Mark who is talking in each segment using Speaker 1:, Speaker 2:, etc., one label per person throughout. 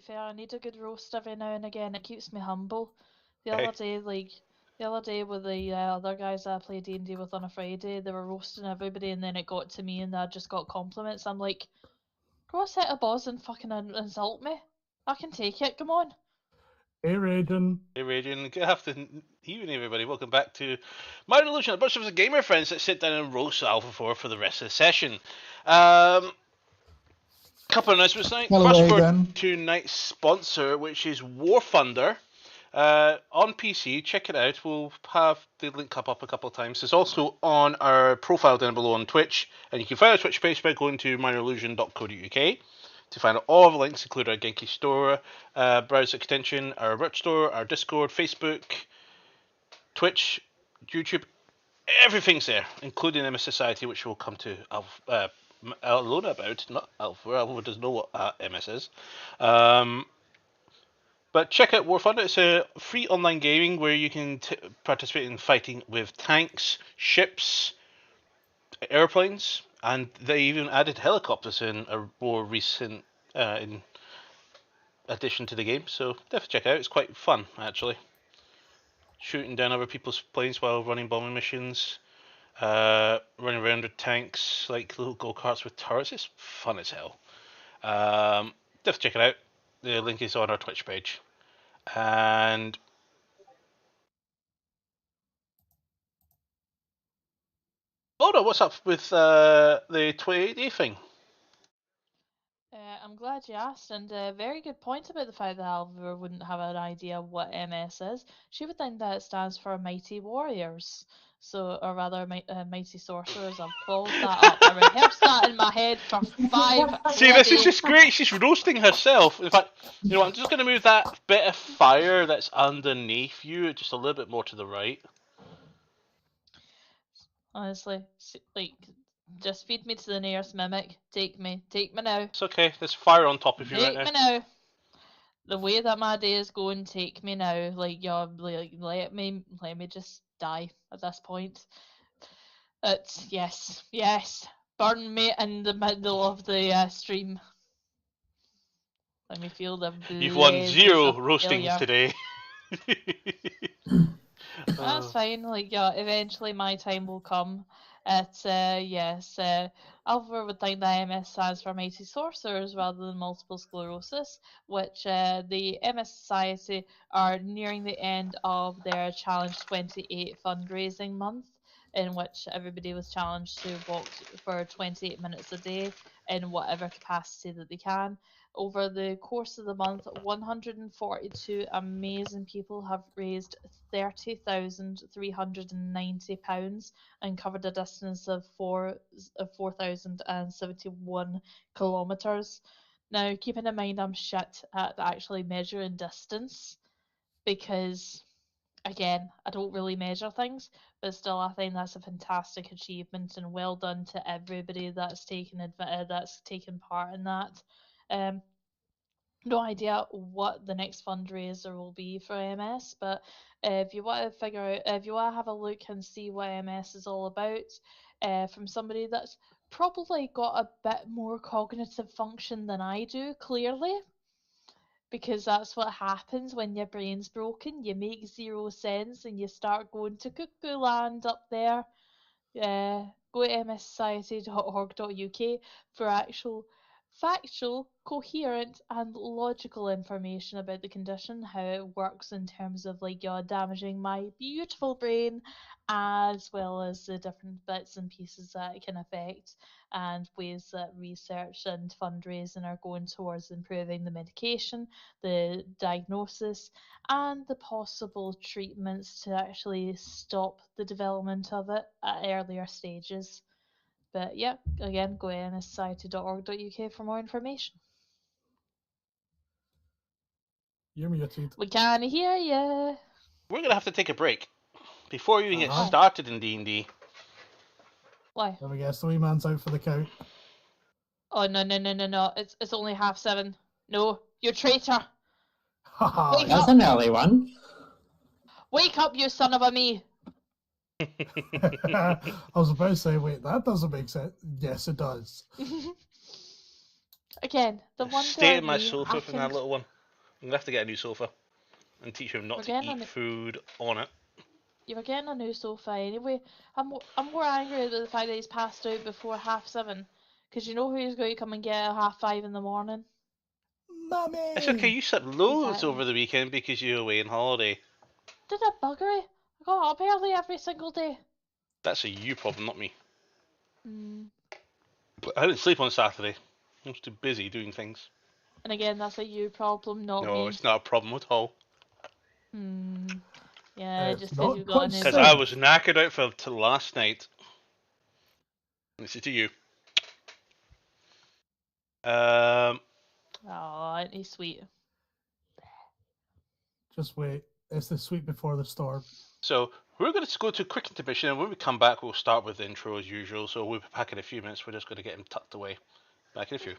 Speaker 1: fair. I need a good roast every now and again. It keeps me humble. The
Speaker 2: Okay.
Speaker 1: other day with the other guys I play D&D with on a Friday, they were roasting everybody, and then it got to me, and I just got compliments. I'm like, go set a boss and fucking insult me. I can take it. Come on.
Speaker 3: Hey, Raiden.
Speaker 2: Hey, Radiant. Good afternoon, evening, everybody. Welcome back to My Illusion, a bunch of us gamer friends that sit down and roast Alpha 4 for the rest of the session. Couple of announcements tonight.
Speaker 4: Hello,
Speaker 2: First, for
Speaker 4: Aidan.
Speaker 2: tonight's sponsor, which is War Thunder. On PC, check it out. We'll have the link up a couple of times. It's also on our profile down below on Twitch, and you can find our Twitch page by going to minorillusion.co.uk to find out all the links, including our Genki store, browser extension, our merch store, our Discord, Facebook, Twitch, YouTube. Everything's there, including MS Society, which we'll come to Alona about. Not Alpha. Alpha doesn't know what MS is. But check out War Thunder. It's a free online gaming where you can participate in fighting with tanks, ships, airplanes, and they even added helicopters in a more recent in addition to the game. So definitely check it out. It's quite fun, actually. Shooting down other people's planes while running bombing missions, running around with tanks like little go-karts with turrets. It's fun as hell. Definitely check it out. The link is on our Twitch page. And oh no, what's up with the 28-day thing?
Speaker 1: I'm glad you asked, and a very good point about the fact that Alva wouldn't have an idea what MS is. She would think that it stands for Mighty Warriors, or rather, Mighty Sorcerers. I've balled that up. I rehearsed that in my head for 5
Speaker 2: See, this is
Speaker 1: bloody-
Speaker 2: just great. She's roasting herself. In fact, you know what? I'm just going to move that bit of fire that's underneath you just a little bit more to the right.
Speaker 1: Honestly, just feed me to the nearest mimic. Take me now.
Speaker 2: It's okay. There's fire on top of you
Speaker 1: Take
Speaker 2: right
Speaker 1: me
Speaker 2: now.
Speaker 1: now. The way that my day is going, take me now. Let me just die at this point. It's yes. Burn me in the middle of the stream. Let me feel the
Speaker 2: You've won
Speaker 1: blaze
Speaker 2: 0
Speaker 1: of
Speaker 2: roastings
Speaker 1: failure.
Speaker 2: today.
Speaker 1: That's fine. Eventually my time will come. Yes. Alva would think that MS stands for Mighty Sorcerers rather than Multiple Sclerosis, which the MS Society are nearing the end of their Challenge 28 fundraising month, in which everybody was challenged to walk for 28 minutes a day in whatever capacity that they can. Over the course of the month, 142 amazing people have raised £30,390 and covered a distance of 4,071 kilometres. Now, keeping in mind I'm shit at actually measuring distance because, again, I don't really measure things, but still I think that's a fantastic achievement and well done to everybody that's taken part in that. No idea what the next fundraiser will be for MS, but if you want to have a look and see what MS is all about, from somebody that's probably got a bit more cognitive function than I do, clearly, because that's what happens when your brain's broken. You make 0 sense and you start going to cuckoo land up there. Go to mssociety.org.uk for actual factual, coherent, and logical information about the condition, how it works in terms of you're damaging my beautiful brain, as well as the different bits and pieces that it can affect, and ways that research and fundraising are going towards improving the medication, the diagnosis, and the possible treatments to actually stop the development of it at earlier stages. But yeah, again, go to mssociety.org.uk for more information.
Speaker 3: You're muted.
Speaker 1: We can't hear you.
Speaker 2: We're going to have to take a break before you even get
Speaker 3: Uh-huh.
Speaker 2: started in D&D.
Speaker 1: Why?
Speaker 3: There we go. 3 man's out for the count.
Speaker 1: Oh, no. It's only 7:30. No, you traitor.
Speaker 3: Haha.
Speaker 1: Wake
Speaker 4: That's
Speaker 1: up.
Speaker 4: an early one.
Speaker 1: Wake up, you son of a me.
Speaker 3: I was about to say, wait, that doesn't make sense. Yes, it does.
Speaker 1: Again, the one
Speaker 2: Stay in
Speaker 1: thing
Speaker 2: my
Speaker 1: me,
Speaker 2: sofa
Speaker 1: I
Speaker 2: from that little one. I'm gonna have to get a new sofa and teach him not
Speaker 1: We're
Speaker 2: to
Speaker 1: getting
Speaker 2: eat food on it.
Speaker 1: You were getting a new sofa anyway. I'm more angry at the fact that he's passed out before 7:30. Because you know who's going to come and get it at 5:30 in the morning?
Speaker 3: Mummy!
Speaker 2: It's okay. You slept loads
Speaker 1: Exactly.
Speaker 2: over the weekend because you were away on holiday.
Speaker 1: Did a buggery? I got up early every single day.
Speaker 2: That's a you problem, not me.
Speaker 1: Mm.
Speaker 2: But I didn't sleep on Saturday. I was too busy doing things.
Speaker 1: And again, that's a you problem, not
Speaker 2: No,
Speaker 1: me.
Speaker 2: it's not a problem at all.
Speaker 1: Yeah,
Speaker 3: It's
Speaker 1: just because
Speaker 3: not
Speaker 1: you've got
Speaker 3: quite
Speaker 1: a new
Speaker 2: Because
Speaker 3: so.
Speaker 2: I
Speaker 1: bed.
Speaker 2: was knackered out for till last night. This is to you. Um,
Speaker 1: Oh, ain't he sweet?
Speaker 3: Just wait. It's the sweet before the storm.
Speaker 2: so we're going to go to a quick intermission, and when we come back, we'll start with the intro as usual. So we'll be back in a few minutes. We're just going to get him tucked away. Back in a few.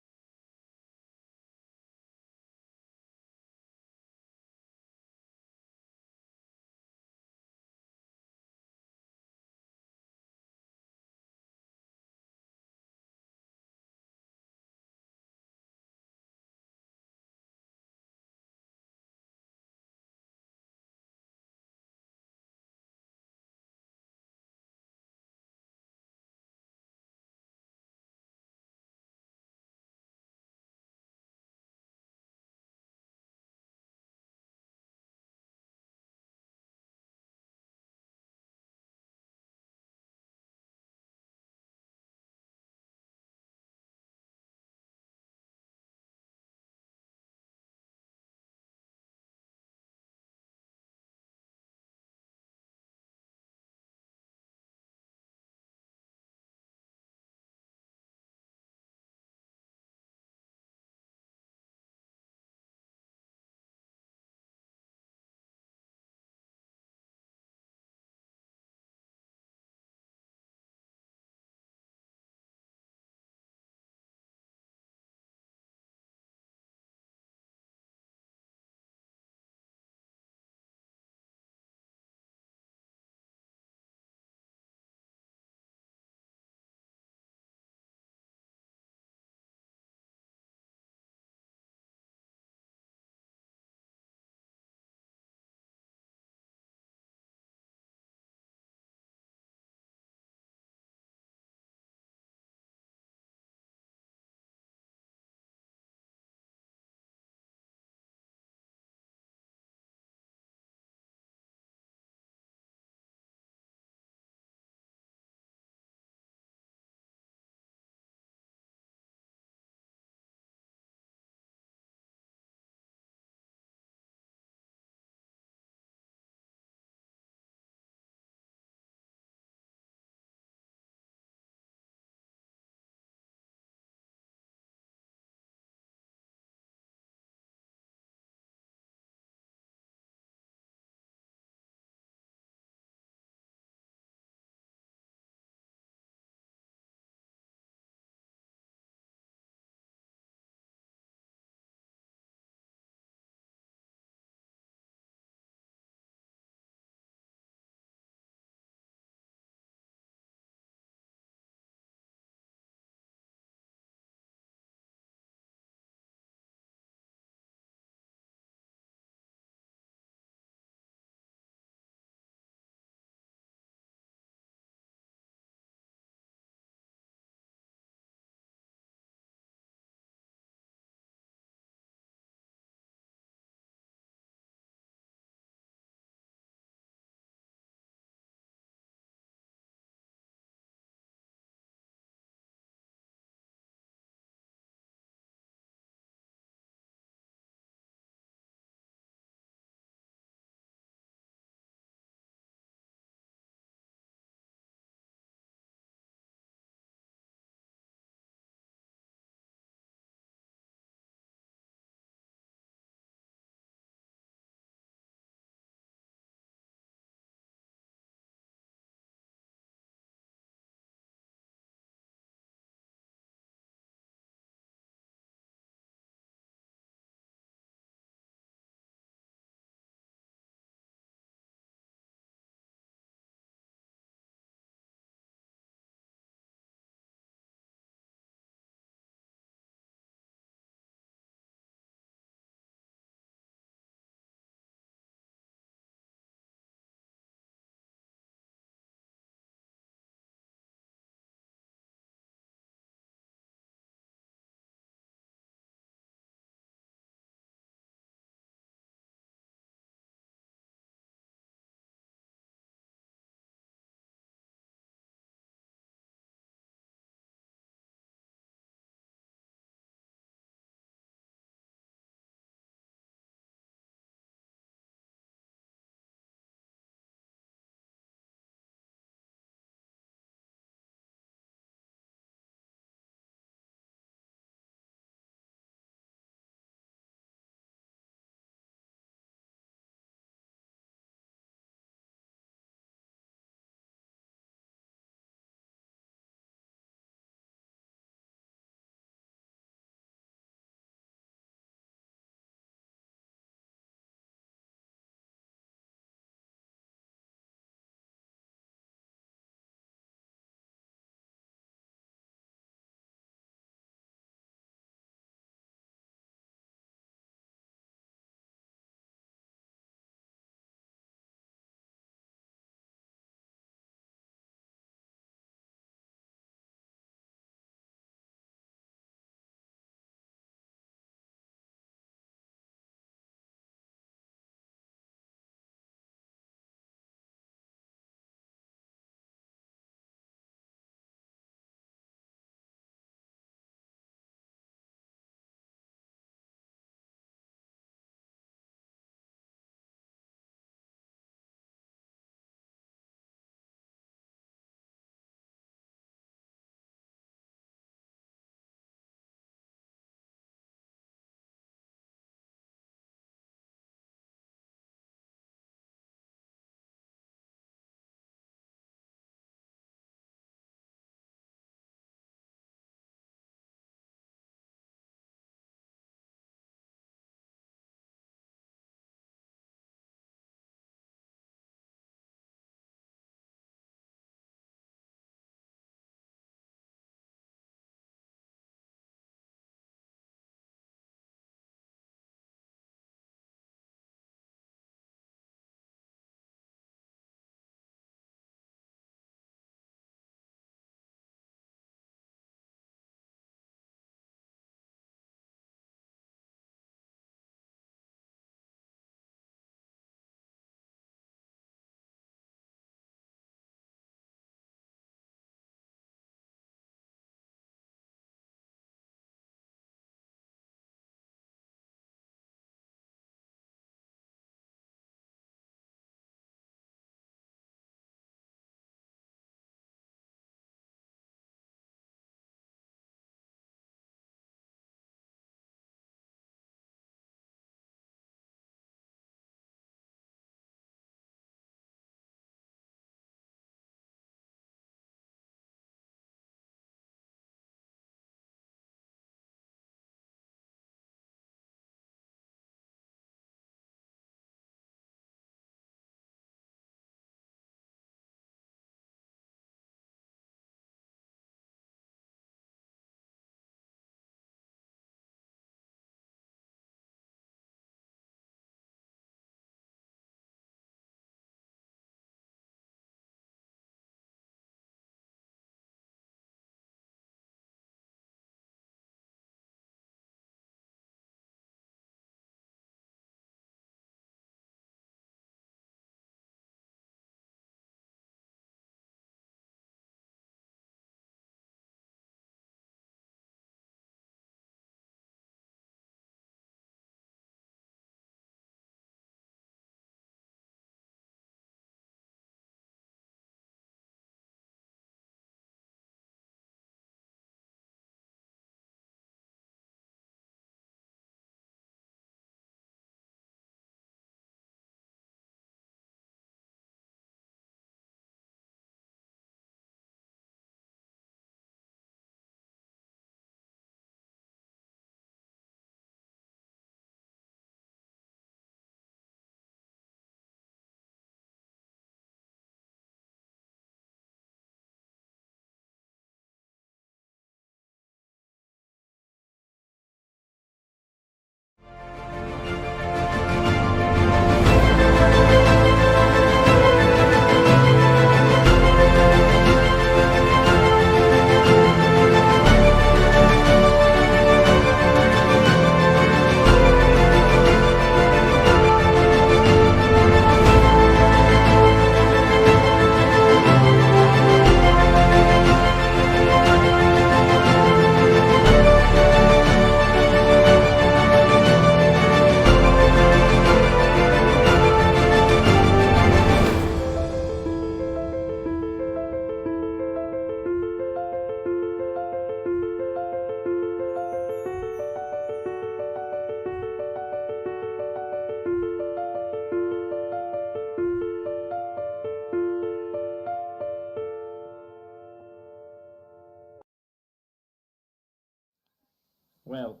Speaker 4: Well,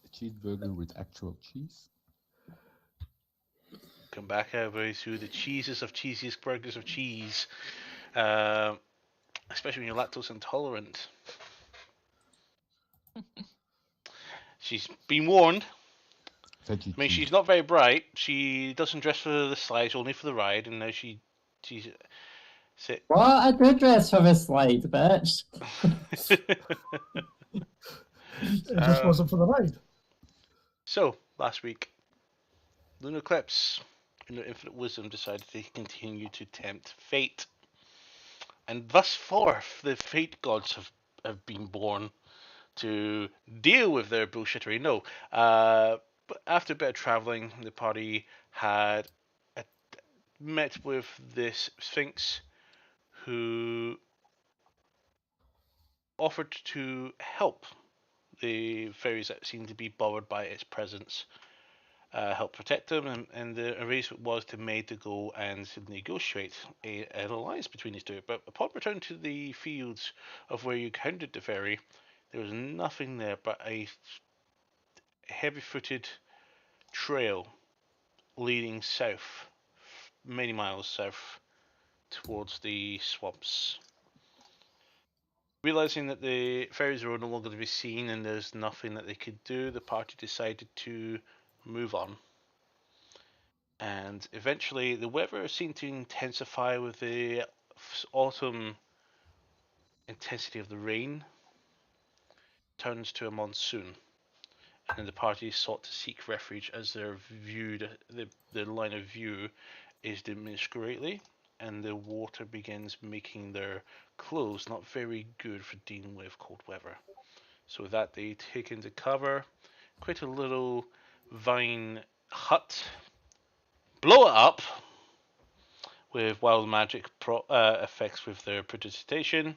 Speaker 5: A cheeseburger with actual cheese.
Speaker 2: Come back halfway through the cheeses of cheesiest burgers of cheese. Especially when you're lactose intolerant. She's been warned.
Speaker 5: Veggie
Speaker 2: I mean,
Speaker 5: cheese.
Speaker 2: she's not very bright. She doesn't dress for the slides, only for the ride, and now she's.
Speaker 4: what? I did dress for this slide, bitch.
Speaker 3: It just wasn't for the ride.
Speaker 2: So, last week, Lunar Eclipse, in their infinite wisdom, decided to continue to tempt fate. And thus forth, the fate gods have been born to deal with their bullshittery. No. But after a bit of travelling, the party had met with this Sphinx who offered to help the fairies that seemed to be bothered by its presence, help protect them, and the arrangement was to made to go and negotiate an alliance between these two. But upon return to the fields of where you encountered the fairy, there was nothing there but a heavy-footed trail leading south, many miles south, towards the swamps. Realizing that the fairies were no longer to be seen and there's nothing that they could do, the party decided to move on. And eventually the weather seemed to intensify with the autumn intensity of the rain turns to a monsoon. And then the party sought to seek refuge as their line of view is diminished greatly, and the water begins making their clothes not very good for dealing with cold weather. So with that, they take into cover, quite a little vine hut, blow it up with wild magic effects with their prestidigitation,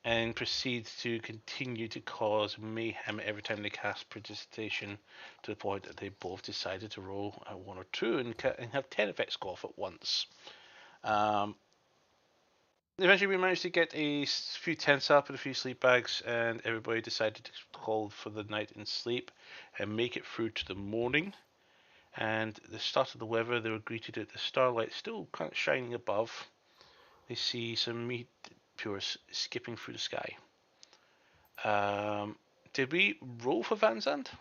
Speaker 2: and proceed to continue to cause mayhem every time they cast prestidigitation, to the point that they both decided to roll a 1 or 2 and have 10 effects go off at once. Eventually we managed to get a few tents up and a few sleep bags, and everybody decided to call for the night and sleep and make it through to the morning. And at the start of the weather, they were greeted at the starlight still kind of shining above. They see some meteors skipping through the sky. Did we roll for Van Zandt?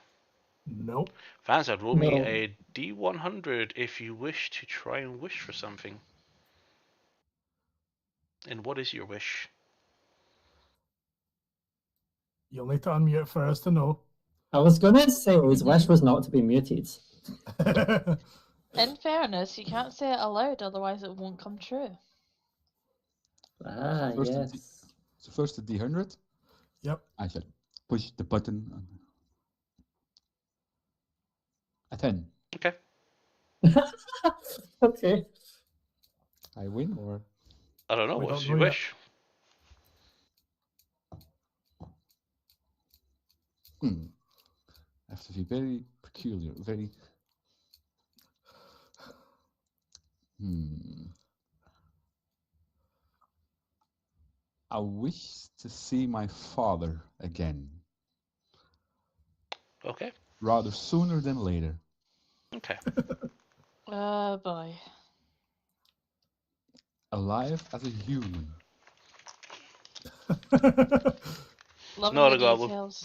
Speaker 3: Nope.
Speaker 2: Van Zandt, roll me
Speaker 4: No.
Speaker 2: a D100 if you wish to try and wish for something. And what is your wish?
Speaker 3: You'll need to unmute for us to know.
Speaker 4: I was gonna say his wish was not to be muted.
Speaker 1: In fairness, you can't say it aloud, otherwise it won't come true.
Speaker 4: Ah,
Speaker 5: First the
Speaker 4: yes.
Speaker 5: So first the D100.
Speaker 3: Yep.
Speaker 5: I shall push the button. A 10.
Speaker 2: Okay.
Speaker 4: Okay.
Speaker 5: I win or?
Speaker 2: I don't know.
Speaker 3: We
Speaker 2: What's
Speaker 3: don't
Speaker 2: your
Speaker 3: know yet.
Speaker 2: wish?
Speaker 5: I have to be very peculiar, very. I wish to see my father again,
Speaker 2: Okay.
Speaker 5: rather sooner than later.
Speaker 2: Okay.
Speaker 1: Oh boy.
Speaker 5: Alive as a human.
Speaker 1: Loving
Speaker 2: not
Speaker 1: the
Speaker 2: a goblin.
Speaker 1: details.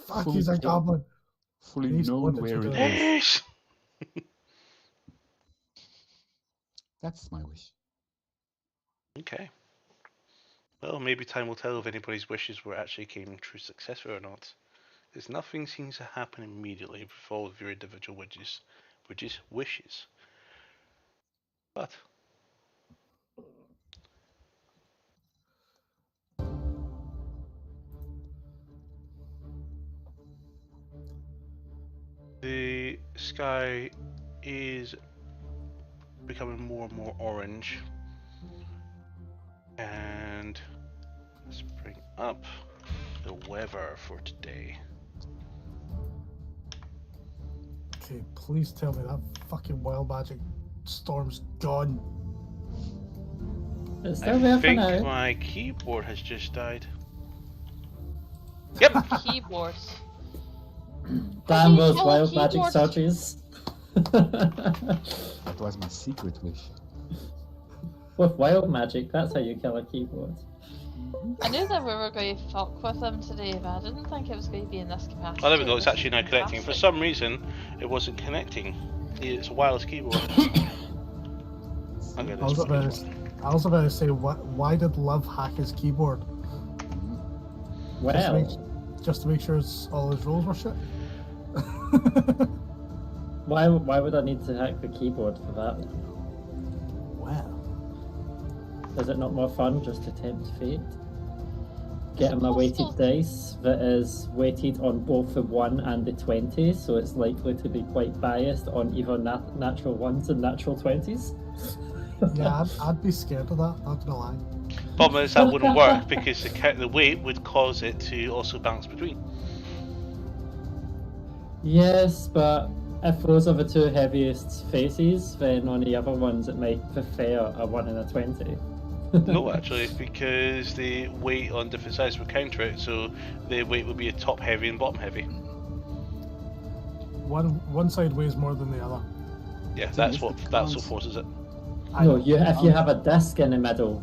Speaker 3: Fuck,
Speaker 5: Fully
Speaker 3: he's a
Speaker 5: clothed.
Speaker 3: goblin.
Speaker 5: Fully
Speaker 3: He's
Speaker 5: known
Speaker 3: wanted
Speaker 5: where
Speaker 3: to
Speaker 5: it
Speaker 3: do
Speaker 5: is.
Speaker 2: Yes.
Speaker 5: That's my wish.
Speaker 2: Okay. Well, maybe time will tell if anybody's wishes were actually came true successful or not. Because nothing seems to happen immediately with all of your individual wishes. But the sky is becoming more and more orange, and let's bring up the weather for today.
Speaker 3: Okay, please tell me that fucking wild magic storm's gone.
Speaker 4: It's still there
Speaker 2: I
Speaker 4: for
Speaker 2: think
Speaker 4: now.
Speaker 2: my keyboard has just died. Yep.
Speaker 1: Keyboard.
Speaker 4: Damn
Speaker 1: you
Speaker 4: those
Speaker 1: kill a
Speaker 4: wild magic
Speaker 1: keyboard?
Speaker 4: surgeries.
Speaker 5: That was my secret wish.
Speaker 4: With wild magic, that's how you kill a keyboard.
Speaker 1: I knew that we were going to fuck with them today, but I didn't think it was going to be in this capacity.
Speaker 2: Oh, there we go. It's
Speaker 1: This
Speaker 2: actually
Speaker 1: is
Speaker 2: now connecting. For
Speaker 1: fantastic.
Speaker 2: some reason, it wasn't connecting. It's a wireless keyboard. Okay,
Speaker 3: I was about to say, why did Love hack his keyboard?
Speaker 4: Well,
Speaker 3: Just to make sure all his rolls were shit?
Speaker 4: why would I need to hack the keyboard for that?
Speaker 3: Wow.
Speaker 4: Is it not more fun just to tempt fate? Getting a
Speaker 1: Suppose
Speaker 4: weighted
Speaker 1: so.
Speaker 4: dice that is weighted on both the 1 and the 20, so it's likely to be quite biased on either natural 1s and natural 20s.
Speaker 3: Yeah, I'd be scared of that, not gonna lie.
Speaker 2: Problem is that wouldn't work because the weight would cause it to also bounce between.
Speaker 4: Yes, but if those are the two heaviest faces, then on the other ones it might prefer a 1 and a 20.
Speaker 2: No, actually, because the weight on different sides would counter it, so the weight would be a top heavy and bottom heavy.
Speaker 3: One side weighs more than the other.
Speaker 2: Yeah,
Speaker 5: So
Speaker 2: that's
Speaker 5: if
Speaker 2: what
Speaker 5: it
Speaker 2: that's what
Speaker 5: counts-
Speaker 2: forces it.
Speaker 4: No, if you have a disc in the middle,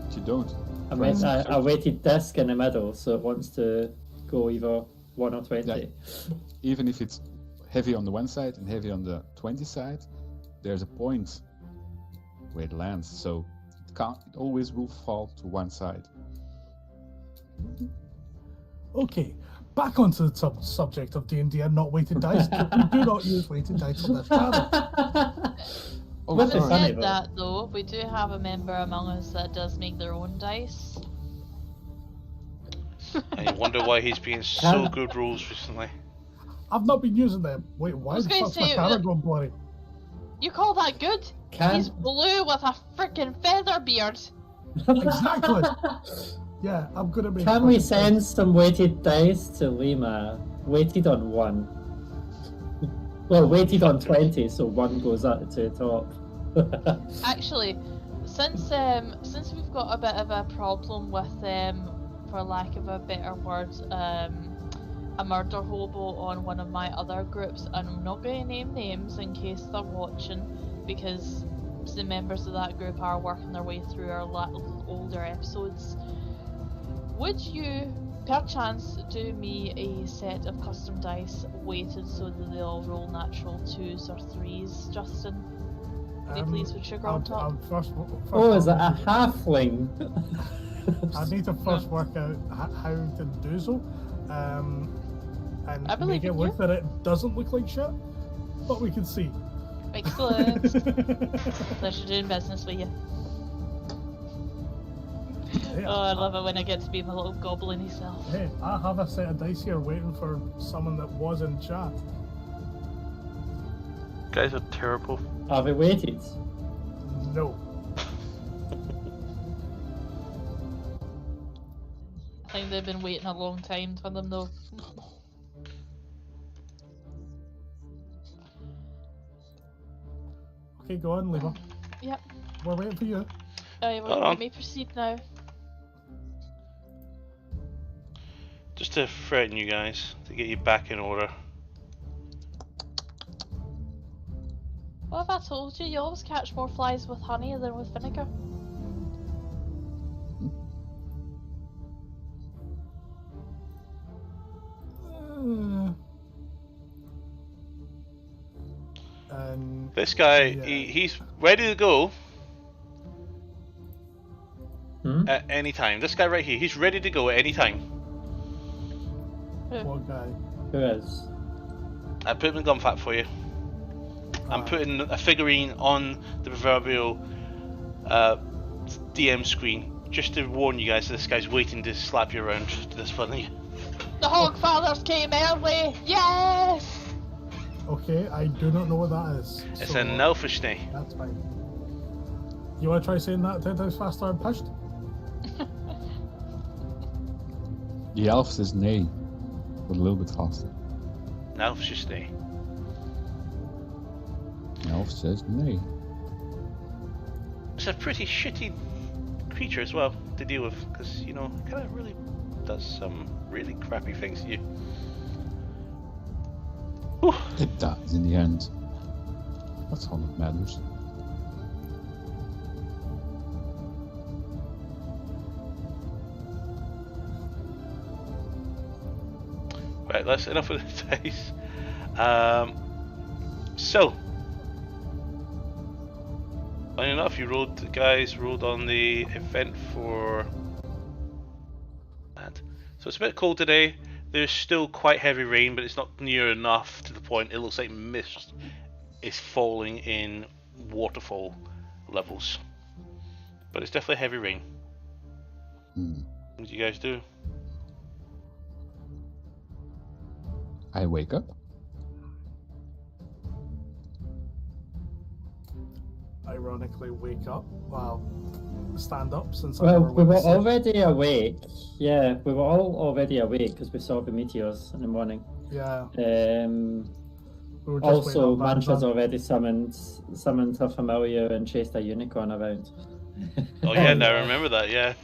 Speaker 5: But you don't.
Speaker 4: a weighted disc in the middle, so it wants to go either 1 or 20.
Speaker 5: Yeah. Even if it's heavy on the one side and heavy on the 20 side, there's a point where it lands, so it always will fall to one side.
Speaker 3: Okay, back onto the subject of D&D and not weighted dice. We do not use weighted dice on this channel.
Speaker 5: Oh,
Speaker 4: What's
Speaker 1: Having
Speaker 4: funny
Speaker 1: said
Speaker 4: though?
Speaker 1: that, though, we do have a member among us that does make their own dice.
Speaker 2: And you wonder why he's being so good rules recently.
Speaker 3: I've not been using them. Wait, why
Speaker 1: was
Speaker 3: the
Speaker 1: gonna
Speaker 3: fuck's my
Speaker 1: say,
Speaker 3: camera going bloody?
Speaker 1: You call that good? He's blue with a freaking feather beard.
Speaker 3: Exactly. Yeah, I'm gonna make.
Speaker 4: Can we
Speaker 3: fucking
Speaker 4: send some weighted dice to Lima? Weighted on 1. Well, weighted on 20, so 1 goes up to the top.
Speaker 1: Actually, since we've got a bit of a problem with for lack of a better word, a murder hobo on one of my other groups, and I'm not going to name names in case they're watching, because the members of that group are working their way through our older episodes. Would you, perchance, do me a set of custom dice weighted so that they all roll natural 2s or 3s, Justin? Would you please with sugar on top?
Speaker 3: First
Speaker 4: Oh, is it a halfling?
Speaker 3: I need to first work out how to do so,
Speaker 1: I
Speaker 3: and
Speaker 1: believe
Speaker 3: make it
Speaker 1: in
Speaker 3: look
Speaker 1: you.
Speaker 3: that it doesn't look like shit, but we can see.
Speaker 1: Excellent. Pleasure doing business with you.
Speaker 3: Hey,
Speaker 1: Oh, I love it when I get to be my little goblin self.
Speaker 3: Hey, I have a set of dice here waiting for someone that was in chat.
Speaker 2: Guys are terrible.
Speaker 4: Are they weighted?
Speaker 3: No.
Speaker 1: I think they've been waiting a long time for them though.
Speaker 3: Okay, go on, Lima.
Speaker 1: Yep.
Speaker 3: We're waiting for you.
Speaker 1: Well, let me proceed now.
Speaker 2: Just to threaten you guys, to get you back in order.
Speaker 1: What have I told you? You always catch more flies with honey than with vinegar.
Speaker 3: And
Speaker 2: This guy,
Speaker 3: Yeah.
Speaker 2: he's ready to go
Speaker 4: Hmm?
Speaker 2: at any time. This guy right here, he's ready to go at any time.
Speaker 3: what guy?
Speaker 4: Who is?
Speaker 2: I put him in gunfat for you. I'm
Speaker 3: Ah.
Speaker 2: putting a figurine on the proverbial DM screen just to warn you guys that this guy's waiting to slap you around to this funny.
Speaker 1: The Hogfathers came early! Yes!
Speaker 3: Okay, I do not know what that is.
Speaker 2: It's
Speaker 3: so
Speaker 2: an elfish name.
Speaker 3: That's fine. You want to try saying that 10 times faster and pushed?
Speaker 5: The elf says nay, but a little bit faster.
Speaker 2: An elfish name.
Speaker 5: The elf says nay.
Speaker 2: It's a pretty shitty creature as well to deal with, because, you know, it kind of really does some really crappy things to you. Whew.
Speaker 5: It dies in the end. That's all that matters.
Speaker 2: Right, that's enough of the dice. So, funny enough, you rolled on the event for that. So it's a bit cold today. There's still quite heavy rain, but it's not near enough to the point it looks like mist is falling in waterfall levels. But it's definitely heavy rain. What do you guys do?
Speaker 5: I wake up.
Speaker 3: Ironically, wake up. Well, stand up since I
Speaker 4: Well,
Speaker 3: never
Speaker 4: we were
Speaker 3: went to sleep.
Speaker 4: already awake. Yeah, we were all already awake because we saw the meteors in the morning.
Speaker 3: Yeah.
Speaker 4: Um,
Speaker 3: We were just
Speaker 4: also,
Speaker 3: waiting on
Speaker 4: Mantra's
Speaker 3: Van.
Speaker 4: already summoned her familiar and chased a unicorn around.
Speaker 2: Oh yeah, now I remember that. Yeah.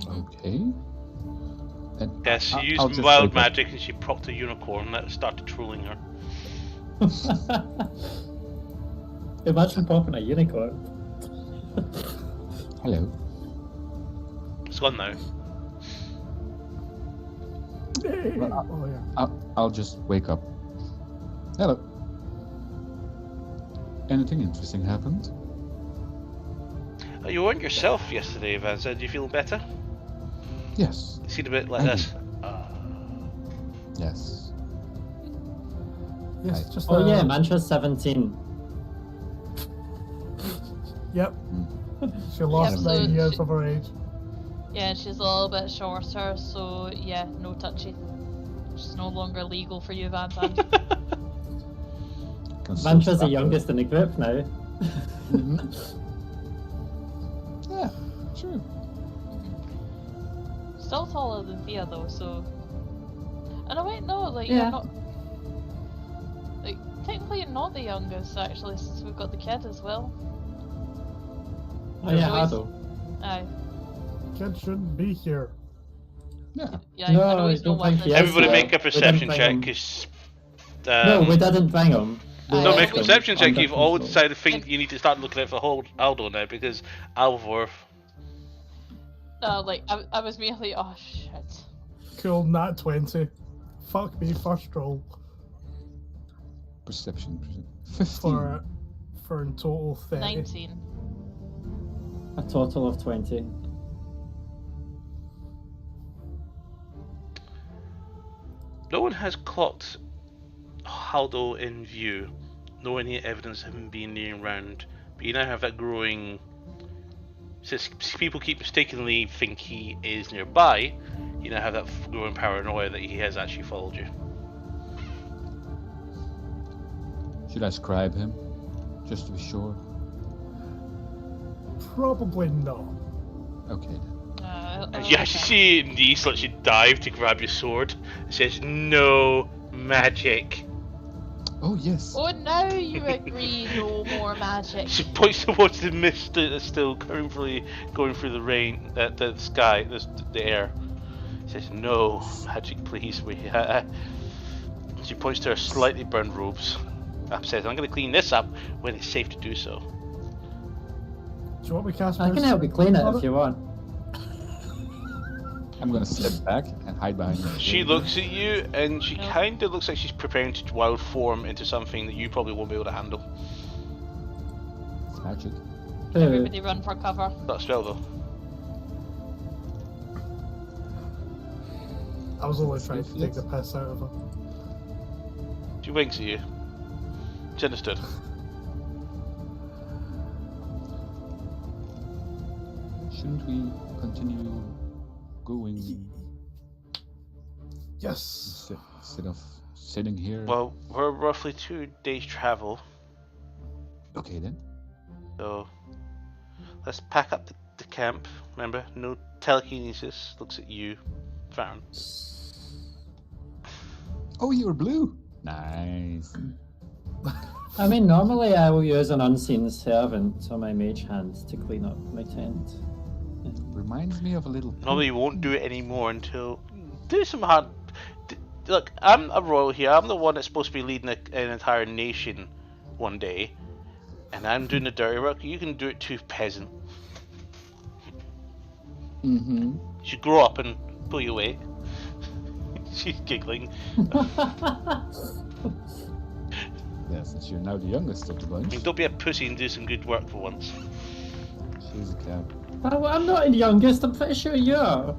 Speaker 5: Okay. And
Speaker 2: Yes, she
Speaker 5: I'll
Speaker 2: used
Speaker 5: just
Speaker 2: wild
Speaker 5: wake up.
Speaker 2: magic and she propped a unicorn that started trolling her.
Speaker 4: Imagine popping a unicorn.
Speaker 5: Hello.
Speaker 2: It's gone now.
Speaker 5: Well,
Speaker 3: Oh yeah.
Speaker 5: I'll just wake up. Hello. Anything interesting happened?
Speaker 2: Oh, you weren't yourself yesterday, Vanza. Do you feel better?
Speaker 5: Yes.
Speaker 2: You seemed a bit like
Speaker 5: I
Speaker 2: this.
Speaker 5: Yes.
Speaker 3: Yes, just
Speaker 4: Oh yeah, Mantra's 17.
Speaker 3: Yep. She lost
Speaker 1: Yep, so
Speaker 3: 9 years
Speaker 1: she-
Speaker 3: of her age.
Speaker 1: Yeah, she's a little bit shorter, so yeah, no touchy. She's no longer legal for you, Van Zandt.
Speaker 5: Can still
Speaker 4: Mantra's the
Speaker 5: strap her.
Speaker 4: youngest in the group now.
Speaker 5: Yeah, sure.
Speaker 1: Still taller than Thea though, so. And I wait, no, like
Speaker 4: Yeah.
Speaker 1: you're not. Like technically, you're not the youngest actually, since we've got the kid as well.
Speaker 4: Oh yeah,
Speaker 1: always-
Speaker 4: Hado.
Speaker 1: Aye.
Speaker 3: Kid shouldn't be here.
Speaker 5: Yeah.
Speaker 1: Yeah,
Speaker 4: No,
Speaker 1: I always
Speaker 4: I
Speaker 1: know
Speaker 4: don't
Speaker 1: what
Speaker 4: think
Speaker 1: this
Speaker 4: he
Speaker 1: is.
Speaker 4: is.
Speaker 2: Everybody
Speaker 4: so
Speaker 2: make a
Speaker 4: we
Speaker 2: perception
Speaker 4: didn't
Speaker 2: check,
Speaker 4: bring
Speaker 2: because
Speaker 4: No, we didn't bring him.
Speaker 1: No,
Speaker 2: no,
Speaker 1: I
Speaker 2: make a
Speaker 1: don't-
Speaker 2: perception check.
Speaker 4: Under
Speaker 2: You've all
Speaker 4: control.
Speaker 2: decided to think you need to start looking out for Aldo now, because Alvor.
Speaker 1: No, like I was merely, oh shit.
Speaker 3: Cool, nat 20. Fuck me, first roll
Speaker 5: Perception. 15.
Speaker 3: for in total 30.
Speaker 1: 19.
Speaker 4: A total of 20.
Speaker 2: No one has clocked Haldo in view, no any evidence of him being near and round. But you now have that growing. Since people keep mistakenly think he is nearby, you now have that growing paranoia that he has actually followed you.
Speaker 5: Should I scribe him? Just to be sure.
Speaker 3: Probably not.
Speaker 5: Okay then.
Speaker 2: And you actually see Nice literally dive to grab your sword. It says no magic.
Speaker 5: Oh yes.
Speaker 1: Oh, now you agree, no more magic.
Speaker 2: She points towards the mist that is still currently going through the rain, the sky, the air. She says, "No magic, please." She points to her slightly burned robes. Says, "I'm going to clean this up when it's safe to do so."
Speaker 3: Do you want me to cast
Speaker 4: I can help you clean it if you want.
Speaker 5: I'm gonna step back and hide behind her.
Speaker 2: She looks at you, and she
Speaker 1: No.
Speaker 2: kind of looks like she's preparing to wild form into something that you probably won't be able to handle.
Speaker 5: It's magic.
Speaker 1: Everybody run for cover.
Speaker 2: Not a spell though.
Speaker 3: I was only trying to take the piss out of her.
Speaker 2: She winks at you. It's understood.
Speaker 5: Shouldn't we continue going
Speaker 3: Yes.
Speaker 5: instead of sitting here?
Speaker 2: Well, we're roughly 2 days travel,
Speaker 5: Okay then.
Speaker 2: so let's pack up the camp. Remember, no telekinesis. Looks at you, Farron.
Speaker 5: Oh, you're blue. Nice.
Speaker 4: I mean, normally I will use an unseen servant or my mage hand to clean up my tent.
Speaker 5: Reminds me of a little.
Speaker 2: Normally you won't do it anymore until do some hard. Look, I'm a royal here. I'm the one that's supposed to be leading an entire nation one day, and I'm doing the dirty work. You can do it too, peasant.
Speaker 5: Mm-hmm.
Speaker 2: You should grow up and pull your weight. She's giggling.
Speaker 5: Yes, and you're now the youngest of the
Speaker 2: I
Speaker 5: bunch.
Speaker 2: mean, don't be a pussy and do some good work for once.
Speaker 5: She's a cat.
Speaker 4: Oh, I'm not the youngest, I'm pretty sure you are.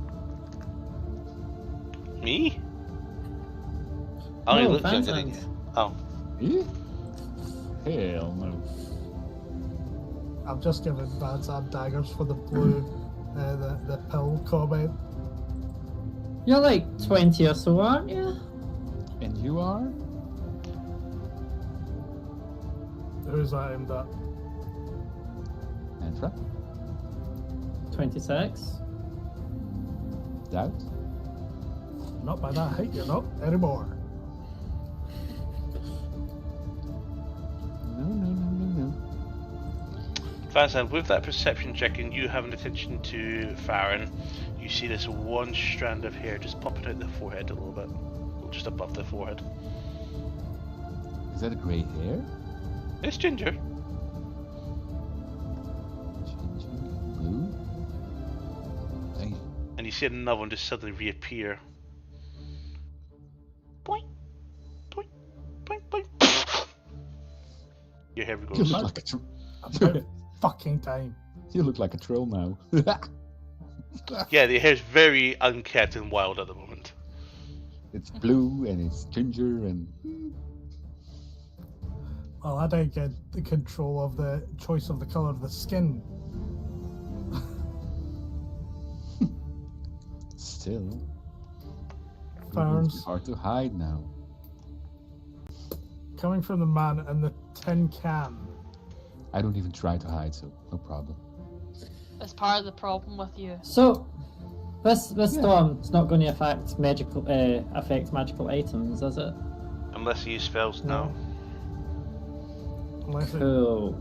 Speaker 2: Me? I only
Speaker 4: No,
Speaker 2: look younger than
Speaker 4: Vincent.
Speaker 2: you. Oh.
Speaker 5: Eh? Hell no.
Speaker 3: I've just given Bad Sam daggers for the blue, the pill comment.
Speaker 4: You're like 20 or so, aren't you?
Speaker 5: And you are?
Speaker 3: Who's that aimed at?
Speaker 5: Antra?
Speaker 4: 26.
Speaker 5: Doubt?
Speaker 3: Not by that height, you're not anymore.
Speaker 5: No.
Speaker 2: Vansan, with that perception check and you having attention to Farron, you see this one strand of hair just popping out the forehead a little bit. Just above the forehead.
Speaker 5: Is that a grey hair?
Speaker 2: It's ginger.
Speaker 5: Changing blue? Dang.
Speaker 2: And you see another one just suddenly reappear. Boing, boing, boing, boing. Your hair
Speaker 5: You
Speaker 2: goes.
Speaker 5: look like a
Speaker 3: About fucking time.
Speaker 5: You look like a troll now.
Speaker 2: Yeah, the hair's very unkept and wild at the moment.
Speaker 5: It's blue and it's ginger and
Speaker 3: Well, I don't get the control of the choice of the colour of the skin.
Speaker 5: still.
Speaker 3: Farron's
Speaker 5: It's hard to hide now.
Speaker 3: coming from the man in the tin can.
Speaker 5: I don't even try to hide, so no problem.
Speaker 1: It's part of the problem with you.
Speaker 4: So, this storm's not going to affect magical items, is it?
Speaker 2: Unless you use spells now.
Speaker 3: Unless it,
Speaker 4: Cool.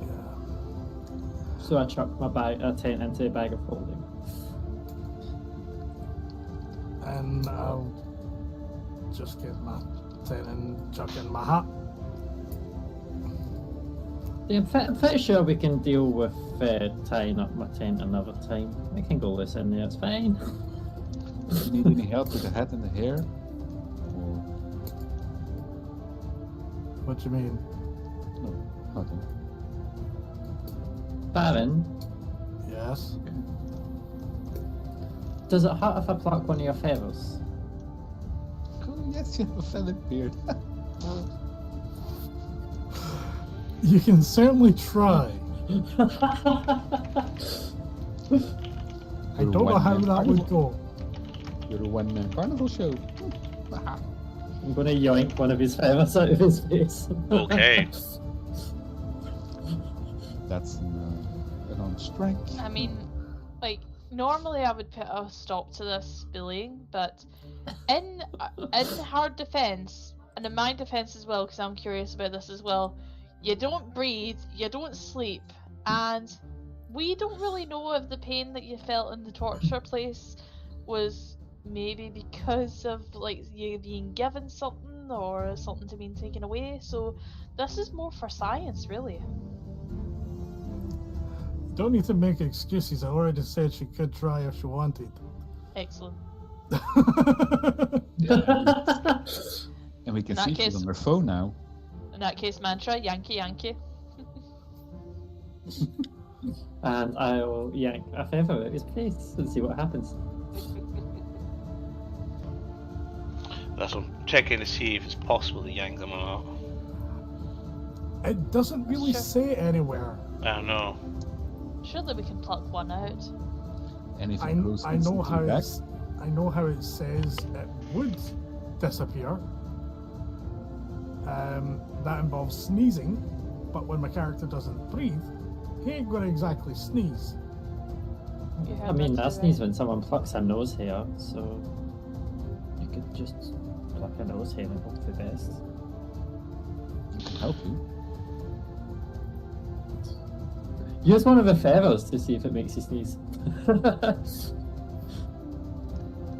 Speaker 3: yeah.
Speaker 4: So I chuck my tent into a bag of holding.
Speaker 3: And I'll just get my tin and chuck in my hat.
Speaker 4: Yeah, I'm pretty sure we can deal with tying up my tent another time. We can go this in there, it's fine.
Speaker 5: Do you need any help with the hat and the hair? Or
Speaker 3: What do you mean?
Speaker 5: no, nothing.
Speaker 4: Baron,
Speaker 3: Yes.
Speaker 4: does it hurt if I pluck one of your feathers?
Speaker 5: Cool, yes, you have a feathered beard.
Speaker 3: You can certainly try. I
Speaker 5: You're
Speaker 3: don't know how
Speaker 5: one-man
Speaker 3: that would
Speaker 5: carnival.
Speaker 3: go.
Speaker 5: You're a one-man carnival show.
Speaker 4: I'm gonna yoink one of his feathers out of his face.
Speaker 2: Okay.
Speaker 5: That's an on strike.
Speaker 1: I mean, like, normally I would put a stop to this bullying, but in hard defense, and in my defense as well, because I'm curious about this as well, you don't breathe, you don't sleep, and we don't really know if the pain that you felt in the torture place was maybe because of, like, you being given something or something to being taken away. So this is more for science, really.
Speaker 3: Don't need to make excuses. I already said she could try if she wanted.
Speaker 1: Excellent.
Speaker 5: And we can
Speaker 1: In that
Speaker 5: see
Speaker 1: case-
Speaker 5: she's on her phone now.
Speaker 1: In that case, mantra, Yankee, Yankee.
Speaker 4: And I'll yank a feather out of his face and see what happens.
Speaker 2: That's what I'm checking to see if it's possible to yank them or not.
Speaker 3: It doesn't really
Speaker 1: Sure.
Speaker 3: say anywhere.
Speaker 2: I don't know.
Speaker 1: Surely we can pluck one out.
Speaker 5: And if
Speaker 3: I,
Speaker 5: it grows
Speaker 3: I know how
Speaker 5: back,
Speaker 3: I know how it says it would disappear. That involves sneezing, but when my character doesn't breathe, he ain't gonna exactly sneeze.
Speaker 1: You heard
Speaker 4: I mean,
Speaker 1: that
Speaker 4: that's
Speaker 1: too,
Speaker 4: needs
Speaker 1: right?
Speaker 4: when someone plucks a nose hair, so you could just pluck a nose hair and hope for the best.
Speaker 5: it can help you.
Speaker 4: Use one of the feathers to see if it makes you sneeze.
Speaker 5: And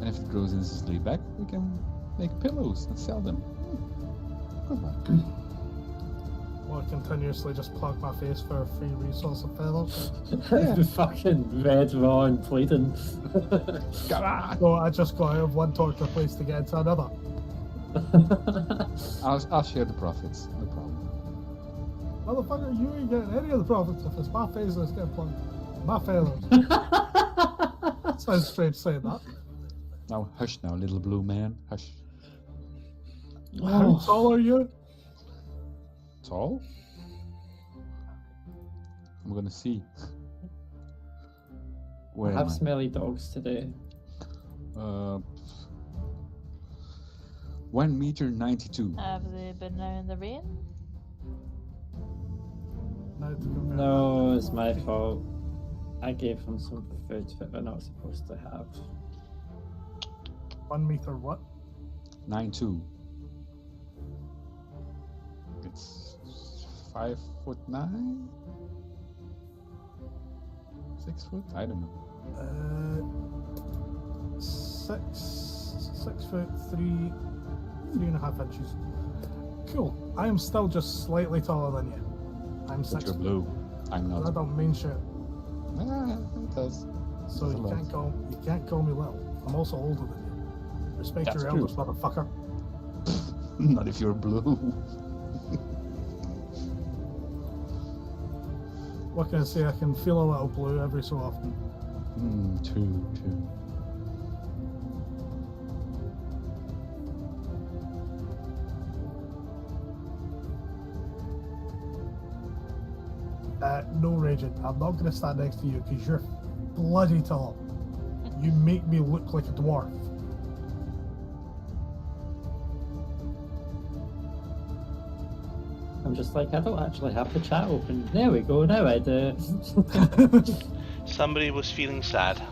Speaker 5: if it grows instantly back, we can make pillows and sell them. Good one.
Speaker 3: Or continuously just plug my face for a free resource of feathers.
Speaker 4: The fucking red, raw, and bleeding.
Speaker 5: Come on!
Speaker 3: So I just got out of one torture place to get into another.
Speaker 5: I'll share the profits, no problem.
Speaker 3: Motherfucker, you ain't getting any of the profits if it's my face that's getting plugged. My feathers. Sounds strange saying that.
Speaker 5: Now hush now, little blue man, hush.
Speaker 3: How tall are you?
Speaker 5: Tall? I'm gonna see. Where
Speaker 4: I have
Speaker 5: am I?
Speaker 4: smelly dogs today.
Speaker 5: 1 meter 92.
Speaker 1: Have they been now in the rain?
Speaker 3: Now to compare
Speaker 4: No, it's my fault. I gave them some food that they're not supposed to have.
Speaker 3: 1 meter what?
Speaker 5: 9'2". It's 5'9". 6 foot? I don't know.
Speaker 3: 6 foot 3.5 inches. Cool. I am still just slightly taller than you. I'm
Speaker 5: But
Speaker 3: 6
Speaker 5: you're
Speaker 3: foot.
Speaker 5: blue. I'm
Speaker 3: That
Speaker 5: not.
Speaker 3: don't mean shit.
Speaker 5: Ah, it does.
Speaker 3: So
Speaker 5: Does a
Speaker 3: you
Speaker 5: lot.
Speaker 3: can't call me little. I'm also older than you. Respect
Speaker 5: That's
Speaker 3: your
Speaker 5: true.
Speaker 3: elders, motherfucker.
Speaker 5: Not if you're blue.
Speaker 3: What can I say? I can feel a little blue every so often.
Speaker 5: True.
Speaker 3: No raging. I'm not going to stand next to you because you're bloody tall. You make me look like a dwarf.
Speaker 4: I'm just like, I don't actually have the chat open. There we go, now I do.
Speaker 2: Somebody was feeling sad.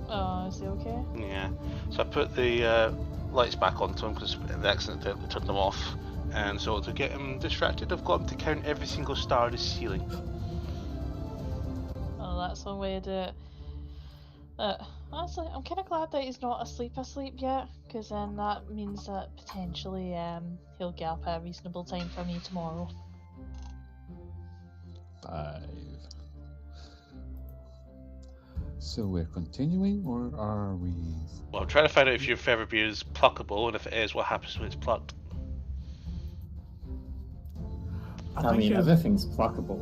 Speaker 1: Oh, is he okay?
Speaker 2: Yeah. So I put the lights back onto him because the accident turned them off. And so to get him distracted, I've got him to count every single star in the ceiling.
Speaker 1: Oh, that's one way to do it. Honestly, I'm kind of glad that he's not asleep yet, because then that means that potentially he'll get up at a reasonable time for me tomorrow.
Speaker 5: 5. So we're continuing, or are we?
Speaker 2: Well, I'm trying to find out if your feather beard is pluckable, and if it is, what happens when it's plucked.
Speaker 4: I mean, everything's pluckable.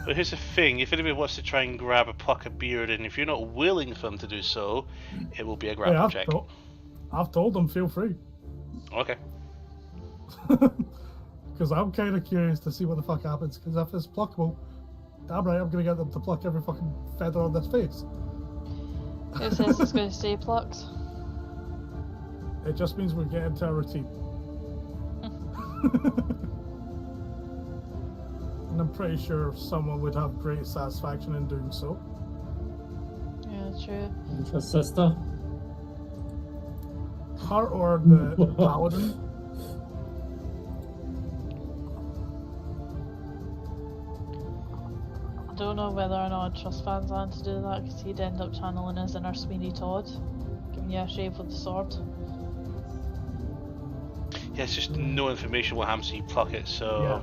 Speaker 2: But here's the thing, if anybody wants to try and grab a pluck a beard, and if you're not willing for them to do so, it will be a grapple
Speaker 3: I've,
Speaker 2: check.
Speaker 3: I've told them, feel free.
Speaker 2: Okay.
Speaker 3: Because I'm kind of curious to see what the fuck happens. Because if it's pluckable, damn right, I'm going to get them to pluck every fucking feather on this face.
Speaker 1: Who says it's going to stay plucked?
Speaker 3: It just means we're getting to a routine. And I'm pretty sure someone would have great satisfaction in doing so.
Speaker 1: Yeah, true.
Speaker 4: Your sister?
Speaker 3: Her or the paladin.
Speaker 1: I don't know whether or not I'd trust Van Zandt to do that, because he'd end up channeling his inner Sweeney Todd, giving you a shave with the sword.
Speaker 2: Yeah, it's just no information what happens when you pluck it, so...
Speaker 3: Yeah.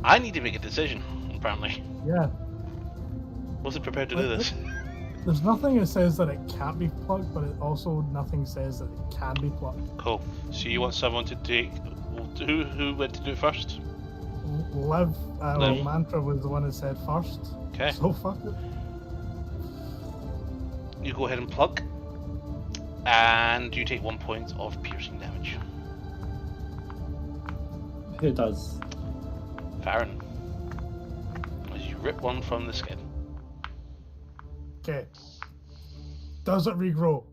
Speaker 2: I need to make a decision, apparently.
Speaker 3: Yeah.
Speaker 2: Wasn't prepared to do this.
Speaker 3: There's nothing that says that it can't be plucked, but it also nothing says that it can be plucked.
Speaker 2: Cool. So you want someone to take... Who went to do it first?
Speaker 3: Liv,
Speaker 2: Liv.
Speaker 3: Mantra was the one that said first.
Speaker 2: Okay.
Speaker 3: So fuck it.
Speaker 2: You go ahead and pluck. And you take 1 point of piercing damage.
Speaker 4: Who does?
Speaker 2: Farron. As you rip one from the skin.
Speaker 3: Okay. Does it regrow?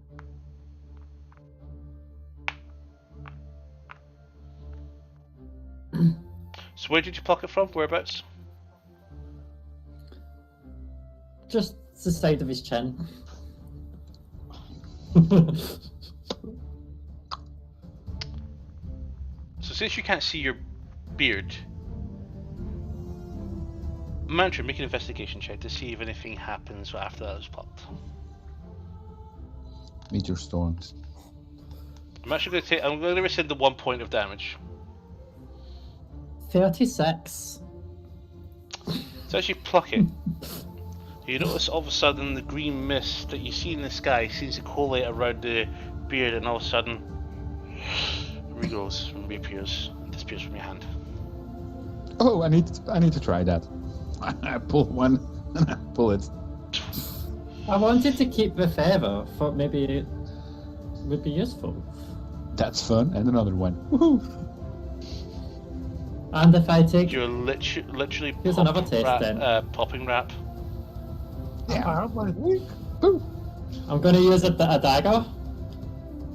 Speaker 2: So where did you pluck it from? Whereabouts?
Speaker 4: Just the side of his chin.
Speaker 2: So since you can't see your beard, Mantra, make an investigation check to see if anything happens after that is popped.
Speaker 5: Meteor storms.
Speaker 2: I'm actually going to take. I'm going to rescind the 1 point of damage.
Speaker 4: 36.
Speaker 2: So as you pluck it, you notice all of a sudden the green mist that you see in the sky seems to collate around the beard, and all of a sudden regrows and reappears and disappears from your hand.
Speaker 5: Oh, I need to try that. I pull one and I pull it.
Speaker 4: I wanted to keep the feather, thought maybe it would be useful.
Speaker 5: That's fun. And another one. Woohoo!
Speaker 4: And if I take...
Speaker 2: You're literally
Speaker 4: Here's another test then.
Speaker 2: Popping wrap.
Speaker 3: Apparently.
Speaker 5: Boom.
Speaker 4: I'm going to use a dagger.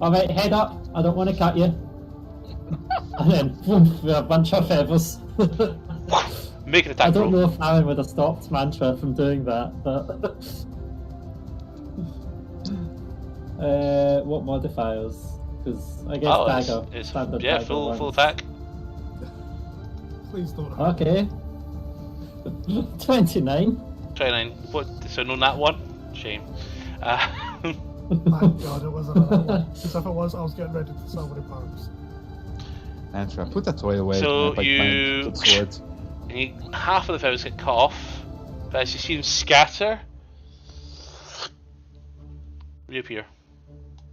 Speaker 4: Alright, head up. I don't want to cut you. And then, boom, with a bunch of feathers.
Speaker 2: Make an attack
Speaker 4: I don't
Speaker 2: roll.
Speaker 4: know if Aaron would have stopped Mantra from doing that, but... what modifiers? Because I guess dagger.
Speaker 2: It's
Speaker 4: standard
Speaker 2: yeah,
Speaker 4: dagger
Speaker 2: full
Speaker 4: ones.
Speaker 2: attack.
Speaker 3: Please don't. hurt
Speaker 4: Okay. 29.
Speaker 2: 29. What? So no nat one. Shame.
Speaker 3: Thank God it wasn't another one. Because if it was, I was getting ready to sell the powers.
Speaker 5: Answer. I put that toy away.
Speaker 2: So
Speaker 5: and I
Speaker 2: you-
Speaker 5: bite my sword.
Speaker 2: half of the feathers get cut off, but as you see them scatter, reappear.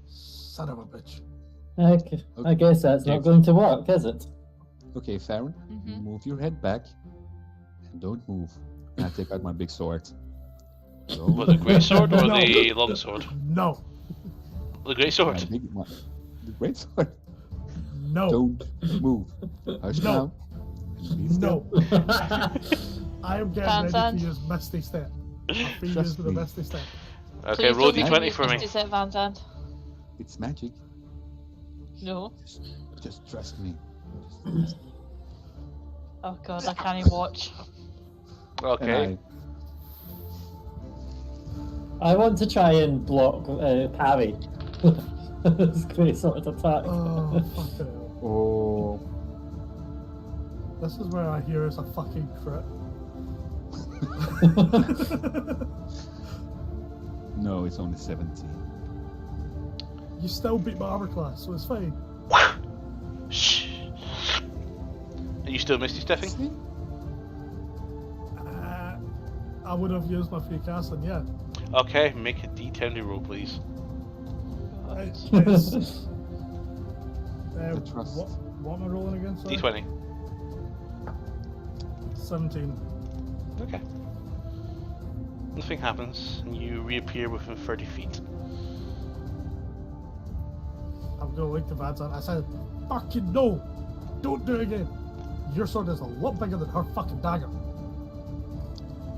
Speaker 3: Son of a bitch.
Speaker 4: Okay. I guess that's not going to work, is it?
Speaker 5: Okay, Farron,
Speaker 1: Mhm.
Speaker 5: move your head back and don't move. And I take out my big sword.
Speaker 2: What, the great sword or
Speaker 3: No.
Speaker 2: the long sword?
Speaker 3: No.
Speaker 2: The great
Speaker 5: My
Speaker 2: sword.
Speaker 5: the great sword.
Speaker 3: No.
Speaker 5: Don't move. Hush
Speaker 3: No.
Speaker 5: now. Be still.
Speaker 3: No. I am getting ready
Speaker 1: Van
Speaker 3: to use Misty Step. I'll free use
Speaker 5: Trust
Speaker 3: with the
Speaker 5: me.
Speaker 3: Misty Step.
Speaker 2: Okay,
Speaker 1: Please
Speaker 2: roll
Speaker 1: don't make
Speaker 2: d20
Speaker 1: use
Speaker 2: for me.
Speaker 1: Misty Step, Van Zandt.
Speaker 5: It's magic.
Speaker 1: No.
Speaker 5: Just trust me.
Speaker 1: Oh god, I can't even watch.
Speaker 2: Okay.
Speaker 5: And
Speaker 4: I want to try and block parry. This great sort of attack.
Speaker 3: Oh, fucking hell.
Speaker 5: oh,
Speaker 3: This is where I hear it's a fucking crit.
Speaker 5: no, it's only 17.
Speaker 3: You still beat my armor class, so it's fine.
Speaker 2: Shh. Are you still misty stepping?
Speaker 3: I would have used my free casting, yeah.
Speaker 2: Okay, make a d10 roll, please.
Speaker 3: It's,
Speaker 5: The trust.
Speaker 3: what am I rolling again? Sorry?
Speaker 2: D20.
Speaker 3: 17.
Speaker 2: Okay. Nothing happens, and you reappear within 30 feet.
Speaker 3: I'm gonna look to Vanzant. I said, fucking no! Don't do it again! Your sword is a lot bigger than her fucking dagger.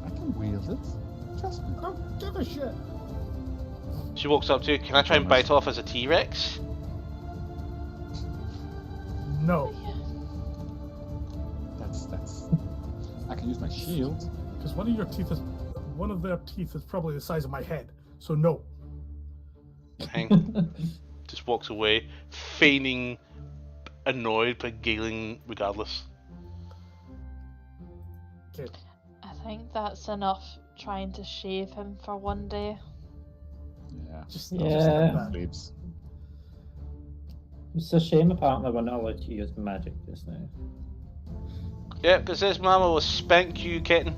Speaker 5: I can wield it. Trust me.
Speaker 3: I don't give a shit!
Speaker 2: She walks up to you. Can I try and bite off as a T-Rex?
Speaker 3: No.
Speaker 5: That's. I can use my shield.
Speaker 3: Because one of their teeth is probably the size of my head. So no.
Speaker 2: Hang. Just walks away, feigning annoyed but giggling regardless.
Speaker 3: Okay.
Speaker 1: I think that's enough trying to shave him for one day.
Speaker 5: Yeah.
Speaker 3: Just
Speaker 4: Yeah.
Speaker 3: bad.
Speaker 5: Ribs.
Speaker 4: It's a shame apparently we're not allowed to use magic just now.
Speaker 2: Yeah, because this mama will spank you, kitten.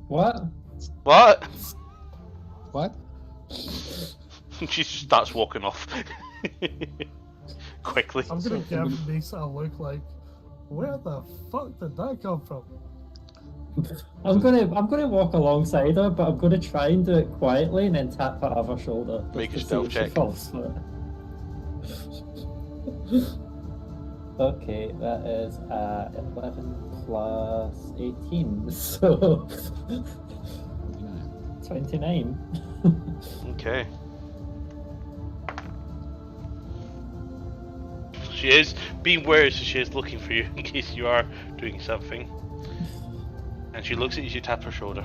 Speaker 4: What?
Speaker 2: What?
Speaker 5: What?
Speaker 2: She just starts walking off. Quickly.
Speaker 3: I'm gonna give Mace a look like, where the fuck did that come from?
Speaker 4: I'm gonna walk alongside her, but I'm gonna try and do it quietly and then tap her other shoulder. just
Speaker 2: Make a
Speaker 4: to see
Speaker 2: stealth
Speaker 4: if she
Speaker 2: check.
Speaker 4: falls for it. Okay, that is 11 plus 18, so 29.
Speaker 2: Okay. She is being wary, so she is looking for you in case you are doing something. And she looks at you, you tap her shoulder.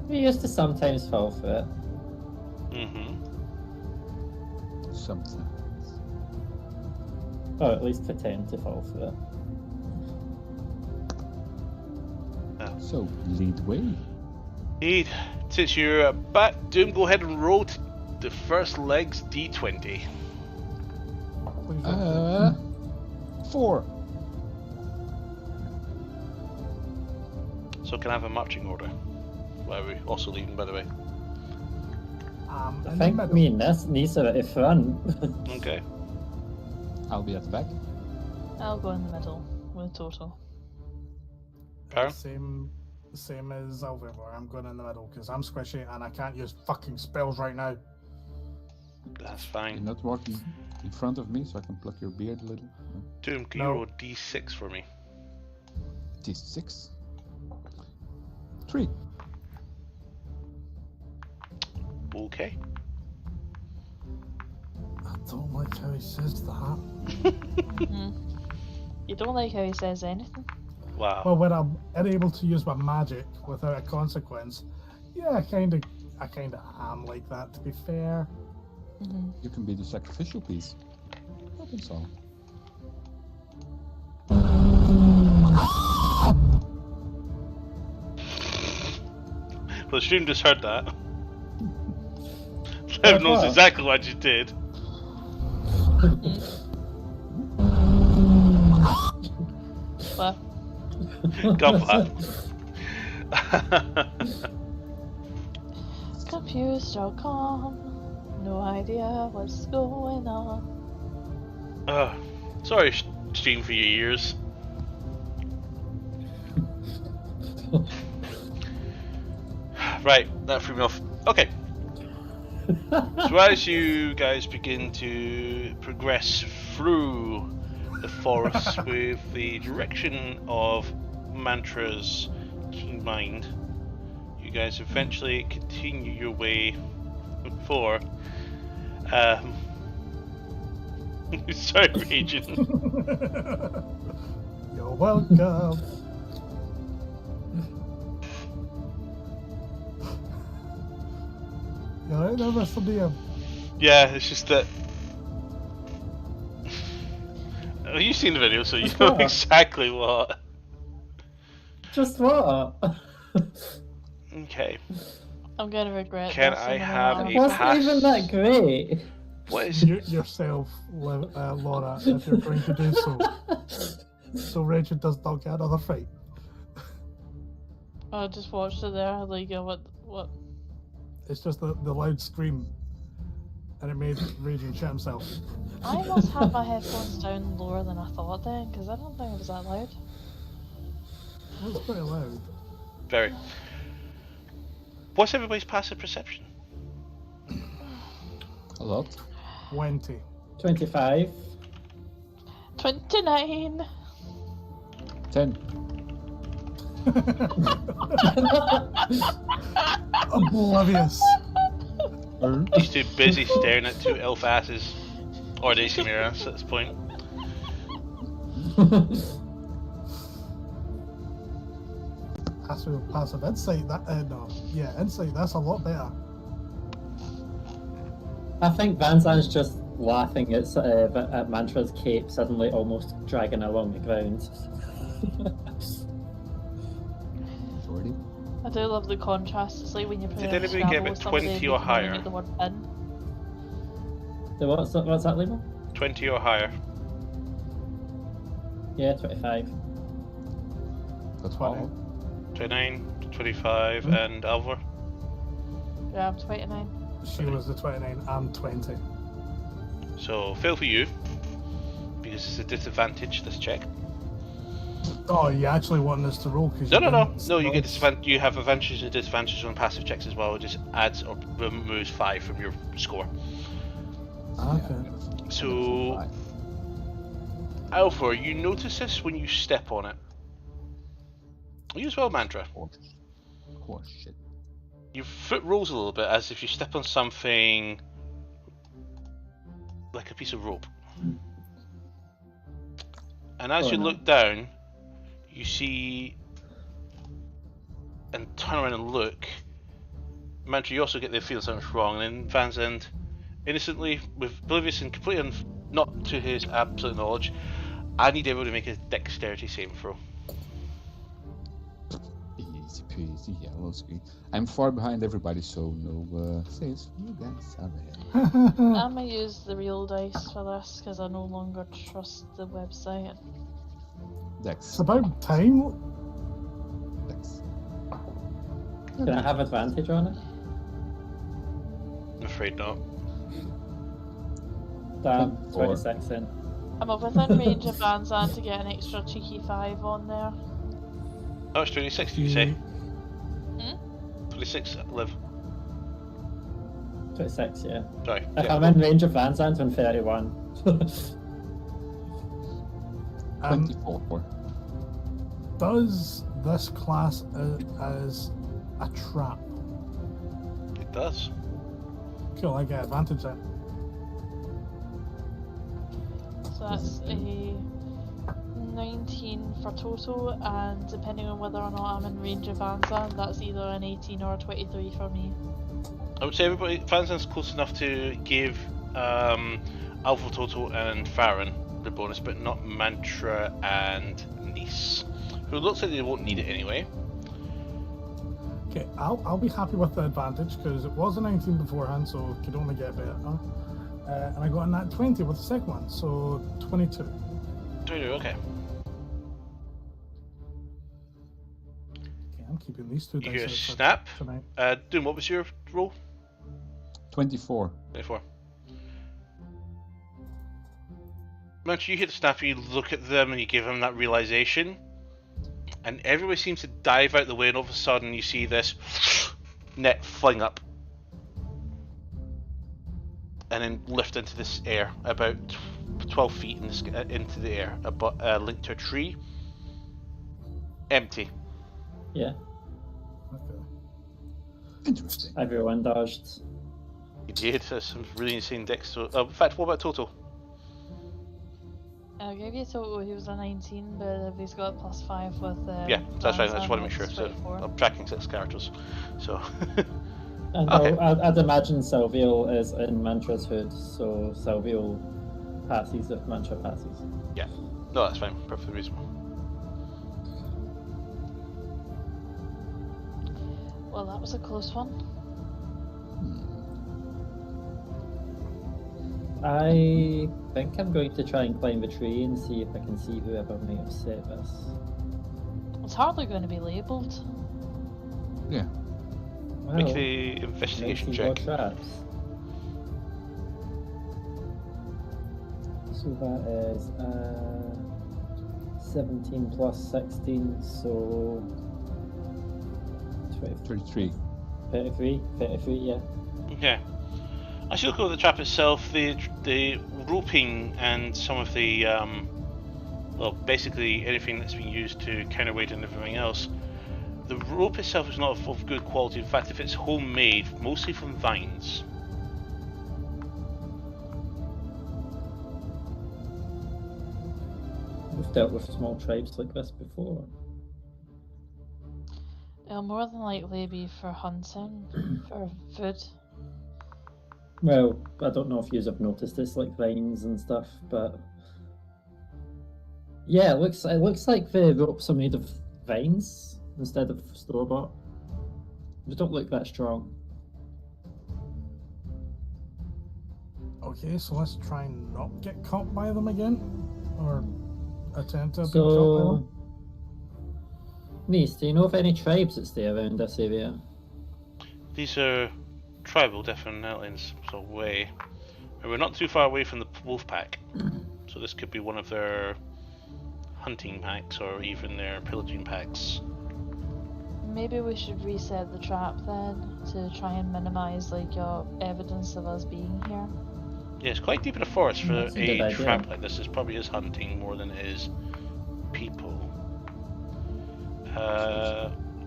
Speaker 4: We used to sometimes fall for it.
Speaker 2: Mm-hmm.
Speaker 5: Sometimes.
Speaker 4: Or at least pretend to fall for it.
Speaker 5: So, lead way.
Speaker 2: Indeed. Since you're back, Doom, go ahead and roll the first leg's d20.
Speaker 3: Please don't.
Speaker 5: 4.
Speaker 2: So can I have a marching order? Where are we also leaving, by the way?
Speaker 4: I
Speaker 3: In the
Speaker 4: think
Speaker 3: middle.
Speaker 4: me and Nisa are at the front.
Speaker 2: Okay.
Speaker 5: I'll be at the back.
Speaker 1: I'll go in the middle with Total.
Speaker 2: Baron?
Speaker 3: Same as Alvivor. I'm going in the middle because I'm squishy and I can't use fucking spells right now.
Speaker 2: That's
Speaker 5: You're
Speaker 2: fine.
Speaker 5: not walking in front of me so I can pluck your beard a little. No.
Speaker 2: Doom, can
Speaker 3: No.
Speaker 2: you roll d6 for me?
Speaker 5: D6. 3.
Speaker 2: Okay.
Speaker 3: I don't like how he says that.
Speaker 1: You don't like how he says anything?
Speaker 2: Wow.
Speaker 3: Well, when I'm unable to use my magic without a consequence, yeah, I kind of am like that. To be fair,
Speaker 5: You can be the sacrificial piece. That's all.
Speaker 2: Well, the stream just heard that. Lev knows
Speaker 4: what?
Speaker 2: exactly what you did.
Speaker 1: But
Speaker 2: Got that.
Speaker 1: confused.com. No idea what's going on.
Speaker 2: Sorry, stream for your ears. Right, that threw me off. Okay. So as you guys begin to progress through the forest with the direction of Mantra's keen mind, you guys eventually continue your way for sorry, Raging.
Speaker 3: you're welcome. You alright there, Mr. DM?
Speaker 2: Yeah, it's just that. Oh, you've seen the video, so you
Speaker 4: What's
Speaker 2: know
Speaker 4: that?
Speaker 2: exactly what.
Speaker 4: Just what?
Speaker 2: Okay.
Speaker 1: I'm gonna regret
Speaker 2: Can
Speaker 1: this
Speaker 2: I
Speaker 1: in the
Speaker 2: have
Speaker 1: morning.
Speaker 2: a
Speaker 4: Wasn't
Speaker 2: pass?
Speaker 4: even that great.
Speaker 2: What is
Speaker 3: Mute yourself, Laura, if you're going to do so. So Rachel does not get another fight.
Speaker 1: I just watched it there, like, what?
Speaker 3: It's just the loud scream, and it made Raging shit himself.
Speaker 1: I must have my headphones down lower than I thought then, because I don't think it was that loud.
Speaker 3: It was pretty loud.
Speaker 2: very? What's everybody's passive perception?
Speaker 5: A lot.
Speaker 3: 20.
Speaker 4: 25.
Speaker 1: 29!
Speaker 5: 10.
Speaker 3: Oblivious.
Speaker 2: He's too busy staring at two elf asses, or they see mirrors at this point.
Speaker 3: Passive insight. Insight. That's a lot better.
Speaker 4: I think Vanzan's just laughing at Mantra's cape suddenly almost dragging along the ground.
Speaker 5: Jordy.
Speaker 1: I do love the contrast. It's like when you play
Speaker 2: Did anybody get a 20 or higher?
Speaker 1: The word pin.
Speaker 4: What's that, Lima?
Speaker 2: 20 or higher.
Speaker 4: Yeah, 25.
Speaker 5: That's
Speaker 3: 20.
Speaker 5: all.
Speaker 2: 29, 25, and Alvar.
Speaker 1: Yeah, I'm 29.
Speaker 3: She was the 29. I'm 20.
Speaker 2: So, fail for you, because it's a disadvantage, this check.
Speaker 3: Oh, you actually want us to roll? Cause
Speaker 2: No,
Speaker 3: you
Speaker 2: no, no.
Speaker 3: didn't
Speaker 2: No, you get
Speaker 3: spell-
Speaker 2: you have advantages and disadvantages on passive checks as well. It just adds or removes 5 from your score.
Speaker 3: Okay.
Speaker 2: So, Alvar, you notice this when you step on it. You as well, Mantra.
Speaker 5: Horse shit.
Speaker 2: Your foot rolls a little bit as if you step on something like a piece of rope. And as
Speaker 4: Oh,
Speaker 2: you
Speaker 4: no.
Speaker 2: look down, you see and turn around and look. Mantra, you also get the feeling something's wrong, and then Van Zandt, innocently, with oblivious and completely Not to his absolute knowledge. I need everyone to make a dexterity saving throw.
Speaker 5: Easy peasy, yellow screen. I'm far behind everybody, so no saves for you guys. Alright.
Speaker 1: I'm gonna use the real dice for this because I no longer trust the website.
Speaker 5: Dex.
Speaker 3: It's about time.
Speaker 5: Dex.
Speaker 4: Can I have advantage on it?
Speaker 2: I'm afraid not.
Speaker 4: Damn,
Speaker 5: 24.
Speaker 4: 26 in.
Speaker 1: I'm within range of Van Zandt to get an extra cheeky 5 on there.
Speaker 2: Oh, it's 26, did you say?
Speaker 1: Hmm?
Speaker 2: 26, live.
Speaker 4: 26, yeah.
Speaker 2: Sorry.
Speaker 4: If
Speaker 2: Yeah.
Speaker 4: I'm in range of Van Zandt, I'm 31.
Speaker 5: 24.
Speaker 3: Does this class as a trap?
Speaker 2: It does.
Speaker 3: Cool, I get advantage then.
Speaker 1: So that's a 19 for total, and depending on whether or not I'm in range of Van Zandt, that's either an 18 or a 23 for me.
Speaker 2: I would say everybody, Fanzan's close enough to give Alpha Total and Farron the bonus, but not Mantra and Nice, who looks like they won't need it anyway.
Speaker 3: Okay, I'll be happy with the advantage because it was a 19 beforehand, so it could only get better. And I got a nat 20 with the second one, so 22.
Speaker 2: 22, okay.
Speaker 3: Okay, I'm keeping these two
Speaker 2: You hear a
Speaker 3: dice out
Speaker 2: snap.
Speaker 3: for tonight.
Speaker 2: Doom, what was your roll?
Speaker 5: 24.
Speaker 2: 24. Mantra, you hit the snap, you look at them and you give them that realization, and everybody seems to dive out the way, and all of a sudden you see this net fling up and then lift into this air about 12 feet into the air, linked to a tree. Empty.
Speaker 4: Yeah,
Speaker 3: Okay.
Speaker 5: Interesting.
Speaker 4: everyone dodged.
Speaker 2: You did. That's some really insane decks. So, in fact, what about total?
Speaker 1: I'll give you total, he was a 19, but if he's got a +5 with
Speaker 2: Yeah, that's
Speaker 1: Van
Speaker 2: right. I just want to make
Speaker 1: Zandt,
Speaker 2: sure.
Speaker 1: it's
Speaker 2: So
Speaker 1: 24.
Speaker 2: I'm tracking 6 characters. So
Speaker 4: And
Speaker 2: Okay.
Speaker 4: I'd imagine Salviel is in Mantra's hood, so Salviel passes if Mantra passes.
Speaker 2: no, that's fine. Perfectly reasonable.
Speaker 1: Well, that was a close one.
Speaker 4: I think I'm going to try and climb the tree and see if I can see whoever may have set this.
Speaker 1: It's hardly going to be labelled.
Speaker 5: Yeah.
Speaker 4: Wow,
Speaker 2: Make the investigation
Speaker 4: mighty
Speaker 2: check.
Speaker 4: more traps. So that is 17 plus 16, so
Speaker 5: 33.
Speaker 4: 33, yeah.
Speaker 2: Okay. As you look over the trap itself, the roping and some of the well, basically anything that's been used to counterweight and everything else, the rope itself is not of good quality. In fact, if it's homemade, mostly from vines.
Speaker 4: We've dealt with small tribes like this before.
Speaker 1: It'll more than likely be for hunting, for food.
Speaker 4: Well, I don't know if you have noticed this, like vines and stuff, but yeah, it looks like the ropes are made of vines instead of store bought. They don't look that strong.
Speaker 3: Okay, so let's try and not get caught by them again, or attempt to be caught by
Speaker 4: So,
Speaker 3: them.
Speaker 4: Nice, do you know of any tribes that stay around this area?
Speaker 2: These are tribal, definitely in some sort of way. And we're not too far away from the wolf pack, so this could be one of their hunting packs or even their pillaging packs.
Speaker 1: Maybe we should reset the trap then to try and minimise like your evidence of us being here.
Speaker 2: Yeah, it's quite deep in the forest for
Speaker 4: That's a good
Speaker 2: a
Speaker 4: idea.
Speaker 2: trap like this. It probably is hunting more than it is people.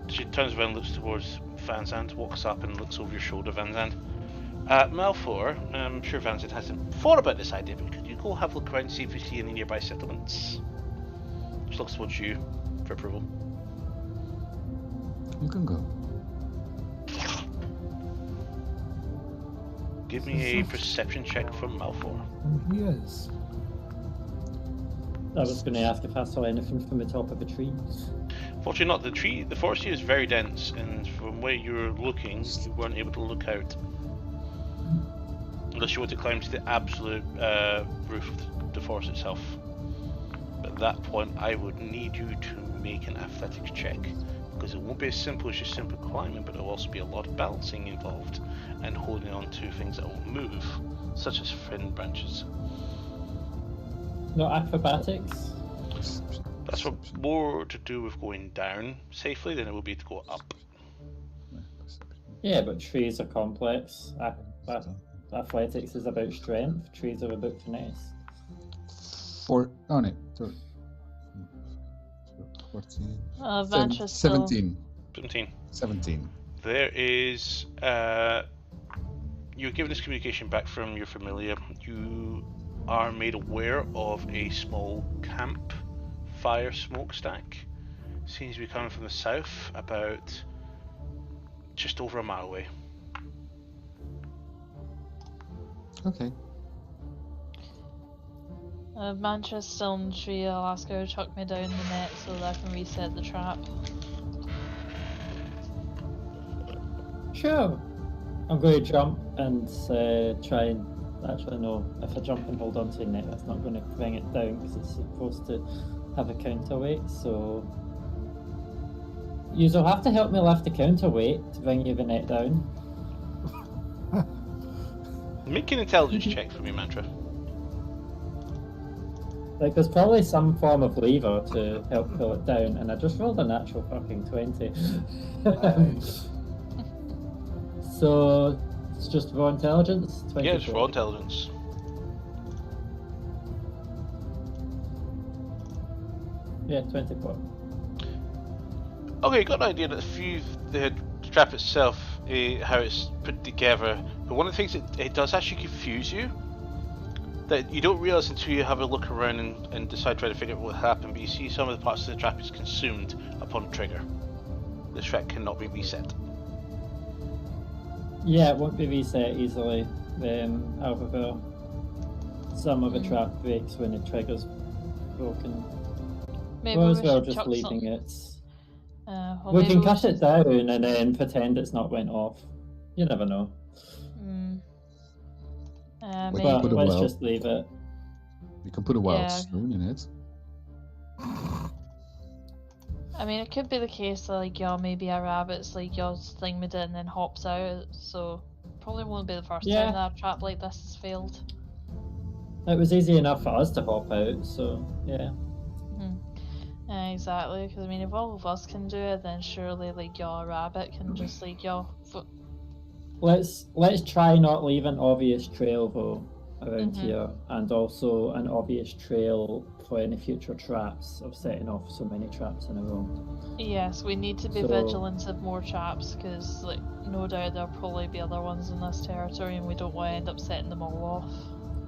Speaker 2: She turns around, looks towards Van Zandt, walks up and looks over your shoulder, Van Zandt. Malfour, I'm sure Van Zandt hasn't thought about this idea, but could you go have a look around and see if you see any nearby settlements? She looks towards you for approval.
Speaker 5: You can go.
Speaker 2: Give me a perception check from Malfour.
Speaker 3: And he is.
Speaker 4: I was going to ask if I saw anything from the top of a tree.
Speaker 2: Fortunately not. The forest here is very dense, and from where you're looking, you weren't able to look out. Unless you want to climb to the absolute roof of the forest itself. But at that point, I would need you to make an athletics check, because it won't be as simple as just simple climbing, but there'll also be a lot of balancing involved, and holding on to things that won't move, such as thin branches.
Speaker 4: No acrobatics?
Speaker 2: That's more to do with going down safely than it will be to go up.
Speaker 4: Yeah, but trees are complex. Athletics is about strength. Trees are about finesse.
Speaker 5: 14.
Speaker 1: Vantra's still...
Speaker 5: 17.
Speaker 2: There is... you're given this communication back from your familiar. You are made aware of a small campfire smokestack. Seems to be coming from the south, about just over a mile away.
Speaker 5: Okay.
Speaker 1: Vantra's still in the tree. I'll ask her to chuck me down the net so that I can reset the trap.
Speaker 4: Sure. I'm going to jump and try and... Actually, no. If I jump and hold on to the net, that's not going to bring it down because it's supposed to have a counterweight, so... You'll have to help me lift the counterweight to bring you the net down.
Speaker 2: Make an intelligence check for me, Mantra.
Speaker 4: Like, there's probably some form of lever to help pull it down, and I just rolled a natural fucking 20.
Speaker 3: Nice.
Speaker 4: So, it's just raw intelligence? 24.
Speaker 2: Yeah, it's raw intelligence.
Speaker 4: Yeah, 24.
Speaker 2: Okay, you got an idea that the trap itself, how it's put together, but one of the things it does actually confuse you, that you don't realise until you have a look around and decide try to figure out what happened, but you see some of the parts of the trap is consumed upon trigger. The trap cannot be reset.
Speaker 4: Yeah, it won't be reset easily. However, some of the trap breaks when the trigger's broken.
Speaker 1: Maybe
Speaker 4: Or
Speaker 1: we
Speaker 4: as well
Speaker 1: should
Speaker 4: just
Speaker 1: chuck
Speaker 4: leaving
Speaker 1: some...
Speaker 4: it.
Speaker 1: Well,
Speaker 4: We
Speaker 1: maybe
Speaker 4: can cut
Speaker 1: should...
Speaker 4: it down and then pretend it's not went off. You never know.
Speaker 5: We
Speaker 1: maybe...
Speaker 5: can put a
Speaker 4: let's
Speaker 5: well.
Speaker 4: just leave it.
Speaker 5: You can put a wild
Speaker 1: Yeah.
Speaker 5: stone in it.
Speaker 1: I mean, it could be the case that, like, y'all maybe a rabbit's, like, y'all's thing with it and then hops out, so probably won't be the first
Speaker 4: Yeah.
Speaker 1: time that a trap like this has failed.
Speaker 4: It was easy enough for us to hop out, so yeah.
Speaker 1: Exactly, because I mean, if all of us can do it, then surely, like, y'all a rabbit can just, like, y'all...
Speaker 4: Let's try not leave an obvious trail though around here, and also an obvious trail for any future traps of setting off so many traps in a row.
Speaker 1: Yes, we need to be
Speaker 4: So-
Speaker 1: vigilant of more traps, because, like, no doubt there'll probably be other ones in this territory, and we don't want to end up setting them all off.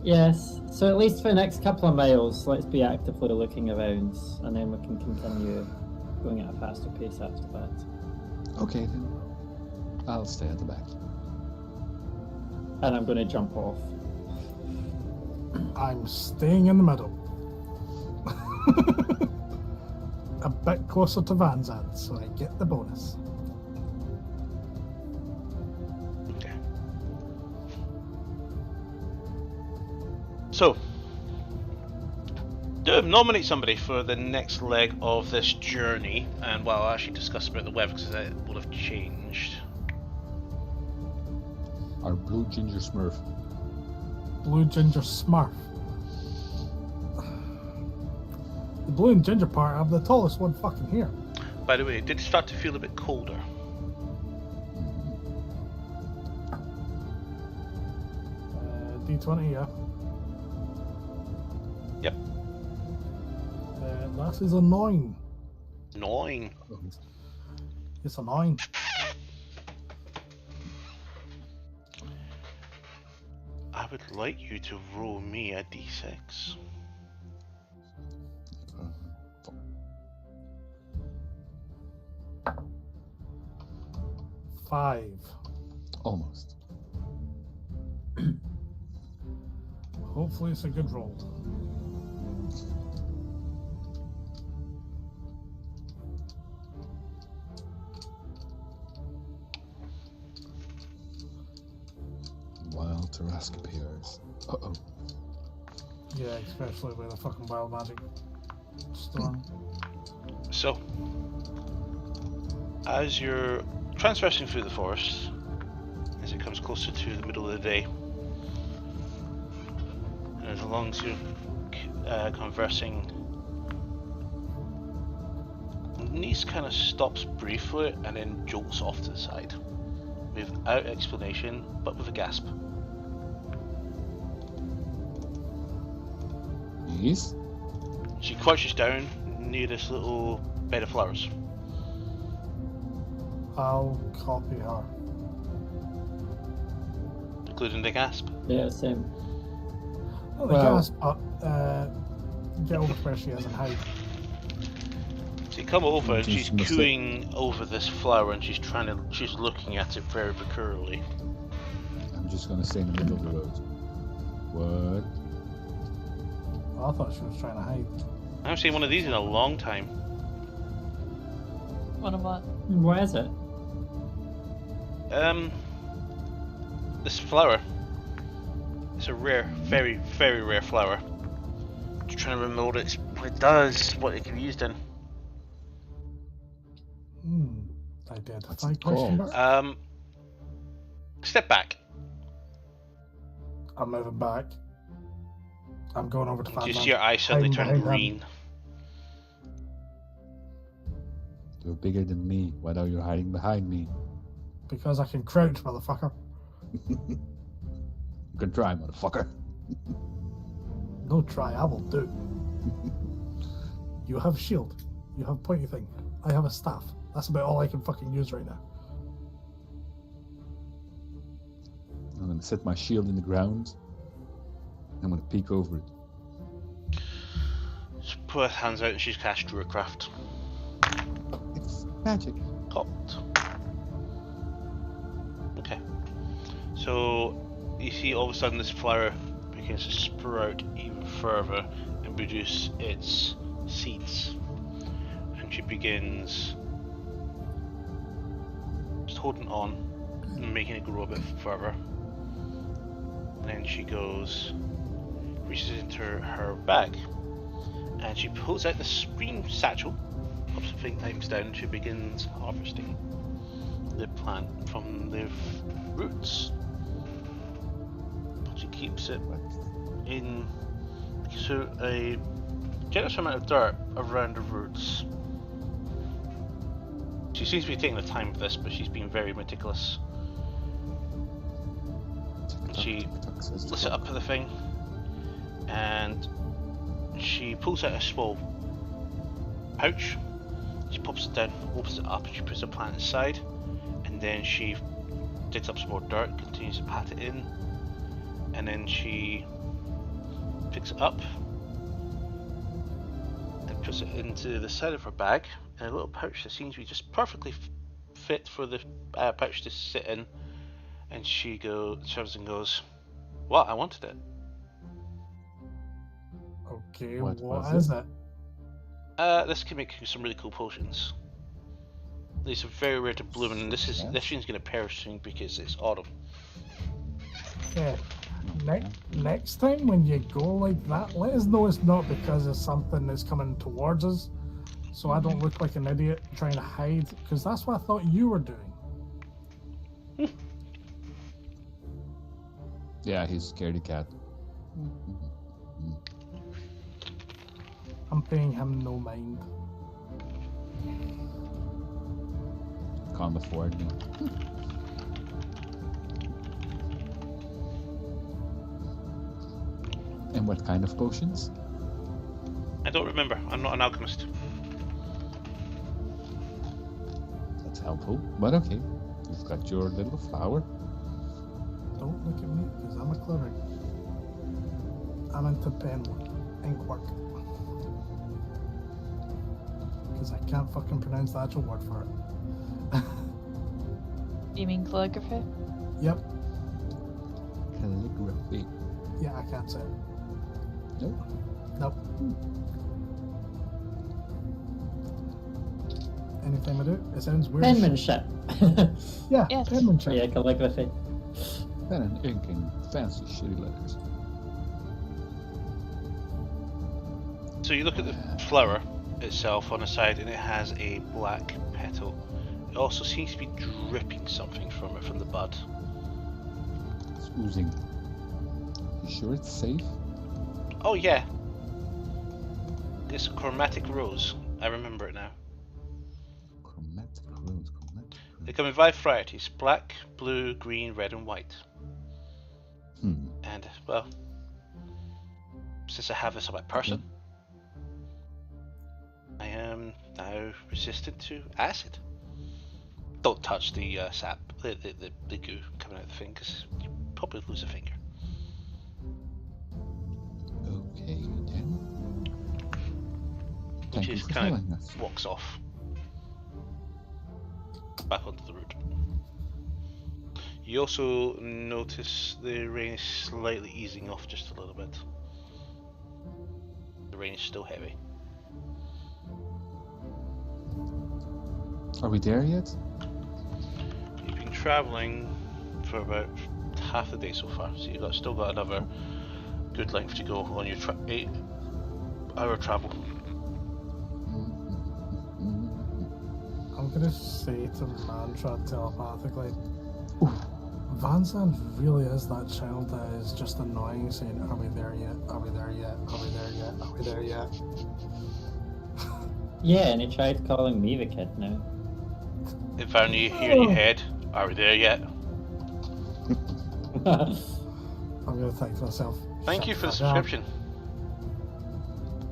Speaker 4: Yes, so at least for the next couple of miles, let's be actively looking around, and then we can continue going at a faster pace after that.
Speaker 5: Okay, then. I'll stay at the back.
Speaker 4: And I'm going to jump off.
Speaker 3: I'm staying in the middle. A bit closer to Vanzad, so I get the bonus.
Speaker 2: Okay. So, nominate somebody for the next leg of this journey, and well, I'll actually discuss about the weather because it will have changed.
Speaker 5: Our blue ginger smurf.
Speaker 3: Blue ginger smurf. The blue and ginger part have the tallest one fucking here.
Speaker 2: By the way, it did start to feel a bit colder.
Speaker 3: D20, yeah.
Speaker 2: Yep.
Speaker 3: That is a 9.
Speaker 2: 9.
Speaker 3: It's a 9.
Speaker 2: I would like you to roll me a d6.
Speaker 3: 5.
Speaker 5: Almost.
Speaker 3: Hopefully it's a good roll.
Speaker 5: Alterask appears. Uh-oh.
Speaker 3: Yeah, especially with a fucking wild magic storm.
Speaker 2: So, as you're transversing through the forest, as it comes closer to the middle of the day, and as long as you're conversing, Nice kind of stops briefly and then jolts off to the side, without explanation, but with a gasp.
Speaker 5: Yes?
Speaker 2: She crouches down near this little bed of flowers.
Speaker 3: I'll copy her.
Speaker 2: Including the gasp.
Speaker 4: Yeah, same.
Speaker 3: Not the
Speaker 4: Well-
Speaker 3: gasp, but get over to where she is and hide.
Speaker 2: So you come over and she's
Speaker 5: Just missed it.
Speaker 2: cooing over this flower and she's looking at it very peculiarly.
Speaker 5: I'm just gonna stay in the middle of the road. What?
Speaker 3: I thought she was trying to hide.
Speaker 2: I haven't seen one of these in a long time.
Speaker 1: One of what?
Speaker 4: What is it?
Speaker 2: This flower. It's a rare, very, very rare flower. Just trying to remember what it does, what it can be used in.
Speaker 3: Identify
Speaker 5: What's it
Speaker 3: question
Speaker 5: called?
Speaker 3: mark?
Speaker 2: Step back.
Speaker 3: I'm moving back. I'm going over to
Speaker 2: Do you
Speaker 3: Fatman.
Speaker 2: see your eyes suddenly
Speaker 3: Hiding
Speaker 2: turn
Speaker 3: behind him.
Speaker 2: green?
Speaker 5: You're bigger than me. Why are you hiding behind me?
Speaker 3: Because I can crouch, motherfucker.
Speaker 5: You can try, motherfucker.
Speaker 3: No try, I will do. You have a shield. You have a pointy thing. I have a staff. That's about all I can fucking use right now.
Speaker 5: I'm gonna set my shield in the ground. I'm gonna peek over it.
Speaker 2: She put her hands out and she's cast Druidcraft.
Speaker 5: It's magic.
Speaker 2: Cocked. Okay. So you see all of a sudden this flower begins to sprout even further and produce its seeds. And she begins just holding on and making it grow a bit further. And then she goes, reaches into her bag, and she pulls out this green satchel, pops the items down, and she begins harvesting the plant from the roots. She keeps it in so a generous amount of dirt around the roots. She seems to be taking the time for this, but she's been very meticulous. She lifts it up to the thing, and she pulls out a small pouch. She pops it down, opens it up, and she puts the plant inside, and then she digs up some more dirt, continues to pat it in, and then she picks it up and puts it into the side of her bag in a little pouch that seems to be just perfectly fit for the pouch to sit in. And she turns and goes, "Well, I wanted it."
Speaker 3: Okay,
Speaker 5: What
Speaker 3: what
Speaker 5: was
Speaker 3: is
Speaker 5: it?
Speaker 3: it?
Speaker 2: This can make you some really cool potions. These are very rare to bloom, and this
Speaker 5: Yes.
Speaker 2: thing's gonna perish soon because it's autumn.
Speaker 3: Okay. Next time when you go like that, let us know it's not because of something that's coming towards us, so I don't look like an idiot trying to hide, because that's what I thought you were doing.
Speaker 5: Yeah, he's a scaredy cat.
Speaker 3: I'm paying him no mind.
Speaker 5: Can't afford me. And what kind of potions?
Speaker 2: I don't remember. I'm not an alchemist.
Speaker 5: That's helpful, but okay. You've got your little flower.
Speaker 3: Don't look at me, because I'm a cleric. I'm into pen work, ink work. Because I can't fucking pronounce the actual word for it.
Speaker 1: You mean calligraphy?
Speaker 3: Yep,
Speaker 5: Calligraphy.
Speaker 3: yeah, I can't say it.
Speaker 5: Nope.
Speaker 3: Nope. Anything I do, it sounds weird.
Speaker 4: Penmanship.
Speaker 3: Yeah,
Speaker 1: Yes.
Speaker 3: penmanship.
Speaker 4: Yeah, calligraphy.
Speaker 5: Pen and ink in fancy shitty letters.
Speaker 2: So you look at the flower itself on the side, and it has a black petal. It also seems to be dripping something from it, from the bud.
Speaker 5: It's oozing. You sure it's safe?
Speaker 2: Oh yeah. It's a chromatic rose. I remember it now.
Speaker 5: Chromatic rose,
Speaker 2: They come in 5 varieties: black, blue, green, red, and white. And, well, since I have this on my person, I am now resistant to acid. Don't touch the sap, the goo coming out of the thing, because you probably lose a finger.
Speaker 5: Okay then.
Speaker 2: Which
Speaker 5: Thank you
Speaker 2: is
Speaker 5: for
Speaker 2: kind
Speaker 5: telling us.
Speaker 2: of walks off. Back onto the road. You also notice the rain is slightly easing off just a little bit. The rain is still heavy.
Speaker 5: Are we there yet?
Speaker 2: You've been travelling for about half the day so far, so you've still got another good length to go on your 8-hour travel.
Speaker 3: I'm gonna say to Mantra telepathically, Van Zandt really is that child that is just annoying, saying, "Are we there yet? Are we there yet? Are we there yet? Are we there yet?"
Speaker 4: Yeah, and he tried calling me the kid now.
Speaker 2: If only you hear in your head, are we there yet?
Speaker 3: I'm gonna think to myself.
Speaker 2: Thank
Speaker 3: "Shut
Speaker 2: you for the
Speaker 3: fuck up."
Speaker 2: subscription.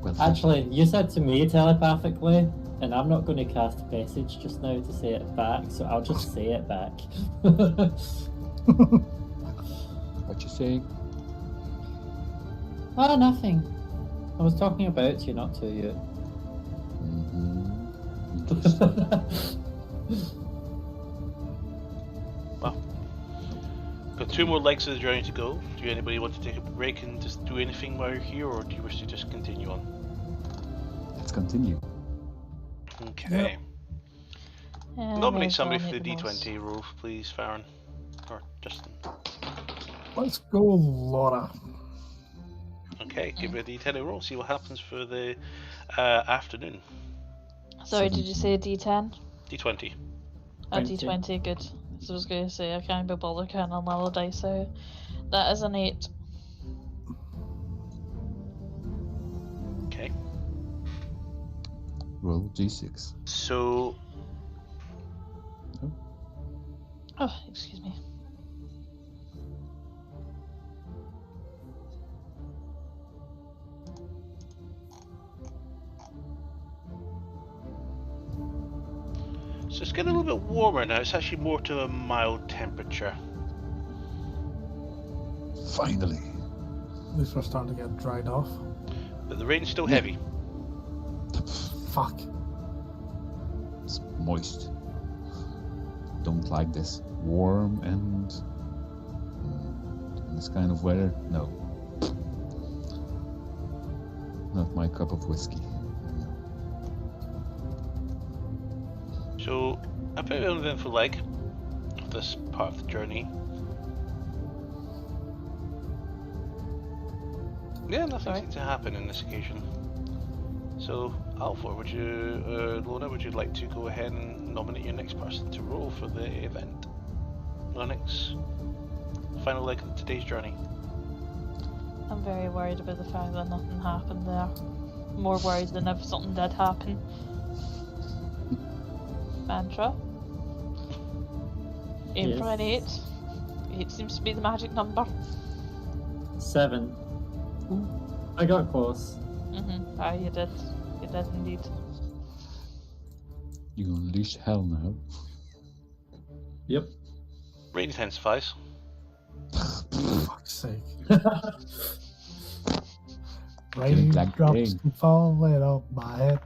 Speaker 5: Well,
Speaker 4: Actually, you said to me telepathically, and I'm not going to cast a message just now to say it back, so I'll just say it back.
Speaker 5: what you saying?
Speaker 4: Oh, nothing. I was talking about you, not to you.
Speaker 5: Interesting.
Speaker 2: Well, got 2 more legs of the journey to go. Do anybody want to take a break and just do anything while you're here, or do you wish to just continue on?
Speaker 5: Let's continue.
Speaker 2: Okay.
Speaker 1: Yeah,
Speaker 2: Nominate
Speaker 1: may
Speaker 2: somebody
Speaker 1: as
Speaker 2: for
Speaker 1: well
Speaker 2: the
Speaker 1: make the most.
Speaker 2: D20 roll, please, Farron. Or Justin.
Speaker 3: Let's go, Laura.
Speaker 2: Okay, give me a D10 roll, see what happens for the afternoon.
Speaker 1: Sorry, did you say a D10?
Speaker 2: D20.
Speaker 1: A
Speaker 4: 20.
Speaker 1: D20, good. So I was going to say, I can't be bothered counting another dice out. That is an 8.
Speaker 2: Okay.
Speaker 5: Roll d6.
Speaker 2: So,
Speaker 1: Oh, excuse me.
Speaker 2: so it's getting a little bit warmer now. It's actually more to a mild temperature.
Speaker 5: Finally.
Speaker 3: At least we're starting to get dried off.
Speaker 2: But the rain's still heavy.
Speaker 3: Fuck.
Speaker 5: It's moist. Don't like this. Warm and this kind of weather. No. Not my cup of whiskey.
Speaker 2: So, a bit of an eventful leg of this part of the journey. Yeah, nothing
Speaker 1: Sorry.
Speaker 2: seems to happen on this occasion. So, Alfor, would you, Lorna, would you like to go ahead and nominate your next person to roll for the event? Lennox, final leg of today's journey.
Speaker 1: I'm very worried about the fact that nothing happened there. More worried than if something did happen. Mantra? Aim for an 8. 8 seems to be the magic number.
Speaker 4: 7. I got close.
Speaker 1: Ah, you did. You did indeed.
Speaker 5: You unleash hell now.
Speaker 4: Yep.
Speaker 2: Rain intensifies.
Speaker 3: Fuck's sake.
Speaker 5: Getting black
Speaker 3: Raindrops
Speaker 5: rain.
Speaker 3: keep falling off my head.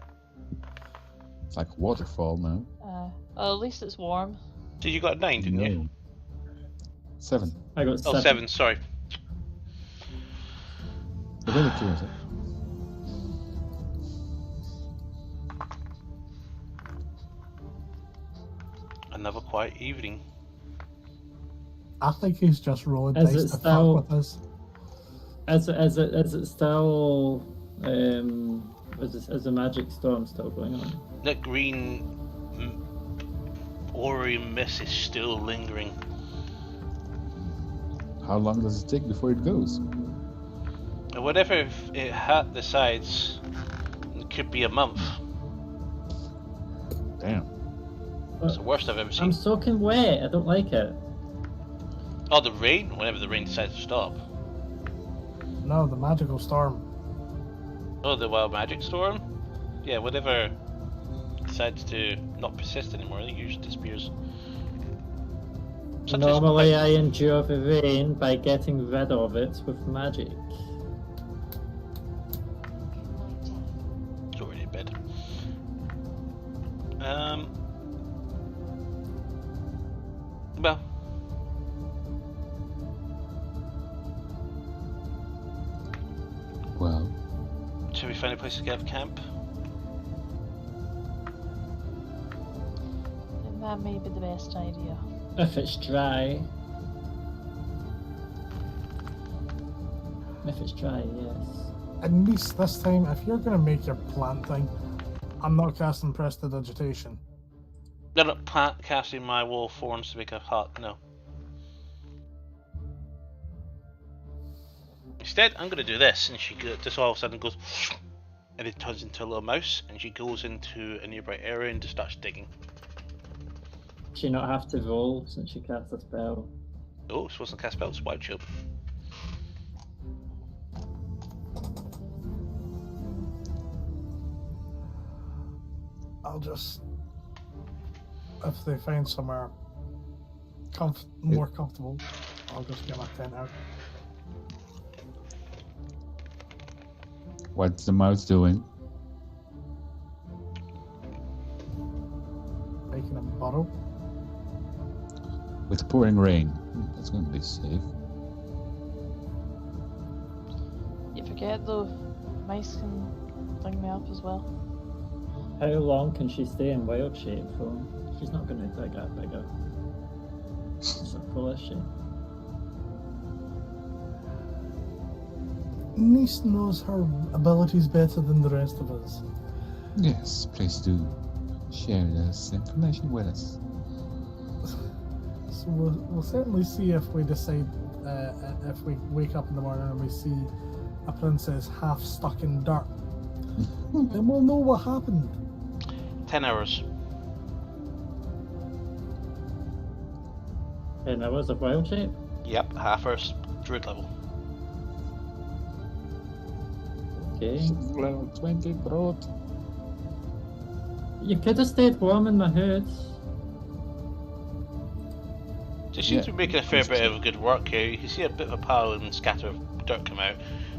Speaker 5: It's like waterfall now.
Speaker 1: Well, at least it's warm.
Speaker 2: So you got 9, didn't you?
Speaker 5: 7.
Speaker 4: I got 7.
Speaker 2: Oh, 7, sorry.
Speaker 5: The really curious.
Speaker 2: Another quiet evening.
Speaker 3: I think he's just rolling
Speaker 4: Is
Speaker 3: dice
Speaker 4: it
Speaker 3: to
Speaker 4: still-
Speaker 3: fuck with us.
Speaker 4: Is it still is the magic storm still going on?
Speaker 2: That green orrery mist is still lingering.
Speaker 5: How long does it take before it goes?
Speaker 2: And whatever it hit the sides, it could be a month.
Speaker 5: Damn.
Speaker 2: It's the worst I've ever seen.
Speaker 4: I'm soaking wet. I don't like it.
Speaker 2: Oh, the rain? Whenever the rain decides to stop.
Speaker 3: No, the magical storm.
Speaker 2: Oh, the wild magic storm? Yeah, whatever decides to not persist anymore, it usually disappears. Such as-
Speaker 4: Normally, I endure the rain by getting rid of it with magic.
Speaker 2: It's already in bed. Well.
Speaker 5: Well,
Speaker 2: Should we find a place to get up camp?
Speaker 1: And that may be the best idea.
Speaker 4: If it's dry. If it's dry, yes.
Speaker 3: At least this time, if you're going to make your plant thing, I'm not casting Prestidigitation.
Speaker 2: No, not casting my wall of thorns to make a hut, no. Instead, I'm going to do this, and she just all of a sudden goes, and it turns into a little mouse, and she goes into a nearby area and just starts digging.
Speaker 4: Does she not have to roll since she cast a spell?
Speaker 2: Oh, she wasn't cast spells, wild chill.
Speaker 3: I'll just, if they find somewhere more comfortable, I'll just get my tent out.
Speaker 5: what's the mouse doing?
Speaker 3: Making a burrow.
Speaker 5: With pouring rain. That's going to be safe.
Speaker 1: You forget though, mice can bring me up as well.
Speaker 4: How long can she stay in wild shape for? She's not going to get bigger. So cool, is she?
Speaker 3: Niece knows her abilities better than the rest of us.
Speaker 5: Yes, please do share this information with us.
Speaker 3: So we'll certainly see if we decide, if we wake up in the morning and we see a princess half stuck in dirt. Then we'll know what happened.
Speaker 2: 10 hours.
Speaker 4: 10 hours of wild shape?
Speaker 2: Yep, half our druid level.
Speaker 4: Okay.
Speaker 5: Level 20 broad.
Speaker 4: You could have stayed warm in my hood.
Speaker 2: She seems to be making a fair bit of good work here. You can see a bit of a pile and scatter of dirt come out.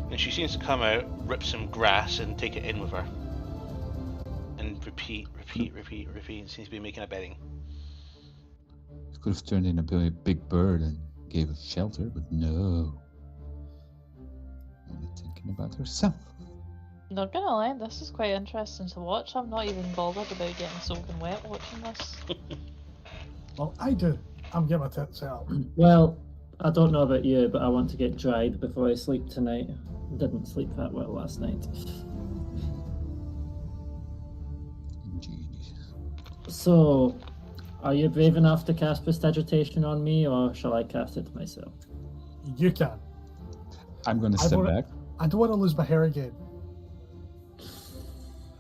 Speaker 2: And she seems to come out, rip some grass and take it in with her. And repeat. Seems to be making a bedding.
Speaker 5: You could have turned in a big bird and gave us shelter, but no. Only thinking about herself.
Speaker 1: Not gonna lie, this is quite interesting to watch. I'm not even bothered about getting soaking wet watching this.
Speaker 3: Well, I do. I'm getting my tent set up.
Speaker 4: Well, I don't know about you, but I want to get dried before I sleep tonight. Didn't sleep that well last night.
Speaker 5: Ingenious.
Speaker 4: So, are you brave enough to cast Prestidigitation on me, or shall I cast it myself?
Speaker 3: You can.
Speaker 5: I'm going to
Speaker 3: I
Speaker 5: step
Speaker 3: don't-
Speaker 5: back.
Speaker 3: I don't want to lose my hair again.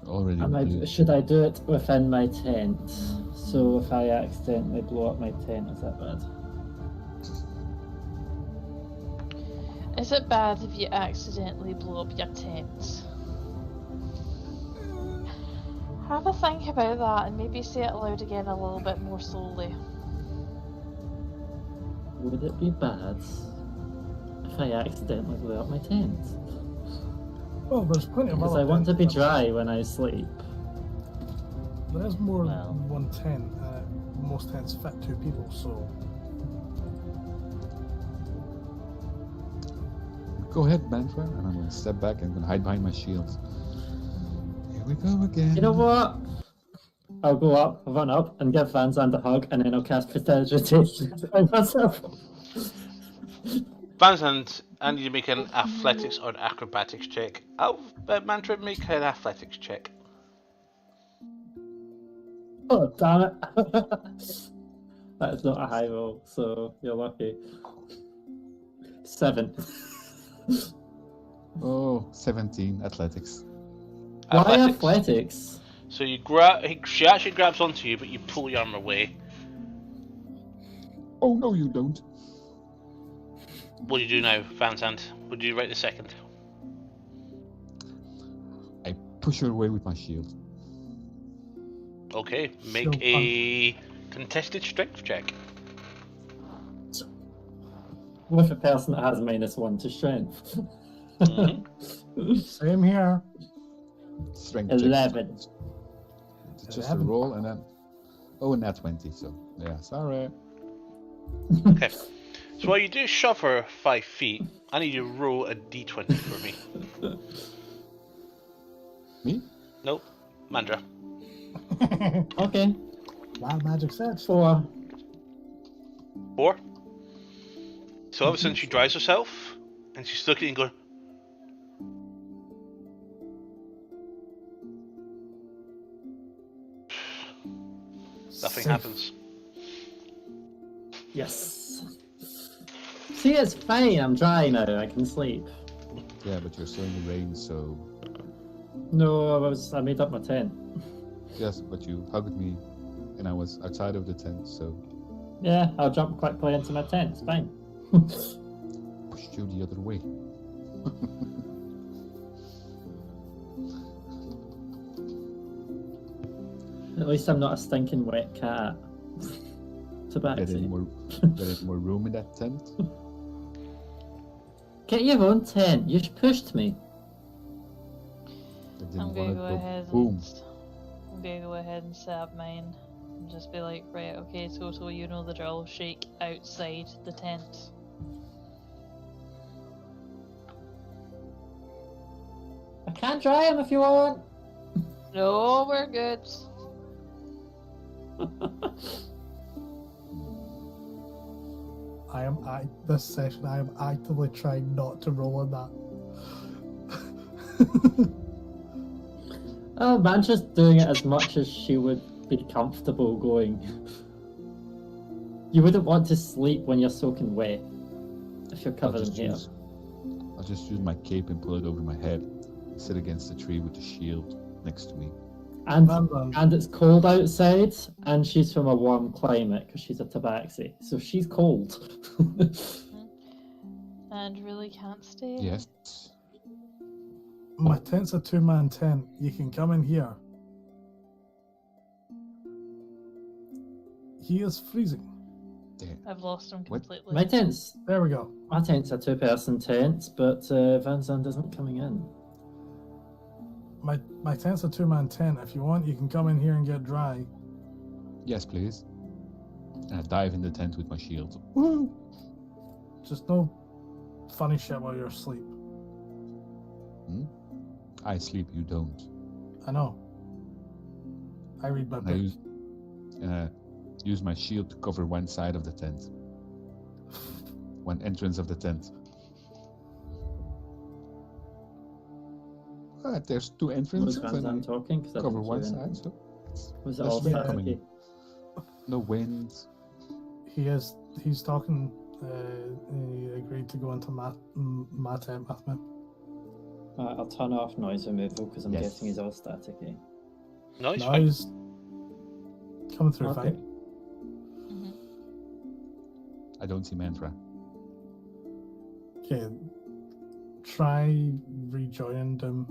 Speaker 5: Already.
Speaker 4: Should I do it within my tent? So if I accidentally blow up my tent, is that bad?
Speaker 1: Is it bad if you accidentally blow up your tent? Have a think about that and maybe say it aloud again a little bit more slowly.
Speaker 4: Would it be bad if I accidentally blew up my tent?
Speaker 3: Well, there's plenty of
Speaker 4: Because
Speaker 3: other
Speaker 4: I want to
Speaker 3: tents
Speaker 4: be
Speaker 3: that-
Speaker 4: dry when I sleep.
Speaker 3: There is more
Speaker 1: Well.
Speaker 3: than one tent. Most tents fit two people, so
Speaker 5: Go ahead, Mantra, and I'm going to step back and I'm going to hide behind my shields. Here we go again.
Speaker 4: You know what? I'll run up, and give Van Zandt a hug, and then I'll cast Prestidigitation on myself.
Speaker 2: Vanzant, I need to make an athletics or an acrobatics check. I'll Mantra make an athletics check.
Speaker 4: Oh, damn it. That's not a high roll, so you're lucky. 7.
Speaker 5: Oh, 17 athletics.
Speaker 4: Why athletics?
Speaker 2: So you she actually grabs onto you, but you pull your arm away.
Speaker 5: Oh no, you don't.
Speaker 2: What do you do now, Vanzant? What do you do right this second?
Speaker 5: I push her away with my shield.
Speaker 2: Okay, make a contested strength check.
Speaker 4: With a person that has -1 to strength.
Speaker 3: Same here.
Speaker 5: Strength
Speaker 4: 11.
Speaker 5: check. It's just a roll and then... Oh, and nat 20, so... Yeah, sorry.
Speaker 2: Okay. So while you do shove her 5 feet, I need you to roll a d20 for me.
Speaker 5: Me?
Speaker 2: Nope. Mandra.
Speaker 4: Okay.
Speaker 3: Wild magic says.
Speaker 4: 4.
Speaker 2: 4. So all of a sudden she dries herself, and she's looking and going... Nothing happens.
Speaker 4: Yes. See, it's fine. I'm dry now. I can sleep.
Speaker 5: Yeah, but you're still in the rain, so...
Speaker 4: No, I made up my tent.
Speaker 5: Yes, but you hugged me, and I was outside of the tent, so...
Speaker 4: Yeah, I'll jump quickly into my tent. It's fine.
Speaker 5: Pushed you the other way.
Speaker 4: At least I'm not a stinking wet cat.
Speaker 5: Get any more room in that tent?
Speaker 4: Get your own tent. You pushed me.
Speaker 1: I'm gonna go ahead and set up mine and just be like, right, okay, Toto, you know the drill. Shake outside the tent.
Speaker 4: I can't dry him if you want.
Speaker 1: No, we're good.
Speaker 3: This session I am actively trying not to roll on that.
Speaker 4: Oh, man, just doing it as much as she would be comfortable going. You wouldn't want to sleep when you're soaking wet if you're covered in hair.
Speaker 5: I'll just use my cape and pull it over my head. Sit against the tree with the shield next to me.
Speaker 4: And it's cold outside, and she's from a warm climate because she's a tabaxi, so she's cold.
Speaker 1: And really can't stay.
Speaker 5: Yes.
Speaker 3: My tent's a 2-man tent. You can come in here. He is freezing.
Speaker 5: Damn.
Speaker 1: I've lost him completely.
Speaker 4: My tent's
Speaker 3: There we go.
Speaker 4: a 2-person tent, but Van Zandt isn't coming in.
Speaker 3: My tent's a 2-man tent. If you want, you can come in here and get dry.
Speaker 5: Yes, please. And I dive in the tent with my shield. Woo!
Speaker 3: Just no funny shit while you're asleep.
Speaker 5: I sleep, you don't.
Speaker 3: I know. I read my book.
Speaker 5: I use my shield to cover one side of the tent. One entrance of the tent. There's 2 entrances.
Speaker 4: Was Van Zandt talking?
Speaker 5: Cover one side, so
Speaker 4: Was it
Speaker 5: there's
Speaker 4: all
Speaker 5: wind
Speaker 4: staticky?
Speaker 5: coming. No wind.
Speaker 3: He's talking. He agreed to go into my tent with me.
Speaker 4: I'll turn off noise removal because I'm
Speaker 5: Yes.
Speaker 4: guessing he's all staticky.
Speaker 2: No, it's
Speaker 3: No,
Speaker 2: fine.
Speaker 3: he's coming through
Speaker 4: Okay.
Speaker 3: fine.
Speaker 5: I don't see mantra.
Speaker 3: Okay, try rejoining them.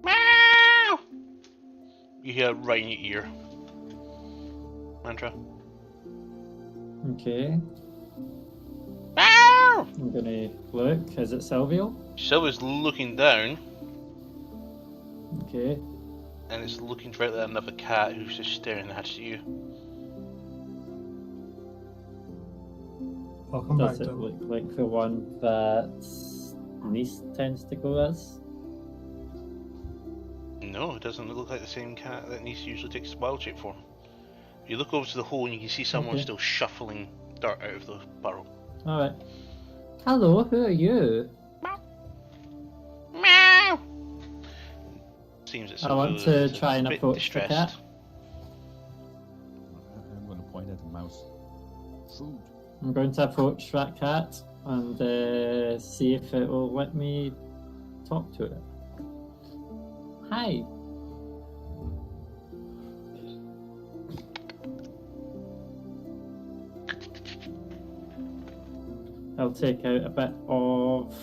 Speaker 2: Meow! You hear it right in your ear. Mantra.
Speaker 4: Okay,
Speaker 2: Meow!
Speaker 4: I'm gonna look. Is it Silvio?
Speaker 2: Silver's looking down,
Speaker 4: Okay.
Speaker 2: and it's looking directly at another cat who's just staring at you.
Speaker 3: Welcome
Speaker 4: Does
Speaker 3: back,
Speaker 4: it
Speaker 3: Tim.
Speaker 4: look like the one that Nice tends to go as?
Speaker 2: No, it doesn't look like the same cat that usually takes wild shape form. You look over to the hole and you can see someone
Speaker 4: Okay.
Speaker 2: still shuffling dirt out of the burrow.
Speaker 4: Alright. Hello, who are you?
Speaker 2: Meow! Seems that
Speaker 4: I want
Speaker 2: Silvio
Speaker 4: to
Speaker 2: is
Speaker 4: try
Speaker 2: a
Speaker 4: and
Speaker 2: bit
Speaker 4: approach the
Speaker 2: distressed.
Speaker 4: cat.
Speaker 5: I'm going to point at the mouse. Food.
Speaker 4: I'm going to approach that cat and see if it will let me talk to it. Hi. I'll take out a bit of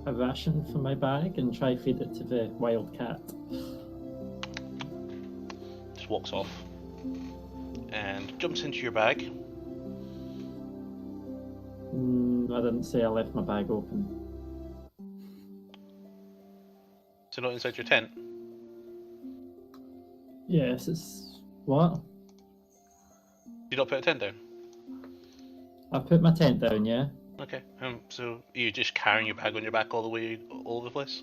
Speaker 4: a ration from my bag and try feed it to the wild cat.
Speaker 2: Just walks off and jumps into your bag.
Speaker 4: I didn't say I left my bag open.
Speaker 2: So not inside your tent.
Speaker 4: Yes, it's... What?
Speaker 2: You not put a tent down?
Speaker 4: I've put my tent down, yeah?
Speaker 2: Okay. So are you just carrying your bag on your back all the way all over the place?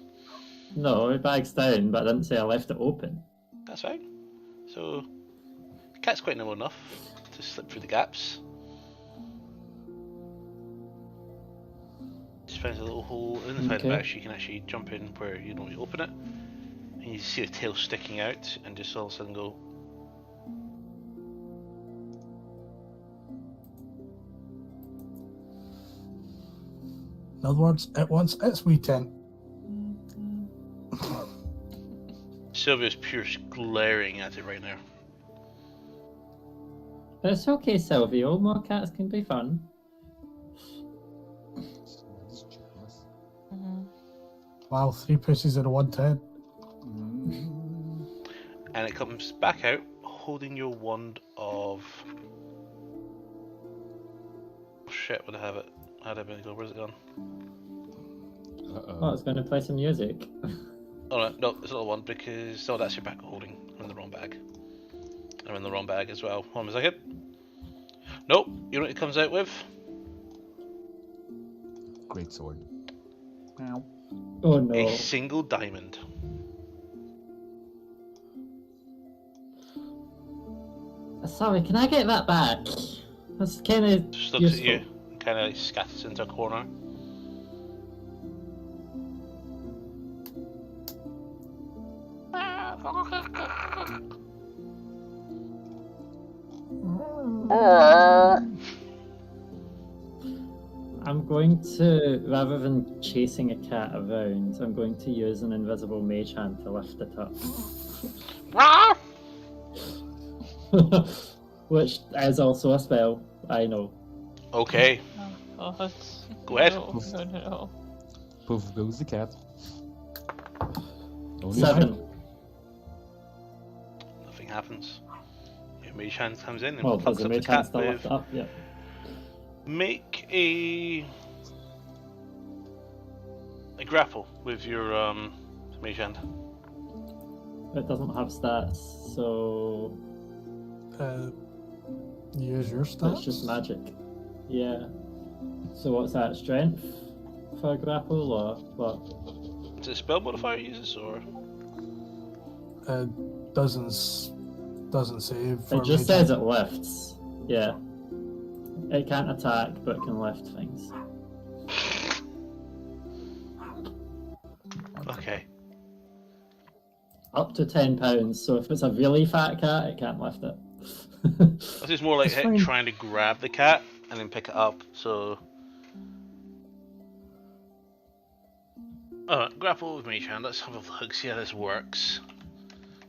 Speaker 4: No, my bag's down, but I didn't say I left it open.
Speaker 2: That's fine. So the cat's quite nimble enough to slip through the gaps. Just finds a little hole in the side of the
Speaker 4: Okay.
Speaker 2: bag so you can actually jump in where you normally open it. And you see the tail sticking out and just all of a sudden go.
Speaker 3: In other words, it wants its wee tent.
Speaker 2: Sylvia's pure glaring at it right now.
Speaker 4: It's okay, Silvio. More cats can be fun.
Speaker 5: Somebody's jealous.
Speaker 1: Mhm.
Speaker 3: Wow, 3 pieces in one tent.
Speaker 2: And it comes back out holding your wand of. Oh, shit, would I have it? How'd I go? Where's it gone?
Speaker 4: Oh, it's going to play some music.
Speaker 2: Oh no, it's not the one because that's your back holding. I'm in the wrong bag. I'm in the wrong bag as well. Hold on a second. Nope, you know what it comes out with?
Speaker 5: Great sword. Meow.
Speaker 4: Oh no.
Speaker 2: A single diamond.
Speaker 4: Sorry, can I get that back? That's kind of
Speaker 2: Just looks
Speaker 4: useful.
Speaker 2: at you, kind of like scatters into a corner.
Speaker 4: I'm going to, rather than chasing a cat around, I'm going to use an invisible mage hand to lift it up. Which is also a spell, I know.
Speaker 2: Okay,
Speaker 1: Oh, God.
Speaker 2: Go ahead.
Speaker 1: No.
Speaker 5: Poof goes the cat. Only
Speaker 4: 7.
Speaker 2: nothing happens. Your mage hand comes in and
Speaker 4: Well,
Speaker 2: plucks
Speaker 4: does the
Speaker 2: up the
Speaker 4: mage hand
Speaker 2: cat
Speaker 4: still
Speaker 2: with.
Speaker 4: lift it up? Yeah.
Speaker 2: Make a grapple with your mage hand.
Speaker 4: It doesn't have stats, so
Speaker 3: Use your stats.
Speaker 4: it's just magic. Yeah. So what's that, strength for a grapple or what?
Speaker 2: Is it a spell modifier it uses or?
Speaker 3: Doesn't save. For
Speaker 4: It just
Speaker 3: mage
Speaker 4: says
Speaker 3: hand.
Speaker 4: it lifts. Yeah. It can't attack, but it can lift things.
Speaker 2: Okay.
Speaker 4: Up to £10, so if it's a really fat cat, it can't lift it.
Speaker 2: This is more like
Speaker 3: It's fine.
Speaker 2: trying to grab the cat and then pick it up. So, grapple with mage hand. Let's have a look. See how this works.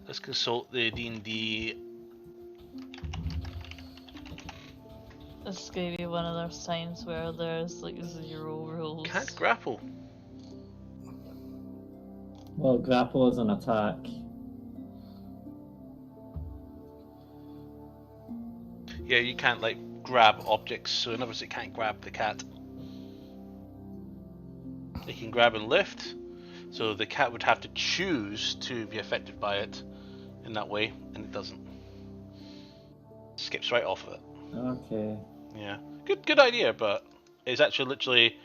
Speaker 2: Let's consult the D&D.
Speaker 1: This is gonna be one of those times where there's like 0 rules.
Speaker 2: Can't grapple.
Speaker 4: Well, grapple is an attack.
Speaker 2: Yeah, you can't like grab objects. So in other words, it can't grab the cat. It can grab and lift. So the cat would have to choose to be affected by it in that way, and it doesn't. Skips right off of it.
Speaker 4: Okay.
Speaker 2: Yeah, good idea, but it's actually literally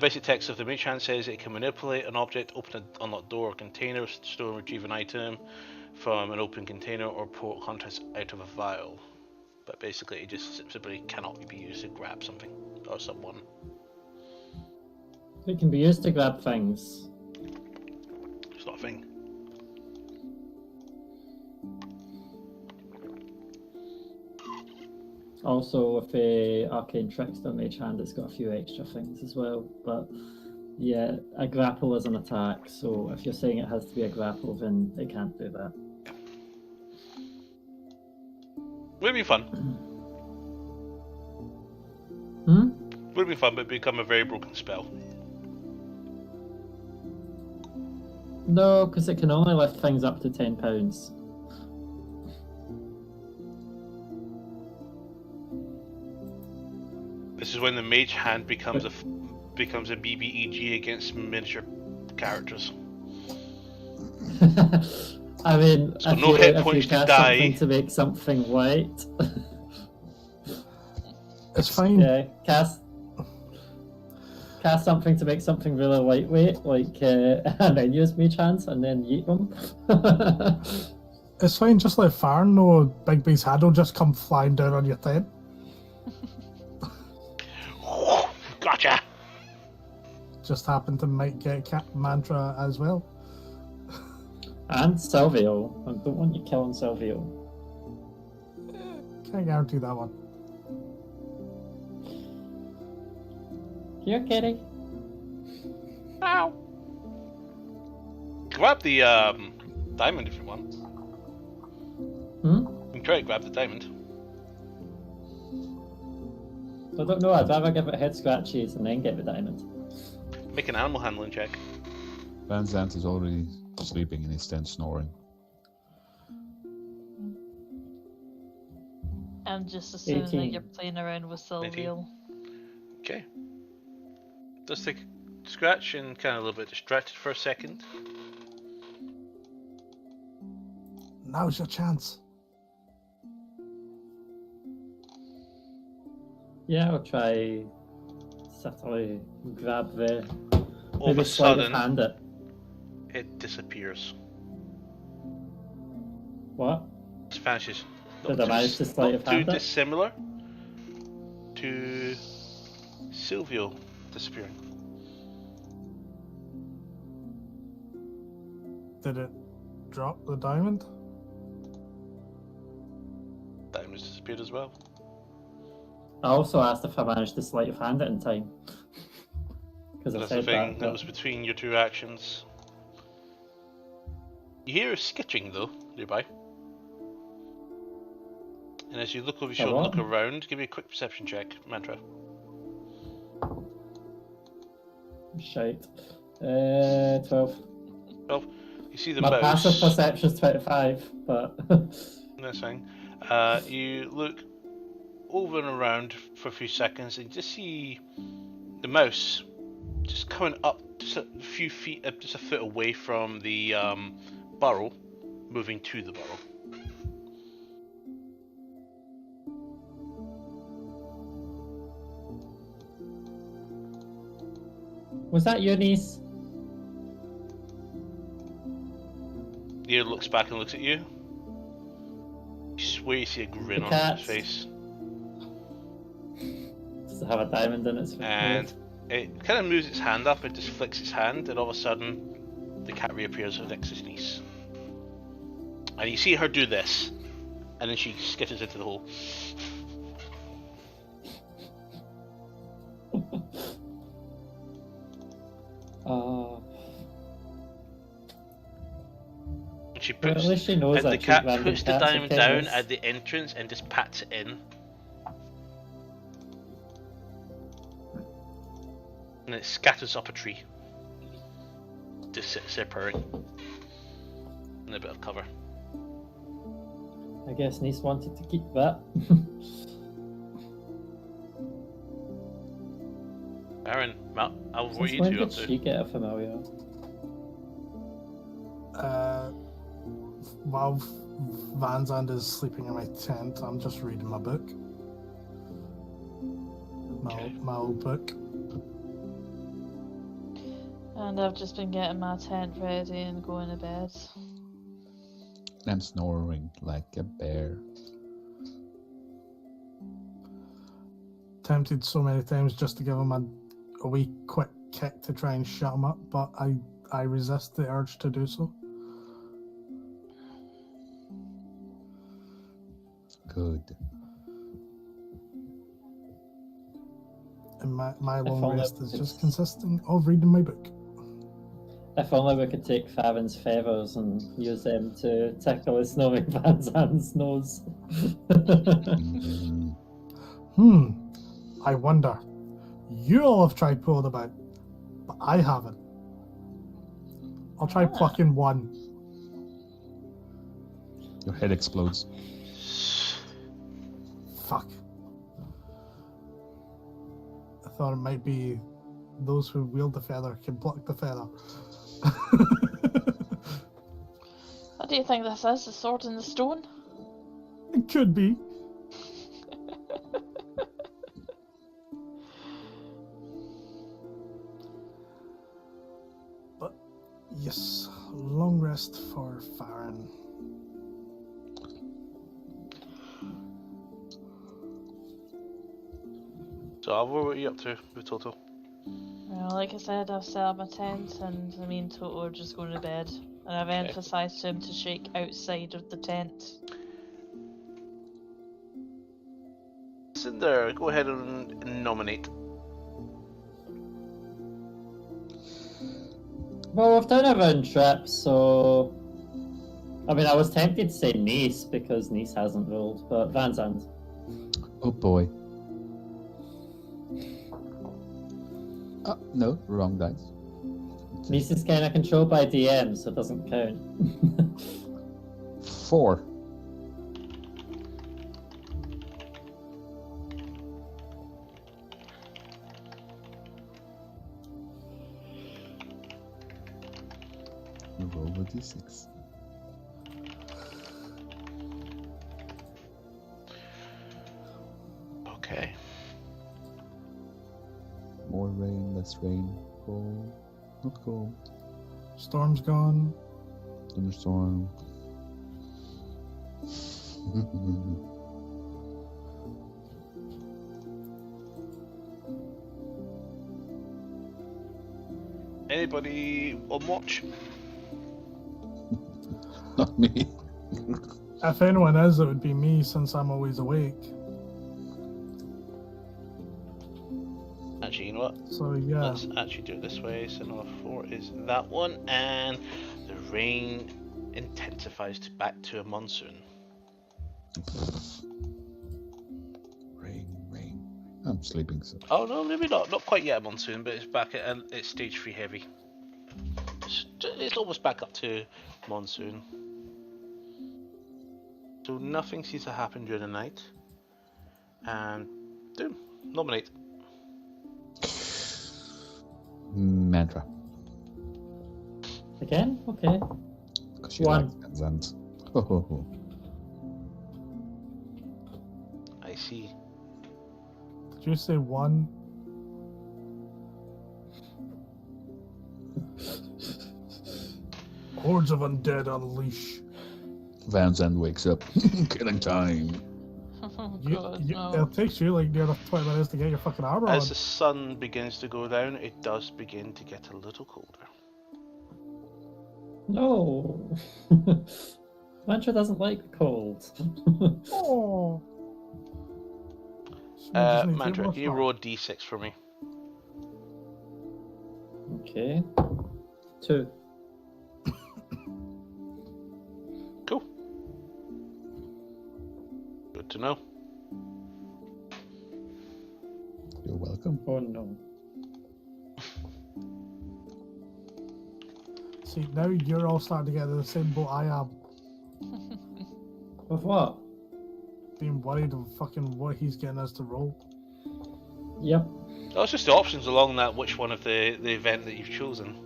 Speaker 2: Basic text of the mage hand says it can manipulate an object, open an unlocked door or container, store and retrieve an item from an open container, or pour contents out of a vial. But basically, it just simply cannot be used to grab something or someone.
Speaker 4: It can be used to grab things.
Speaker 2: It's not a thing.
Speaker 4: Also, with the Arcane Trickster Mage Hand, it's got a few extra things as well. But yeah, a grapple is an attack, so if you're saying it has to be a grapple, then it can't do that.
Speaker 2: Would be fun. Would be fun, but become a very broken spell.
Speaker 4: No, because it can only lift things up to £10.
Speaker 2: This is when the mage hand becomes a BBEG against miniature characters.
Speaker 4: I mean,
Speaker 2: So no hit points to
Speaker 4: cast
Speaker 2: die.
Speaker 4: something to make something light.
Speaker 3: It's fine.
Speaker 4: Yeah, cast something to make something really lightweight, like and then use mage hands and then yeet them.
Speaker 3: It's fine. Just let Farn know Big B's head will just come flying down on your tent.
Speaker 2: Gotcha!
Speaker 3: Just happened to might get Mantra as well.
Speaker 4: And Silvio. I don't want you killing Silvio.
Speaker 3: Can't guarantee that one.
Speaker 4: Here, kitty.
Speaker 2: Ow! Grab the diamond if you want. You can try to grab the diamond.
Speaker 4: I don't know, I'd rather give it head scratches and then get the diamond.
Speaker 2: Make an animal handling check.
Speaker 5: Van Zandt is already sleeping in his tent, snoring.
Speaker 1: I'm just assuming
Speaker 4: 18.
Speaker 1: that you're playing around with Silvio.
Speaker 2: Okay. Does take a scratch and kind of a little bit distracted for a second.
Speaker 3: Now's your chance.
Speaker 4: Yeah, I'll try subtly grab the
Speaker 2: All of
Speaker 4: maybe
Speaker 2: a
Speaker 4: sleight of
Speaker 2: sudden,
Speaker 4: hand it.
Speaker 2: it disappears.
Speaker 4: What?
Speaker 2: It vanishes.
Speaker 4: Did I manage to sleight of
Speaker 2: Not too
Speaker 4: hand it?
Speaker 2: dissimilar to Silvio disappearing.
Speaker 3: Did it drop the diamond?
Speaker 2: Diamond has disappeared as well.
Speaker 4: I also asked if I managed to sleight of hand it in time. Because I
Speaker 2: That's the
Speaker 4: said
Speaker 2: thing
Speaker 4: that.
Speaker 2: that
Speaker 4: but-
Speaker 2: was between your two actions. You hear a skitching though, nearby. And as you look over your shoulder and
Speaker 4: what?
Speaker 2: look around, give me a quick perception check, Mantra.
Speaker 4: Shite. 12.
Speaker 2: Well, you see the
Speaker 4: My
Speaker 2: mouse.
Speaker 4: passive perception's 25, but
Speaker 2: That's fine. You look over and around for a few seconds and just see the mouse just coming up just a few feet, just a foot away from the burrow, moving to the burrow.
Speaker 4: was that your niece?
Speaker 2: The ear looks back and looks at you. You swear you see a grin
Speaker 4: The
Speaker 2: on its
Speaker 4: cats.
Speaker 2: face.
Speaker 4: Does it have a diamond in its
Speaker 2: And it kind of moves its hand up and just flicks its hand, and all of a sudden the cat reappears next to its niece. And you see her do this, and then she skitters into the hole. And she
Speaker 4: Well,
Speaker 2: puts,
Speaker 4: at least she knows
Speaker 2: and
Speaker 4: that
Speaker 2: the
Speaker 4: she's
Speaker 2: cat
Speaker 4: random
Speaker 2: puts the
Speaker 4: cats are
Speaker 2: diamond down
Speaker 4: kittens.
Speaker 2: at the entrance and just pats it in. And it scatters up a tree. Just sits there purring. In a bit of cover.
Speaker 4: I guess niece wanted to keep that.
Speaker 2: Aaron, Matt, what are
Speaker 4: Since
Speaker 2: you
Speaker 4: when
Speaker 2: two up
Speaker 4: did
Speaker 2: to?
Speaker 4: she get a familiar?
Speaker 3: While Van Zandt is sleeping in my tent, I'm just reading my book.
Speaker 2: Okay.
Speaker 3: My old book.
Speaker 1: And I've just been getting my tent ready and going to bed.
Speaker 5: I'm snoring like a bear.
Speaker 3: Tempted so many times just to give him a wee quick kick to try and shut him up, but I resist the urge to do so.
Speaker 5: Good.
Speaker 3: And my long
Speaker 4: only
Speaker 3: rest is
Speaker 4: it's-
Speaker 3: just consisting of reading my book.
Speaker 4: If only we could take Favin's feathers and use them to tickle his snowing Van Zand's nose.
Speaker 5: Mm,
Speaker 3: I wonder. You all have tried pulling them out, but I haven't. I'll try plucking one.
Speaker 5: your head explodes.
Speaker 3: Fuck. I thought it might be those who wield the feather can pluck the feather.
Speaker 1: What do you think this is? The sword in the stone?
Speaker 3: It could be. But yes, long rest for Farron.
Speaker 2: So, Alva, what are you up to with total?
Speaker 1: Well, like I said, I've set up my tent, and me and Toto are just going to bed. And I've emphasised to him to shake outside of the tent.
Speaker 2: Cinder, go ahead and nominate.
Speaker 4: Well, we've done a round trip, so... I mean, I was tempted to say Nice, because Nice hasn't rolled, but Van Zandt.
Speaker 5: Oh boy. No, wrong dice.
Speaker 4: Nice is kind of controlled by DM, so it doesn't count.
Speaker 5: 4. You roll a d6.
Speaker 2: Okay.
Speaker 5: More rain, less rain. Cold, not cold.
Speaker 3: Storm's gone.
Speaker 5: Thunderstorm.
Speaker 2: Anybody on watch?
Speaker 5: Not me.
Speaker 3: If anyone is, it would be me since I'm always awake.
Speaker 2: Actually, you know what?
Speaker 3: So yeah.
Speaker 2: Let's actually do it this way. So number 4 is that one, and the rain intensifies back to a monsoon.
Speaker 5: Rain. I'm sleeping, so.
Speaker 2: Oh no, maybe not. Not quite yet a monsoon, but it's back at it's stage 3 heavy. It's almost back up to monsoon. So nothing seems to happen during the night. And boom, nominate.
Speaker 5: Mantra.
Speaker 4: Again? Okay.
Speaker 5: Because you
Speaker 4: One.
Speaker 5: like Zandt. Ho ho ho.
Speaker 2: I see.
Speaker 3: Did you say one? Hordes of undead unleash.
Speaker 5: Van Zandt wakes up. Killing time.
Speaker 1: Oh god, no.
Speaker 3: It takes you like nearly 20 minutes to get your fucking armor on.
Speaker 2: As the sun begins to go down, it does begin to get a little colder.
Speaker 4: No. Mantra doesn't like cold.
Speaker 3: Oh. So I just need to
Speaker 2: Mantra,
Speaker 3: take
Speaker 2: can you
Speaker 3: my
Speaker 2: roll a d6 for me?
Speaker 4: Okay. 2.
Speaker 2: Cool. Good to know.
Speaker 5: You're welcome.
Speaker 4: Oh no.
Speaker 3: See, now you're all starting to get in the same boat I am.
Speaker 4: With what?
Speaker 3: Being worried of fucking what he's getting us to roll.
Speaker 4: Yep.
Speaker 2: Oh, it's just the options along that, which one of the event that you've chosen.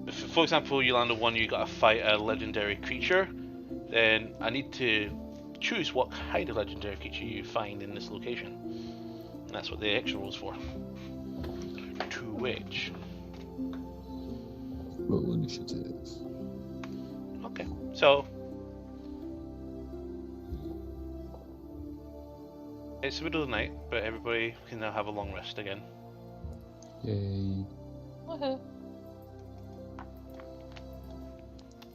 Speaker 2: If, for example, you land on one, you got to fight a legendary creature, then I need to choose what kind of legendary creature you find in this location. And that's what the extra roll's for. To which
Speaker 5: Roll initiative.
Speaker 2: Okay, so it's the middle of the night, but everybody can now have a long rest again.
Speaker 5: Yay.
Speaker 1: Woohoo.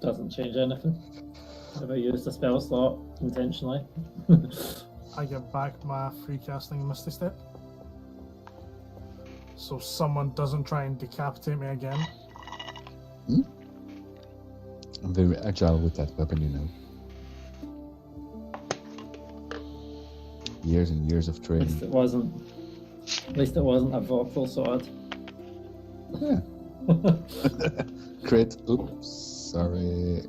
Speaker 4: Doesn't change anything. Have I used a spell slot intentionally?
Speaker 3: I get back my free casting Misty Step. So someone doesn't try and decapitate me again.
Speaker 5: I'm very agile with that weapon, you know. Years and years of
Speaker 4: At least
Speaker 5: training.
Speaker 4: it wasn't a vocal sword.
Speaker 5: Yeah. Crit. Oops. Sorry.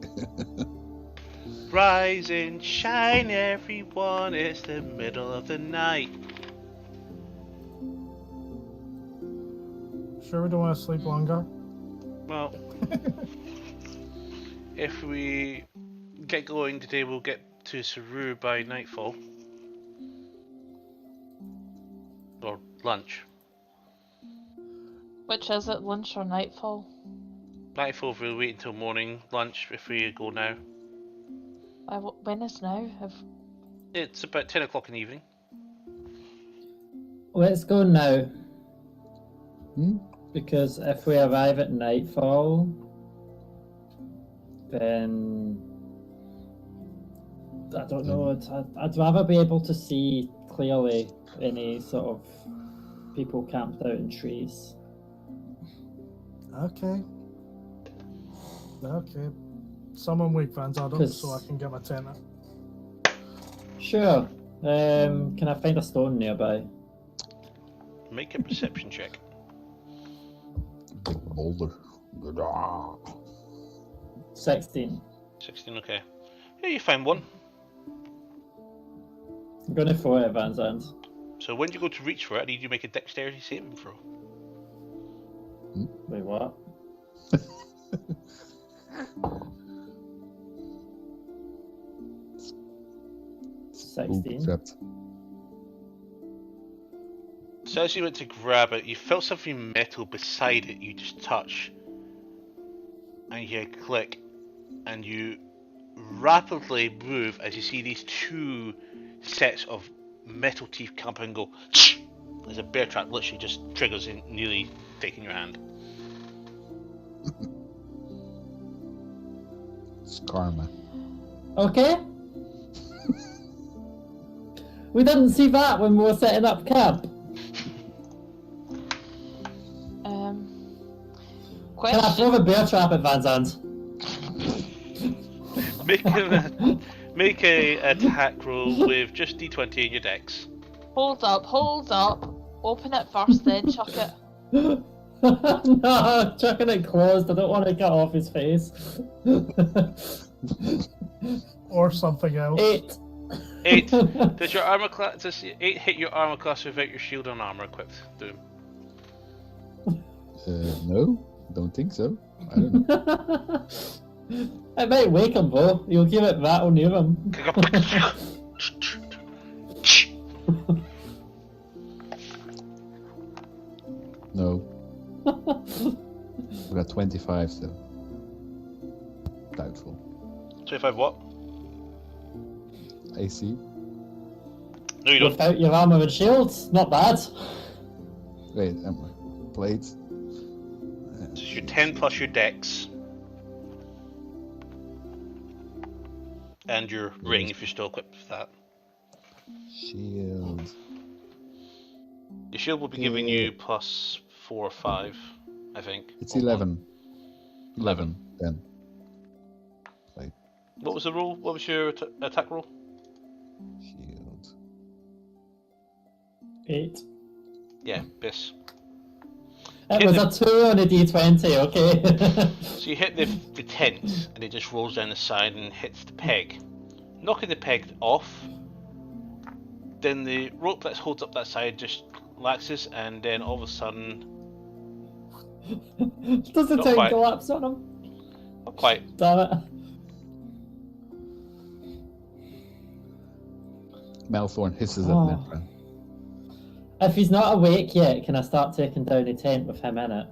Speaker 2: Rise and shine, everyone. It's the middle of the night.
Speaker 3: Sure we don't want to sleep longer?
Speaker 2: Well, if we get going today, we'll get to Saru by nightfall. Or lunch.
Speaker 1: Which is it, lunch or nightfall?
Speaker 2: Nightfall if we wait until morning. Lunch if we go now.
Speaker 1: When is now?
Speaker 2: It's about 10 o'clock in the evening.
Speaker 4: Let's go now.
Speaker 5: Hmm?
Speaker 4: Because if we arrive at nightfall, then I don't know. I'd rather be able to see clearly any sort of people camped out in trees.
Speaker 3: Okay. Okay. Someone wake Vanzard up so I can get my tent up.
Speaker 4: Sure. Can I find a stone nearby?
Speaker 2: Make a perception check.
Speaker 5: Big boulder.
Speaker 4: 16.
Speaker 2: 16, okay. Yeah, you find one.
Speaker 4: I'm gonna throw it at Van Zandt.
Speaker 2: So when you go to reach for it, I need you to make a dexterity saving throw.
Speaker 4: Wait, what?
Speaker 5: Ooh,
Speaker 4: 16.
Speaker 5: trapped.
Speaker 2: So as you went to grab it, you felt something metal beside it you just touch. And you hear a click. And you rapidly move as you see these two sets of metal teeth come up and go. As a bear trap literally just triggers in, nearly taking your hand.
Speaker 5: It's karma.
Speaker 4: Okay. We didn't see that when we were setting up camp. Can I throw the bear trap at Van Zandt?
Speaker 2: Make a attack roll with just d20 in your dex.
Speaker 1: Hold up. Open it first, then chuck it.
Speaker 4: No, chucking it closed. I don't want to cut off his face.
Speaker 3: Or something else.
Speaker 2: 8. Does your armor class? Does 8 hit your armor class without your shield and armor equipped? Do.
Speaker 5: No, don't think so. I don't know.
Speaker 4: It might wake him though. You'll give it rattle near him.
Speaker 5: No. We got 25, so doubtful.
Speaker 2: 25 what?
Speaker 5: AC.
Speaker 2: No, you don't.
Speaker 4: Without your armor and shields, not bad.
Speaker 5: Wait, plates.
Speaker 2: So your 10 plus your dex. And your ring if you're still equipped with that.
Speaker 5: Shield.
Speaker 2: Your shield will be giving you plus 4 or 5, I think.
Speaker 5: It's
Speaker 2: or
Speaker 5: 11.
Speaker 2: 11.
Speaker 5: 10. Plate.
Speaker 2: What was the roll? What was your attack roll?
Speaker 5: Shield.
Speaker 4: 8.
Speaker 2: Yeah, Biss.
Speaker 4: It was a 2 on a d20, okay?
Speaker 2: So you hit the tent and it just rolls down the side and hits the peg. Knocking the peg off, then the rope that holds up that side just laxes and then all of a sudden...
Speaker 4: Does the
Speaker 2: Not
Speaker 4: tank
Speaker 2: quite.
Speaker 4: collapse on him?
Speaker 2: Not quite.
Speaker 4: Damn it.
Speaker 5: Malthorn hisses at
Speaker 4: Oh.
Speaker 5: Netra.
Speaker 4: If he's not awake yet, can I start taking down a tent with him in it?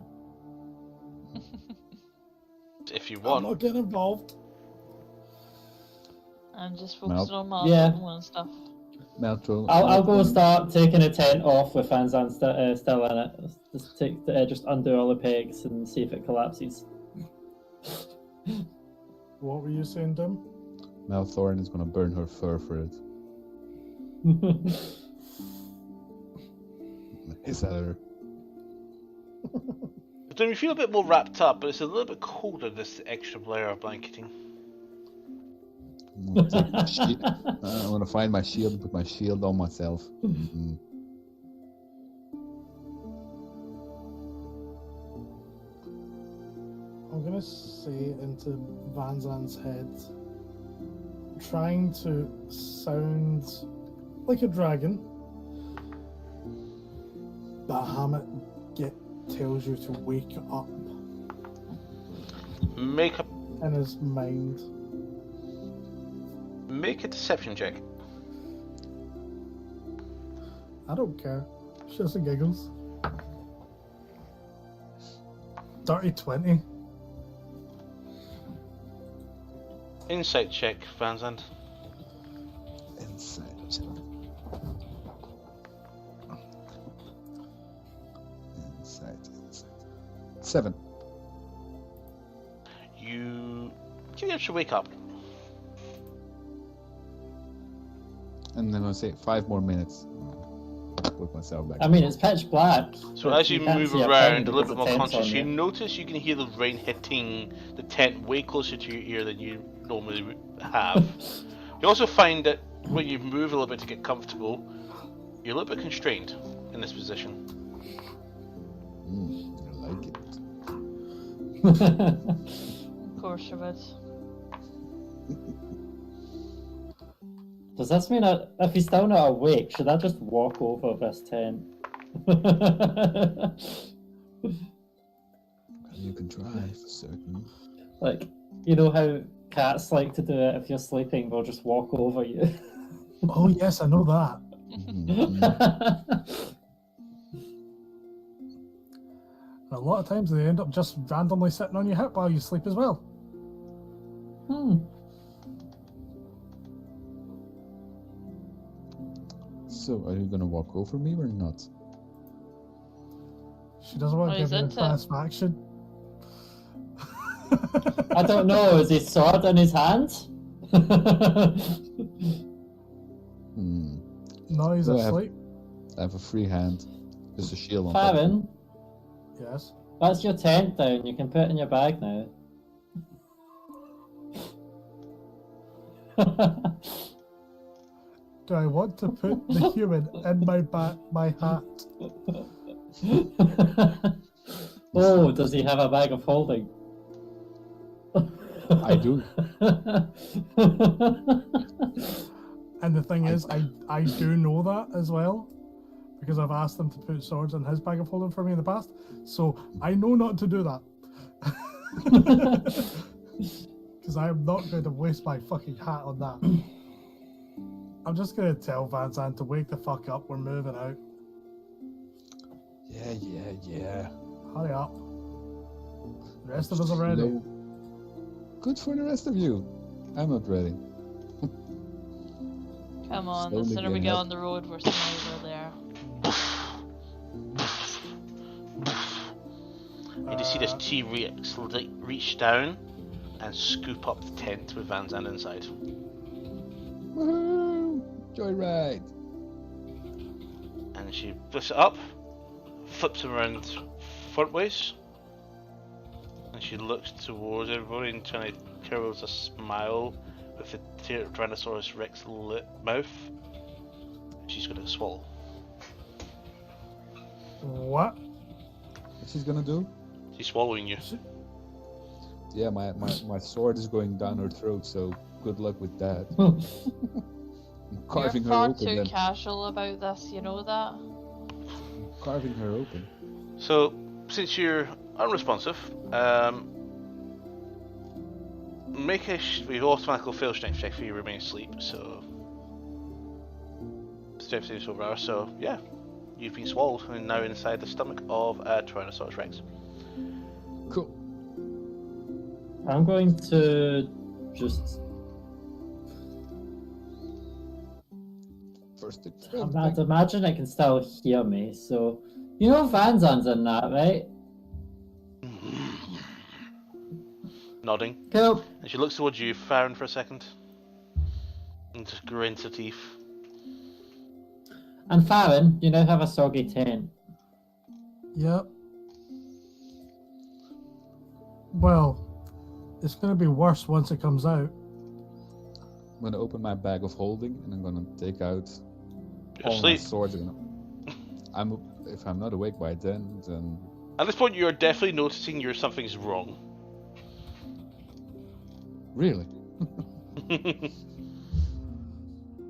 Speaker 2: if you
Speaker 3: I'm
Speaker 2: want.
Speaker 3: not getting involved.
Speaker 1: I'm just focusing on my
Speaker 4: Yeah.
Speaker 1: and stuff.
Speaker 5: Meltro.
Speaker 4: I'll go start taking a tent off with Vanzan still in it. Just undo all the pegs and see if it collapses.
Speaker 3: What were you saying, Dim?
Speaker 5: Malthorn is gonna burn her fur for it. Hiss at her.
Speaker 2: Then you feel a bit more wrapped up, but it's a little bit colder, this extra layer of blanketing.
Speaker 5: I'm gonna take my shield. I'm gonna find my shield and put my shield on myself.
Speaker 3: I'm gonna say into Vanzan's head, trying to sound like a dragon. Bahamut tells you to wake up
Speaker 2: Make
Speaker 3: in his mind.
Speaker 2: a deception check.
Speaker 3: I don't care. Shits and giggles. Dirty 20.
Speaker 2: Insight check, Vanzand.
Speaker 5: Inside. Inside. 7.
Speaker 2: You should wake up.
Speaker 5: And then I'm gonna say 5 more minutes. Put myself back.
Speaker 4: I mean, it's pitch black.
Speaker 2: So
Speaker 4: but
Speaker 2: as you
Speaker 4: can't
Speaker 2: move
Speaker 4: see a
Speaker 2: around
Speaker 4: thing
Speaker 2: a little bit
Speaker 4: because
Speaker 2: more
Speaker 4: the tent's
Speaker 2: conscious,
Speaker 4: on
Speaker 2: you
Speaker 4: you.
Speaker 2: notice you can hear the rain hitting the tent way closer to your ear than you normally have. You also find that when you move a little bit to get comfortable, you're a little bit constrained in this position.
Speaker 5: I like it.
Speaker 1: Of course you would.
Speaker 4: Does this mean if he's still not awake, should I just walk over this tent?
Speaker 5: You can try for certain.
Speaker 4: Like, you know how cats like to do it if you're sleeping, they'll just walk over you.
Speaker 3: Oh yes, I know that. And a lot of times they end up just randomly sitting on your hip while you sleep as well.
Speaker 5: So, are you gonna walk over me or not?
Speaker 3: She doesn't want
Speaker 1: Oh,
Speaker 3: to give
Speaker 1: he's
Speaker 3: you
Speaker 1: into it.
Speaker 3: satisfaction.
Speaker 4: I don't know, is his sword in his hand?
Speaker 3: No, he's
Speaker 5: No, I have-
Speaker 3: asleep.
Speaker 5: I have a free hand. Just a shield on top.
Speaker 4: Farron,
Speaker 3: Yes.
Speaker 4: that's your tent down. You can put it in your bag now.
Speaker 3: Do I want to put the human in my hat?
Speaker 4: Oh, does he have a bag of holding?
Speaker 5: I do.
Speaker 3: And the thing is, I do know that as well, because I've asked him to put swords in his bag of holding for me in the past. So I know not to do that. Because I am not going to waste my fucking hat on that. I'm just going to tell Van Zandt to wake the fuck up. We're moving out.
Speaker 5: Yeah.
Speaker 3: Hurry up. The rest of us are ready.
Speaker 5: No. Good for the rest of you. I'm not ready.
Speaker 1: Come on, the
Speaker 5: Slowly
Speaker 1: sooner we
Speaker 5: getting
Speaker 1: get
Speaker 5: up.
Speaker 1: on the road, we're sooner there.
Speaker 2: You just see this T-Rex reach down and scoop up the tent with Van Zandt inside.
Speaker 5: Woohoo! Joyride!
Speaker 2: And she lifts it up, flips him around frontways, and she looks towards everybody and kind of curls a smile with the Tyrannosaurus Rex mouth. She's going to swallow.
Speaker 3: What?
Speaker 5: What she's gonna do?
Speaker 2: She's swallowing you.
Speaker 5: Yeah, my sword is going down her throat, so good luck with that.
Speaker 4: Hmm.
Speaker 5: I'm carving
Speaker 1: You're
Speaker 5: her
Speaker 1: far
Speaker 5: open
Speaker 1: too
Speaker 5: then.
Speaker 1: casual about this, you know that?
Speaker 5: Carving her open.
Speaker 2: So, since you're unresponsive, make a we automatically fail strength check for you remain asleep. So, strength saves over. So, yeah, you've been swallowed and now inside the stomach of a Tyrannosaurus Rex.
Speaker 5: Cool.
Speaker 4: I'm going to just.
Speaker 5: First,
Speaker 4: I'd imagine it can still hear me, so. You know Vanzan's in that, right?
Speaker 2: Nodding.
Speaker 4: Cool.
Speaker 2: And she looks towards you, Farron, for a second. And just grins her teeth.
Speaker 4: And Farron, you now have a soggy tent.
Speaker 3: Yep. Well, it's going to be worse once it comes out.
Speaker 5: I'm gonna open my bag of holding and I'm gonna take out
Speaker 2: You're
Speaker 5: all my
Speaker 2: asleep.
Speaker 5: swords. If I'm not awake by then
Speaker 2: At this point, you're definitely noticing something's wrong.
Speaker 5: really,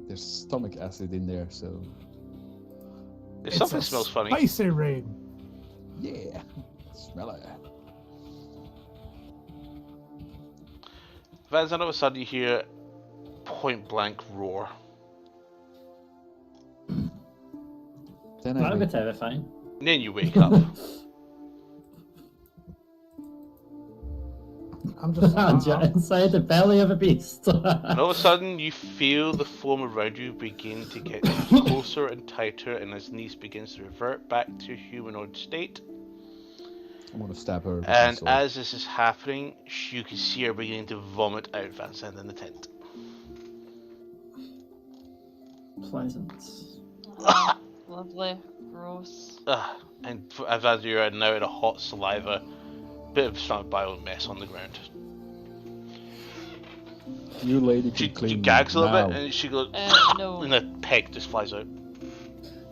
Speaker 5: there's stomach acid in there, so
Speaker 2: Something
Speaker 3: a
Speaker 2: smells funny.
Speaker 3: Spicy rain.
Speaker 5: yeah, smell it.
Speaker 2: Vans, all of a sudden you hear point blank roar.
Speaker 5: Then
Speaker 4: That
Speaker 5: I
Speaker 4: would be
Speaker 5: wake.
Speaker 4: terrifying.
Speaker 2: And then you wake up.
Speaker 3: I'm just.
Speaker 4: And you're inside the belly of a beast.
Speaker 2: And all of a sudden you feel the foam around you begin to get closer and tighter, and his niece begins to revert back to humanoid state.
Speaker 5: I'm gonna stab her. With my
Speaker 2: And
Speaker 5: sword.
Speaker 2: as this is happening, you can see her beginning to vomit out Van Zandt in the tent.
Speaker 4: Pleasant.
Speaker 1: Lovely. Gross.
Speaker 2: And Van Zandt, you're now in a hot saliva, bit of stomach bile mess on the ground.
Speaker 5: You lady
Speaker 2: She
Speaker 5: can clean
Speaker 2: gags a
Speaker 5: me
Speaker 2: little
Speaker 5: now.
Speaker 2: bit, and she goes,
Speaker 1: No.
Speaker 2: and a peg just flies out.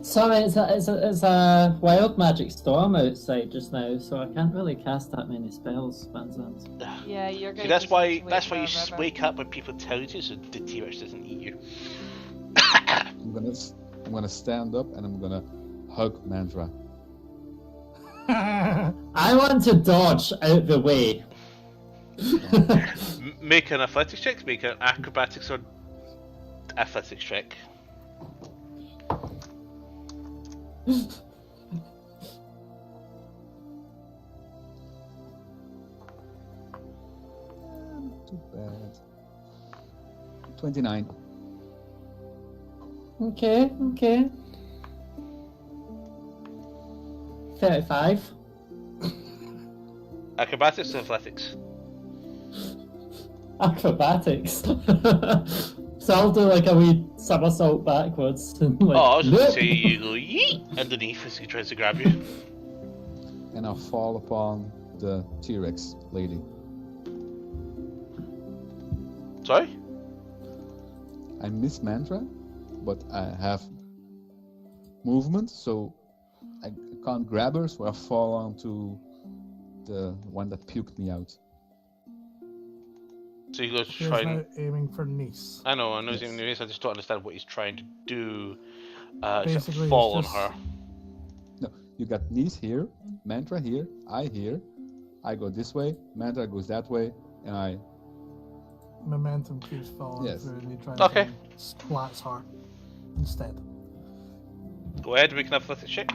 Speaker 4: Sorry, it's a wild magic storm outside just now, so I can't really cast that many spells, Vanzant.
Speaker 1: Yeah, you're
Speaker 2: See,
Speaker 1: going
Speaker 2: that's
Speaker 1: to
Speaker 2: why
Speaker 1: wait
Speaker 2: you
Speaker 1: forever.
Speaker 2: wake up when people tell you to, so the T-Rex doesn't eat you.
Speaker 5: I'm gonna stand up and I'm gonna hug Mandra.
Speaker 4: I want to dodge out the way.
Speaker 2: Make an athletics check. Make an acrobatics or athletics check.
Speaker 5: Not too bad. 29.
Speaker 4: Okay. 35.
Speaker 2: Acrobatics or athletics?
Speaker 4: Acrobatics. So I'll do like a wee somersault backwards. And like,
Speaker 2: Oh, I was just gonna
Speaker 4: nope.
Speaker 2: say you go yeet underneath as he tries to grab you.
Speaker 5: And I'll fall upon the T-Rex lady.
Speaker 2: Sorry?
Speaker 5: I miss Mandra, but I have movement, so I can't grab her, so I fall onto the one that puked me out.
Speaker 2: So he goes to
Speaker 3: He's
Speaker 2: try
Speaker 3: now
Speaker 2: and...
Speaker 3: aiming for niece.
Speaker 2: I know he's
Speaker 5: Yes.
Speaker 2: aiming at I just don't understand what he's trying to do.
Speaker 3: Basically,
Speaker 2: Except
Speaker 3: he's
Speaker 2: fall on
Speaker 3: just-
Speaker 2: her.
Speaker 5: No, you got Nice here, Mandra here, I here. I go this way, Mandra goes that way, and I...
Speaker 3: Momentum keeps falling
Speaker 5: Yes.
Speaker 3: through, and he tries
Speaker 2: Okay.
Speaker 3: and splats her instead.
Speaker 2: Go ahead, make an athletics check.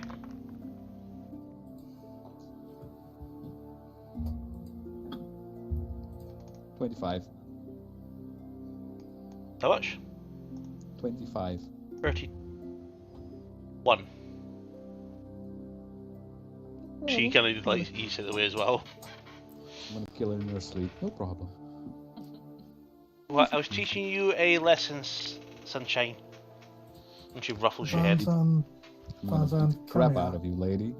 Speaker 5: $25.
Speaker 2: How much?
Speaker 5: 25.
Speaker 2: 31. She kind of like eats it away as well.
Speaker 5: I'm gonna kill her in her sleep, no problem.
Speaker 2: Well, I was teaching you a lesson, sunshine. And she ruffles your head.
Speaker 3: Vanzan,
Speaker 5: I'm gonna
Speaker 3: Vanzan,
Speaker 5: beat the crap
Speaker 3: come
Speaker 5: out
Speaker 3: here.
Speaker 5: of you, lady.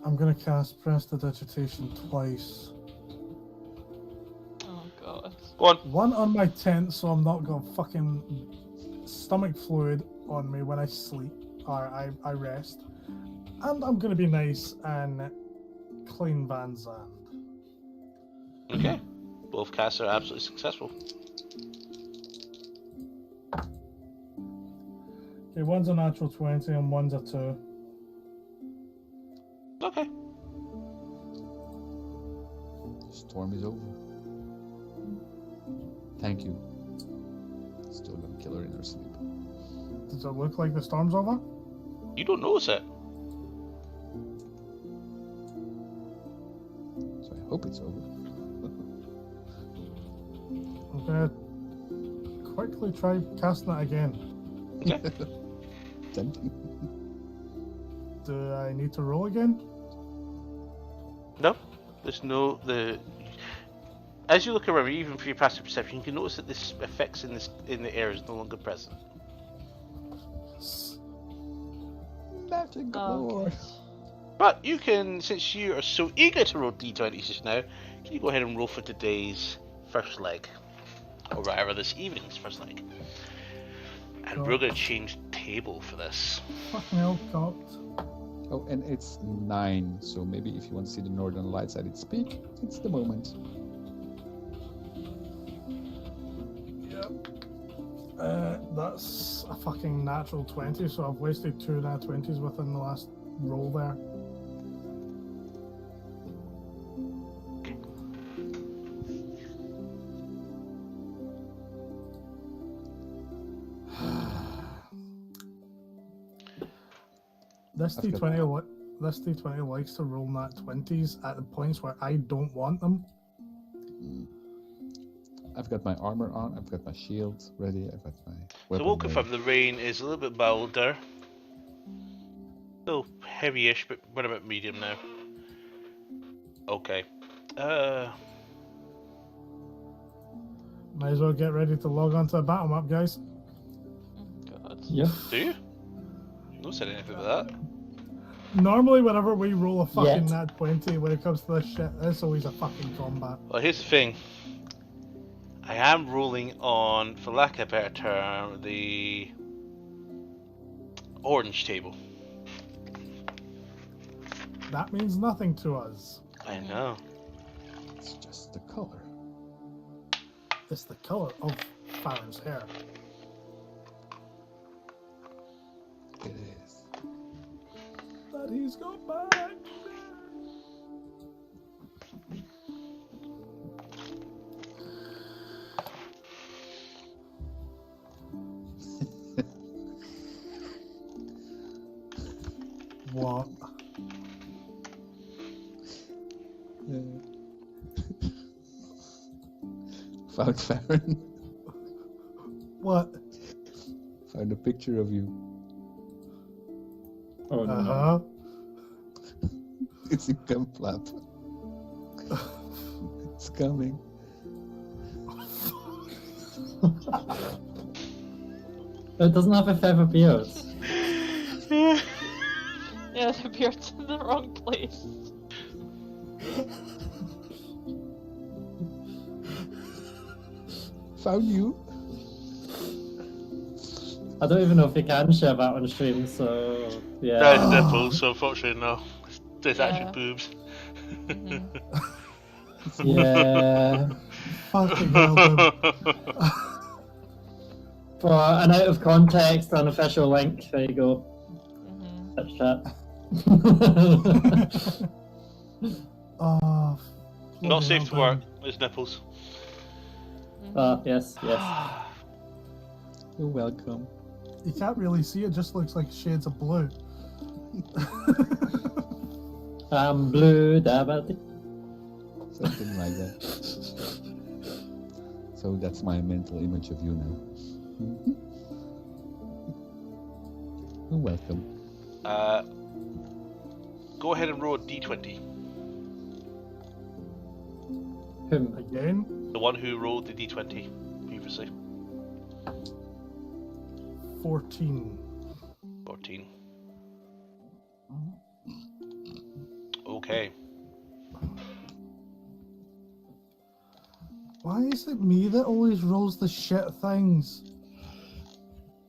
Speaker 3: I'm gonna cast Prestidigitation twice.
Speaker 1: Oh god.
Speaker 2: Go on.
Speaker 3: One on my tent, so I'm not got fucking stomach fluid on me when I sleep or I rest. And I'm gonna be nice and clean Van Zandt.
Speaker 2: Okay. Both casts are absolutely successful.
Speaker 3: Okay, one's a natural 20 and one's a 2.
Speaker 2: Okay.
Speaker 5: The storm is over. Thank you. Still gonna kill her in her sleep.
Speaker 3: Does it look like the storm's over?
Speaker 2: You don't notice it.
Speaker 5: So I hope it's over.
Speaker 3: I'm gonna quickly try casting it again.
Speaker 2: Okay.
Speaker 5: Tempting.
Speaker 3: Do I need to roll again?
Speaker 2: No, there's no As you look around, even for your passive perception, you can notice that this effects in the air is no longer present.
Speaker 5: Magic
Speaker 1: Oh,
Speaker 5: galore.
Speaker 1: good.
Speaker 2: But you can, since you are so eager to roll d20s just now, can you go ahead and roll for today's first leg, or rather this evening's first leg? And we're going to change table for this.
Speaker 3: Fucking hell, cocked.
Speaker 5: Oh, and it's 9, so maybe if you want to see the northern lights at its peak, it's the moment.
Speaker 3: That's a fucking natural 20, so I've wasted 2 nat 20s within the last roll there. This
Speaker 5: I've got-
Speaker 3: D20 likes to roll nat 20s at the points where I don't want them.
Speaker 5: I've got my armor on, I've got my shield ready, I've got my
Speaker 2: So
Speaker 5: weapon
Speaker 2: we'll
Speaker 5: ready.
Speaker 2: confirm the rain is a little bit milder. Still heavy-ish, but we're about medium now. Okay.
Speaker 3: Might as well get ready to log on to the battle map, guys.
Speaker 1: Oh, God.
Speaker 4: Yep.
Speaker 2: Do you? No said anything about that.
Speaker 3: Normally, whenever we roll a fucking
Speaker 4: Yet.
Speaker 3: nat 20, when it comes to this shit, it's always a fucking combat.
Speaker 2: Well, here's the thing. I am rolling on, for lack of a better term, the orange table.
Speaker 3: That means nothing to us.
Speaker 2: I know.
Speaker 5: It's just the color.
Speaker 3: It's the colour of Farron's hair.
Speaker 5: It is.
Speaker 3: That he's got back. What?
Speaker 5: Found Farron.
Speaker 3: What?
Speaker 5: Found a picture of you.
Speaker 4: Oh no.
Speaker 3: Uh-huh.
Speaker 5: It's in chem flap. It's coming.
Speaker 4: It doesn't have a feather beard.
Speaker 1: Yeah, the beard's in the wrong place.
Speaker 5: Found you.
Speaker 4: I don't even know if you can share that on stream, so yeah.
Speaker 2: There's nipples, so unfortunately no. There's
Speaker 1: Yeah.
Speaker 2: actually boobs.
Speaker 4: Yeah.
Speaker 3: Fucking hell, dude.
Speaker 4: For an out of context unofficial link, there you go. That's chat.
Speaker 3: Oh,
Speaker 2: Not
Speaker 3: bloody
Speaker 2: safe
Speaker 3: hell,
Speaker 2: to work.
Speaker 3: dude.
Speaker 2: There's nipples.
Speaker 4: Yes.
Speaker 5: You're welcome.
Speaker 3: You can't really see it, just looks like shades of blue.
Speaker 4: I'm blue, dabba.
Speaker 5: Something like that. So that's my mental image of you now. You're welcome.
Speaker 2: Go ahead and roll a d20.
Speaker 4: Whom?
Speaker 3: Again,
Speaker 2: The one who rolled the d20 previously.
Speaker 3: 14.
Speaker 2: 14. Okay.
Speaker 3: Why is it me that always rolls the shit things?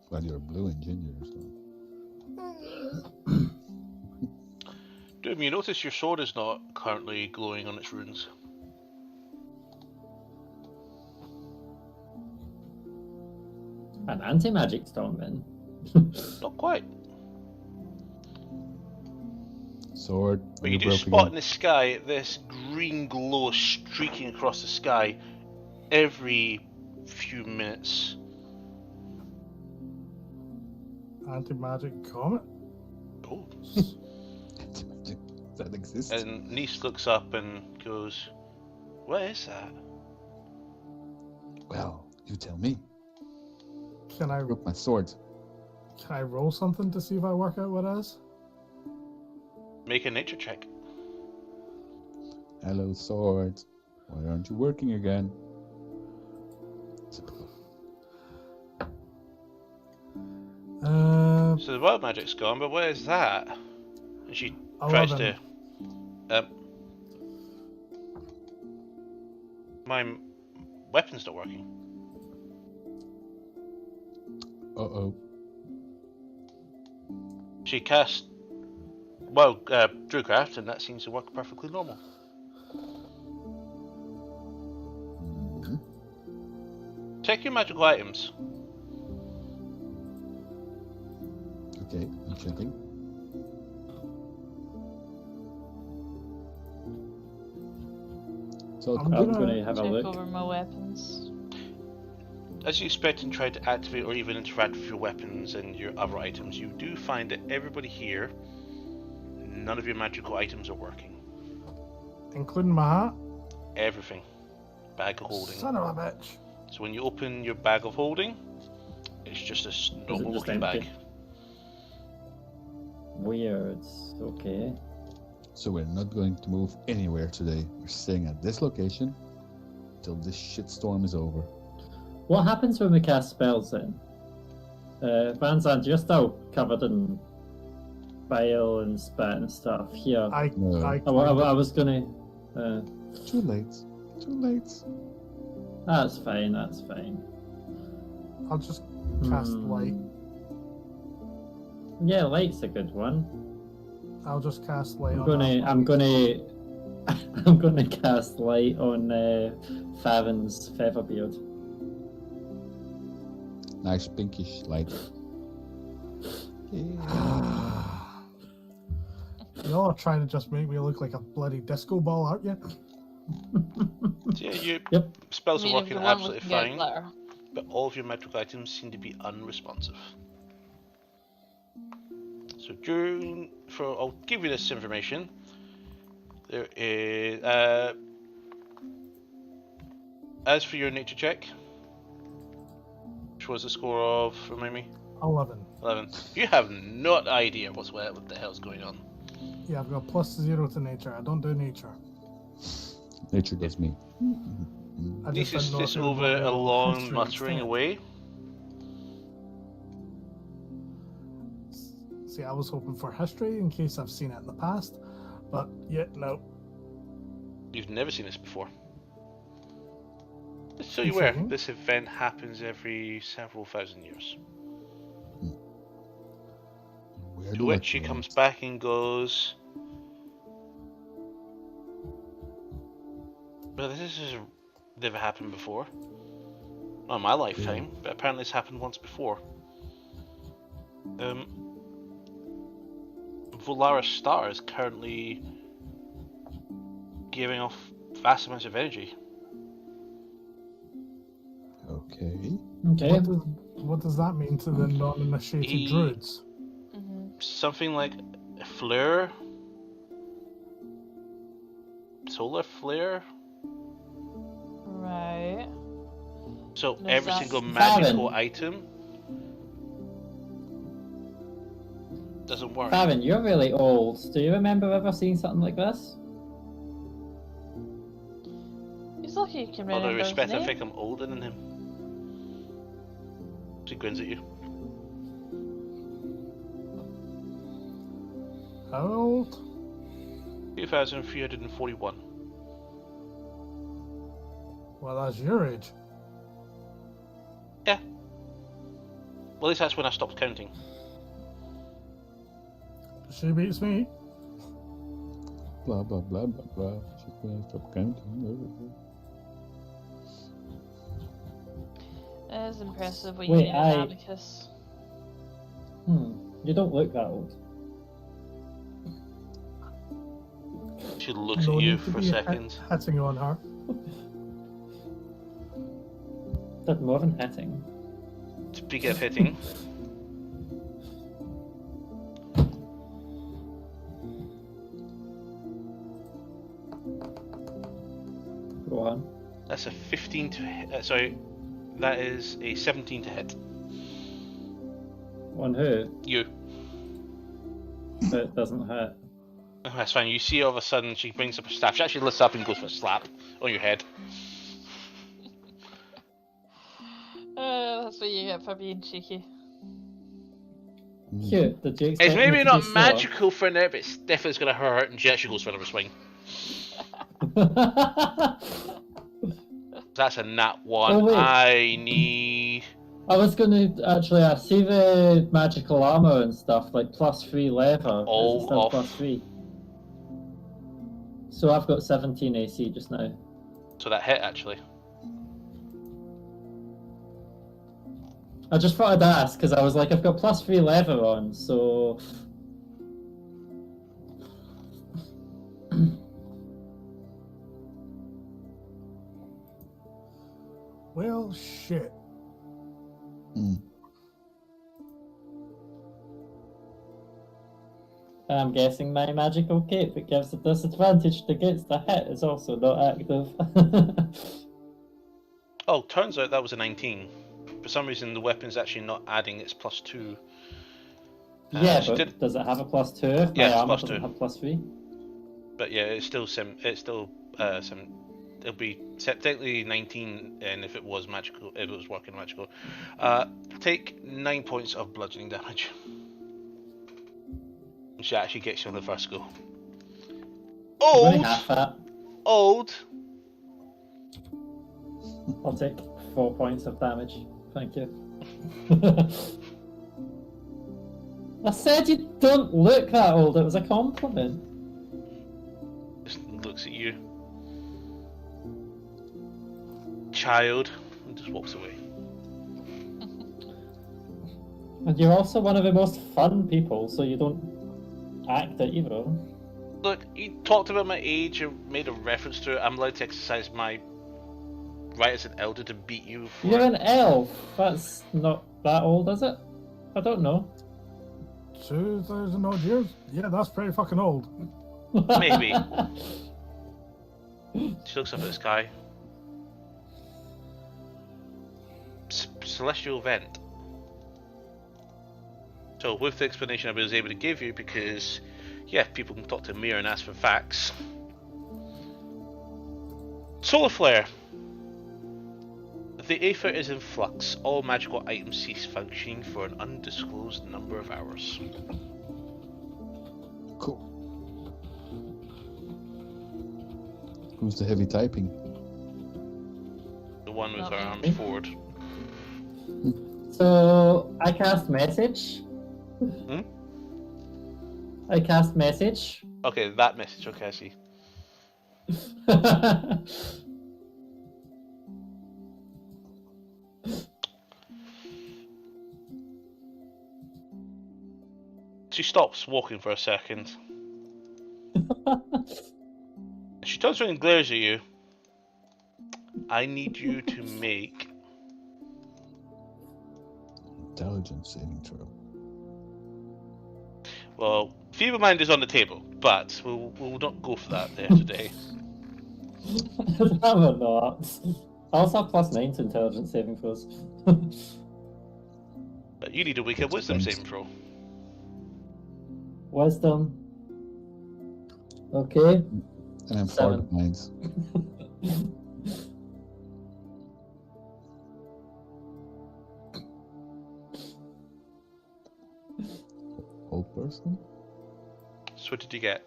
Speaker 5: Well, you're blue and ginger, so.
Speaker 2: Doom, you notice your sword is not currently glowing on its runes.
Speaker 4: An anti-magic stone then.
Speaker 2: Not quite.
Speaker 5: Sword.
Speaker 2: But you do
Speaker 5: broke
Speaker 2: spot
Speaker 5: again.
Speaker 2: in the sky this green glow streaking across the sky every few minutes.
Speaker 3: Anti-magic comet?
Speaker 2: Oh.
Speaker 5: that exist.
Speaker 2: And Nice looks up and goes, "What is that?"
Speaker 5: Well, you tell me.
Speaker 3: Can I
Speaker 5: Broke my sword.
Speaker 3: roll something to see if I work out what it is?
Speaker 2: Make a nature check.
Speaker 5: Hello, sword. Why aren't you working again? Typical.
Speaker 2: So the wild magic's gone, but what is that? And she tries
Speaker 3: 11.
Speaker 2: to. My weapon's not working.
Speaker 5: Uh-oh.
Speaker 2: She cast Drewcraft, and that seems to work perfectly normal.
Speaker 5: Mhm.
Speaker 2: Check your magical items.
Speaker 5: Okay, I'm checking. So
Speaker 3: I'm
Speaker 4: I'm
Speaker 3: gonna
Speaker 4: going to have a
Speaker 1: Check
Speaker 4: look.
Speaker 1: over my weapons.
Speaker 2: As you expect and try to activate or even interact with your weapons and your other items, you do find that everybody here, none of your magical items are working.
Speaker 3: including my hat.
Speaker 2: Everything. Bag of holding.
Speaker 3: Son of a bitch.
Speaker 2: So when you open your bag of holding, it's just a normal
Speaker 4: just
Speaker 2: looking bag.
Speaker 4: empty? Weird. Okay.
Speaker 5: So we're not going to move anywhere today. We're staying at this location till this shitstorm is over.
Speaker 4: What happens when we cast spells then? Van Zandt, you're still covered in bile and spit and stuff here.
Speaker 3: I
Speaker 4: was gonna.
Speaker 5: Too late. Too late.
Speaker 4: That's fine. That's fine.
Speaker 3: I'll just cast light.
Speaker 4: Yeah, light's a good one.
Speaker 3: I'll just cast light.
Speaker 4: I'm gonna cast light on Favin's Featherbeard.
Speaker 5: Nice pinkish light.
Speaker 3: Y'all are trying to just make me look like a bloody disco ball, aren't you?
Speaker 2: So yeah, your
Speaker 4: Yep.
Speaker 2: spells
Speaker 1: I
Speaker 2: are
Speaker 1: mean, if
Speaker 2: working
Speaker 1: you want,
Speaker 2: absolutely
Speaker 1: we can get
Speaker 2: fine,
Speaker 1: glitter.
Speaker 2: but all of your magical items seem to be unresponsive. So I'll give you this information. There is, as for your nature check, which was the score of, remind me?
Speaker 3: 11.
Speaker 2: 11. You have no idea what the hell's going on.
Speaker 3: Yeah, I've got +0 to nature. I don't do nature.
Speaker 5: Nature does me.
Speaker 3: I
Speaker 2: This is
Speaker 3: didn't know if
Speaker 2: just
Speaker 3: you would
Speaker 2: over
Speaker 3: want me
Speaker 2: a
Speaker 3: to roll
Speaker 2: long
Speaker 3: history
Speaker 2: muttering
Speaker 3: instead.
Speaker 2: away.
Speaker 3: See, I was hoping for history in case I've seen it in the past, but yet no.
Speaker 2: You've never seen this before. Just so you're aware,
Speaker 3: Intriguing.
Speaker 2: this event happens every several thousand years.
Speaker 5: Where
Speaker 2: To
Speaker 5: do
Speaker 2: which
Speaker 5: I
Speaker 2: she
Speaker 5: put
Speaker 2: comes
Speaker 5: it?
Speaker 2: back and goes, "Well, this has never happened before. Not in my lifetime, but apparently it's happened once before. Volara Star is currently giving off vast amounts of energy.
Speaker 5: Okay.
Speaker 4: Okay.
Speaker 3: What does that mean to the non-initiated druids?
Speaker 2: Something like a flare, solar flare.
Speaker 1: Right.
Speaker 2: So
Speaker 1: Is
Speaker 2: every
Speaker 1: that
Speaker 2: single magical
Speaker 4: Favin?
Speaker 2: item doesn't work.
Speaker 4: Favin, you're really old. Do you remember ever seeing something like this?
Speaker 1: He's lucky you can
Speaker 2: Although
Speaker 1: remember his
Speaker 2: respect, I
Speaker 1: name.
Speaker 2: think I'm older than him. She grins at you.
Speaker 3: How old?
Speaker 2: 2,341.
Speaker 3: Well, that's your age.
Speaker 2: Yeah. Well, at least that's when I stopped counting.
Speaker 3: She beats me.
Speaker 5: Blah blah blah blah blah. She's gonna stop counting.
Speaker 1: It is impressive what
Speaker 4: Wait,
Speaker 1: you need an abacus.
Speaker 4: You don't look that old.
Speaker 2: She looks
Speaker 3: No
Speaker 2: at you
Speaker 3: need to
Speaker 2: for a
Speaker 3: be
Speaker 2: second.
Speaker 3: hitting on her.
Speaker 4: Did more than hitting.
Speaker 2: Speaking of hitting,
Speaker 4: one.
Speaker 2: That's a 15 to hit. Sorry, that is a 17 to hit.
Speaker 4: On who?
Speaker 2: You.
Speaker 4: But it doesn't hit.
Speaker 2: Oh, that's fine. You see all of a sudden she brings up her staff. She actually lifts up and goes for a slap on your head.
Speaker 1: That's what you get for being cheeky.
Speaker 4: Cute. Did you expect
Speaker 2: It's
Speaker 4: me
Speaker 2: maybe
Speaker 4: to
Speaker 2: not
Speaker 4: be sore?
Speaker 2: magical for now, but it's definitely going to hurt, and she actually goes for another swing. That's a nat 1.
Speaker 4: Oh, wait.
Speaker 2: I need...
Speaker 4: I was going to actually ask, see the magical armor and stuff, like +3 leather,
Speaker 2: All
Speaker 4: is it still
Speaker 2: off.
Speaker 4: +3? So I've got 17 AC just now.
Speaker 2: So that hit, actually.
Speaker 4: I just thought I'd ask, because I was like, I've got +3 leather on, so...
Speaker 3: Well, shit.
Speaker 4: I'm guessing my magical cape that gives a disadvantage against the hit is also not active.
Speaker 2: Oh, turns out that was a 19. For some reason, the weapon's actually not adding its +2.
Speaker 4: Yeah,
Speaker 2: she
Speaker 4: but
Speaker 2: did-
Speaker 4: does it have a +2 if
Speaker 2: Yeah,
Speaker 4: my
Speaker 2: it's
Speaker 4: armor
Speaker 2: +2.
Speaker 4: doesn't have +3?
Speaker 2: But yeah, it's still it'll be technically 19, and if it was magical, if it was working magical. Take 9 points of bludgeoning damage. She actually gets you on the first go.
Speaker 4: Only half that.
Speaker 2: Old.
Speaker 4: I'll take 4 points of damage. Thank you. I said you don't look that old. It was a compliment.
Speaker 2: Just looks at you. Child. And just walks away.
Speaker 4: And you're also one of the most fun people, so you don't act it either.
Speaker 2: Look, you talked about my age and made a reference to it. I'm allowed to exercise my right as an elder to beat you for
Speaker 4: You're
Speaker 2: it.
Speaker 4: an elf. That's not that old, is it? I don't know.
Speaker 3: 2,000 odd years? Yeah, that's pretty fucking old.
Speaker 2: Maybe. She looks up at the sky. Celestial vent. So with the explanation I was able to give you, because yeah, people can talk to Mir and ask for facts. Solar flare. The aether is in flux. All magical items cease functioning for an undisclosed number of hours.
Speaker 5: Cool. Who's the heavy typing?
Speaker 2: The one with
Speaker 1: Not
Speaker 2: her
Speaker 1: me.
Speaker 2: arms forward.
Speaker 4: So I cast message. I cast message.
Speaker 2: Okay, that message. Okay, I see. She stops walking for a second. She turns around and glares at you. I need you to make...
Speaker 5: Intelligence saving throw.
Speaker 2: Well, Feeble Mind is on the table, but we'll not go for that there today.
Speaker 4: I'm not. I also have +9 to intelligence saving throws.
Speaker 2: But you need to make a wisdom saving throw.
Speaker 4: Wisdom. Okay.
Speaker 5: And I'm
Speaker 4: 7.
Speaker 5: far behind. Old person?
Speaker 2: So what did you get?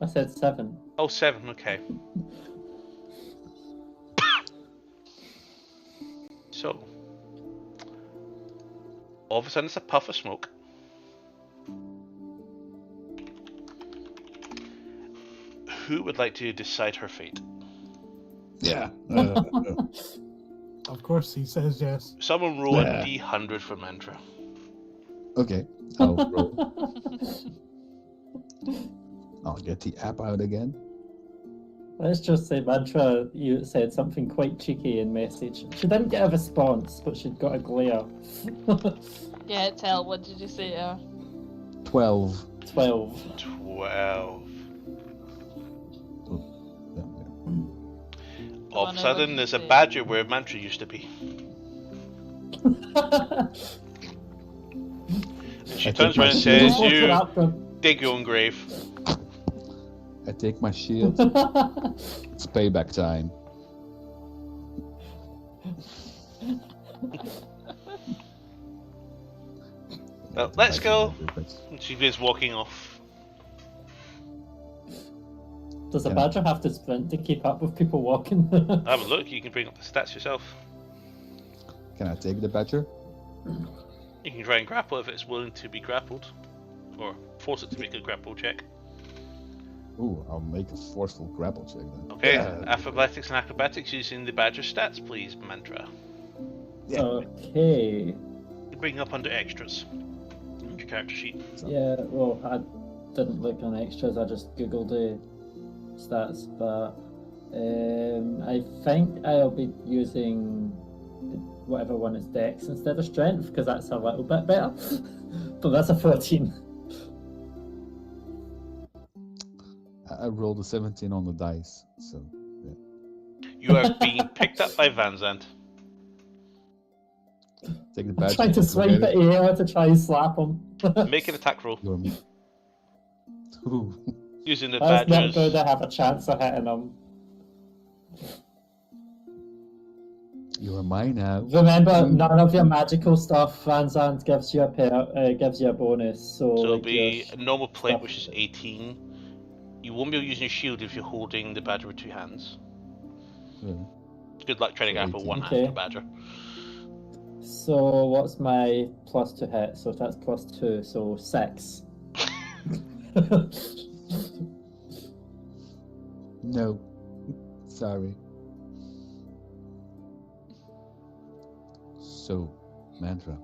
Speaker 4: I said 7.
Speaker 2: Oh, 7, okay. So, all of a sudden it's a puff of smoke. Who would like to decide her fate?
Speaker 5: Yeah.
Speaker 3: Of course, he says yes.
Speaker 2: Someone roll
Speaker 5: Yeah.
Speaker 2: a D100 for Mantra.
Speaker 5: Okay. I'll roll. I'll get the app out again.
Speaker 4: Let's just say Mantra, you said something quite cheeky in message. She didn't get a response, but she'd got a glare.
Speaker 1: Yeah, tell, what did you say to her?
Speaker 5: 12.
Speaker 4: 12.
Speaker 2: 12.
Speaker 5: Yeah, yeah.
Speaker 2: All of a
Speaker 1: Well, no,
Speaker 2: sudden,
Speaker 1: what
Speaker 2: there's
Speaker 1: did
Speaker 2: a
Speaker 1: you say?
Speaker 2: badger where Mantra used to be. And she
Speaker 5: I
Speaker 2: turns
Speaker 5: take my
Speaker 2: around and
Speaker 5: shield.
Speaker 2: says, "You dig your own grave."
Speaker 5: I take my shield. It's payback time.
Speaker 2: Well, let's go.
Speaker 5: But
Speaker 2: And she goes walking off.
Speaker 4: Does a
Speaker 5: Yeah.
Speaker 4: badger have to sprint to keep up with people walking?
Speaker 2: Have a look. You can bring up the stats yourself.
Speaker 5: can I take the badger?
Speaker 2: You can try and grapple if it's willing to be grappled, or force it to make a grapple check.
Speaker 5: Ooh, I'll make a forceful grapple check then.
Speaker 2: Okay,
Speaker 5: Yeah.
Speaker 2: athletics and acrobatics using the badger stats, please, Mantra.
Speaker 5: Yeah.
Speaker 4: Okay.
Speaker 2: Bring up under extras on your character sheet.
Speaker 4: Yeah, well, I didn't look on extras, I just googled the stats, but I think I'll be using whatever one is dex instead of strength, because that's a little bit better. But that's a 14.
Speaker 5: I rolled a 17 on the dice, so yeah.
Speaker 2: You are being picked up by Van Zandt.
Speaker 5: Take the
Speaker 4: I'm
Speaker 5: badger.
Speaker 4: trying to swipe at Air to try and slap him.
Speaker 2: Make an attack roll
Speaker 5: You're me. Ooh.
Speaker 2: using the
Speaker 4: That's not
Speaker 2: badger's.
Speaker 4: good, I have a chance of hitting him.
Speaker 5: You are mine now.
Speaker 4: Remember, none of your magical stuff, Van Zandt gives you gives you a bonus. So,
Speaker 2: So it'll
Speaker 4: like,
Speaker 2: be a
Speaker 4: your
Speaker 2: normal plate,
Speaker 4: stuff-
Speaker 2: which is 18. You won't be able to use your shield if you're holding the badger with two hands.
Speaker 5: Yeah.
Speaker 2: Good luck trying to
Speaker 5: So
Speaker 2: grapple
Speaker 5: 18.
Speaker 2: one
Speaker 4: Okay.
Speaker 2: hand a badger.
Speaker 4: So what's my plus to hit? So that's plus 2, so 6.
Speaker 5: No. Sorry. So, Mantra,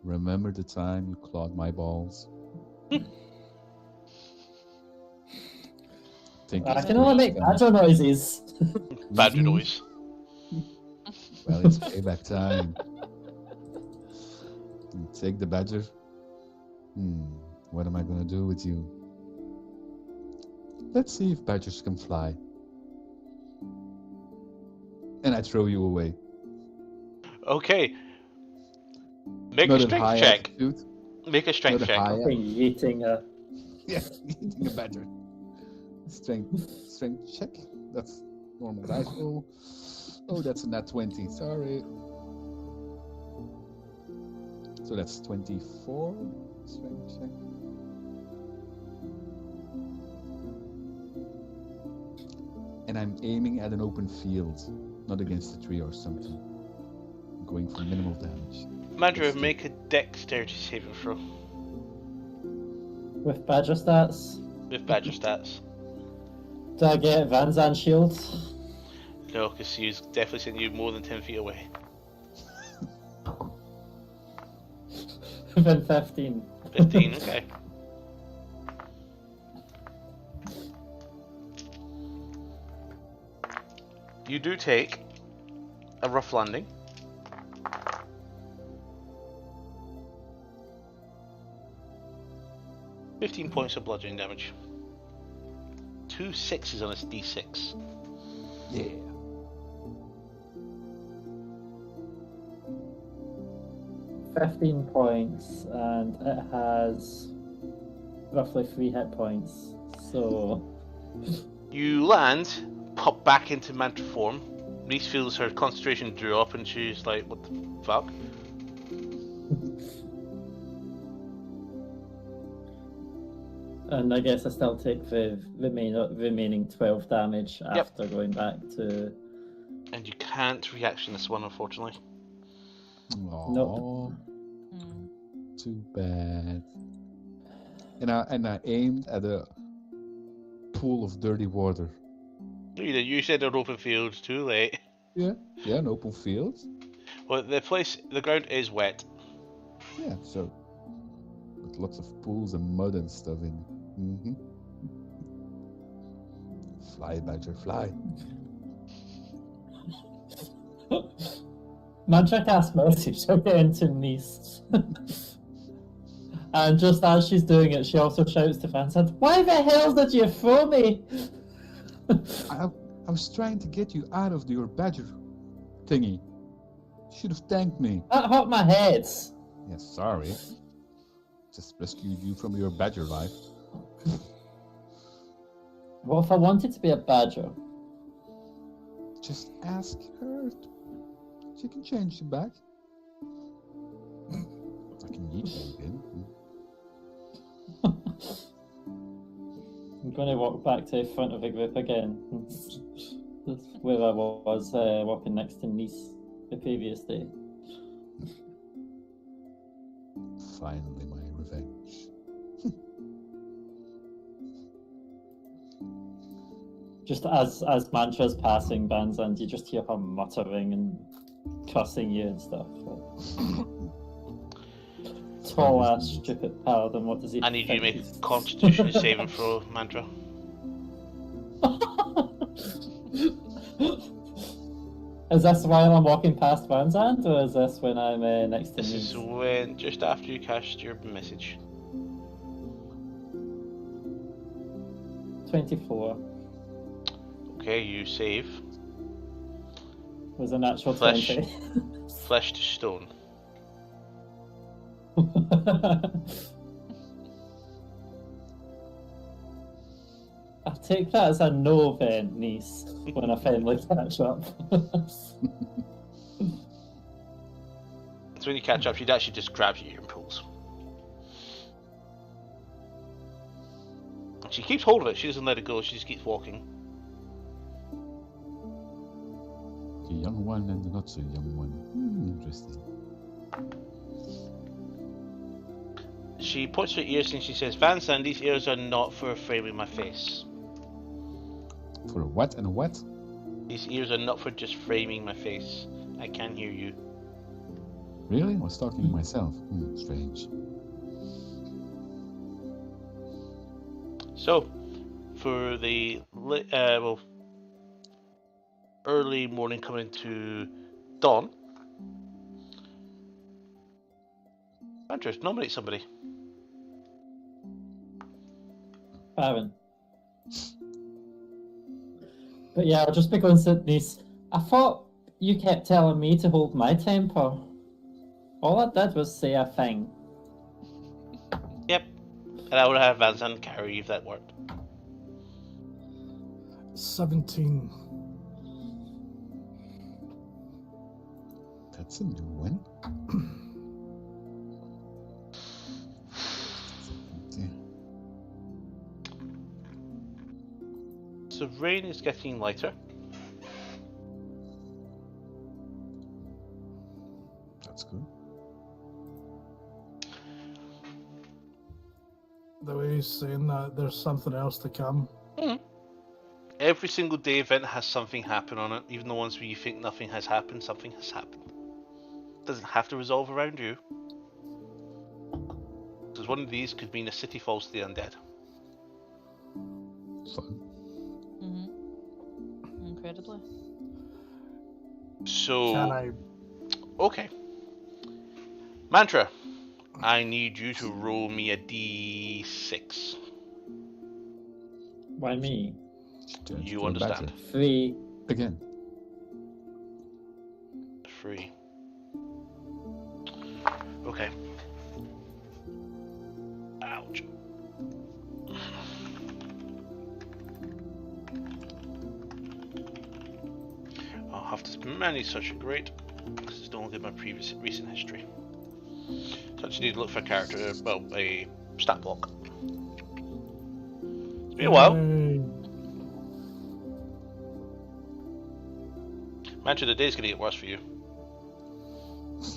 Speaker 5: remember the time you clawed my balls? Think
Speaker 4: I
Speaker 5: it's
Speaker 4: can only make
Speaker 5: pretty
Speaker 4: badger noises.
Speaker 2: Badger
Speaker 5: Mhm.
Speaker 2: noise.
Speaker 5: Well, it's payback time. You take the badger. What am I gonna do with you? Let's see if badgers can fly. And I throw you away.
Speaker 2: Okay. Make
Speaker 5: Not
Speaker 2: a
Speaker 5: at high
Speaker 2: strength check.
Speaker 5: altitude.
Speaker 2: Make a strength
Speaker 5: Not at
Speaker 2: check.
Speaker 5: high
Speaker 4: Fucking yeeting her.
Speaker 5: Yeah, eating a badger. Strength check. That's normal dice roll. Oh, that's a nat 20. Sorry. So that's 24. Strength check. And I'm aiming at an open field, not against a tree or something. I'm going for minimal damage.
Speaker 2: Mandra, make a dexterity saving throw
Speaker 4: With badger stats.
Speaker 2: with badger stats.
Speaker 4: Do I get Van Zandt shield?
Speaker 2: No, because he's definitely sent you more than 10 feet away.
Speaker 4: Then 15.
Speaker 2: 15, okay. You do take a rough landing. $15 points of bludgeoning damage. 2 6s on its d6.
Speaker 5: Yeah.
Speaker 4: £15 and it has roughly 3 hit points. So
Speaker 2: You land, pop back into mantra form. Reese feels her concentration drop and she's like, what the fuck?
Speaker 4: and I guess I still take the remaining 12 damage
Speaker 2: Yep.
Speaker 4: after going back to.
Speaker 2: And you can't reaction this one, unfortunately.
Speaker 5: Aww,
Speaker 4: Nope.
Speaker 5: too bad. And I aimed at a pool of dirty water.
Speaker 2: You said an open field, too late.
Speaker 5: Yeah, an open field.
Speaker 2: Well, the ground is wet.
Speaker 5: Yeah, so with lots of pools and mud and stuff in. Mm-hmm. Fly, badger, fly.
Speaker 4: Mantra cast mercy, she'll get into Nice. And just as she's doing it, she also shouts to Vincent, "Why the hell did you throw me?"
Speaker 5: I I was trying to get you out of your badger thingy. Should have thanked me.
Speaker 4: That hurt my head.
Speaker 5: Yeah, sorry. Just rescued you from your badger life.
Speaker 4: What if I wanted to be a badger?
Speaker 5: Just ask her. She can change you back. I can eat you again.
Speaker 4: I'm going to walk back to the front of the group again. That's where I was walking next to Nice the previous day.
Speaker 5: Finally, my revenge.
Speaker 4: Just as Mantra's passing Banzan, you just hear her muttering and cussing you and stuff. Tall ass, stupid paladin, what does he
Speaker 2: I need you to
Speaker 4: think
Speaker 2: make a
Speaker 4: he's-
Speaker 2: constitution saving throw, Mantra.
Speaker 4: Is this while I'm walking past Banzan, or is this when I'm next to
Speaker 2: This
Speaker 4: Nice?
Speaker 2: is when, just after you cast your message.
Speaker 4: 24
Speaker 2: Okay, you save.
Speaker 4: was a natural
Speaker 2: Flesh.
Speaker 4: 20.
Speaker 2: Flesh to stone.
Speaker 4: I'll take that as a no then, Niece, when I finally catch up.
Speaker 2: So when you catch up, she'd actually just grabs your ear and pulls. She keeps hold of it, she doesn't let it go, she just keeps walking.
Speaker 5: The young one and the not so young one. Interesting.
Speaker 2: She puts her ears and she says, Vansan, these ears are not for framing my face.
Speaker 5: For a what and a what?
Speaker 2: These ears are not for just framing my face. I can hear you.
Speaker 5: Really? I was talking to myself. Strange.
Speaker 2: So, for the early morning coming to dawn, Andrew, nominate somebody.
Speaker 4: Baron. But yeah, I'll just be going to Niece. I thought you kept telling me to hold my temper. All I did was say a thing.
Speaker 2: Yep. And I would have Vansan carry you if that worked.
Speaker 3: 17.
Speaker 5: That's a new one.
Speaker 2: So rain is getting lighter.
Speaker 5: That's good.
Speaker 3: The way he's saying that there's something else to come.
Speaker 2: Every single day event has something happen on it. Even the ones where you think nothing has happened, something has happened. Doesn't have to resolve around you. Because one of these could mean a city falls to the undead.
Speaker 5: Fun.
Speaker 1: Incredibly.
Speaker 2: So,
Speaker 3: Can I?
Speaker 2: okay. Mantra, I need you to roll me a d6.
Speaker 4: Why me?
Speaker 5: Turns
Speaker 2: You
Speaker 5: to a
Speaker 2: understand.
Speaker 5: badger.
Speaker 4: 3.
Speaker 5: Again.
Speaker 2: 3. Okay. Ouch. I'll have to manage such a great, because it's don't look at my recent history. So I just need to look for a character, well, a stat block. It's been a while.
Speaker 3: Yay.
Speaker 2: Mantra, the day's gonna get worse for you.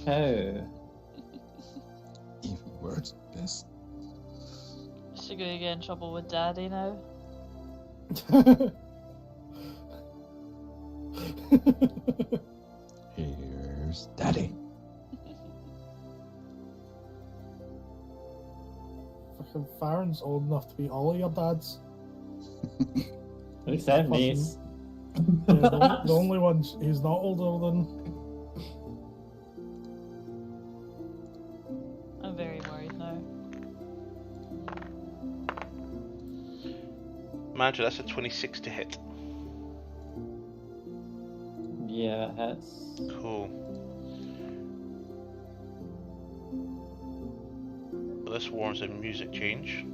Speaker 4: Oh.
Speaker 5: Even worse. Yes.
Speaker 1: Is she gonna get in trouble with Daddy now?
Speaker 5: Here's Daddy.
Speaker 3: Fucking Farron's old enough to be all of your dads.
Speaker 4: Except Niece.
Speaker 3: Yeah, the only one he's not older than.
Speaker 1: I'm very worried now.
Speaker 2: Mantra, that's a 26 to hit.
Speaker 4: Yeah, hits.
Speaker 2: Cool. So this warrants a music change.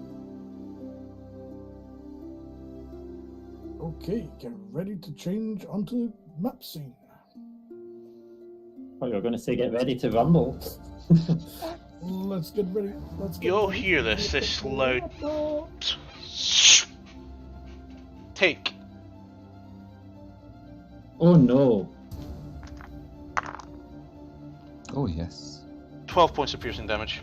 Speaker 3: Okay, get ready to change onto map scene.
Speaker 4: Oh, you're going to say get ready to rumble.
Speaker 3: Let's get ready. Let's get
Speaker 2: You'll
Speaker 3: ready.
Speaker 2: hear this loud take.
Speaker 4: Oh no.
Speaker 5: Oh yes.
Speaker 2: 12 points of piercing damage.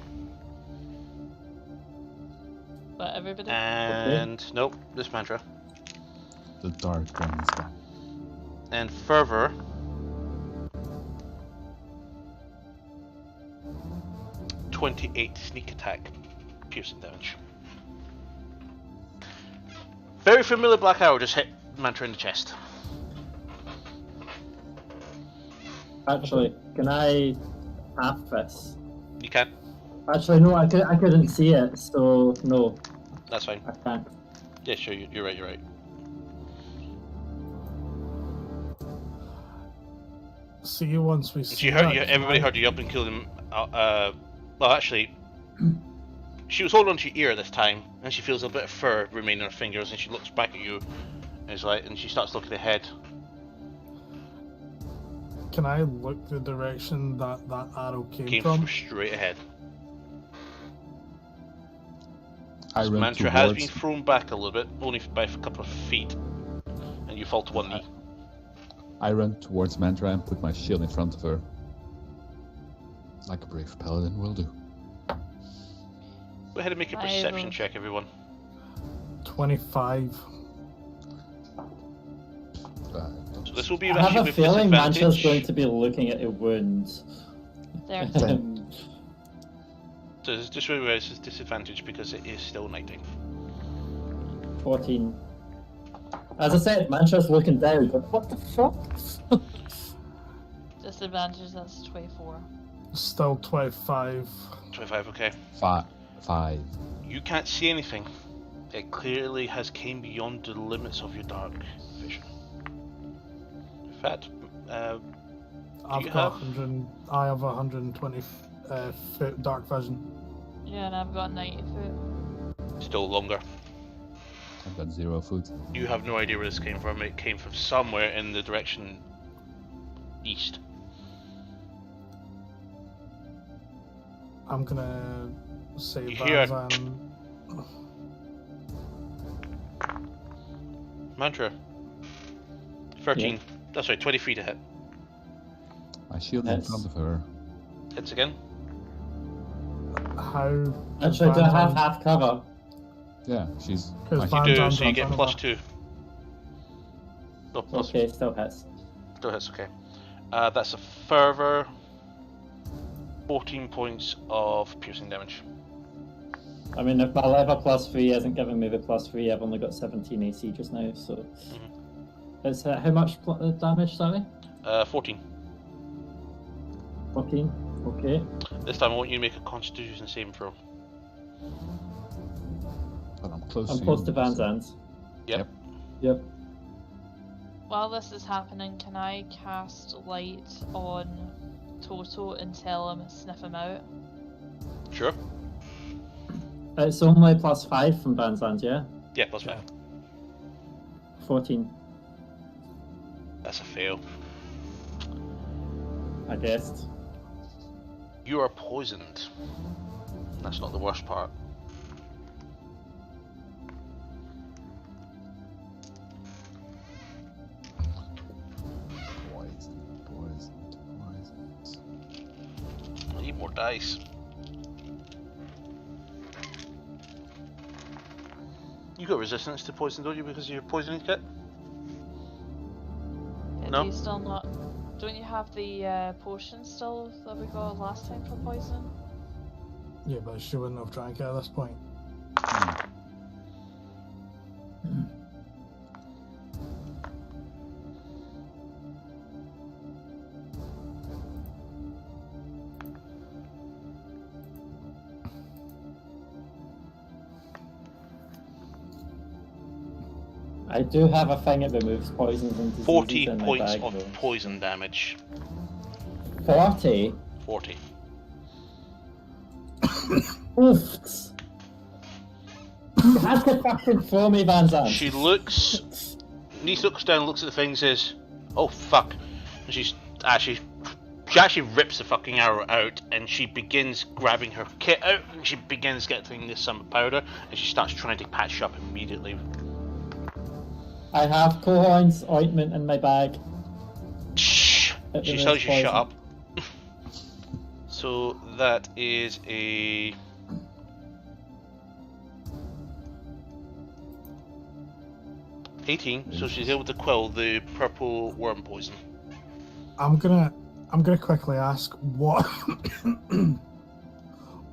Speaker 1: But everybody.
Speaker 2: And nope, this mantra.
Speaker 5: The dark one is back.
Speaker 2: And fervor. .28 sneak attack, piercing damage. Very familiar black arrow just hit mantra in the chest.
Speaker 4: Actually, can I half this?
Speaker 2: You can.
Speaker 4: Actually, no, I couldn't see it, so no,
Speaker 2: That's fine.
Speaker 4: I can't.
Speaker 2: Yeah, sure. You're right. You're right.
Speaker 3: See, once we
Speaker 2: And
Speaker 3: see
Speaker 2: she heard
Speaker 3: that,
Speaker 2: you. Everybody heard you up and killed him. Well, actually, she was holding onto your ear this time, and she feels a bit of fur remain on her fingers, and she looks back at you, and is like, and she starts looking ahead.
Speaker 3: Can I look the direction that that arrow came
Speaker 2: Came
Speaker 3: from?
Speaker 2: from straight ahead.
Speaker 5: I
Speaker 2: This
Speaker 5: run
Speaker 2: mantra has been
Speaker 5: towards.
Speaker 2: thrown back a little bit, only by a couple of feet, and you fall to one knee.
Speaker 5: I run towards Mantra and put my shield in front of her, like a brave paladin will do.
Speaker 2: Go ahead and make a perception check, everyone.
Speaker 3: 25.
Speaker 2: So this will be
Speaker 4: I
Speaker 2: actually
Speaker 4: have a
Speaker 2: with
Speaker 4: feeling Mantra's
Speaker 2: disadvantage.
Speaker 4: going to be looking at a wound.
Speaker 1: There.
Speaker 2: So just remember it's a disadvantage because it is still nighting.
Speaker 4: 14. As I said, Mantra's looking down, but what the fuck?
Speaker 1: Disadvantage, that's 24.
Speaker 3: Still 25.
Speaker 2: 25, okay.
Speaker 5: Five.
Speaker 2: You can't see anything. It clearly has came beyond the limits of your dark vision. In fact,
Speaker 3: I've
Speaker 2: you
Speaker 3: got
Speaker 2: have-
Speaker 3: 100. I have 120 foot dark vision.
Speaker 1: Yeah, and I've got 90 foot.
Speaker 2: still longer.
Speaker 5: I've got 0 foot.
Speaker 2: You have no idea where this came from. It came from somewhere in the direction east.
Speaker 3: I'm gonna say
Speaker 2: You hear it.
Speaker 3: Bazan.
Speaker 2: Mantra. 13. That's right, 23 to hit.
Speaker 5: My shield in
Speaker 4: Yes.
Speaker 5: front of her.
Speaker 2: Hits again.
Speaker 3: How?
Speaker 4: Actually, do I have
Speaker 3: Bazan-
Speaker 4: half cover?
Speaker 5: Yeah, she's.
Speaker 3: Because
Speaker 5: my
Speaker 2: You
Speaker 3: Van
Speaker 2: do,
Speaker 3: Zan's
Speaker 2: so you
Speaker 3: on
Speaker 2: get
Speaker 3: front of
Speaker 2: plus
Speaker 3: her.
Speaker 2: 2. No, plus
Speaker 4: Okay, still hits.
Speaker 2: Still hits, okay. That's a further 14 points of piercing damage.
Speaker 4: I mean, if my level +3 isn't giving me the +3, I've only got 17 AC just now, so... It's how much damage, sorry?
Speaker 2: 14.
Speaker 4: 14? Okay.
Speaker 2: This time I want you to make a constitution saving throw.
Speaker 5: But I'm close
Speaker 4: I'm
Speaker 5: to
Speaker 4: close
Speaker 5: you,
Speaker 4: to Van
Speaker 5: so-
Speaker 4: Zandt.
Speaker 2: Yep.
Speaker 4: Yep.
Speaker 1: While this is happening, can I cast light on Toto and tell him, sniff him out?
Speaker 2: Sure.
Speaker 4: It's only +5 from Van Zandt, yeah?
Speaker 2: Yeah, plus 5.
Speaker 4: 14,
Speaker 2: That's a fail.
Speaker 4: I guessed.
Speaker 2: You are poisoned. That's not the worst part.
Speaker 5: Poison.
Speaker 2: I need more dice. You got resistance to poison, don't you, because of your poisoning kit? No.
Speaker 1: Do you still not? Don't you have the potion still that we got last time for poison?
Speaker 3: Yeah, but she wouldn't have drank it at this point.
Speaker 4: I do have a thing that removes poisons and diseases
Speaker 2: 40
Speaker 4: in my
Speaker 2: points
Speaker 4: bag,
Speaker 2: of
Speaker 4: though.
Speaker 2: poison damage.
Speaker 4: 40?
Speaker 2: 40.
Speaker 4: Oof! You had to fucking throw me, Van Zandt.
Speaker 2: She looks. Nice looks down, looks at the thing, and says, "Oh fuck!" And she actually rips the fucking arrow out, and she begins grabbing her kit out, and she begins getting this some powder, and she starts trying to patch up immediately.
Speaker 4: I have cohorns ointment in my bag.
Speaker 2: Shh.
Speaker 4: It
Speaker 2: She
Speaker 4: removes
Speaker 2: tells you shut
Speaker 4: poison.
Speaker 2: up. So that is a 18. So she's able to quell the purple worm poison.
Speaker 3: I'm gonna quickly ask what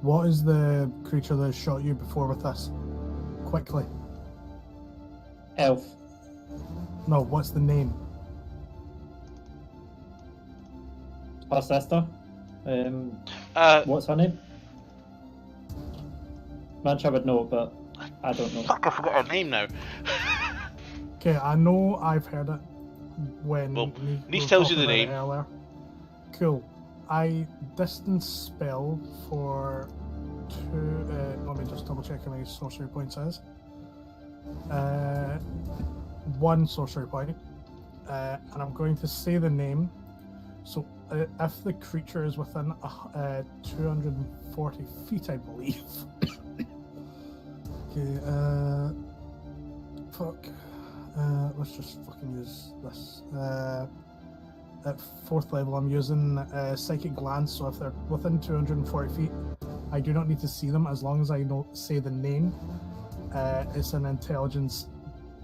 Speaker 3: what is the creature that shot you before with this? Quickly.
Speaker 4: Elf.
Speaker 3: No, what's the name?
Speaker 4: Her sister. What's her name? Mancha would know, but I don't know.
Speaker 2: Fuck, I forgot her name now.
Speaker 3: Okay, I know I've heard it when
Speaker 2: Well,
Speaker 3: we
Speaker 2: Nice
Speaker 3: were
Speaker 2: tells you
Speaker 3: talking
Speaker 2: the
Speaker 3: about it
Speaker 2: name.
Speaker 3: earlier. Cool. I distance spell for 2. Let me just double check how many sorcery points it is. 1 sorcery point, and I'm going to say the name. So if the creature is within 240 feet, I believe. Okay. Fuck. Let's just fucking use this. At 4th level, I'm using Psychic Glance, so if they're within 240 feet, I do not need to see them as long as I say the name. It's an Intelligence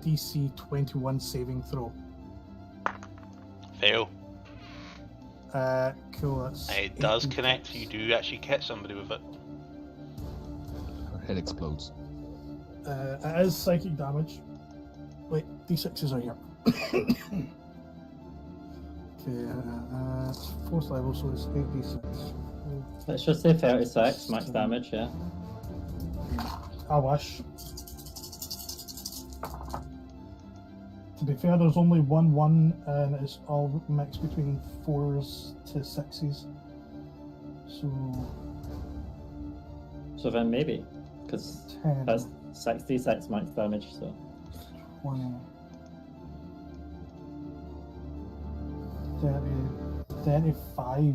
Speaker 3: DC 21 saving throw.
Speaker 2: Fail.
Speaker 3: Cool. That's
Speaker 2: It does
Speaker 3: 18
Speaker 2: connect.
Speaker 3: hits.
Speaker 2: You do actually hit somebody with it.
Speaker 5: Her head explodes.
Speaker 3: It is psychic damage. Wait, D6s are here. Okay, it's 4th level, so it's 8d6.
Speaker 4: Let's just say 36 max damage, yeah.
Speaker 3: I wish. To be fair, there's only one 1, and it's all mixed between 4s to 6s.
Speaker 4: So then maybe, because
Speaker 3: 10,
Speaker 4: that's 66 max damage, so.
Speaker 3: 20, 30, 35.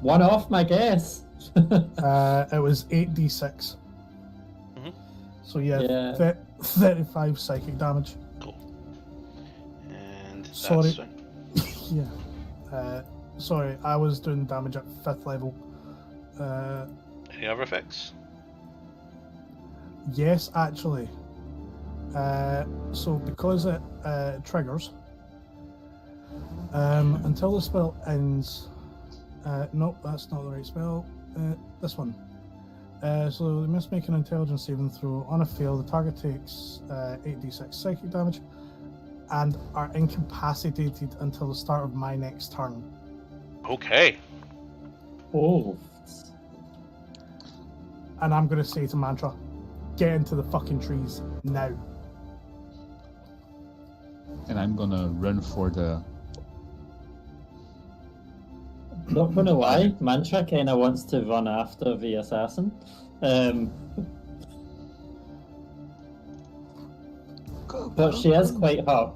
Speaker 4: One off my guess!
Speaker 3: It was 8d6.
Speaker 2: Mhm.
Speaker 3: So yeah,
Speaker 4: Yeah.
Speaker 3: 35 psychic damage.
Speaker 2: Cool. And that's
Speaker 3: Sorry. Yeah. Sorry, I was doing damage at 5th level.
Speaker 2: Any other effects?
Speaker 3: Yes, actually. So because it triggers, until the spell ends. Nope, that's not the right spell. This one. So they must make an intelligence saving throw. On a fail, the target takes 8d6 psychic damage and are incapacitated until the start of my next turn.
Speaker 2: Okay.
Speaker 4: Oh.
Speaker 3: And I'm going to say to Mantra, get into the fucking trees now.
Speaker 5: And I'm gonna run for the.
Speaker 4: Not gonna lie, Mantra kinda wants to run after the assassin. But she is quite hurt.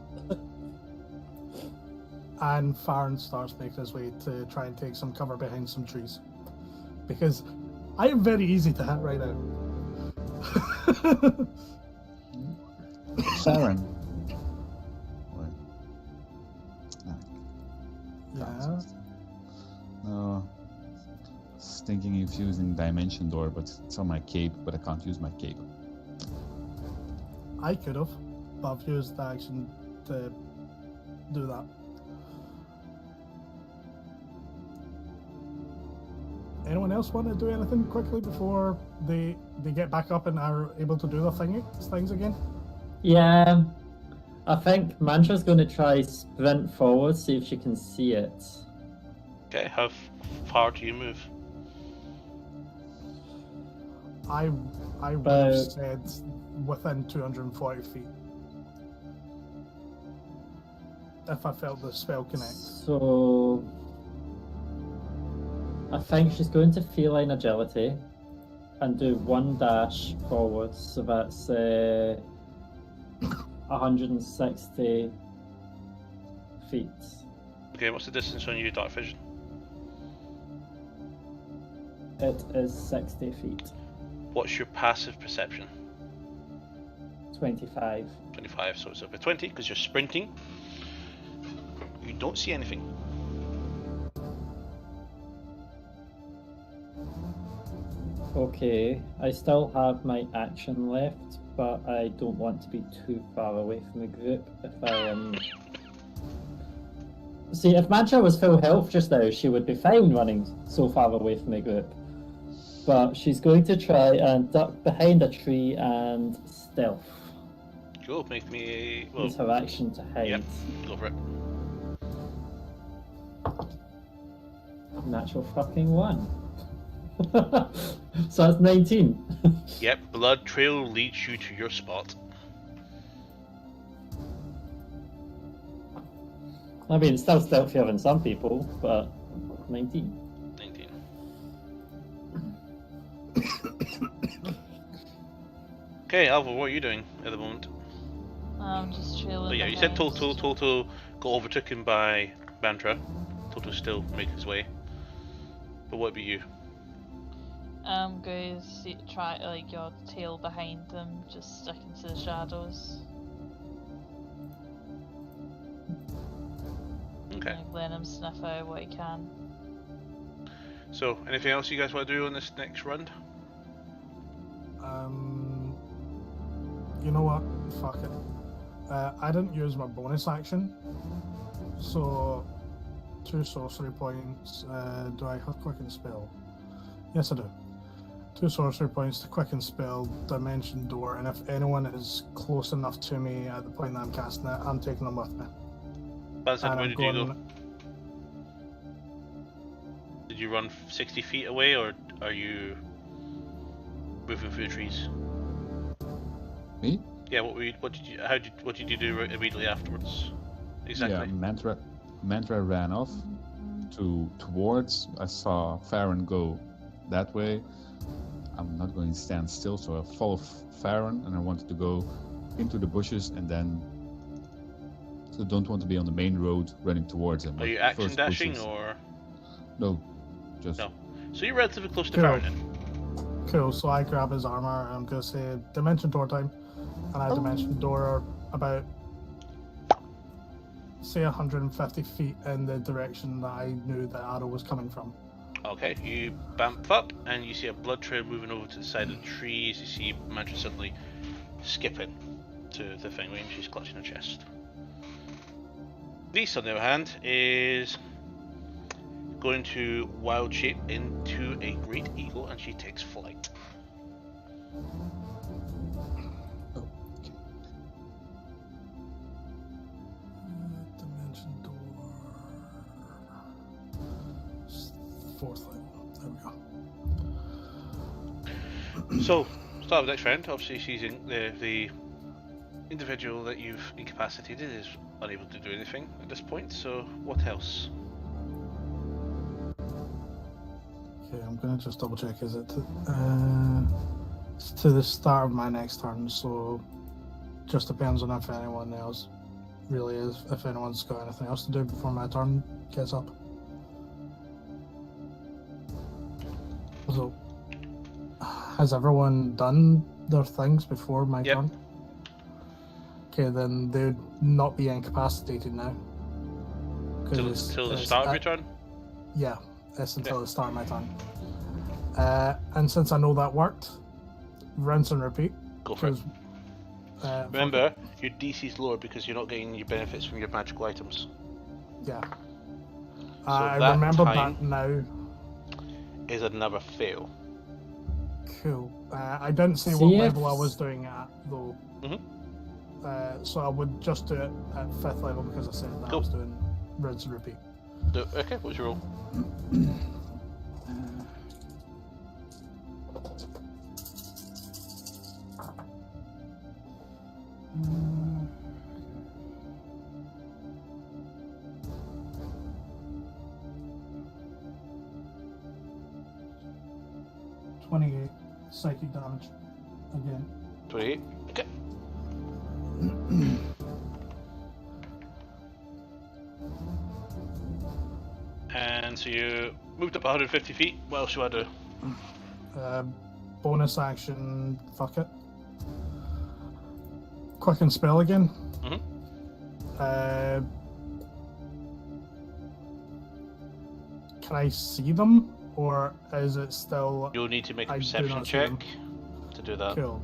Speaker 3: And Farron starts making his way to try and take some cover behind some trees. Because I am very easy to hit right now.
Speaker 5: Farron.
Speaker 3: Yeah.
Speaker 5: No. Just thinking of using Dimension Door, but it's on my cape, but I can't use my cape.
Speaker 3: I could have, but I've used the action to do that. Anyone else want to do anything quickly before they get back up and are able to do their things again?
Speaker 4: Yeah. I think Mantra's gonna try sprint forward, see if she can see it.
Speaker 2: Okay, how far do you move?
Speaker 3: I I would have
Speaker 4: About-
Speaker 3: said within 240 feet. If I felt the spell connect.
Speaker 4: So I think she's going to feline agility and do one dash forwards, so that's 160 feet.
Speaker 2: Okay, what's the distance on your dark vision?
Speaker 4: It is 60 feet.
Speaker 2: What's your passive perception?
Speaker 4: 25.
Speaker 2: 25, so it's over 20 because you're sprinting. You don't see anything.
Speaker 4: Okay, I still have my action left, but I don't want to be too far away from the group if I am. See, if Mantra was full health just now, she would be fine running so far away from the group. But she's going to try and duck behind a tree and stealth.
Speaker 2: Cool, make me
Speaker 4: Use her action to hide.
Speaker 2: Yep, go for it.
Speaker 4: Natural fucking 1. So that's 19.
Speaker 2: Yep, blood trail leads you to your spot.
Speaker 4: I mean, it's still stealthier than some people, but 19.
Speaker 2: 19. Okay, Alva, what are you doing at the moment?
Speaker 1: I'm just trailing.
Speaker 2: Oh yeah, you said
Speaker 1: behind.
Speaker 2: Toto got overtaken by Bantra. Toto still making his way. But what about you?
Speaker 1: I'm going to try to like your tail behind them, just sticking to the shadows.
Speaker 2: Okay.
Speaker 1: Like, letting him sniff out what he can.
Speaker 2: So, anything else you guys want to do on this next round?
Speaker 3: You know what? Fuck it. I didn't use my bonus action, so 2 sorcery points. Do I have quicken spell? Yes, I do. 2 sorcery points to quicken spell, dimension door, and if anyone is close enough to me at the point that I'm casting it, I'm taking them with me.
Speaker 2: Bansan,
Speaker 3: And
Speaker 2: where
Speaker 3: I'm
Speaker 2: did you go?
Speaker 3: going.
Speaker 2: Did you run 60 feet away, or are you moving through the trees?
Speaker 5: Me?
Speaker 2: Yeah. What did you do immediately afterwards? Exactly.
Speaker 5: Yeah, Mantra ran off towards. I saw Farron go that way. I'm not going to stand still, so I followed Farron, and I wanted to go into the bushes, and then so don't want to be on the main road running towards him.
Speaker 2: Are
Speaker 5: but
Speaker 2: you action
Speaker 5: first
Speaker 2: dashing
Speaker 5: bushes.
Speaker 2: or
Speaker 5: No, just
Speaker 2: no? So you're relatively close to
Speaker 3: Cool.
Speaker 2: Farron then.
Speaker 3: Cool, so I grab his armor, and I'm going to say dimension door time, and I dimension door about, say, 150 feet in the direction that I knew the arrow was coming from.
Speaker 2: Okay, you bump up and you see a blood trail moving over to the side of the trees. You see Mantra suddenly skipping to the thing range. She's clutching her chest. This, on the other hand, is going to wild shape into a great eagle, and she takes flight.
Speaker 3: Dimension door. 4th level. There we go.
Speaker 2: So, start with next round. Obviously, she's in the individual that you've incapacitated is unable to do anything at this point. So, what else?
Speaker 3: Okay, I'm gonna just double check. Is it it's to the start of my next turn? So just depends on if anyone else really is. If anyone's got anything else to do before my turn gets up. So has everyone done their things before my
Speaker 2: Yep.
Speaker 3: turn? Okay, then they would not be incapacitated now.
Speaker 2: Till the start of your turn?
Speaker 3: Yeah, it's until the start of my turn. And since I know that worked, rinse and repeat.
Speaker 2: Go for it.
Speaker 3: 'cause,
Speaker 2: Remember, your DC's lower because you're not getting your benefits from your magical items.
Speaker 3: Yeah.
Speaker 2: So
Speaker 3: I
Speaker 2: that
Speaker 3: remember
Speaker 2: time-
Speaker 3: that now.
Speaker 2: Is another fail.
Speaker 3: Cool. I didn't say
Speaker 4: See
Speaker 3: what
Speaker 4: if-
Speaker 3: level I was doing it at, though.
Speaker 2: Mhm.
Speaker 3: So I would just do it at 5th level because I said that I
Speaker 2: Cool.
Speaker 3: was doing rinse and repeat.
Speaker 2: Okay, what's your roll?
Speaker 3: 28 psychic damage again.
Speaker 2: 28. Okay. And so you moved up 150 feet. What else do I do?
Speaker 3: Bonus action, fuck it. Quicken spell again.
Speaker 2: Mhm.
Speaker 3: Can I see them, or is it still?
Speaker 2: You'll need to make a
Speaker 3: I do
Speaker 2: perception
Speaker 3: not see
Speaker 2: check
Speaker 3: them.
Speaker 2: to do that.
Speaker 3: Cool.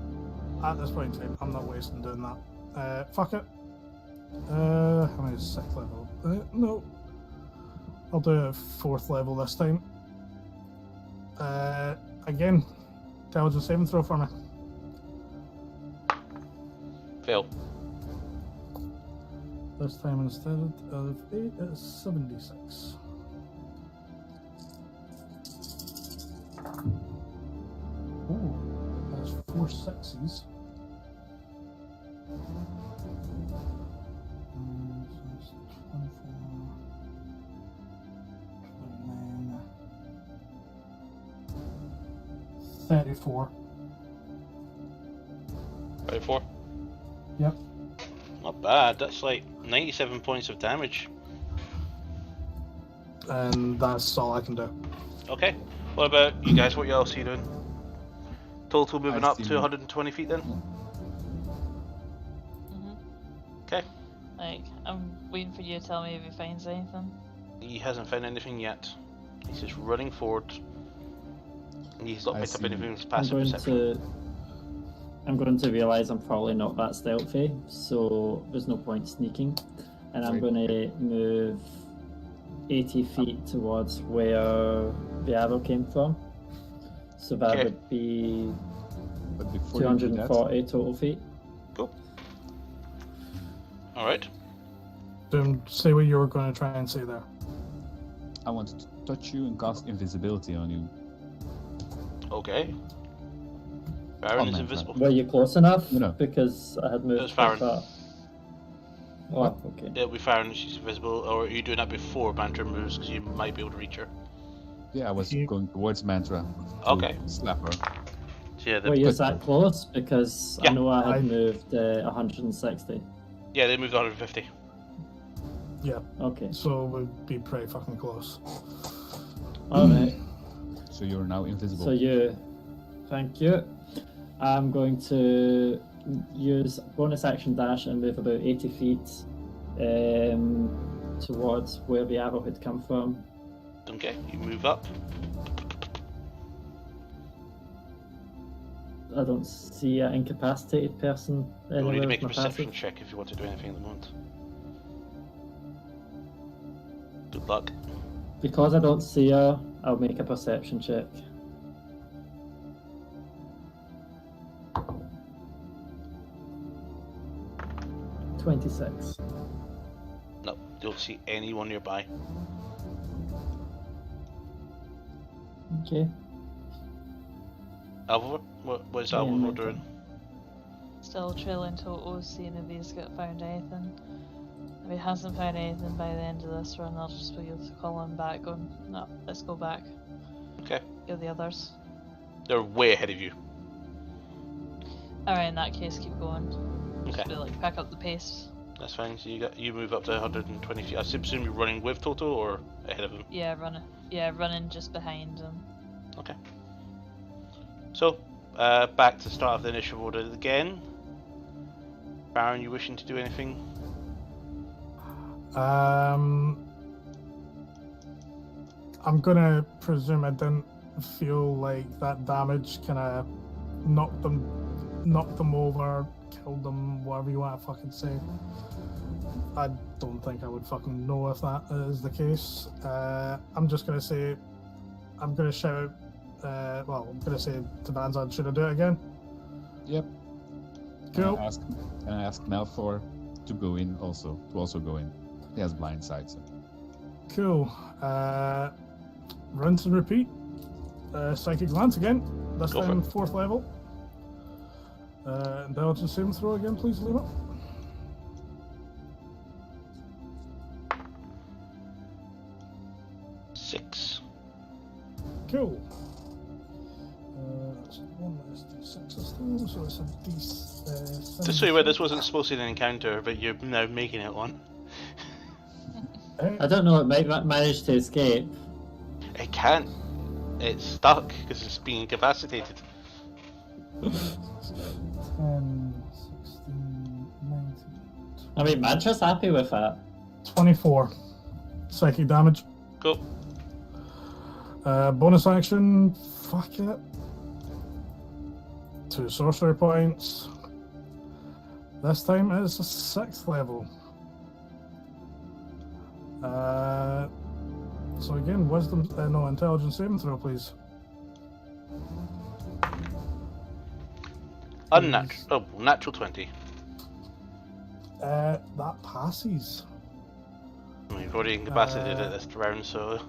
Speaker 3: At this point in time, I'm not wasting doing that. Fuck it. How many is 6th level? No. I'll do it 4th level this time. Again, intelligence saving throw for me.
Speaker 2: Fail.
Speaker 3: This time instead of 8, it's 76. Oh, that's 4 6s. So it's 24, 29, 34.
Speaker 2: 34.
Speaker 3: Yep.
Speaker 2: Not bad. That's like 97 points of damage.
Speaker 3: And that's all I can do.
Speaker 2: Okay. What about you guys? What else are you doing? Total moving
Speaker 5: I
Speaker 2: up
Speaker 5: see
Speaker 2: to
Speaker 5: you.
Speaker 2: 120 feet then?
Speaker 1: Mhm.
Speaker 2: Okay.
Speaker 1: Like, I'm waiting for you to tell me if he finds anything.
Speaker 2: He hasn't found anything yet. He's just running forward. And he's not
Speaker 5: I
Speaker 2: picked up
Speaker 5: see.
Speaker 2: anything with
Speaker 4: I'm
Speaker 2: passive
Speaker 4: going
Speaker 2: perception.
Speaker 4: to realise I'm probably not that stealthy, so there's no point sneaking. And I'm
Speaker 5: Right.
Speaker 4: going to move 80 feet towards where the arrow came from. So that
Speaker 2: Okay.
Speaker 4: would be
Speaker 5: But before you do that,
Speaker 4: 240 total feet.
Speaker 2: Cool. Alright.
Speaker 3: Say what you were going to try and say there.
Speaker 5: I want to touch you and cast invisibility on you.
Speaker 2: Okay. Baron is
Speaker 5: man,
Speaker 2: invisible.
Speaker 4: Were you close enough?
Speaker 5: No.
Speaker 4: Because I had moved
Speaker 2: It was
Speaker 4: quite
Speaker 2: Farron.
Speaker 4: far. Oh, okay.
Speaker 2: It'll be Farron, she's invisible. Or are you doing that before Banter moves? Because you might be able to reach her.
Speaker 5: Yeah, I was
Speaker 3: You-
Speaker 5: going towards Mantra to
Speaker 2: Okay.
Speaker 5: slap her.
Speaker 2: So yeah,
Speaker 4: Wait, is that close? Because
Speaker 2: Yeah.
Speaker 4: I know I had
Speaker 3: I-
Speaker 4: moved 160.
Speaker 2: yeah, they moved 150.
Speaker 3: Yeah,
Speaker 4: Okay.
Speaker 3: so we'd be pretty fucking close.
Speaker 4: Alright.
Speaker 5: So you're now invisible.
Speaker 4: So you, thank you. I'm going to use bonus action dash and move about 80 feet towards where the arrow had come from.
Speaker 2: Okay, you move up.
Speaker 4: I don't see an incapacitated person
Speaker 2: You'll need
Speaker 4: anywhere
Speaker 2: to
Speaker 4: with
Speaker 2: make a
Speaker 4: my
Speaker 2: perception
Speaker 4: passive.
Speaker 2: check if you want to do anything at the moment. Good luck.
Speaker 4: Because I don't see her, I'll make a perception check. $26.
Speaker 2: No, you don't see anyone nearby.
Speaker 4: Okay.
Speaker 2: Alvor? What is
Speaker 4: Yeah,
Speaker 2: Alvor
Speaker 4: my
Speaker 2: doing?
Speaker 1: Still trailing Toto, seeing if he's got found anything. If he hasn't found anything by the end of this run, I'll just be able to call him back going, no, let's go back.
Speaker 2: Okay.
Speaker 1: Go the others.
Speaker 2: They're way ahead of you.
Speaker 1: Alright, in that case, keep going.
Speaker 2: Okay.
Speaker 1: Just be like, pick up the pace.
Speaker 2: That's fine. So you move up to 120 feet. I assume you're running with Toto or ahead of him.
Speaker 1: Yeah, running just behind him.
Speaker 2: Okay. So, back to the start of the initiative order again. Baron, you wishing to do anything?
Speaker 3: I'm gonna presume I didn't feel like that damage kind of knocked them over, killed them, whatever you want to fucking say. I don't think I would fucking know if that is the case. I'm just gonna say, I'm gonna shout. I'm gonna say to Vanzad, should I do it again?
Speaker 5: Yep.
Speaker 3: Cool.
Speaker 5: And I ask Malfor to go in also, to also go in. He has blind sight. So.
Speaker 3: Cool. Rinse and repeat. Psychic glance again. This
Speaker 2: Go for
Speaker 3: time
Speaker 2: it.
Speaker 3: 4th level. Intelligence saving throw again, please, Luna.
Speaker 2: Six.
Speaker 3: Cool.
Speaker 2: Just so you're aware, this wasn't supposed to be an encounter, but you're now making it one.
Speaker 4: I don't know, it might manage to escape.
Speaker 2: It can't. It's stuck because it's being incapacitated.
Speaker 3: 10, 16, 19,
Speaker 4: I mean, Mantra's happy with that.
Speaker 3: 24 psychic damage.
Speaker 2: Cool.
Speaker 3: Bonus action, fuck it. 2 sorcery points. This time it's a 6th level. So again, wisdom, intelligence saving throw, please.
Speaker 2: Unnatural. Oh, natural 20.
Speaker 3: That passes.
Speaker 2: I mean, you've already incapacitated it this round, so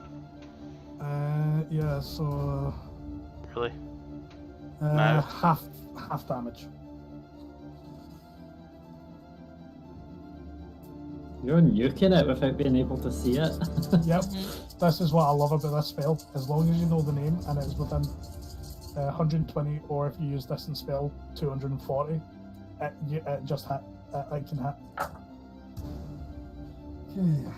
Speaker 3: Yeah, so
Speaker 2: really. No.
Speaker 3: half damage.
Speaker 4: You're nuking it without being able to see it.
Speaker 3: Yep, this is what I love about this spell. As long as you know the name and it's within 120, or if you use distance spell 240, it just hit. It can hit. Okay.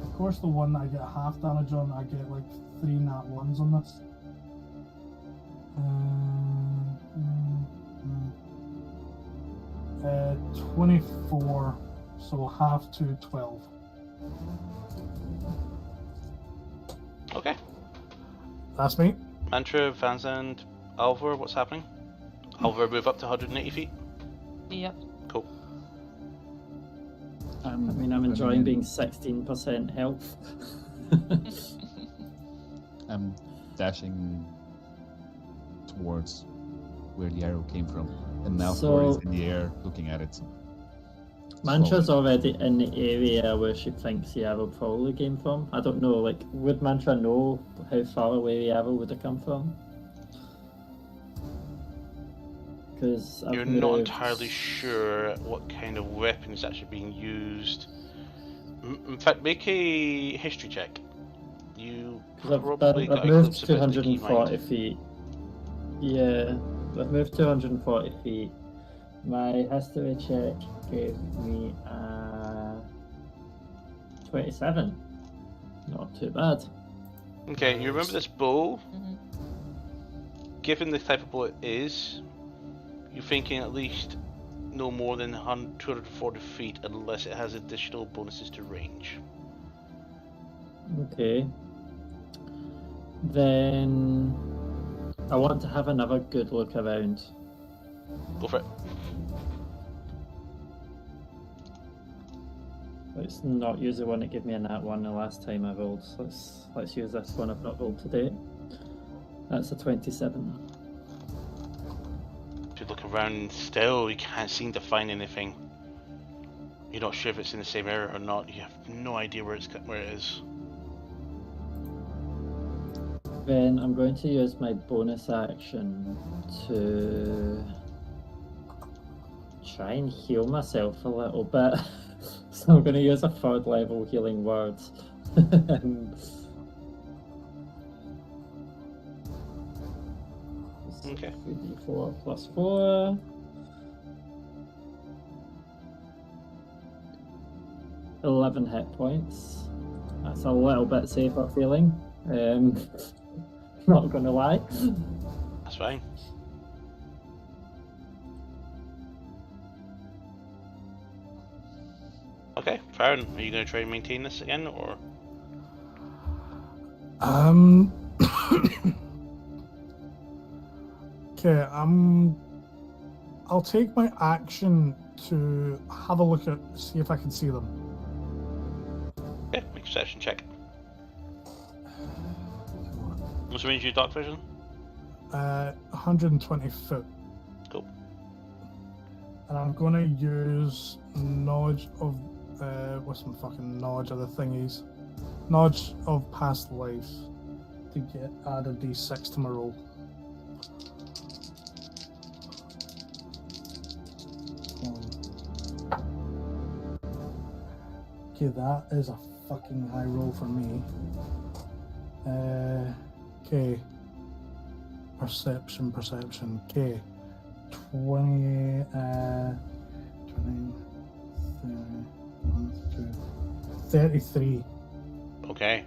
Speaker 3: Of course, the one that I get half damage on, I get like 3 nat 1s on this. 24, so half to 12.
Speaker 2: Okay.
Speaker 3: That's me.
Speaker 2: Mantra, Vanzand, Alvar, what's happening? Alvar move up to 180 feet.
Speaker 1: Yep.
Speaker 2: Cool.
Speaker 4: I mean, I'm enjoying being 16% health.
Speaker 5: I'm dashing towards where the arrow came from, and now Thor is in the air looking at it.
Speaker 4: Mantra's already in the area where she thinks the arrow probably came from. I don't know, like, would Mantra know how far away the arrow would have come from? Because
Speaker 2: You're not entirely sure what kind of weapon is actually being used. In fact, make a history check. You probably got
Speaker 4: I've
Speaker 2: a
Speaker 4: moved
Speaker 2: glimpse of it in the key
Speaker 4: 240
Speaker 2: mind.
Speaker 4: feet. Yeah, I've moved 240 feet. My history check gave me 27. Not too bad.
Speaker 2: Okay, you remember this bow?
Speaker 1: Mhm.
Speaker 2: Given the type of bow it is, you're thinking at least no more than 240 feet unless it has additional bonuses to range.
Speaker 4: Okay. Then I want to have another good look around.
Speaker 2: Go for it.
Speaker 4: Let's not use the one that gave me a nat 1 the last time I rolled. So let's use this one I've not rolled today. That's a 27.
Speaker 2: If you look around still, you can't seem to find anything. You're not sure if it's in the same area or not. You have no idea where it is.
Speaker 4: Then I'm going to use my bonus action to try and heal myself a little bit. So I'm going to use a 3rd level healing word.
Speaker 2: Okay.
Speaker 4: 3d4 plus 4. $11 hit points. That's a little bit safer feeling. Not gonna lie.
Speaker 2: That's fine. Okay, Farron, are you going to try and maintain this again, or?
Speaker 3: Okay, I'll take my action to have a look at, see if I can see them.
Speaker 2: Okay, make a perception check. What's the range of your dark vision?
Speaker 3: 120 foot.
Speaker 2: Cool.
Speaker 3: And I'm going to use knowledge of, what's some fucking knowledge of the thingies? Knowledge of past life to get add a d6 to my roll. Okay, that is a fucking high roll for me. Okay. Perception. Okay. 20, 20, 33.
Speaker 2: Okay.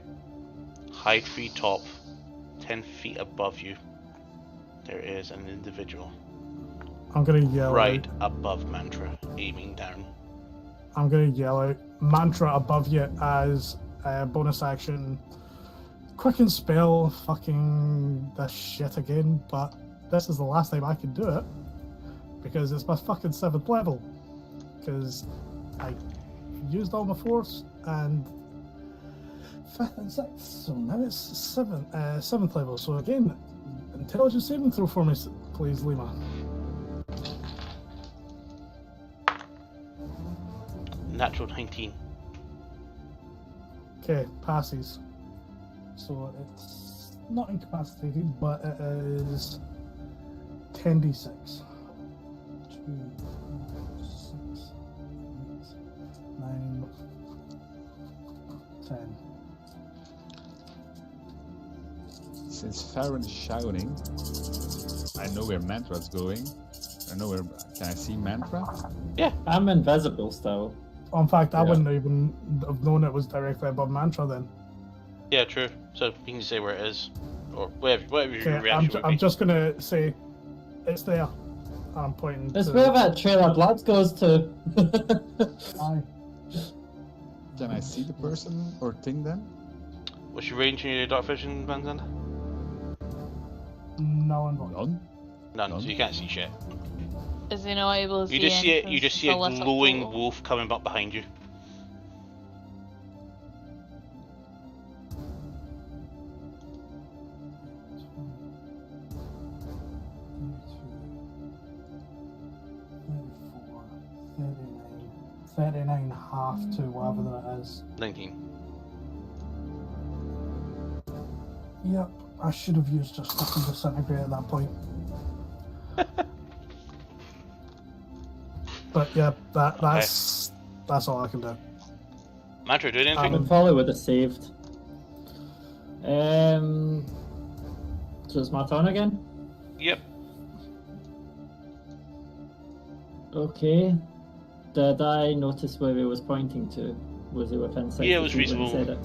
Speaker 2: High tree top, 10 feet above you. There is an individual.
Speaker 3: I'm gonna yell
Speaker 2: Right
Speaker 3: out.
Speaker 2: above Mantra, aiming down.
Speaker 3: I'm gonna yell out mantra above you as a bonus action. Quicken spell, fucking this shit again, but this is the last time I can do it because it's my fucking 7th level. Because I used all my force and 5th and 6th, so now it's 7th level. So again, intelligence saving throw for me, please, Lima.
Speaker 2: Natural 19.
Speaker 3: Okay, passes. So it's not incapacitated, but it is 10d6. 2, 4, 6, 8, 9, 10.
Speaker 5: Since Farron is shouting, I know where Mantra's going. I know where. Can I see Mantra?
Speaker 4: I'm invisible still.
Speaker 3: In fact, I
Speaker 5: Yeah.
Speaker 3: wouldn't even have known it was directly above Mantra then.
Speaker 2: Yeah, true. So you can say where it is, or whatever your
Speaker 3: Okay,
Speaker 2: reaction would
Speaker 3: I'm
Speaker 2: be.
Speaker 3: just gonna say it's there. I'm pointing
Speaker 4: It's
Speaker 3: to
Speaker 4: where that trail of blood goes to.
Speaker 3: Aye.
Speaker 5: Can I see the person or thing then?
Speaker 2: What's your range in your dark vision, Van Zandt?
Speaker 3: No involved.
Speaker 5: None.
Speaker 2: None,
Speaker 5: None.
Speaker 2: so you can't see shit.
Speaker 1: Is he not able to
Speaker 2: You
Speaker 1: see
Speaker 2: just see it. You
Speaker 1: anything
Speaker 2: just see a
Speaker 1: to lit up
Speaker 2: glowing
Speaker 1: total?
Speaker 2: wolf coming up behind you.
Speaker 3: Half to whatever that is.
Speaker 2: 19.
Speaker 3: Yep, I should have used just fucking disintegrate at that point. But yeah, that's all I can do.
Speaker 2: Mantra, doing anything?
Speaker 4: I probably would have saved. So it's my turn again?
Speaker 2: Yep.
Speaker 4: Okay. Did I notice where he was pointing to? Was he within 60
Speaker 2: Yeah, it was
Speaker 4: feet when he
Speaker 2: reasonable.
Speaker 4: said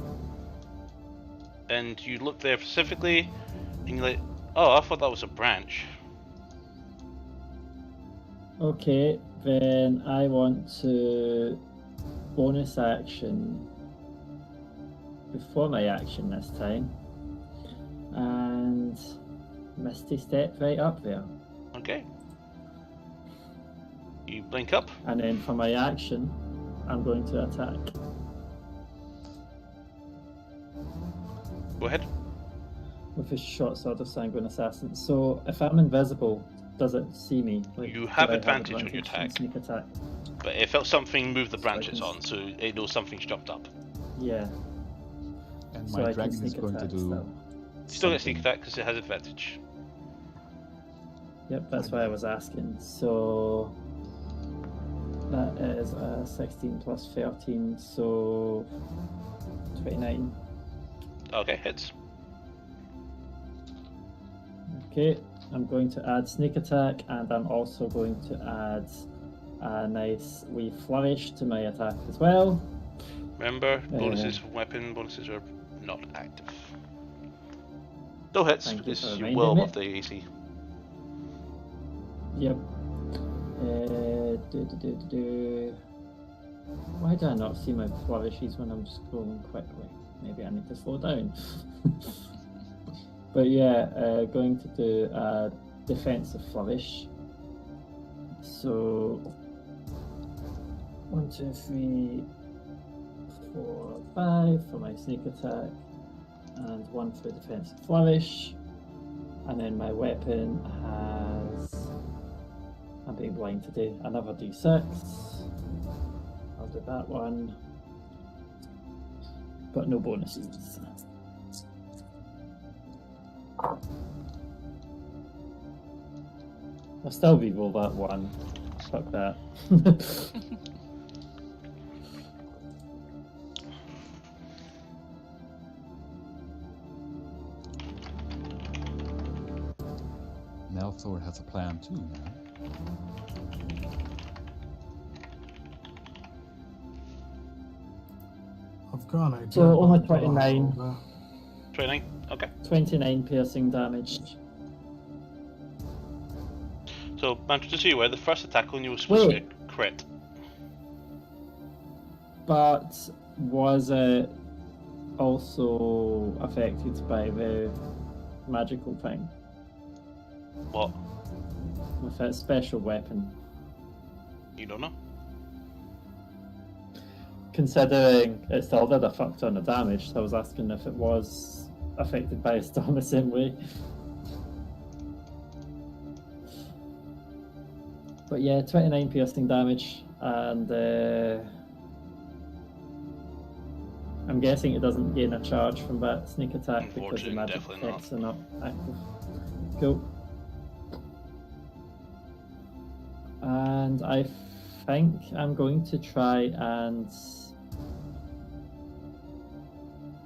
Speaker 4: it?
Speaker 2: And you look there specifically, and you're like, oh, I thought that was a branch.
Speaker 4: Okay, then I want to bonus action before my action this time, and Misty Step right up there.
Speaker 2: Okay. You blink up.
Speaker 4: And then for my action, I'm going to attack.
Speaker 2: Go ahead.
Speaker 4: With his short sword of Sanguine Assassin. So if I'm invisible, does it see me? Like,
Speaker 2: You
Speaker 4: do
Speaker 2: have
Speaker 4: I
Speaker 2: advantage on your
Speaker 4: advantage in
Speaker 2: attack.
Speaker 4: Sneak attack.
Speaker 2: But it felt something moved the
Speaker 4: So I
Speaker 2: branches
Speaker 4: can-
Speaker 2: on, so it knows something's jumped up.
Speaker 4: Yeah.
Speaker 5: And
Speaker 4: So
Speaker 5: my
Speaker 4: I can
Speaker 5: dragon is
Speaker 4: sneak
Speaker 5: going to
Speaker 4: attack
Speaker 5: do.
Speaker 4: still.
Speaker 2: Still get sneak
Speaker 5: something.
Speaker 2: attack because it has advantage.
Speaker 4: Yep, that's why I was asking. So that is 16 plus 13, so 29.
Speaker 2: Okay, hits.
Speaker 4: Okay, I'm going to add sneak attack, and I'm also going to add a nice wee flourish to my attack as well.
Speaker 2: Remember, bonuses for weapon bonuses are not active. No hits
Speaker 4: Thank you
Speaker 2: because
Speaker 4: for
Speaker 2: you're
Speaker 4: reminding
Speaker 2: well
Speaker 4: me.
Speaker 2: above the AC.
Speaker 4: Yep. Why do I not see my flourishes when I'm scrolling quickly? Maybe I need to slow down. But yeah, going to do a defensive flourish. So 1, 2, 3, 4, 5 for my sneak attack, and 1 for defensive flourish. And then my weapon has, I'm being blind today, another d6. I'll do that one, but no bonuses. I'll still reroll that one. Fuck that.
Speaker 5: Sword has a plan too, man.
Speaker 3: I've got an idea.
Speaker 4: So, only
Speaker 3: but I don't have
Speaker 4: 29.
Speaker 3: all
Speaker 2: 29. Okay.
Speaker 4: 29 piercing damage.
Speaker 2: So, Mantra, just so you're aware, the first attack on you was supposed to be a crit.
Speaker 4: But was it also affected by the magical thing?
Speaker 2: What?
Speaker 4: With its special weapon?
Speaker 2: You don't know?
Speaker 4: Considering it still did a fuck ton of damage, so I was asking if it was affected by a storm the same way. But yeah, 29 piercing damage, and I'm guessing it doesn't gain a charge from that sneak attack because the
Speaker 2: Unfortunately,
Speaker 4: magic
Speaker 2: definitely not.
Speaker 4: effects are not active. Cool. And I think I'm going to try and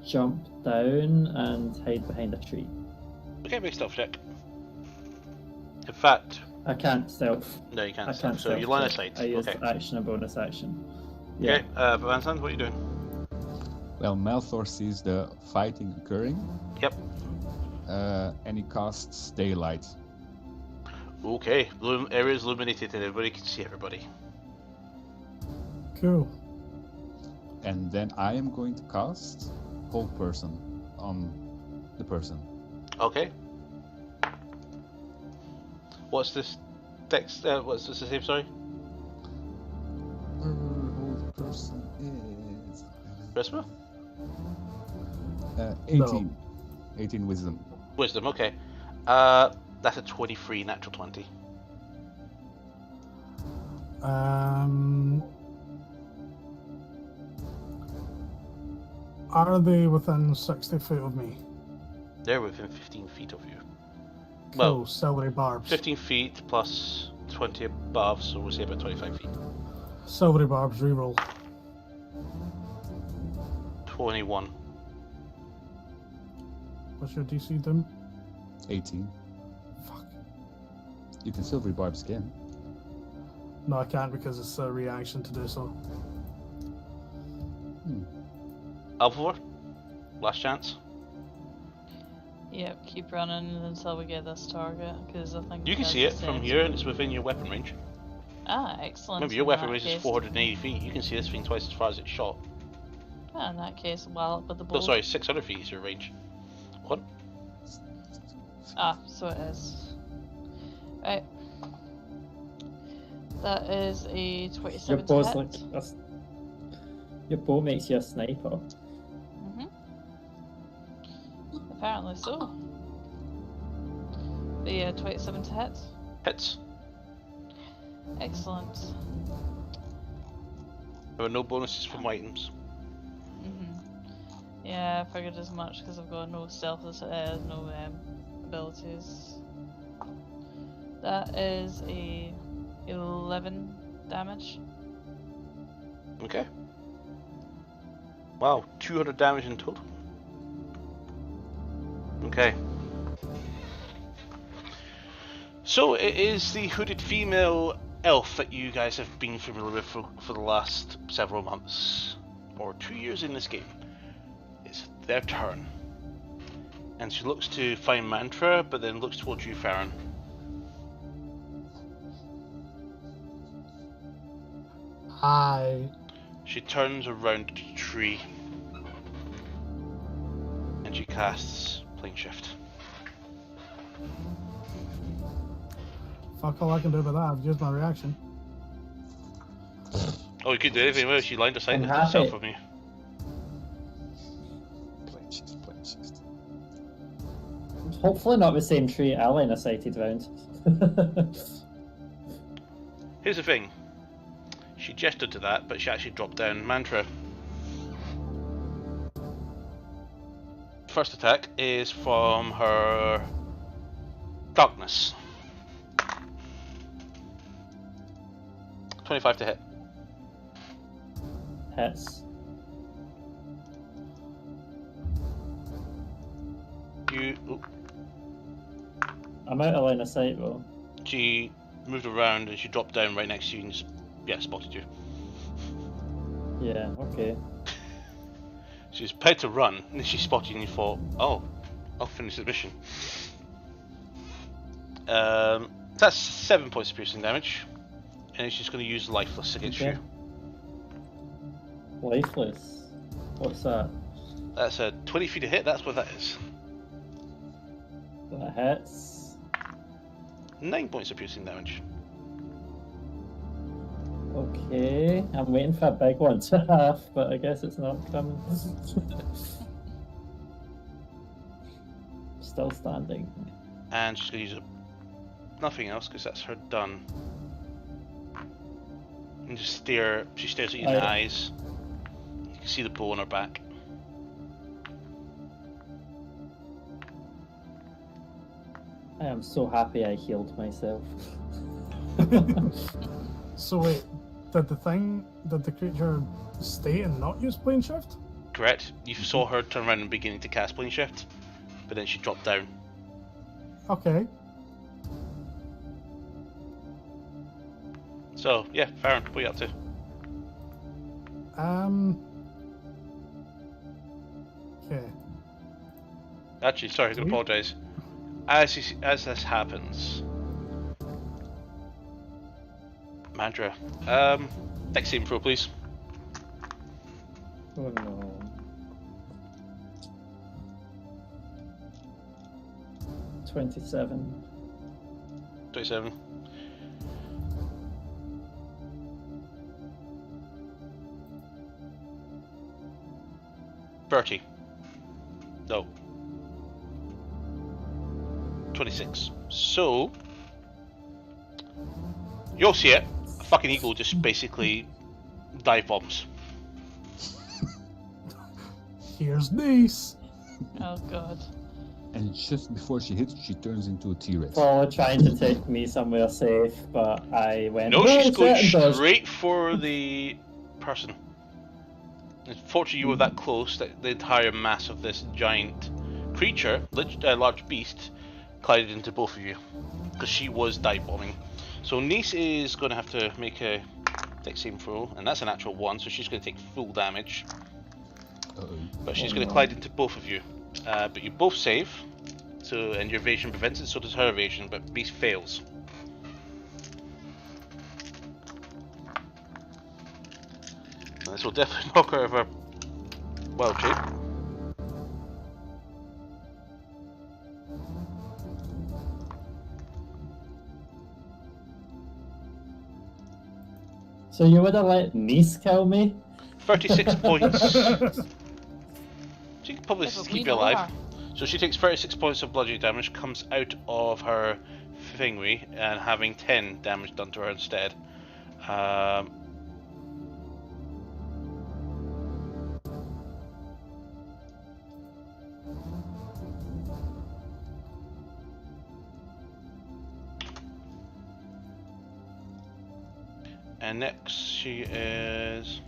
Speaker 4: jump down and hide behind a tree.
Speaker 2: Okay, make stealth check. In fact,
Speaker 4: I can't stealth.
Speaker 2: no, you can't.
Speaker 4: I can't
Speaker 2: So you
Speaker 4: stealth
Speaker 2: line of
Speaker 4: check.
Speaker 2: sight.
Speaker 4: I use
Speaker 2: Okay.
Speaker 4: action and bonus action.
Speaker 2: Okay, Vincent, what are you doing?
Speaker 5: Well, Malthor sees the fighting occurring.
Speaker 2: Yep.
Speaker 5: And he casts daylight.
Speaker 2: Okay, area is illuminated and everybody can see everybody.
Speaker 3: Cool.
Speaker 5: And then I am going to cast Hold Person on the person.
Speaker 2: Okay. What's this text? What's this save? Sorry.
Speaker 5: Hold Person is
Speaker 2: Charisma?
Speaker 5: 18.
Speaker 3: No.
Speaker 5: 18 Wisdom.
Speaker 2: Wisdom. Okay. That's a 23 natural 20.
Speaker 3: Are they within 60 feet of me?
Speaker 2: They're within 15 feet of you.
Speaker 3: Cool,
Speaker 2: Well,
Speaker 3: silvery barbs.
Speaker 2: 15 feet plus 20 above, so we'll say about 25 feet.
Speaker 3: Silvery barbs, reroll.
Speaker 2: 21.
Speaker 3: What's your DC, Dim?
Speaker 5: 18.
Speaker 3: Fuck.
Speaker 5: You can silver barb skin.
Speaker 3: No, I can't because it's a reaction to do so.
Speaker 2: Alvor, last chance.
Speaker 1: Yep, keep running until we get this target, because I think
Speaker 2: You can see it from here, and it's within your weapon range.
Speaker 1: Ah, excellent.
Speaker 2: Remember, your
Speaker 1: In
Speaker 2: weapon
Speaker 1: that
Speaker 2: range is
Speaker 1: case-
Speaker 2: 480 feet. You can see this thing twice as far as it's shot.
Speaker 1: Ah, in that case, while up with the bow.
Speaker 2: No, sorry, 600 feet is your range. What?
Speaker 1: Ah, so it is. Right. That is a
Speaker 4: Your
Speaker 1: 27
Speaker 4: bow's
Speaker 1: to
Speaker 4: like
Speaker 1: hit.
Speaker 4: your bow makes you a sniper.
Speaker 1: Apparently so. But yeah, 27 to hit.
Speaker 2: Hits.
Speaker 1: Excellent.
Speaker 2: There are no bonuses from items.
Speaker 1: Yeah, I figured as much because I've got no stealth, no abilities. That is a 11 damage.
Speaker 2: Okay. Wow, 200 damage in total. Okay. So it is the hooded female elf that you guys have been familiar with for the last several months, or 2 years in this game. It's their turn. And she looks to find Mantra, but then looks towards you, Farron.
Speaker 3: Hi.
Speaker 2: She turns around the tree. And she casts Plane Shift.
Speaker 3: Fuck all I can do about that. I've used my reaction.
Speaker 2: Oh, you could do anything with it. She lined of sight
Speaker 4: I'm
Speaker 2: herself
Speaker 4: happy.
Speaker 2: from you.
Speaker 5: Plane shift.
Speaker 4: Hopefully not the same tree I line of sighted round.
Speaker 2: Here's the thing. She gestured to that, but she actually dropped down. Mantra. First attack is from her darkness. 25 to hit.
Speaker 4: Hits.
Speaker 2: You.
Speaker 4: I'm out of line of sight, though.
Speaker 2: She moved around and she dropped down right next to you and spotted you.
Speaker 4: Yeah, okay.
Speaker 2: She was prepared to run, and then she spotted you and you thought, oh, I'll finish the mission. That's 7 points of piercing damage, and she's going to use Lifeless against
Speaker 4: Okay.
Speaker 2: you.
Speaker 4: Lifeless? What's that?
Speaker 2: That's a 20 feet to hit, that's what that is.
Speaker 4: That hits.
Speaker 2: 9 points of piercing damage.
Speaker 4: Okay, I'm waiting for a big one to have, but I guess it's not coming. Still standing.
Speaker 2: And she's going to use nothing else, because that's her done. And just stare, she stares at you in the eyes. You can see the bow on her back.
Speaker 4: I am so happy I healed myself.
Speaker 3: So wait, did the creature stay and not use plane shift?
Speaker 2: Correct. You saw her turn around and beginning to cast plane shift, but then she dropped down.
Speaker 3: Okay.
Speaker 2: So, yeah, Farron, what are you up to?
Speaker 3: Okay.
Speaker 2: Actually, sorry, I'm going to apologise. As this happens, Mandra, next saving throw, please.
Speaker 4: Oh no. 27.
Speaker 2: 27. No. 26. So you'll see it. A fucking eagle just basically dive bombs.
Speaker 3: Here's Nice.
Speaker 1: Oh god.
Speaker 5: And just before she hits, she turns into a T-Rex.
Speaker 4: Probably trying to take me somewhere safe, but I went.
Speaker 2: No, she's
Speaker 4: it's
Speaker 2: going
Speaker 4: it," and dodged.
Speaker 2: straight for the person. Unfortunately, you were that close that the entire mass of this giant creature, large beast, collided into both of you because she was dive bombing. So Nice is going to have to make a dex saving throw, and that's a natural 1, so she's going to take full damage. But she's going to collide into both of you. But you both save, and your evasion prevents it. So does her evasion, but beast fails. And this will definitely knock her out of her wild shape.
Speaker 4: So you would have let Nice kill me?
Speaker 2: 36 points. She can probably
Speaker 1: Yeah, but we
Speaker 2: keep you
Speaker 1: know
Speaker 2: alive.
Speaker 1: her.
Speaker 2: So she takes 36 points of bludgeoning damage, comes out of her thingy, and having 10 damage done to her instead. And next she is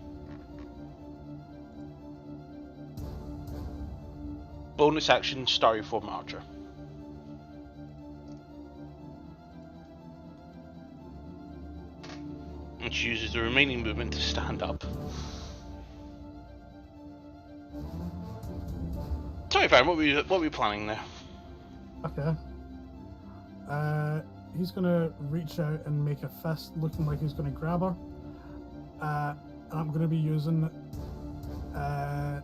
Speaker 2: bonus action Starry Form Archer. And she uses the remaining movement to stand up. Sorry, Farron, what were you planning there?
Speaker 3: Okay. He's gonna reach out and make a fist, looking like he's gonna grab her. And I'm gonna be using. Let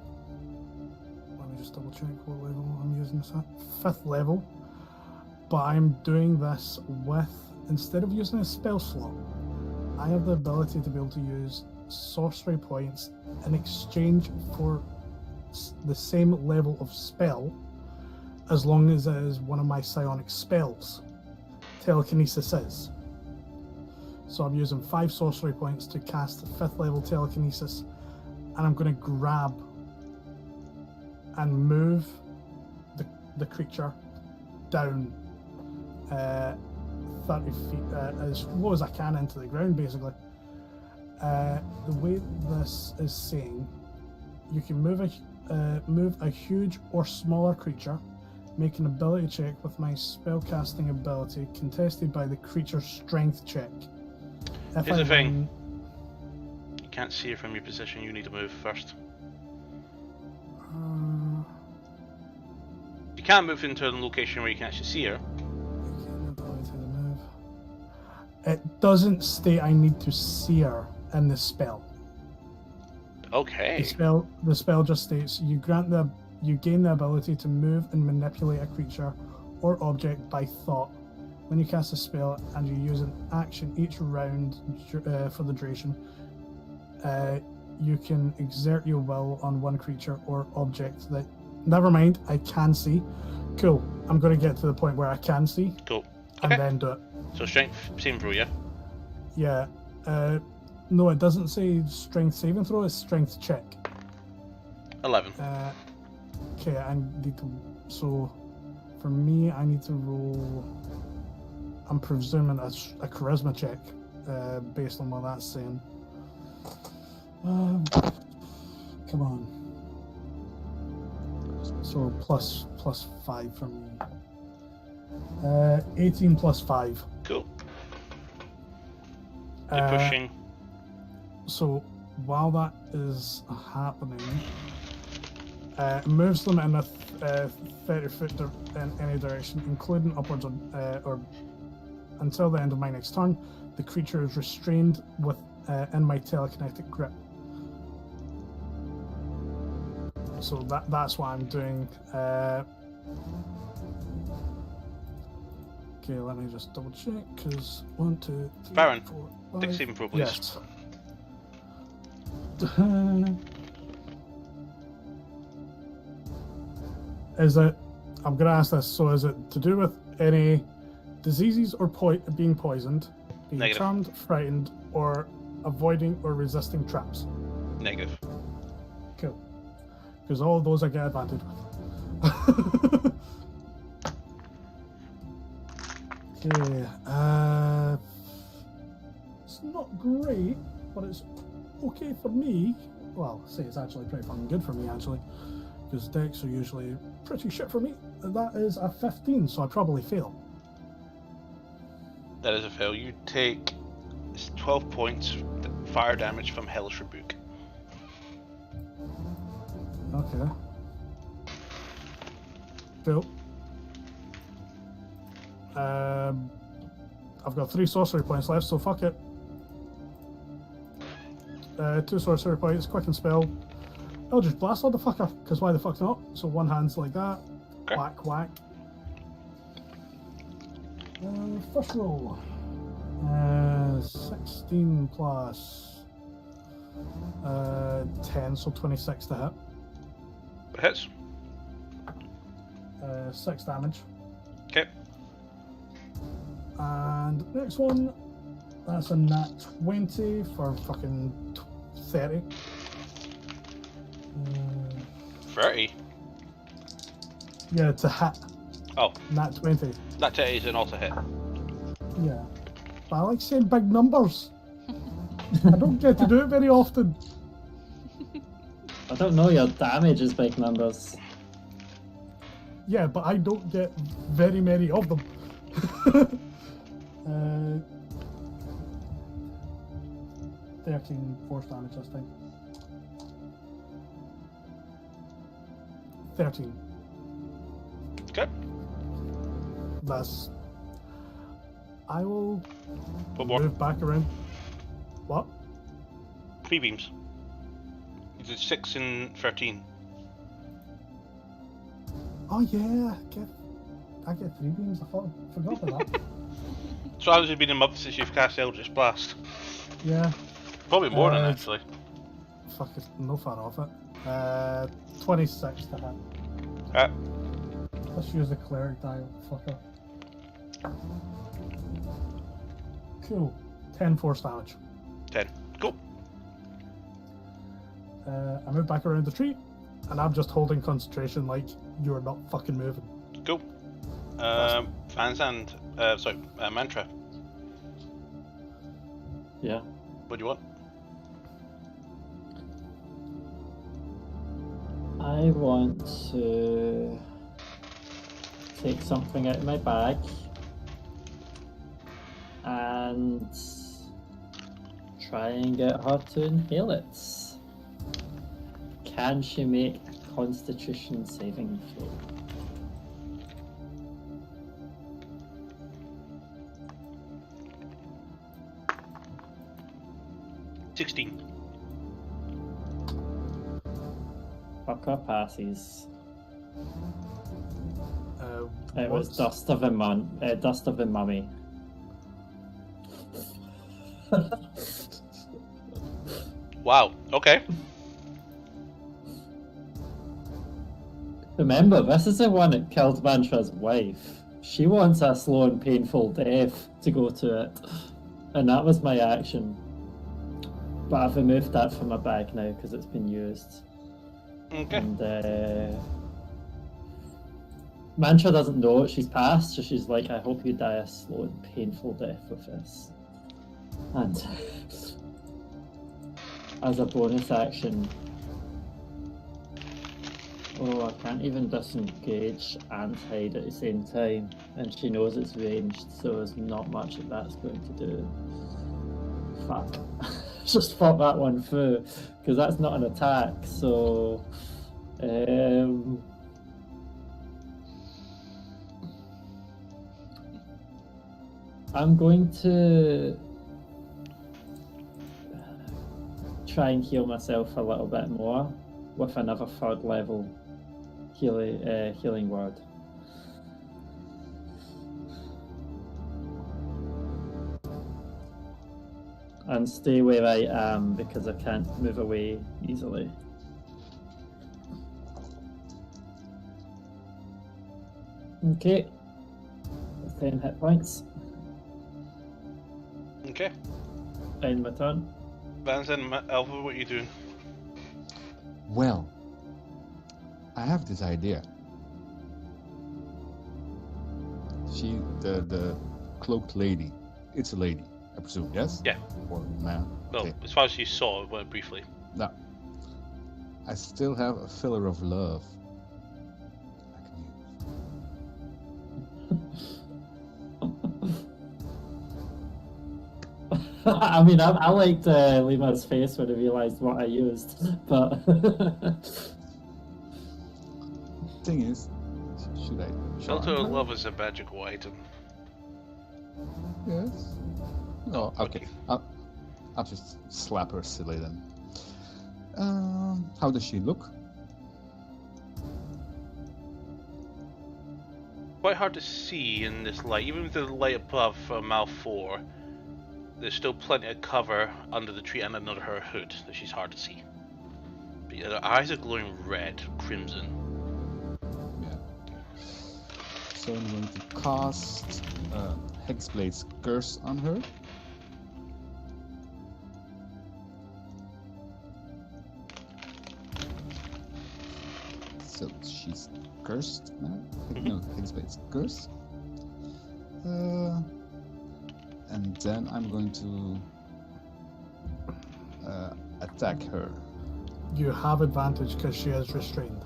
Speaker 3: me just double check what level I'm using this at. 5th level. But I'm doing this with, instead of using a spell slot, I have the ability to be able to use sorcery points in exchange for the same level of spell, as long as it is one of my psionic spells. Telekinesis is. So I'm using 5 sorcery points to cast 5th level telekinesis, and I'm going to grab and move the creature down 30 feet as low as I can into the ground, basically. The way this is saying, you can move a huge or smaller creature Make an ability check with my spellcasting ability, contested by the creature's strength check. If
Speaker 2: Here's the thing.
Speaker 3: win-
Speaker 2: You can't see her from your position. You need to move first. You can't move into a location where you can actually see her.
Speaker 3: It doesn't state I need to see her in the spell.
Speaker 2: Okay.
Speaker 3: The spell just states you gain the ability to move and manipulate a creature or object by thought. When you cast a spell and you use an action each round for the duration, you can exert your will on one creature or object that. Never mind, I can see. Cool. I'm going to get to the point where I can see.
Speaker 2: Cool.
Speaker 3: And
Speaker 2: Okay.
Speaker 3: then do it.
Speaker 2: So strength saving throw, yeah?
Speaker 3: Yeah. No, it doesn't say strength saving throw, it's strength check.
Speaker 2: 11.
Speaker 3: Okay, I need to. So, for me, I need to roll. I'm presuming a charisma check, based on what that's saying. Come on. So plus 5 for me. 18 plus 5.
Speaker 2: Cool. You're pushing.
Speaker 3: So while that is happening, it moves them in a 30 foot in any direction, including upwards or until the end of my next turn. The creature is restrained in my telekinetic grip. So that's what I'm doing. Okay, let me just double check, because 1, 2, 3,
Speaker 2: Baron,
Speaker 3: 4,
Speaker 2: take
Speaker 3: 5.
Speaker 2: saving throw, please.
Speaker 3: Yes. Is it? I'm going to ask this. So, is it to do with any diseases or being poisoned, being
Speaker 2: Negative.
Speaker 3: charmed, frightened, or avoiding or resisting traps?
Speaker 2: Negative.
Speaker 3: Cool. Because all of those I get advantage with. Okay. It's not great, but it's okay for me. Well, say it's actually pretty fucking good for me, actually. Because decks are usually pretty shit for me. That is a 15, so I probably fail.
Speaker 2: That is a fail. You take 12 points fire damage from Hellish Rebuke.
Speaker 3: Okay. Cool. I've got 3 sorcery points left, so fuck it. 2 sorcery points, quicken spell. I'll just blast all the fucker, because why the fuck not? So one hand's like that.
Speaker 2: Okay.
Speaker 3: Whack, whack. First roll. 16 plus 10, so 26 to hit.
Speaker 2: It hits.
Speaker 3: 6 damage.
Speaker 2: Okay.
Speaker 3: And next one, that's a nat 20 for fucking 30.
Speaker 2: 30.
Speaker 3: Yeah, to hit.
Speaker 2: Oh,
Speaker 3: Nat 20.
Speaker 2: that is an auto hit.
Speaker 3: Yeah. But I like saying big numbers. I don't get to do it very often.
Speaker 4: I don't know, your damage is big numbers.
Speaker 3: Yeah, but I don't get very many of them. 13 force damage this time. 13.
Speaker 2: Okay.
Speaker 3: That's. I will
Speaker 2: One more.
Speaker 3: move back around. What?
Speaker 2: 3 beams. You did 6 and 13.
Speaker 3: Oh yeah, I get 3 beams. I forgot about that.
Speaker 2: So how's it been a month since you've cast Eldritch Blast?
Speaker 3: Yeah,
Speaker 2: Probably more than actually.
Speaker 3: fuck it, no far off it. 26 to hit. Let's use the cleric dial, fucker. Cool. 10 force damage.
Speaker 2: 10. Cool.
Speaker 3: I move back around the tree, and I'm just holding concentration like you're not fucking moving.
Speaker 2: Cool. Fans and mantra.
Speaker 4: Yeah.
Speaker 2: What do you want?
Speaker 4: I want to take something out of my bag and try and get her to inhale it. Can she make a Constitution saving throw? Fucker passes. It was dust of a mummy.
Speaker 2: Wow. Okay.
Speaker 4: Remember, this is the one that killed Mantra's wife. She wants a slow and painful death to go to it. And that was my action. But I've removed that from my bag now because it's been used.
Speaker 2: Okay.
Speaker 4: And Mantra doesn't know she's passed, so she's like, I hope you die a slow and painful death with this. And as a bonus action, I can't even disengage and hide at the same time, and she knows it's ranged, so there's not much that that's going to do. Fuck. Just thought that one through, because that's not an attack, so... I'm going to try and heal myself a little bit more with another 3rd level healing word. And stay where I am because I can't move away easily. Okay. 10 hit points.
Speaker 2: Okay.
Speaker 4: End my turn.
Speaker 2: Vans and Alpha, what are you doing?
Speaker 5: Well, I have this idea. The cloaked lady. It's a lady, I presume, yes?
Speaker 2: Yeah.
Speaker 5: Or man.
Speaker 2: Well,
Speaker 5: Okay.
Speaker 2: as far as you saw, it went briefly.
Speaker 5: No. I still have a filler of love I can use.
Speaker 4: I mean, I liked Lima's face when I realised what I used, but...
Speaker 5: Thing is, should I charm
Speaker 2: Shelter
Speaker 5: her?
Speaker 2: of Love is a magical item.
Speaker 5: Yes. No, okay. I'll just slap her silly then. How does she look?
Speaker 2: Quite hard to see in this light. Even with the light above Mal 4, there's still plenty of cover under the tree and under her hood that she's hard to see. But yeah, her eyes are glowing red, crimson.
Speaker 5: Yeah. So I'm going to cast Hexblade's Curse on her. So she's cursed now? No, Hexblade's Curse. And then I'm going to attack her.
Speaker 3: You have advantage because she is restrained.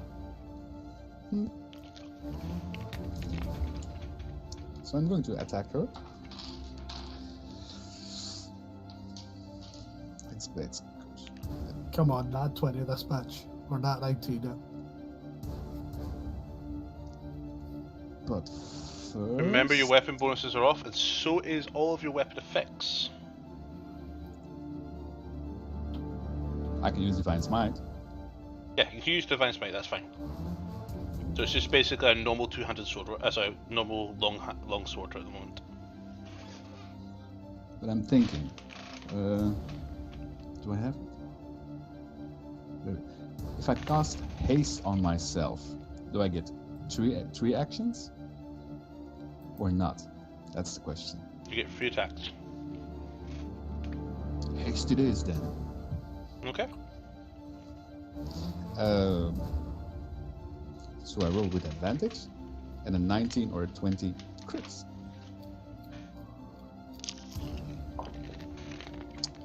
Speaker 5: So I'm going to attack her. Hexblade's Curse.
Speaker 3: Come on, not 20 this match. Or not 19.
Speaker 5: But first...
Speaker 2: Remember, your weapon bonuses are off, and so is all of your weapon effects.
Speaker 5: I can use Divine Smite.
Speaker 2: Yeah, you can use Divine Smite, that's fine. So it's just basically a normal two-handed sword, normal long sword at the moment.
Speaker 5: But I'm thinking, do I have? If I cast haste on myself, do I get three actions? Or not? That's the question.
Speaker 2: You get 3 attacks.
Speaker 5: Haste it is then.
Speaker 2: Okay.
Speaker 5: So I roll with advantage, and a 19 or a 20 crits.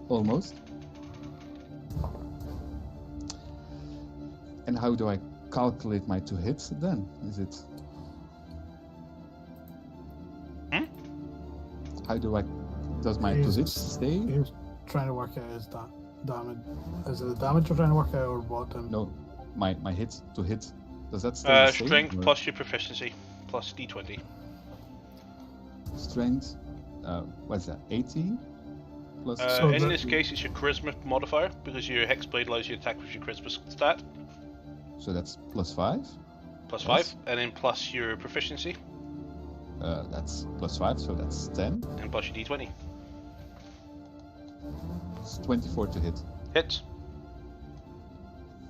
Speaker 5: Almost. And how do I calculate my 2 hits then? Is it How do I? Does my
Speaker 3: He's-
Speaker 5: to hit stay?
Speaker 3: He's trying to work out his damage. Is it the damage you're trying to work out, or what?
Speaker 5: No, my hit to hit. Does that stay the same?
Speaker 2: Strength
Speaker 5: or
Speaker 2: plus your proficiency plus d20.
Speaker 5: strength? What's that? 18 plus.
Speaker 3: So
Speaker 2: In
Speaker 3: the-
Speaker 2: this case, it's your charisma modifier because your hex blade allows you to attack with your charisma stat
Speaker 5: So that's plus 5.
Speaker 2: plus
Speaker 5: Yes.
Speaker 2: 5, and then plus your proficiency
Speaker 5: That's plus 5, so that's 10.
Speaker 2: and plus your d20.
Speaker 5: It's 24 to hit.
Speaker 2: Hits.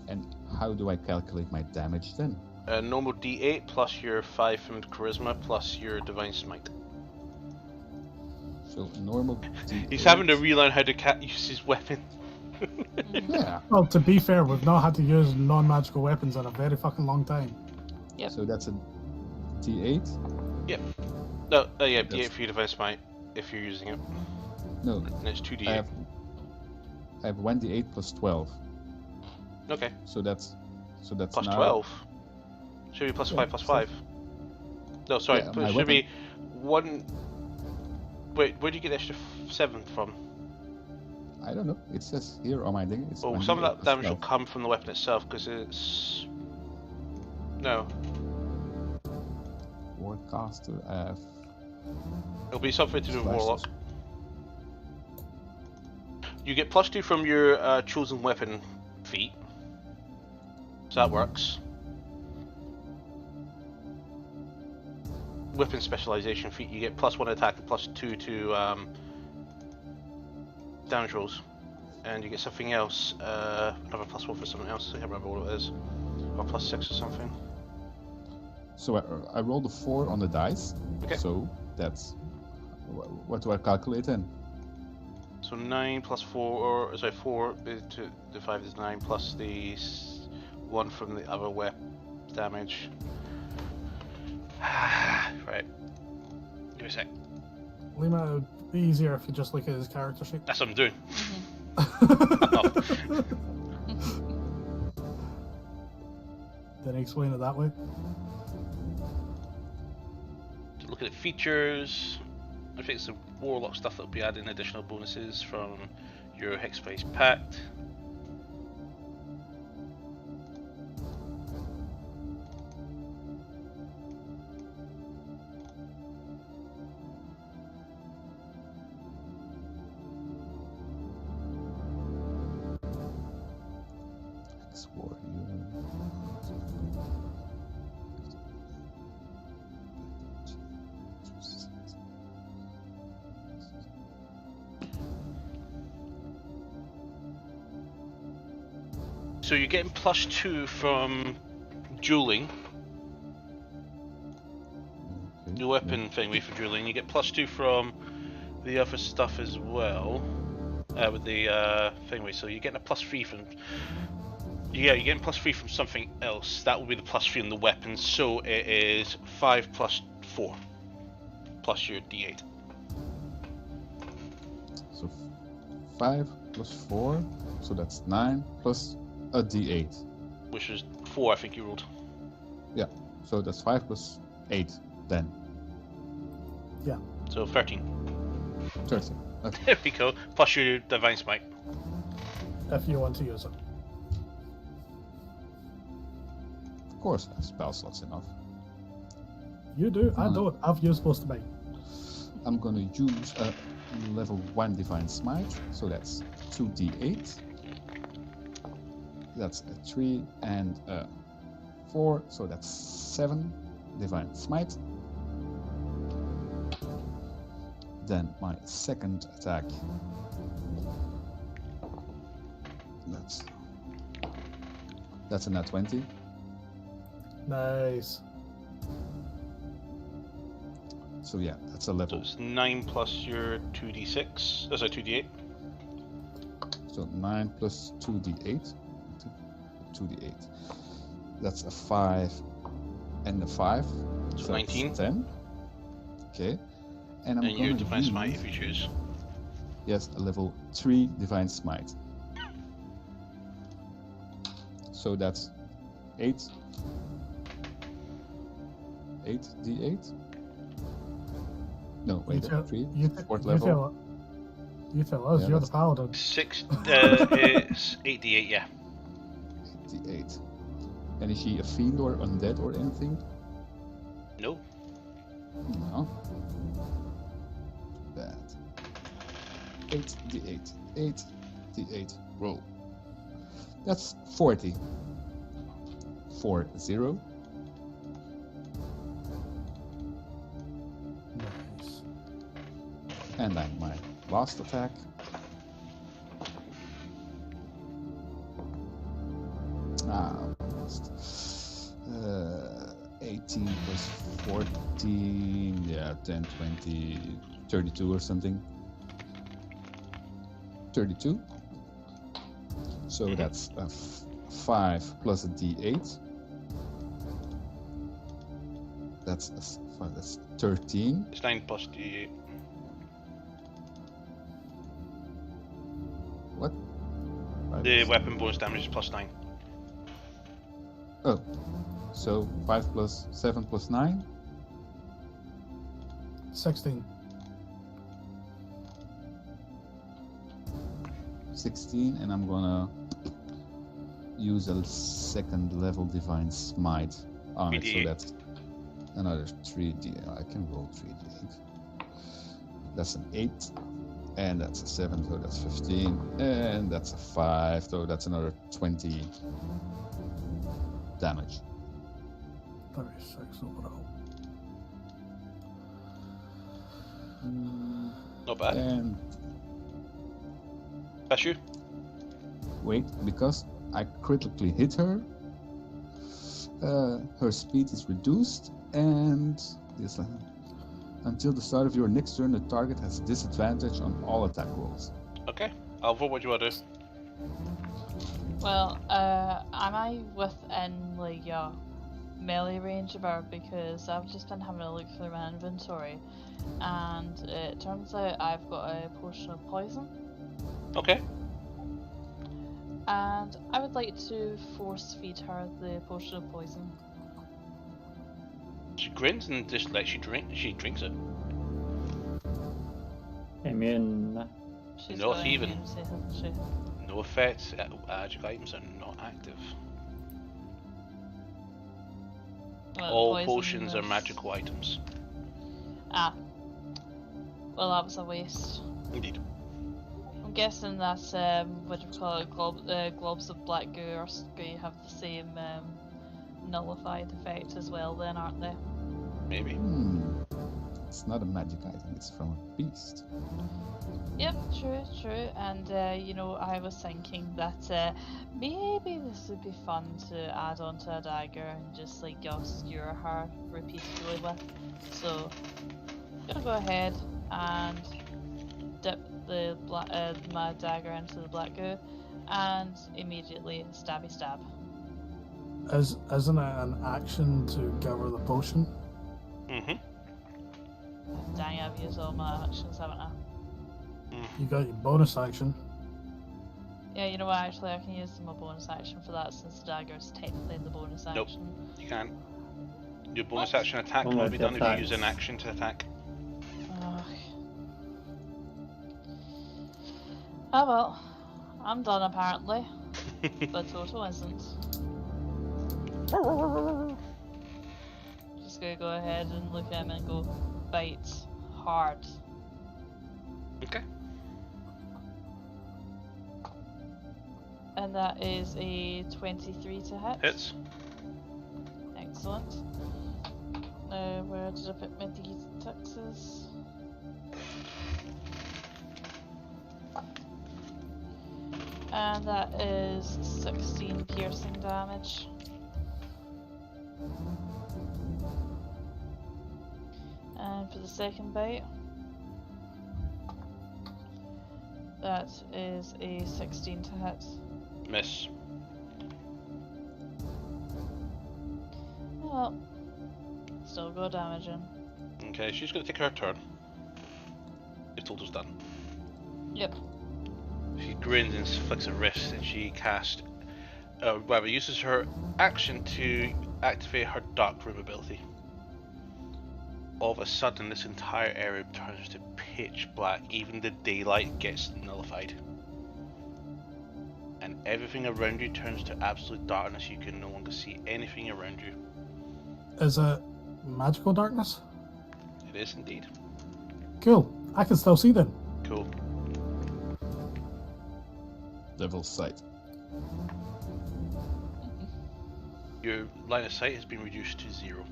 Speaker 5: And how do I calculate my damage then?
Speaker 2: Normal d8 plus your 5 from charisma plus your divine smite.
Speaker 5: So normal.
Speaker 2: He's
Speaker 5: D8.
Speaker 2: having to relearn how to use his weapon.
Speaker 5: Yeah.
Speaker 3: Well, to be fair, we've not had to use non-magical weapons in a very fucking long time.
Speaker 1: Yep.
Speaker 5: So that's a D8.
Speaker 2: No, yeah,
Speaker 5: That's-
Speaker 2: d8 for your divine smite if you're using it.
Speaker 5: No,
Speaker 2: And it's 2d8.
Speaker 5: I have 1d8 plus 12.
Speaker 2: Okay,
Speaker 5: So that's
Speaker 2: plus
Speaker 5: now
Speaker 2: 12. Should be plus
Speaker 5: Yeah,
Speaker 2: 5 plus
Speaker 5: so-
Speaker 2: 5. No, sorry,
Speaker 5: Yeah,
Speaker 2: it
Speaker 5: my
Speaker 2: should
Speaker 5: weapon-
Speaker 2: be 1. Wait, where do you get the extra 7 from?
Speaker 5: I don't know. It says here on my thing. It's
Speaker 2: Oh,
Speaker 5: 1d8
Speaker 2: some of that
Speaker 5: plus
Speaker 2: damage will
Speaker 5: 12.
Speaker 2: come from the weapon itself because it's. No,
Speaker 5: Warcaster. I have
Speaker 2: it'll be something to do with
Speaker 5: slashes.
Speaker 2: Warlock. You get plus 2 from your chosen weapon feat. So that works. Weapon specialization feat, you get plus 1 attack and plus 2 to damage rolls. And you get something else, another plus 1 for something else, I can't remember what it is. Or plus 6 or something.
Speaker 5: So I rolled a 4 on the dice.
Speaker 2: Okay.
Speaker 5: So that's what do I calculate then?
Speaker 2: So 9 plus 4, or sorry, 4 to the 5 is 9 plus the 1 from the other weapon damage. Right. Give me a sec.
Speaker 3: Lima, it would be easier if you just look at his character sheet.
Speaker 2: That's what I'm doing.
Speaker 3: Then explain it that way.
Speaker 2: Look at the features. I think it's the Warlock stuff that will be adding additional bonuses from your Hexbase Pact. So you're getting plus 2 from dueling.
Speaker 5: Okay.
Speaker 2: Your weapon thing for dueling. You get plus 2 from the other stuff as well. With the thingy. So you're getting a plus 3 from. Yeah, you're getting plus 3 from something else. That will be the plus 3 on the weapon. So it is 5 plus 4. Plus your d8.
Speaker 5: So 5 plus 4. So that's 9 plus a d8.
Speaker 2: Which is 4, I think you rolled.
Speaker 5: Yeah. So that's 5 plus 8 then.
Speaker 2: So 13.
Speaker 5: 13. Okay.
Speaker 2: There we go. Plus your divine smite.
Speaker 3: If you want to use it.
Speaker 5: Of course, I have spell slots enough.
Speaker 3: You do, I don't. I've used most of mine.
Speaker 5: I'm gonna use a level 1 Divine Smite, so that's 2d8. That's a 3 and a 4, so that's 7 Divine Smite. Then my second attack. That's a nat 20.
Speaker 3: Nice.
Speaker 5: So yeah, that's a
Speaker 2: So
Speaker 5: level.
Speaker 2: it's 9 plus your 2d6. Oh, sorry, 2d8.
Speaker 5: So 9 plus 2d8. 2d8. That's a 5 and a 5.
Speaker 2: So 19.
Speaker 5: That's 10. Okay. And I'm
Speaker 2: And your
Speaker 5: gonna
Speaker 2: divine smite
Speaker 5: use,
Speaker 2: if you choose.
Speaker 5: yes, a level 3 Divine Smite. So that's 8. 8d8. No, wait,
Speaker 3: tell-
Speaker 5: 3,
Speaker 3: you
Speaker 5: 4th level.
Speaker 3: You tell us,
Speaker 5: Yeah,
Speaker 3: you're the
Speaker 5: that's-
Speaker 3: paladin.
Speaker 2: It's 8d8, yeah.
Speaker 5: 88. And is she a fiend or undead or anything?
Speaker 2: No.
Speaker 5: No. Bad. 8d8. 8d8. Roll. That's 40. 40.
Speaker 3: Nice.
Speaker 5: And then my last attack. Almost. 18 plus 14. Yeah, 10, 20, 32 or something. 32. So that's a 5 plus a d8. That's 5, that's 13.
Speaker 2: It's 9 plus d8.
Speaker 5: What?
Speaker 2: The weapon bonus damage is plus 9.
Speaker 5: Oh, so 5 plus 7 plus 9?
Speaker 3: 16.
Speaker 5: 16, and I'm gonna use a second level divine smite on it, so
Speaker 2: 3d8.
Speaker 5: that's another 3d. I can roll 3d8. That's an 8, and that's a 7, so that's 15, and that's a 5, so that's another 20 damage.
Speaker 3: 36 overall.
Speaker 2: Not bad.
Speaker 5: And
Speaker 2: That's you.
Speaker 5: wait, because I critically hit her, her speed is reduced, and this until the start of your next turn, the target has disadvantage on all attack rolls.
Speaker 2: Okay. Alva, what do you want to do?
Speaker 1: Well, am I within like melee range of her? Because I've just been having a look through my inventory, and it turns out I've got a potion of poison,
Speaker 2: Okay.
Speaker 1: and I would like to force feed her the potion of poison.
Speaker 2: She grins and just lets you drink. She drinks it.
Speaker 4: Immune.
Speaker 1: She's
Speaker 2: Not
Speaker 1: got
Speaker 2: even.
Speaker 1: immunity, hasn't she?
Speaker 2: No effects. Magic items are not active.
Speaker 1: Well,
Speaker 2: All
Speaker 1: poison
Speaker 2: potions are
Speaker 1: is-
Speaker 2: magical items.
Speaker 1: Ah. Well, that was a waste.
Speaker 2: Indeed.
Speaker 1: I'm guessing that what do you call it, globs of black goo are going to have the same nullified effect as well, then, aren't they?
Speaker 2: Maybe.
Speaker 5: It's not a magic item, it's from a beast.
Speaker 1: Yep, true. And you know, I was thinking that maybe this would be fun to add onto a dagger and just like skewer her repeatedly with. So, I'm gonna go ahead and dip the my dagger into the black goo, and immediately stabby stab.
Speaker 3: Isn't it an action to give her the potion?
Speaker 2: Mm-hmm.
Speaker 1: Dang, I've used all my actions, haven't I?
Speaker 3: You got your bonus action.
Speaker 1: Yeah, you know what, actually I can use my bonus action for that since the dagger is technically in the bonus
Speaker 2: Nope.
Speaker 1: action.
Speaker 2: You can't. Your bonus
Speaker 1: What?
Speaker 2: action attack can
Speaker 4: Only
Speaker 2: only be
Speaker 4: if
Speaker 2: done
Speaker 4: you
Speaker 2: if you use
Speaker 4: attack.
Speaker 2: an action to attack.
Speaker 1: Ugh. Oh well, I'm done apparently, but Toto isn't. Just gonna go ahead and look at him and go, bite hard.
Speaker 2: Okay.
Speaker 1: And that is a 23 to hit.
Speaker 2: Hits.
Speaker 1: Excellent. Now, where did I put my D6s? And that is 16 piercing damage. And for the second bite, that is a 16 to hit.
Speaker 2: Miss.
Speaker 1: Well, still go damaging.
Speaker 2: Okay, she's going to take her turn. You've told us done.
Speaker 1: Yep.
Speaker 2: She grins and flicks a wrist, and she casts, uses her action to activate her dark room ability. of a sudden this entire area turns to pitch black. Even the daylight gets nullified. And everything around you turns to absolute darkness. You can no longer see anything around you.
Speaker 3: Is it magical darkness?
Speaker 2: It is indeed.
Speaker 3: Cool. I can still see them.
Speaker 2: Cool.
Speaker 5: Devil's sight.
Speaker 2: Your line of sight has been reduced to 0.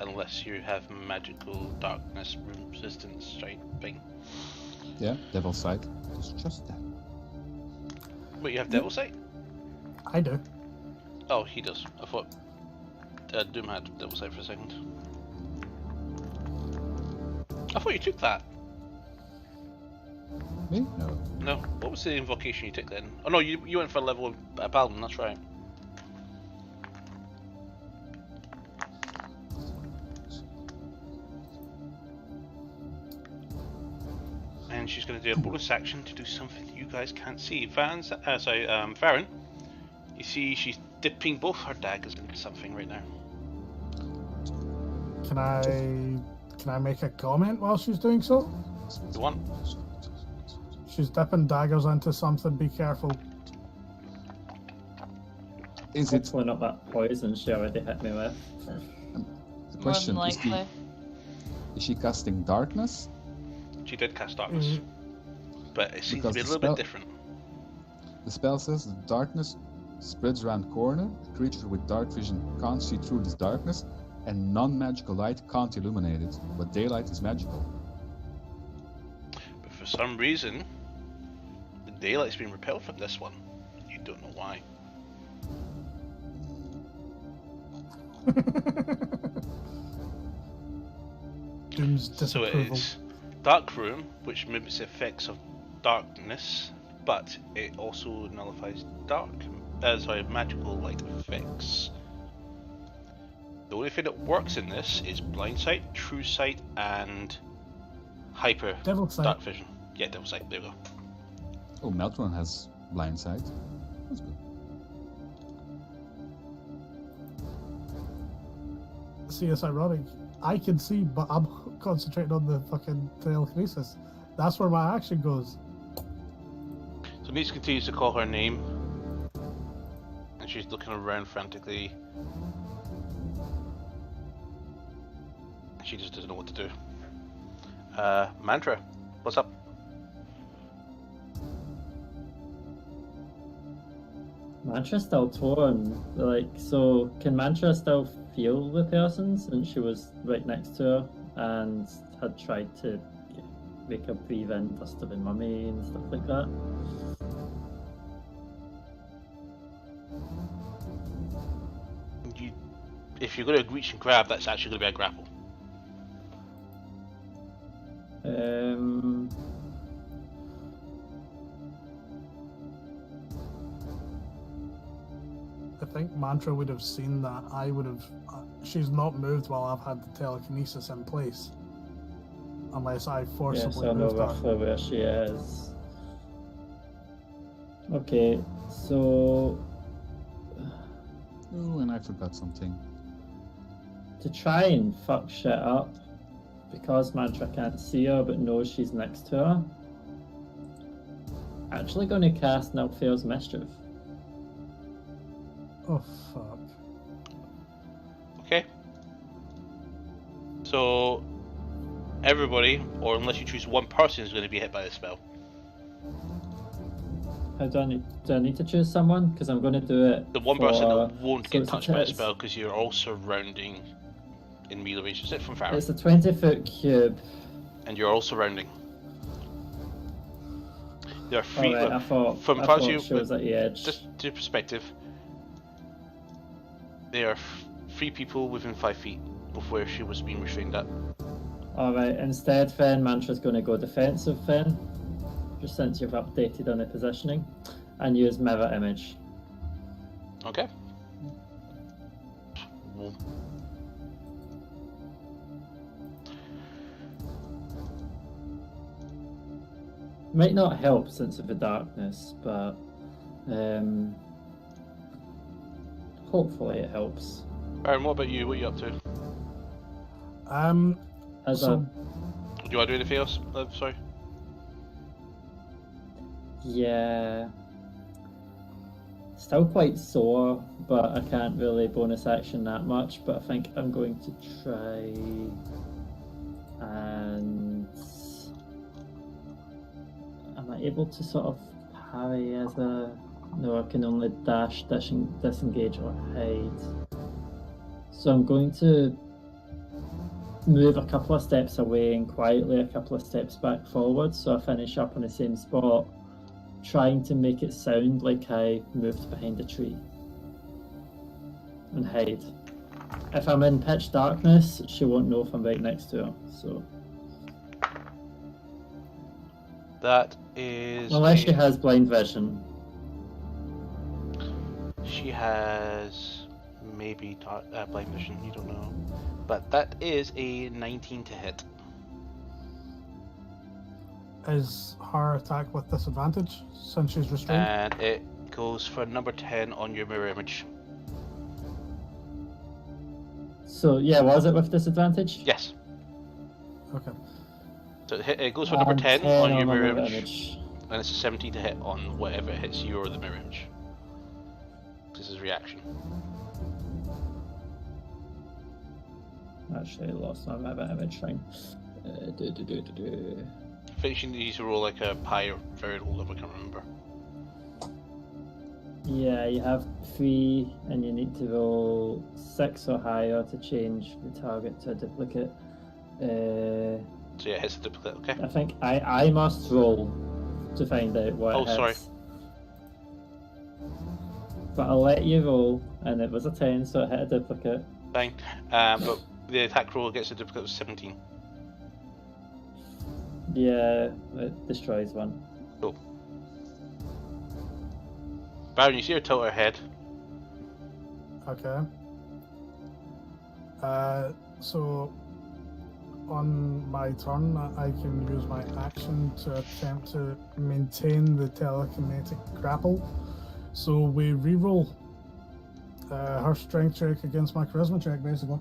Speaker 2: Unless you have magical darkness room resistance, right? Thing.
Speaker 5: Yeah, devil's sight. It's just that.
Speaker 2: Wait, you have devil sight?
Speaker 3: I do.
Speaker 2: Oh, he does. I thought Doom had devil sight for a second. I thought you took that.
Speaker 5: Me? No.
Speaker 2: No. What was the invocation you took then? Oh no, you went for a level of paladin. That's right. And she's going to do a bonus action to do something that you guys can't see. Farron, you see she's dipping both her daggers into something right now.
Speaker 3: Can I make a comment while she's doing so?
Speaker 2: You want?
Speaker 3: She's dipping daggers into something. Be careful.
Speaker 5: Is it
Speaker 4: Hopefully not that poison she already hit me with.
Speaker 5: the question?
Speaker 1: More
Speaker 5: Is,
Speaker 1: than likely.
Speaker 5: is she casting darkness?
Speaker 2: She did cast darkness, but it seems to
Speaker 5: Because
Speaker 2: be a
Speaker 5: the
Speaker 2: little
Speaker 5: spell-
Speaker 2: bit different.
Speaker 5: The spell says the darkness spreads around the corner. A creature with dark vision can't see through this darkness, and non-magical light can't illuminate it. But daylight is magical.
Speaker 2: But for some reason, the daylight's been repelled from this one. You don't know why.
Speaker 3: Doom's
Speaker 2: So
Speaker 3: disapproval.
Speaker 2: it's dark room, which mimics the effects of darkness, but it also nullifies magical light effects. The only thing that works in this is blind sight, true sight, and hyper
Speaker 3: Devil sight.
Speaker 2: dark vision. Yeah, devil sight. There we go.
Speaker 5: Oh, Meltron has blind sight. That's good.
Speaker 3: See, it's ironic. I can see, but I'm concentrating on the fucking telekinesis. That's where my action goes.
Speaker 2: So Nise continues to call her name, and she's looking around frantically. She just doesn't know what to do. Mantra, what's up?
Speaker 4: Mantra's still torn. Like, so can Mantra still feel the person since she was right next to her and had tried to make her breathe in dust of a mummy and stuff like that?
Speaker 2: If you're going to reach and grab, that's actually going to be a grapple.
Speaker 3: I think Mantra would have seen that. I would have. She's not moved while I've had the telekinesis in place. Unless I
Speaker 4: Yeah,
Speaker 3: forcibly
Speaker 4: so I know
Speaker 3: moved her.
Speaker 4: roughly where she is. Okay, so
Speaker 5: Oh, and I forgot something.
Speaker 4: to try and fuck shit up, because Mantra can't see her but knows she's next to her, actually going to cast Nilfair's Mischief.
Speaker 3: Oh, fuck.
Speaker 2: Okay. So everybody, or unless you choose one person, is going to be hit by this spell.
Speaker 4: How do I need to choose someone? Because I'm going to do it.
Speaker 2: The one person
Speaker 4: for-
Speaker 2: that won't
Speaker 4: so
Speaker 2: get
Speaker 4: it's a
Speaker 2: touched by the
Speaker 4: test.
Speaker 2: spell because you're all surrounding in melee range. Is it from Farron?
Speaker 4: It's a 20-foot cube.
Speaker 2: And you're all surrounding. There are three.
Speaker 4: Alright, I thought,
Speaker 2: from
Speaker 4: I
Speaker 2: far as
Speaker 4: thought
Speaker 2: you,
Speaker 4: she was at the edge.
Speaker 2: just to perspective, there are 3 people within 5 feet of where she was being restrained at.
Speaker 4: Alright, instead then, Mantra's going to go defensive then, just since you've updated on the positioning, and use Mirror Image.
Speaker 2: Okay. Well,
Speaker 4: Might not help since of the darkness, but hopefully it helps.
Speaker 2: Aaron, what about you? What are you up to?
Speaker 4: As
Speaker 3: So
Speaker 2: Do you want to do anything else? Sorry.
Speaker 4: yeah, still quite sore, but I can't really bonus action that much. But I think I'm going to try and am I able to sort of parry as a? No, I can only dash, disengage, or hide. So I'm going to move a couple of steps away and quietly a couple of steps back forward, so I finish up on the same spot, trying to make it sound like I moved behind a tree and hide. If I'm in pitch darkness, she won't know if I'm right next to her. So
Speaker 2: That is.
Speaker 4: unless she has blind vision.
Speaker 2: She has maybe blind vision. You don't know, but that is a 19 to hit.
Speaker 3: is her attack with disadvantage since she's restrained?
Speaker 2: And it goes for number 10 on your mirror image.
Speaker 4: So yeah, was it with disadvantage?
Speaker 2: Yes.
Speaker 3: Okay.
Speaker 2: So it goes for number 10
Speaker 4: 10
Speaker 2: on your
Speaker 4: my
Speaker 2: mirror
Speaker 4: mirror
Speaker 2: image, and it's a 17 to hit on whatever it hits you or the mirror image. This is reaction.
Speaker 4: Actually, I lost my mirror image thing.
Speaker 2: I think she needs to roll like a high or very low level, I can't remember.
Speaker 4: Yeah, you have 3, and you need to roll 6 or higher to change the target to a duplicate.
Speaker 2: So yeah, it hits the duplicate, okay.
Speaker 4: I think I must roll to find out what it hits.
Speaker 2: sorry.
Speaker 4: But I'll let you roll, and it was a 10, so it hit a duplicate.
Speaker 2: Fine. But the attack roll against the duplicate was 17.
Speaker 4: Yeah, it destroys one.
Speaker 2: Cool. Baron, you see her tilt her head.
Speaker 3: Okay. So on my turn, I can use my action to attempt to maintain the telekinetic grapple. So we reroll her strength check against my charisma check, basically.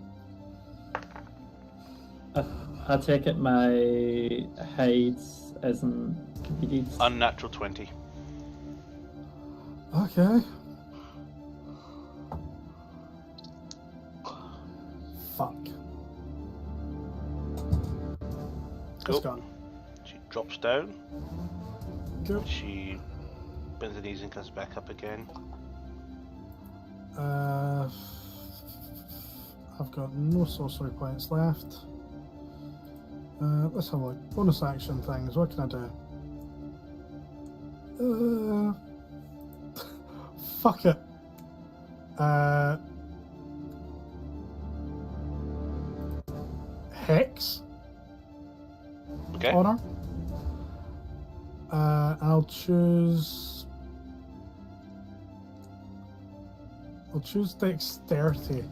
Speaker 4: I take it my hides isn't needed.
Speaker 2: Unnatural 20.
Speaker 3: Okay. Fuck.
Speaker 2: Cool.
Speaker 3: It's gone.
Speaker 2: She drops down.
Speaker 3: Cool.
Speaker 2: She bends the knees and comes back up again.
Speaker 3: I've got no sorcery points left. Let's have a look. Bonus action things. What can I do? Fuck it. Hex
Speaker 2: Okay.
Speaker 3: on her. I'll choose dexterity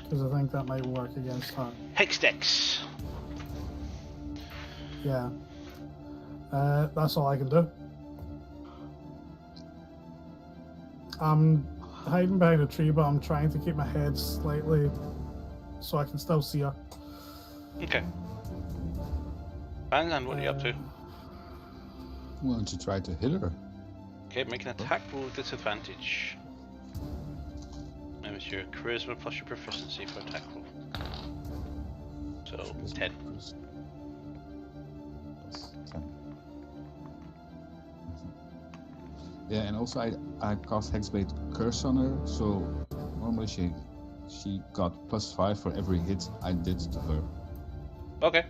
Speaker 3: because I think that might work against her.
Speaker 2: Hexdex.
Speaker 3: Yeah. That's all I can do. I'm hiding behind a tree, but I'm trying to keep my head slightly so I can still see her.
Speaker 2: Okay. And what are you up to?
Speaker 5: Why don't you try to hit her?
Speaker 2: Okay, make an attack roll with disadvantage. And it's your charisma plus your proficiency for attack roll. So 10.
Speaker 5: Plus 10. Yeah, and also I cast Hexblade Curse on her, so normally she got +5 for every hit I did to her.
Speaker 2: Okay.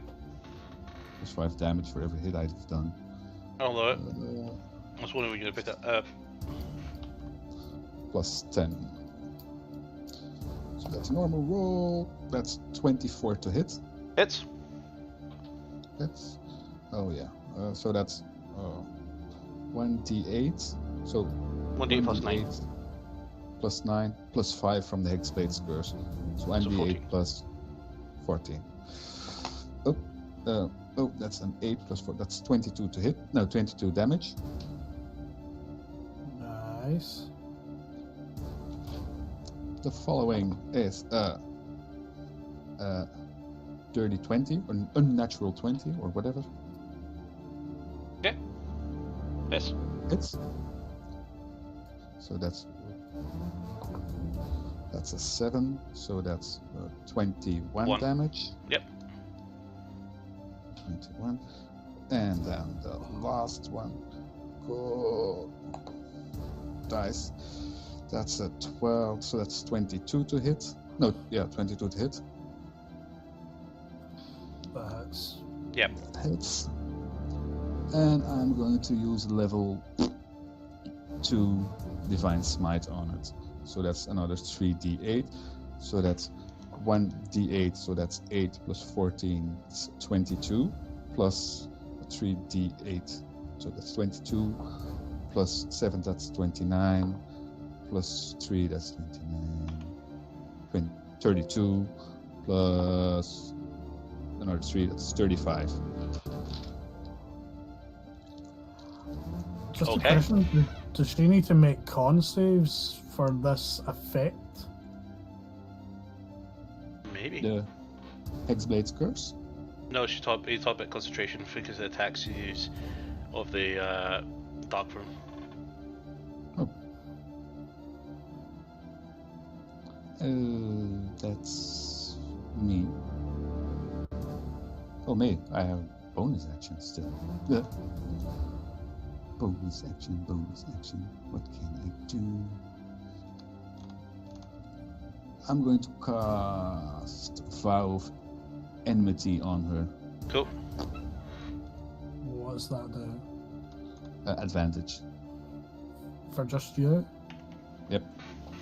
Speaker 5: +5 damage for every hit I've done.
Speaker 2: I'll know it. I was wondering when you were going to pick that up.
Speaker 5: +10. So that's a normal roll. That's 24 to hit.
Speaker 2: Hits.
Speaker 5: That's. Oh yeah. So that's 1d8. So
Speaker 2: 1d8 plus 9.
Speaker 5: Plus 9 plus 5 from the Hexblade Curse. So 1d8
Speaker 2: 14.
Speaker 5: plus 14. Oh, that's an 8 plus 4. That's 22 to hit. No, 22 damage.
Speaker 3: Nice.
Speaker 5: The following is dirty 20 or an unnatural 20 or whatever.
Speaker 2: Okay. Yes.
Speaker 5: Hits. So that's a 7. So that's 21
Speaker 2: One.
Speaker 5: damage.
Speaker 2: Yep.
Speaker 5: 21. And then the last one. Go. Dice. That's a 12. So that's 22 to hit. No, yeah, 22 to hit.
Speaker 3: That's
Speaker 2: Yep.
Speaker 5: That hits. And I'm going to use level 2 Divine Smite on it. So that's another 3d8. So that's 1d8. So that's 8 plus 14, it's 22. Plus 3d8. So that's 22. Plus 7, that's 29. Plus 3, that's 29. 32. Plus another 3, that's 35.
Speaker 3: just
Speaker 2: Okay.
Speaker 3: a question. Does she need to make con saves for this effect?
Speaker 2: Maybe.
Speaker 5: The Hexblade's Curse?
Speaker 2: No, he talked about concentration because of the attacks you use of the dark room.
Speaker 5: That's me. Oh, me. I have bonus action still. Yeah. Bonus action. What can I do? I'm going to cast Vow of Enmity on her.
Speaker 2: Cool.
Speaker 3: What's that do?
Speaker 5: Advantage.
Speaker 3: For just you?
Speaker 5: Yep.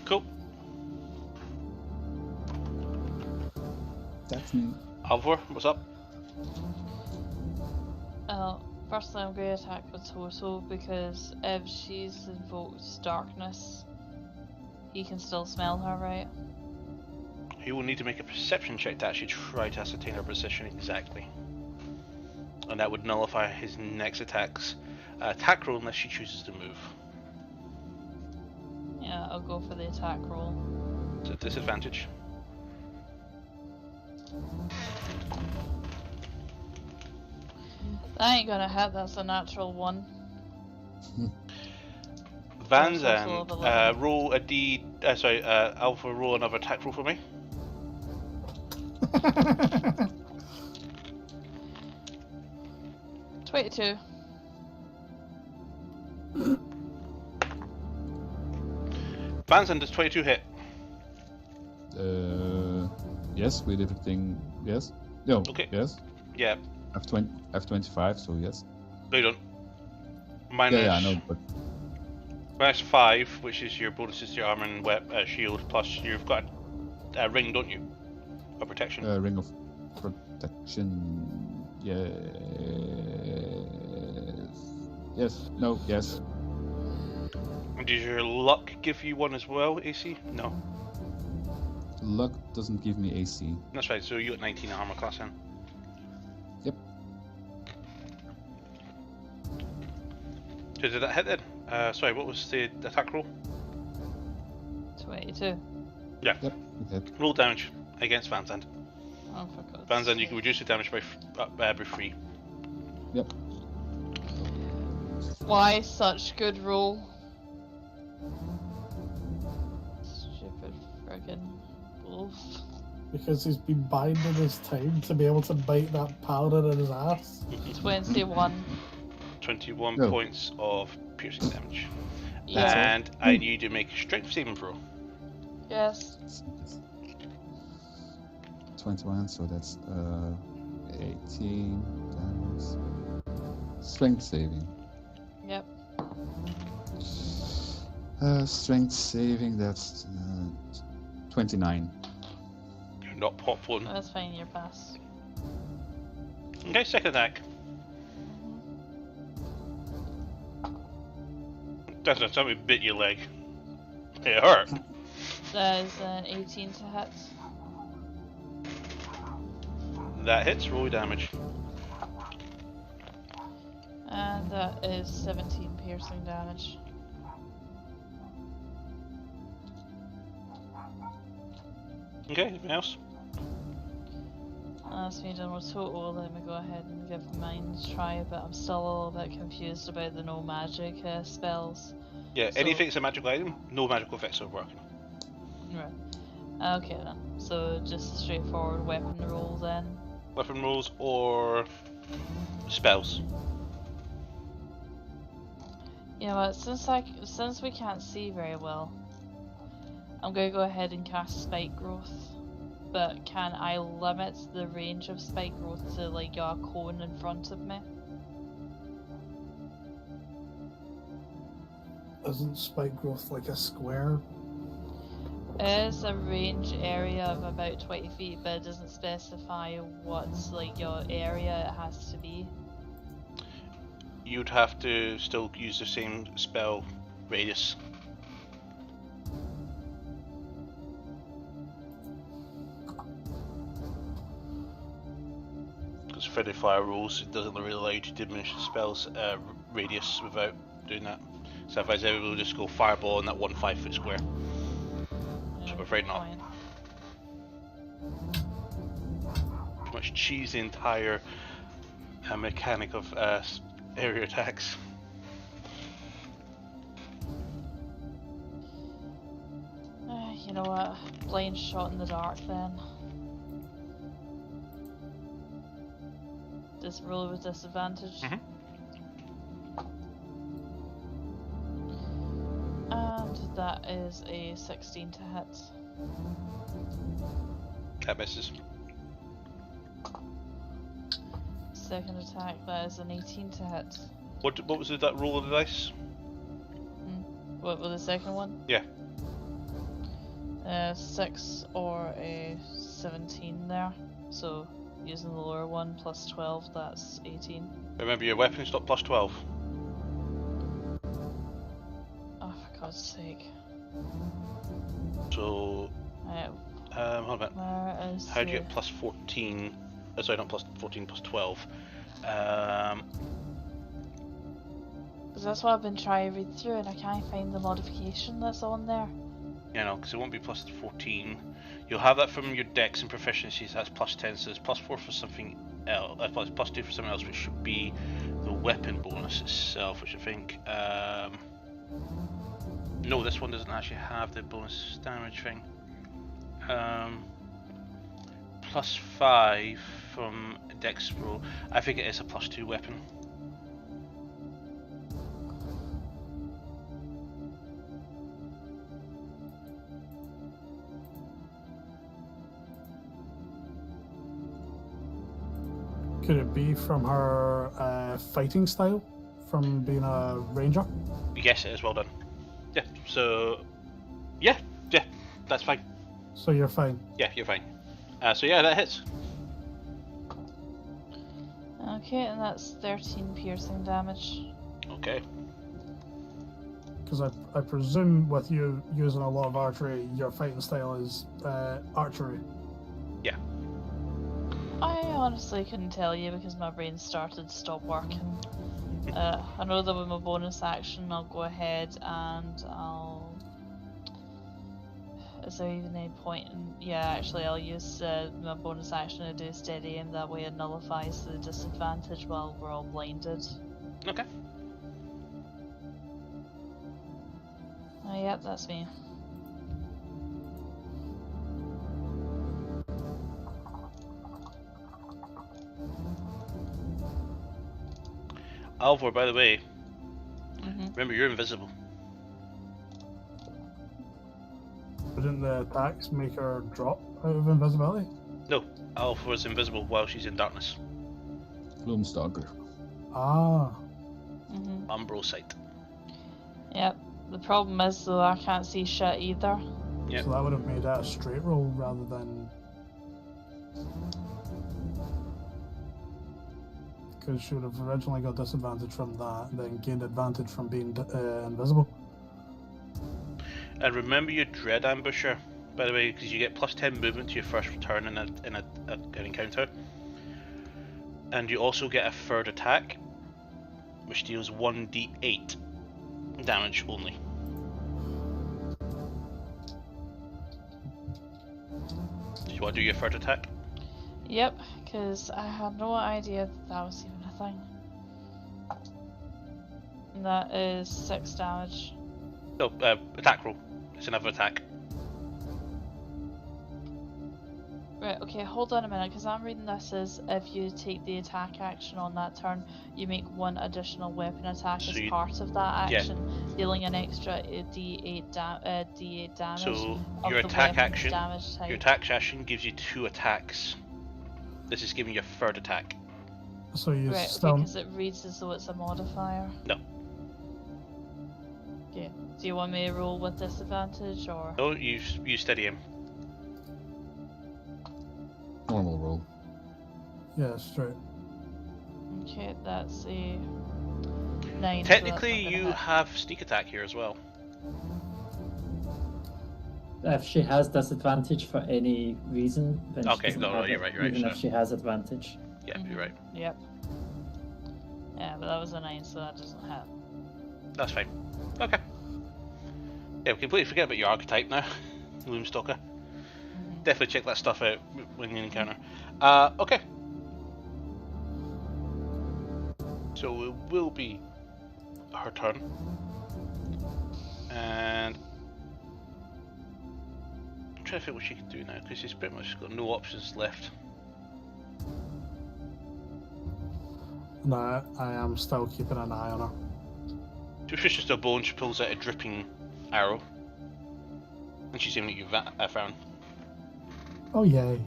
Speaker 2: Cool.
Speaker 5: That's me.
Speaker 2: Alvor, what's up?
Speaker 1: Firstly, I'm going to attack with Torso because if she's invoked darkness, he can still smell her, right?
Speaker 2: He will need to make a perception check to actually try to ascertain her position exactly. And that would nullify his next attack roll unless she chooses to move.
Speaker 1: Yeah, I'll go for the attack roll.
Speaker 2: So disadvantage.
Speaker 1: That ain't gonna hit, that's a natural 1.
Speaker 2: Van
Speaker 1: That's
Speaker 2: Zandt,
Speaker 1: also level.
Speaker 2: roll a D. Alpha, roll another attack roll for me.
Speaker 1: 22.
Speaker 2: Van Zandt, does 22 hit?
Speaker 5: Yes, with everything. Yes. No.
Speaker 2: Okay.
Speaker 5: Yes.
Speaker 2: Yeah.
Speaker 5: I have 25, so yes.
Speaker 2: No, you don't. Minus,
Speaker 5: Yeah, I know, but
Speaker 2: minus 5, which is your bonuses to your armor and shield, plus you've got a ring, don't you? A protection.
Speaker 5: Ring of Protection. Yes. Yes. No. Yes.
Speaker 2: And does your luck give you one as well, AC? No.
Speaker 5: Luck doesn't give me AC.
Speaker 2: That's right, so you got 19 armor class then.
Speaker 5: Yep.
Speaker 2: So did that hit then? Sorry, what was the attack roll?
Speaker 1: 22.
Speaker 2: Yeah.
Speaker 5: Yep. It hit.
Speaker 2: Roll damage against Van Zandt.
Speaker 1: Oh, for God's
Speaker 2: Van Zandt, you
Speaker 1: sake.
Speaker 2: can reduce the damage by 3.
Speaker 5: Yep.
Speaker 1: Why such good roll? Stupid friggin' wolf.
Speaker 3: Because he's been biding his time to be able to bite that powder in his ass.
Speaker 1: 21.
Speaker 2: 21
Speaker 5: No.
Speaker 2: points of piercing damage.
Speaker 1: Yeah.
Speaker 2: And I need you to make a strength saving throw.
Speaker 1: Yes.
Speaker 5: 21, so that's 18 times strength saving.
Speaker 1: Yep.
Speaker 5: Strength saving, that's 29.
Speaker 2: You're not pop one.
Speaker 1: That's fine, you're past.
Speaker 2: Okay, second attack. That's not something bit your leg. It hurt.
Speaker 1: That is an 18 to hit.
Speaker 2: That hits, roll your damage.
Speaker 1: And that is 17 piercing damage.
Speaker 2: Okay, anything else?
Speaker 1: That's me done with total. Let me go ahead and give mine a try, but I'm still a little bit confused about the no magic spells.
Speaker 2: Yeah,
Speaker 1: So-
Speaker 2: anything that's a magical item, no magical effects are working.
Speaker 1: Right. Okay then. So just a straightforward weapon roll then.
Speaker 2: Weapon rolls or spells.
Speaker 1: You know what? Since we can't see very well, I'm gonna go ahead and cast Spike Growth. But can I limit the range of Spike Growth to like a cone in front of me?
Speaker 3: Isn't spike growth like a square?
Speaker 1: It is a range area of about 20 feet, but it doesn't specify what like your area it has to be.
Speaker 2: You'd have to still use the same spell radius. Because friendly fire rules, it doesn't really allow you to diminish the spell's radius without doing that. So otherwise everybody will just go fireball in that 1 5-foot square. So we're afraid not.
Speaker 1: Fine.
Speaker 2: Pretty much cheese the entire mechanic of area attacks.
Speaker 1: You know what? Blind shot in the dark then. Just roll with disadvantage.
Speaker 2: Mhm.
Speaker 1: And that is a 16 to hit.
Speaker 2: That misses.
Speaker 1: Second attack, that is an 18 to hit.
Speaker 2: What was that roll of the dice?
Speaker 1: What was the second one?
Speaker 2: Yeah.
Speaker 1: 6 or a 17 there. So using the lower one plus 12, that's 18.
Speaker 2: Remember your weapon stop plus 12.
Speaker 1: Oh, for God's sake.
Speaker 2: So
Speaker 1: Right,
Speaker 2: hold on a minute.
Speaker 1: where is
Speaker 2: How do you
Speaker 1: the-
Speaker 2: get plus 14? Sorry, not plus 14, plus 12.
Speaker 1: Because that's what I've been trying to read through and I can't find the modification that's on there.
Speaker 2: You know, because it won't be plus 14. You'll have that from your dex and proficiencies, that's plus 10, so it's plus 4 for something else, plus 2 for something else, which should be the weapon bonus itself, which I think, no, this one doesn't actually have the bonus damage thing. Plus 5 from dex roll, I think it is a plus 2 weapon.
Speaker 3: Could it be from her fighting style? From being a ranger?
Speaker 2: Yes, it is, well done. Yeah, so, yeah, that's fine.
Speaker 3: So you're fine.
Speaker 2: Yeah, you're fine. So yeah, that hits.
Speaker 1: Okay, and that's 13 piercing damage.
Speaker 2: Okay.
Speaker 3: Because I presume with you using a lot of archery, your fighting style is archery.
Speaker 1: I honestly couldn't tell you because my brain started to stop working. I know that with my bonus action I'll go ahead and I'll... Is there even any point in... Yeah, actually I'll use my bonus action to do steady aim, that way it nullifies the disadvantage while we're all blinded.
Speaker 2: Okay.
Speaker 1: Yep, that's me.
Speaker 2: Alvor, by the way,
Speaker 1: Mm-hmm.
Speaker 2: remember you're invisible.
Speaker 3: Wouldn't the attacks make her drop out of invisibility?
Speaker 2: No, Alvor is invisible while she's in darkness.
Speaker 5: Gloomstalker.
Speaker 3: Ah,
Speaker 1: Mm-hmm.
Speaker 2: Umbral sight.
Speaker 1: Yep. The problem is though I can't see shit either.
Speaker 2: Yep.
Speaker 3: so that would have made that a straight roll rather than... Because she would have originally got disadvantage from that, and then gained advantage from being invisible.
Speaker 2: And remember your Dread Ambusher, by the way, because you get plus 10 movement to your first return in an encounter. And you also get a third attack, which deals 1d8 damage only. Do you want to do your third attack?
Speaker 1: Yep, because I had no idea that was even a thing. And that is 6 damage.
Speaker 2: No, attack roll. It's another attack.
Speaker 1: Right, okay, hold on a minute, because I'm reading this as if you take the attack action on that turn, you make 1 additional weapon attack
Speaker 2: So
Speaker 1: as
Speaker 2: you-
Speaker 1: part of that
Speaker 2: yeah.
Speaker 1: action, dealing an extra D8 damage
Speaker 2: So
Speaker 1: of
Speaker 2: your
Speaker 1: the
Speaker 2: attack
Speaker 1: weapon's
Speaker 2: action,
Speaker 1: damage type.
Speaker 2: your attack action gives you 2 attacks. This is giving you a third attack.
Speaker 3: So you
Speaker 1: Right, okay,
Speaker 3: still.
Speaker 1: because it reads as though it's a modifier.
Speaker 2: No.
Speaker 1: Okay, do you want me to roll with disadvantage, or...?
Speaker 2: No, you steady aim.
Speaker 5: Normal roll.
Speaker 3: Yeah, straight.
Speaker 1: Okay, that's a 9.
Speaker 2: Technically,
Speaker 1: so that's not
Speaker 2: you
Speaker 1: gonna
Speaker 2: have sneak attack here as well.
Speaker 4: If she has disadvantage for any reason, then she
Speaker 2: Okay,
Speaker 4: doesn't
Speaker 2: no,
Speaker 4: have
Speaker 2: you're
Speaker 4: it,
Speaker 2: right,
Speaker 4: even
Speaker 2: sorry.
Speaker 4: if she has advantage.
Speaker 2: Yeah,
Speaker 1: hit.
Speaker 2: you're right.
Speaker 1: Yep. Yeah, but that was a 9, so that doesn't hit.
Speaker 2: That's fine. Okay. Yeah, we completely forget about your archetype now, Loomstalker. Definitely check that stuff out when you encounter. Okay. So it will be her turn. And I'm trying to think what she can do now, because she's pretty much got no options left.
Speaker 3: No, I am still keeping an eye on her.
Speaker 2: If it's just a bone, she pulls out a dripping arrow. And she's aiming at you, Farron.
Speaker 3: Oh, yay.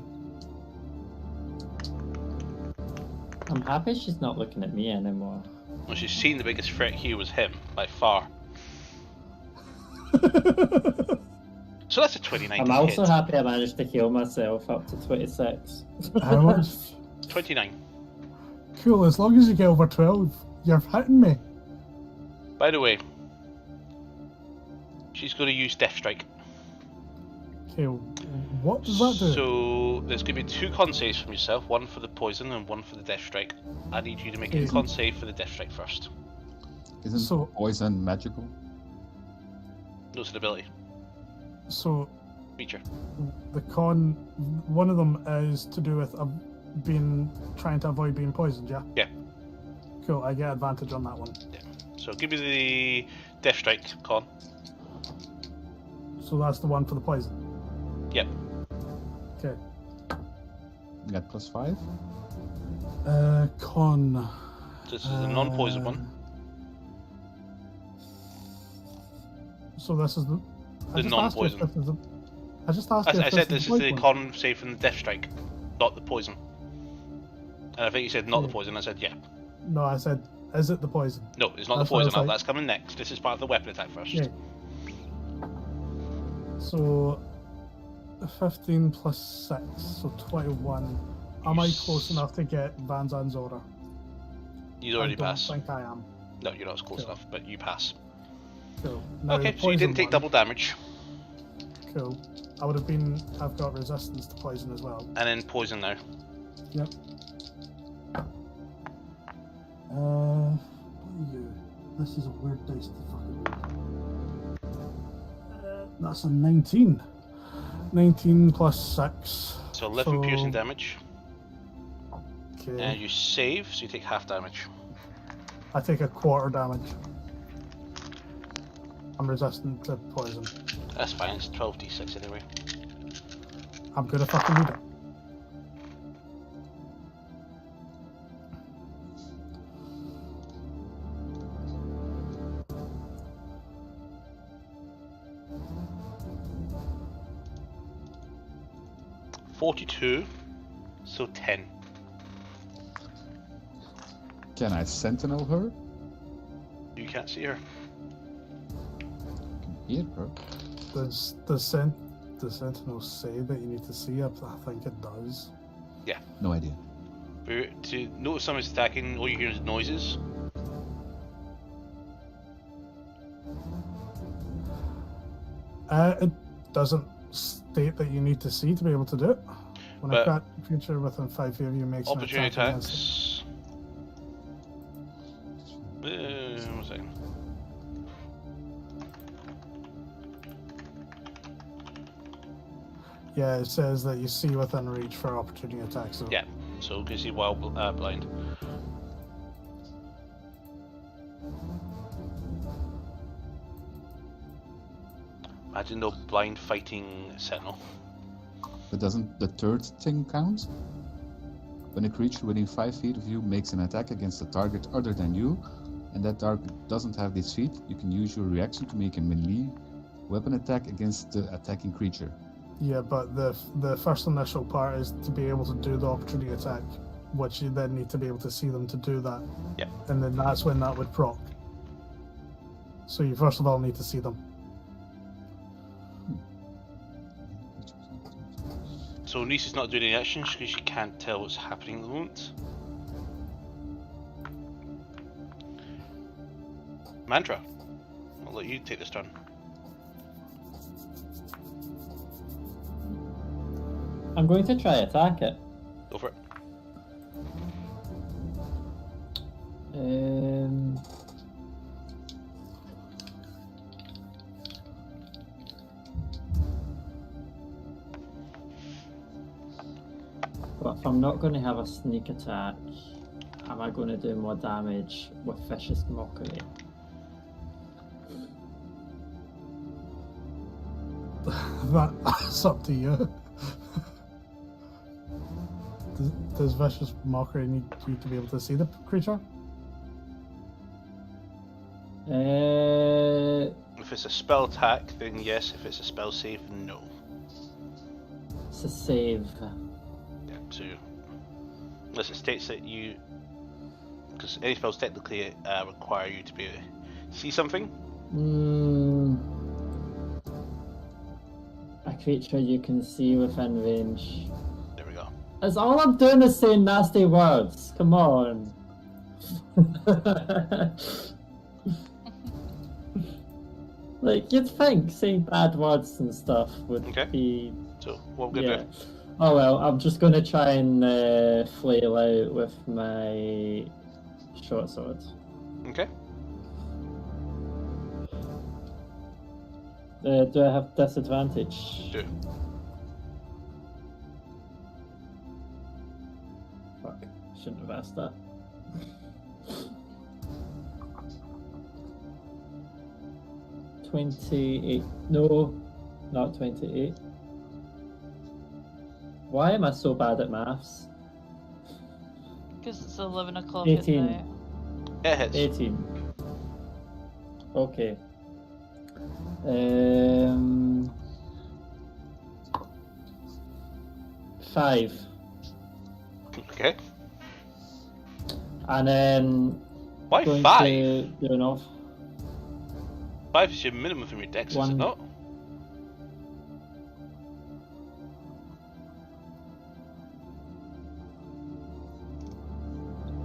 Speaker 4: I'm happy she's not looking at me anymore.
Speaker 2: Well, she's seen the biggest threat here was him, by far. So that's a 29
Speaker 4: I'm
Speaker 2: to
Speaker 4: also
Speaker 2: hit.
Speaker 4: happy I managed to heal myself up to 26.
Speaker 3: How much?
Speaker 2: 29.
Speaker 3: Cool, as long as you get over 12, you're hitting me.
Speaker 2: By the way, she's going to use Death Strike.
Speaker 3: Okay, what does that do?
Speaker 2: So there's going to be 2 con saves from yourself, 1 for the poison and 1 for the Death Strike. I need you to make a
Speaker 3: Okay.
Speaker 2: con save for the Death Strike first.
Speaker 5: Isn't
Speaker 3: So-
Speaker 5: poison magical?
Speaker 2: No, it's an ability.
Speaker 3: So,
Speaker 2: Feature.
Speaker 3: the con, one of them is to do with trying to avoid being poisoned, yeah?
Speaker 2: Yeah.
Speaker 3: Cool, I get advantage on that one.
Speaker 2: So give me the Death Strike con.
Speaker 3: So that's the one for the poison.
Speaker 2: Yep.
Speaker 3: Okay.
Speaker 5: You got +5?
Speaker 3: Con.
Speaker 2: So this is a non-poison one.
Speaker 3: So this is the. I
Speaker 2: The
Speaker 3: just asked you if
Speaker 2: non-poison.
Speaker 3: this is I just asked you
Speaker 2: I
Speaker 3: if
Speaker 2: said
Speaker 3: this
Speaker 2: this
Speaker 3: is
Speaker 2: is the
Speaker 3: one.
Speaker 2: con save from the Death Strike, not the poison. And I think you said not the
Speaker 3: Yeah.
Speaker 2: poison. I said yeah.
Speaker 3: No, I said, is it the poison?
Speaker 2: No, it's not
Speaker 3: That's
Speaker 2: the
Speaker 3: what I
Speaker 2: poison.
Speaker 3: was like.
Speaker 2: That's coming next. This is part of the weapon attack first.
Speaker 3: Yeah. So, 15 plus 6, so 21. Am I close enough to get Van Zan's order?
Speaker 2: You'd already
Speaker 3: I don't
Speaker 2: pass.
Speaker 3: think I am.
Speaker 2: No, you're not as close
Speaker 3: Cool.
Speaker 2: enough, but you pass.
Speaker 3: Cool. Now,
Speaker 2: Okay,
Speaker 3: the
Speaker 2: so you didn't
Speaker 3: poison
Speaker 2: take
Speaker 3: one,
Speaker 2: double damage,
Speaker 3: Cool. I've got resistance to poison as well.
Speaker 2: and then poison now.
Speaker 3: Yep. What are you? This is a weird dice to fucking read. That's a 19. 19 plus 6.
Speaker 2: So 11 piercing damage,
Speaker 3: Okay.
Speaker 2: and you save, so you take half damage.
Speaker 3: I take a quarter damage. I'm resistant to poison.
Speaker 2: That's fine. It's 12d6 anyway.
Speaker 3: I'm gonna fucking read it.
Speaker 2: $42, so 10.
Speaker 5: Can I sentinel her?
Speaker 2: You can't see her.
Speaker 5: Can hear her.
Speaker 3: Does Sentinel say that you need to see it? I think it does.
Speaker 5: No idea.
Speaker 2: To notice someone's attacking, all you hear is noises.
Speaker 3: It doesn't state that you need to see to be able to do it. When
Speaker 2: But-
Speaker 3: I've got creature within 5 feet of you makes an
Speaker 2: Opportunity
Speaker 3: attack against it.
Speaker 2: attacks. One second.
Speaker 3: Yeah, it says that you see within reach for opportunity attacks. So.
Speaker 2: Yeah, so it gives you wild blind. Imagine no blind fighting Sentinel.
Speaker 5: But doesn't the third thing count? When a creature within 5 feet of you makes an attack against a target other than you, and that target doesn't have this feat, you can use your reaction to make a melee weapon attack against the attacking creature.
Speaker 3: Yeah, but the first initial part is to be able to do the opportunity attack, which you then need to be able to see them to do that.
Speaker 2: Yep.
Speaker 3: And then that's when that would proc. So you first of all need to see them.
Speaker 2: So Reese is not doing any actions because she can't tell what's happening at the moment. Mantra, I'll let you take this turn.
Speaker 4: I'm going to try attack it.
Speaker 2: Go for it.
Speaker 4: But if I'm not going to have a sneak attack, am I going to do more damage with Vicious Mockery?
Speaker 3: That's up to you. Does Vicious Mockery need you to be able to see the creature?
Speaker 2: If it's a spell attack, then yes. If it's a spell save, no.
Speaker 4: It's a save.
Speaker 2: Yeah, so unless it states that you, because any spells technically require you to be able to see something.
Speaker 4: A creature you can see within range.
Speaker 2: There we go.
Speaker 4: As all I'm doing is saying nasty words. Come on. Like, you'd think saying bad words and stuff would
Speaker 2: Okay.
Speaker 4: be...
Speaker 2: So what we're gonna
Speaker 4: Yeah. Oh well, I'm just going to try and flail out with my short sword.
Speaker 2: do? Okay.
Speaker 4: Do I have disadvantage?
Speaker 2: Do.
Speaker 4: Fuck, shouldn't have asked that. $28. No, not 28. Why am I so bad at maths?
Speaker 1: Because it's 11 o'clock
Speaker 4: 18.
Speaker 1: at night.
Speaker 2: It hits.
Speaker 4: 18. Okay. 5.
Speaker 2: Okay.
Speaker 4: And then
Speaker 2: Why
Speaker 4: going
Speaker 2: 5?
Speaker 4: to do an off.
Speaker 2: 5 is your minimum from your dex, is it
Speaker 4: One.
Speaker 2: not?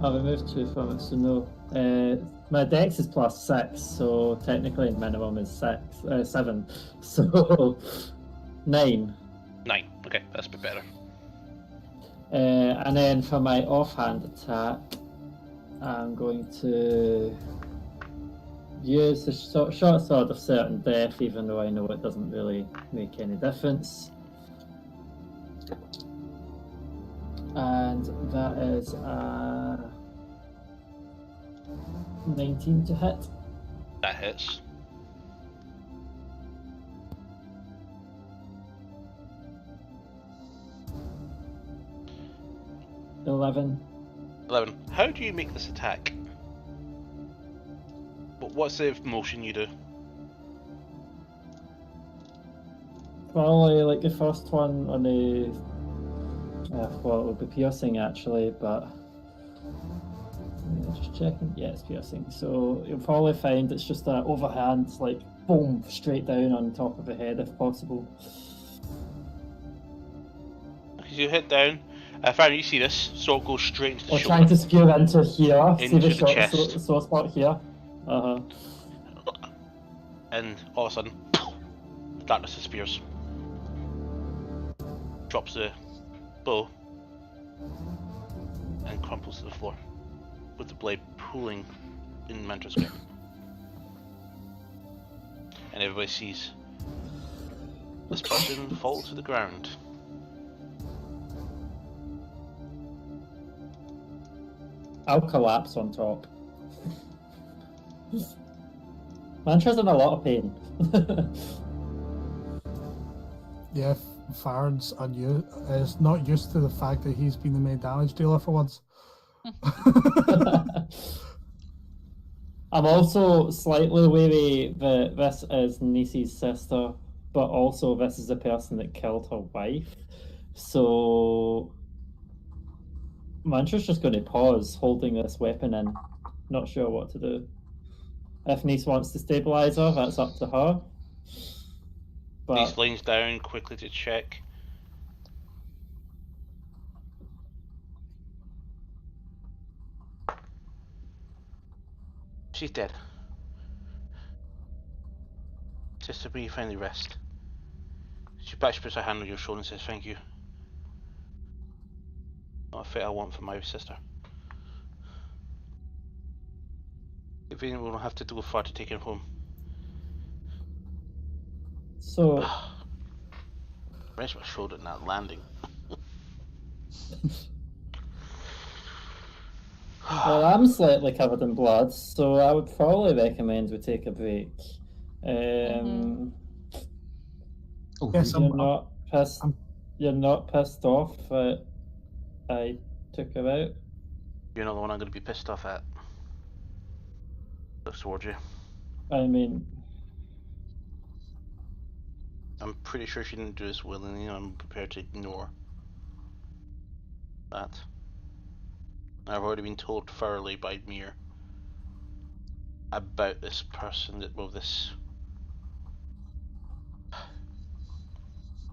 Speaker 4: I've removed 2 from it, so no. My dex is +6, so technically minimum is 7. So 9.
Speaker 2: 9. Okay, that's a bit better.
Speaker 4: And then for my offhand attack, I'm going to use the short sword of certain death, even though I know it doesn't really make any difference. And that is 19 to hit.
Speaker 2: That hits.
Speaker 4: $11.
Speaker 2: 11. How do you make this attack? What's the motion you do?
Speaker 4: Probably like the first one on the. Well, it would be piercing actually, but. Just checking. Yeah, it's piercing. So you'll probably find it's just an overhand, like boom, straight down on top of the head if possible.
Speaker 2: Because you hit down, Fran, you see this, so it goes straight into the
Speaker 4: Or
Speaker 2: shoulder.
Speaker 4: trying to skew into here. See
Speaker 2: Into
Speaker 4: the
Speaker 2: the
Speaker 4: short
Speaker 2: chest.
Speaker 4: sore spot here.
Speaker 2: And all of a sudden, darkness disappears. Drops the bow and crumples to the floor, with the blade pooling in Mantra's grip. And everybody sees this person fall to the ground.
Speaker 4: I'll collapse on top. Mantra's in a lot of pain.
Speaker 3: Yeah, Farron's is not used to the fact that he's been the main damage dealer for once.
Speaker 4: I'm also slightly wary that this is Nisi's sister, but also this is the person that killed her wife. So Mantra's just going to pause, holding this weapon in, not sure what to do. If Nis wants to stabilize her, that's up to her. But
Speaker 2: Nis leans down quickly to check. She's dead. Sister, will you finally rest? She puts her hand on your shoulder and says, "Thank you. Not a fate I want for my sister. If anyone will have to go far to take her home."
Speaker 4: so
Speaker 2: Wrenched my shoulder in that landing.
Speaker 4: well, I'm slightly covered in blood, so I would probably recommend we take a break.
Speaker 5: Oh,
Speaker 3: Yes,
Speaker 5: really?
Speaker 4: You're not pissed. You're not pissed off that I took her out.
Speaker 2: You're not the one I'm going to be pissed off at. Looks towards you.
Speaker 4: I mean,
Speaker 2: I'm pretty sure she didn't do this willingly, and I'm prepared to ignore that. I've already been told thoroughly by Mir about this person this.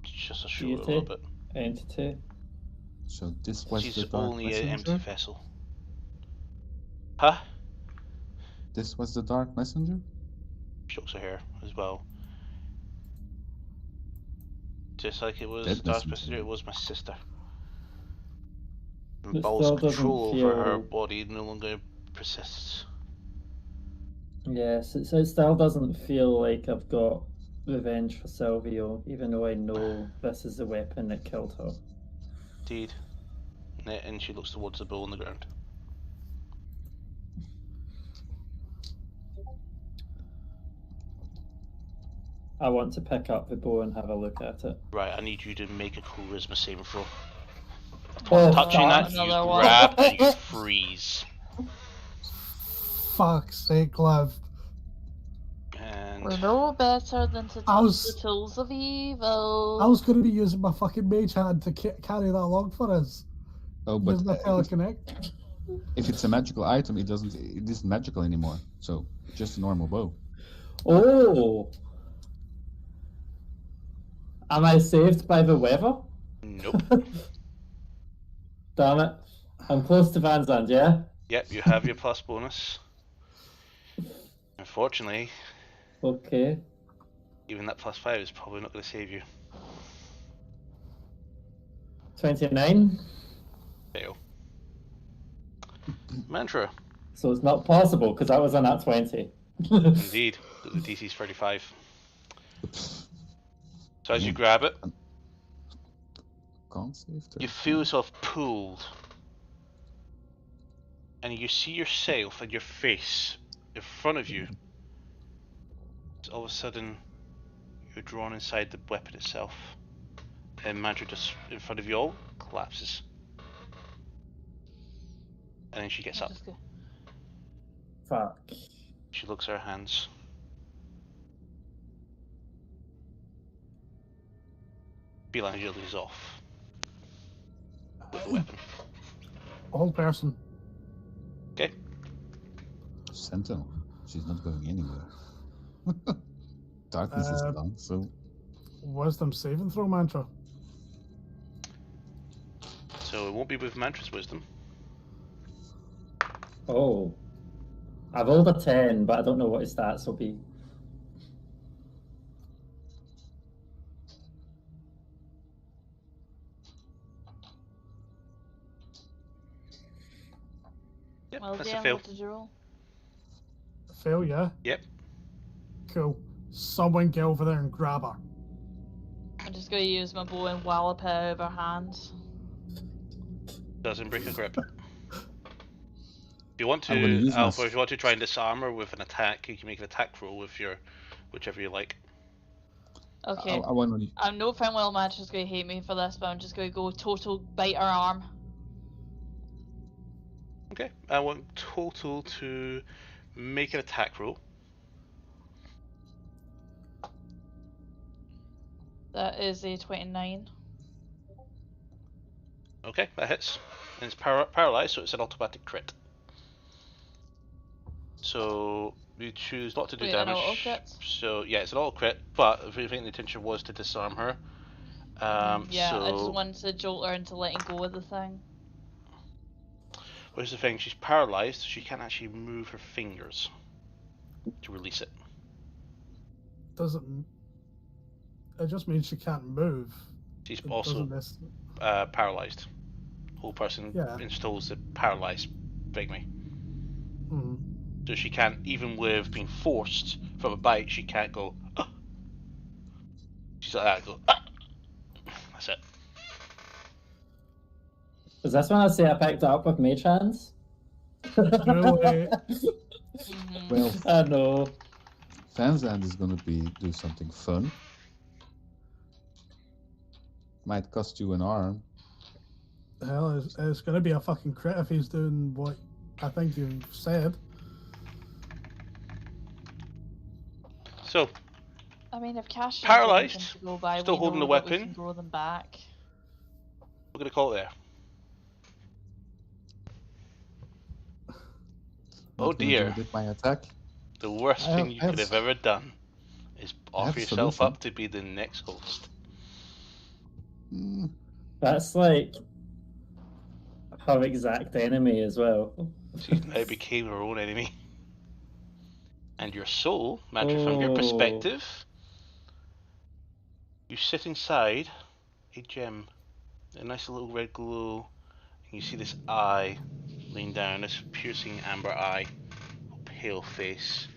Speaker 2: Just a shoot a little bit.
Speaker 4: entity.
Speaker 5: So this was
Speaker 2: She's
Speaker 5: the dark
Speaker 2: only an empty
Speaker 5: messenger?
Speaker 2: vessel. Huh?
Speaker 5: This was the dark messenger?
Speaker 2: Shakes her hair as well. Just like it was
Speaker 5: Dead
Speaker 2: Dark
Speaker 5: messenger.
Speaker 2: Messenger, it was my sister. And
Speaker 4: It
Speaker 2: Ball's
Speaker 4: still doesn't
Speaker 2: control over her
Speaker 4: feel-
Speaker 2: body no longer persists.
Speaker 4: Yes, it still doesn't feel like I've got revenge for Silvio, even though I know this is the weapon that killed her.
Speaker 2: Indeed. And she looks towards the bowl on the ground.
Speaker 4: I want to pick up the bow and have a look at it.
Speaker 2: Right, I need you to make a charisma saving throw.
Speaker 4: Oh,
Speaker 2: Touching that, you
Speaker 1: another one.
Speaker 2: grab and you freeze.
Speaker 3: Fuck's sake, Liv.
Speaker 2: And
Speaker 1: We're no better than to
Speaker 3: I
Speaker 1: touch
Speaker 3: was-
Speaker 1: the tools of evil.
Speaker 3: I was going to be using my fucking mage hand to carry that along for us.
Speaker 5: Oh, but
Speaker 3: Use my teleconnect.
Speaker 5: if it's a magical item, it isn't magical anymore. So just a normal bow.
Speaker 4: Oh! Am I saved by the weather?
Speaker 2: nope.
Speaker 4: Damn it. I'm close to Van Zandt, yeah?
Speaker 2: Yep, you have your plus bonus. Unfortunately,
Speaker 4: Okay.
Speaker 2: even that plus 5 is probably not going to save you.
Speaker 4: 29?
Speaker 2: Fail. Mantra.
Speaker 4: So it's not possible, because that was a nat 20.
Speaker 2: Indeed. The DC's 35. So as you grab it,
Speaker 5: Can't save.
Speaker 2: you feel yourself pulled. And you see yourself and your face in front of you. So all of a sudden, you're drawn inside the weapon itself. And Mantra just in front of you all collapses. And then she gets up.
Speaker 1: Just go,
Speaker 4: Fuck.
Speaker 2: She looks at her hands. Belangeli is off with the weapon.
Speaker 3: Whole person.
Speaker 2: Okay.
Speaker 5: Sentinel. She's not going anywhere. Darkness is gone, so
Speaker 3: Wisdom saving throw mantra.
Speaker 2: So it won't be with Mantra's wisdom.
Speaker 4: Oh. I rolled a 10, but I don't know what his stats will be.
Speaker 2: Yep,
Speaker 1: well,
Speaker 2: that's
Speaker 1: Dan,
Speaker 2: a fail.
Speaker 1: what did you roll?
Speaker 3: Fail, yeah?
Speaker 2: Yep.
Speaker 3: Cool. Someone get over there and grab her.
Speaker 1: I'm just going to use my bow and wallop it out of her hand.
Speaker 2: Doesn't break a grip. If you want
Speaker 5: I'm gonna
Speaker 2: to,
Speaker 5: use my
Speaker 2: Alpha, if you want to try and disarm her with an attack, you can make an attack roll with your whichever you like.
Speaker 1: Okay.
Speaker 5: I want to.
Speaker 1: I know Finwell Match is going to hate me for this, but I'm just going to go total bite her arm.
Speaker 2: Okay, I want Total to make an attack roll.
Speaker 1: That is a 29.
Speaker 2: Okay, that hits. And it's paralyzed, so it's an automatic crit. So you choose not to do
Speaker 1: Wait, an auto
Speaker 2: damage.
Speaker 1: crit?
Speaker 2: So yeah, it's an auto crit, but I think the intention was to disarm her.
Speaker 1: Yeah, I just
Speaker 2: So
Speaker 1: wanted to jolt her into letting go of the thing.
Speaker 2: where's the thing? She's paralyzed, so she can't actually move her fingers to release it.
Speaker 3: Doesn't. It just means she can't move.
Speaker 2: She's
Speaker 3: It
Speaker 2: also
Speaker 3: doesn't this.
Speaker 2: paralyzed. Whole person
Speaker 3: Yeah.
Speaker 2: installs the paralyzed pygmy.
Speaker 3: Mm.
Speaker 2: So she can't, even with being forced from a bite, she can't go. "Ah." She's like that. Go. "Ah." That's it.
Speaker 4: Is this when I say I picked it up with mage hands?
Speaker 3: Really?
Speaker 5: Well,
Speaker 4: I know.
Speaker 5: Fanzand is gonna do something fun. Might cost you an arm.
Speaker 3: Hell, it's going to be a fucking crit if he's doing what I think you've said.
Speaker 2: So
Speaker 1: I mean, if Cash
Speaker 2: Paralysed,
Speaker 1: to go by,
Speaker 2: still
Speaker 1: we
Speaker 2: holding
Speaker 1: know
Speaker 2: the
Speaker 1: that we
Speaker 2: weapon.
Speaker 1: can grow them back.
Speaker 2: we're gonna call it there. Oh
Speaker 5: What can I do
Speaker 2: dear.
Speaker 5: with my attack?
Speaker 2: The worst
Speaker 5: I
Speaker 2: thing
Speaker 5: have-
Speaker 2: you
Speaker 5: I have
Speaker 2: could have
Speaker 5: s-
Speaker 2: ever done is offer
Speaker 5: have a
Speaker 2: yourself
Speaker 5: solution.
Speaker 2: up to be the next host.
Speaker 5: Mm,
Speaker 4: That's like her exact enemy as well.
Speaker 2: She's now became her own enemy. And your soul, Mantra, from your perspective, you sit inside a gem, a nice little red glow, and you see this eye lean down, this piercing amber eye, pale face.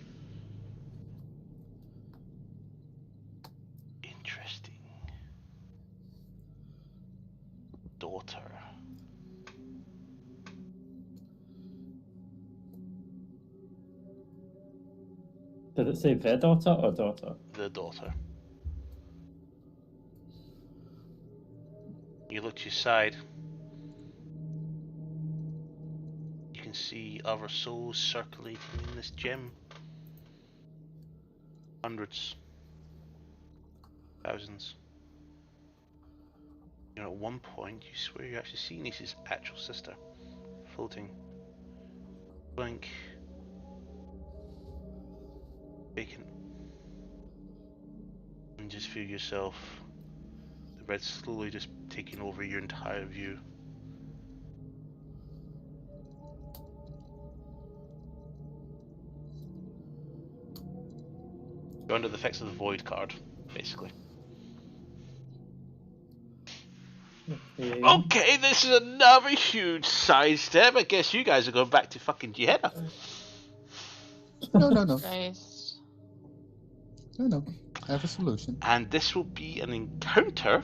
Speaker 2: Interesting. Daughter.
Speaker 4: Did it say the daughter or daughter?
Speaker 2: The daughter. You look to your side. You can see other souls circulating in this gem. Hundreds. Thousands. You know, at one point, you swear you actually see Nice's actual sister floating. Blink. Vacant. And just feel yourself, the red slowly just taking over your entire view. You're under the effects of the void card, basically. Okay, this is another huge sidestep. I guess you guys are going back to fucking Gehenna.
Speaker 5: no.
Speaker 1: Christ.
Speaker 5: No. I have a solution.
Speaker 2: And this will be an encounter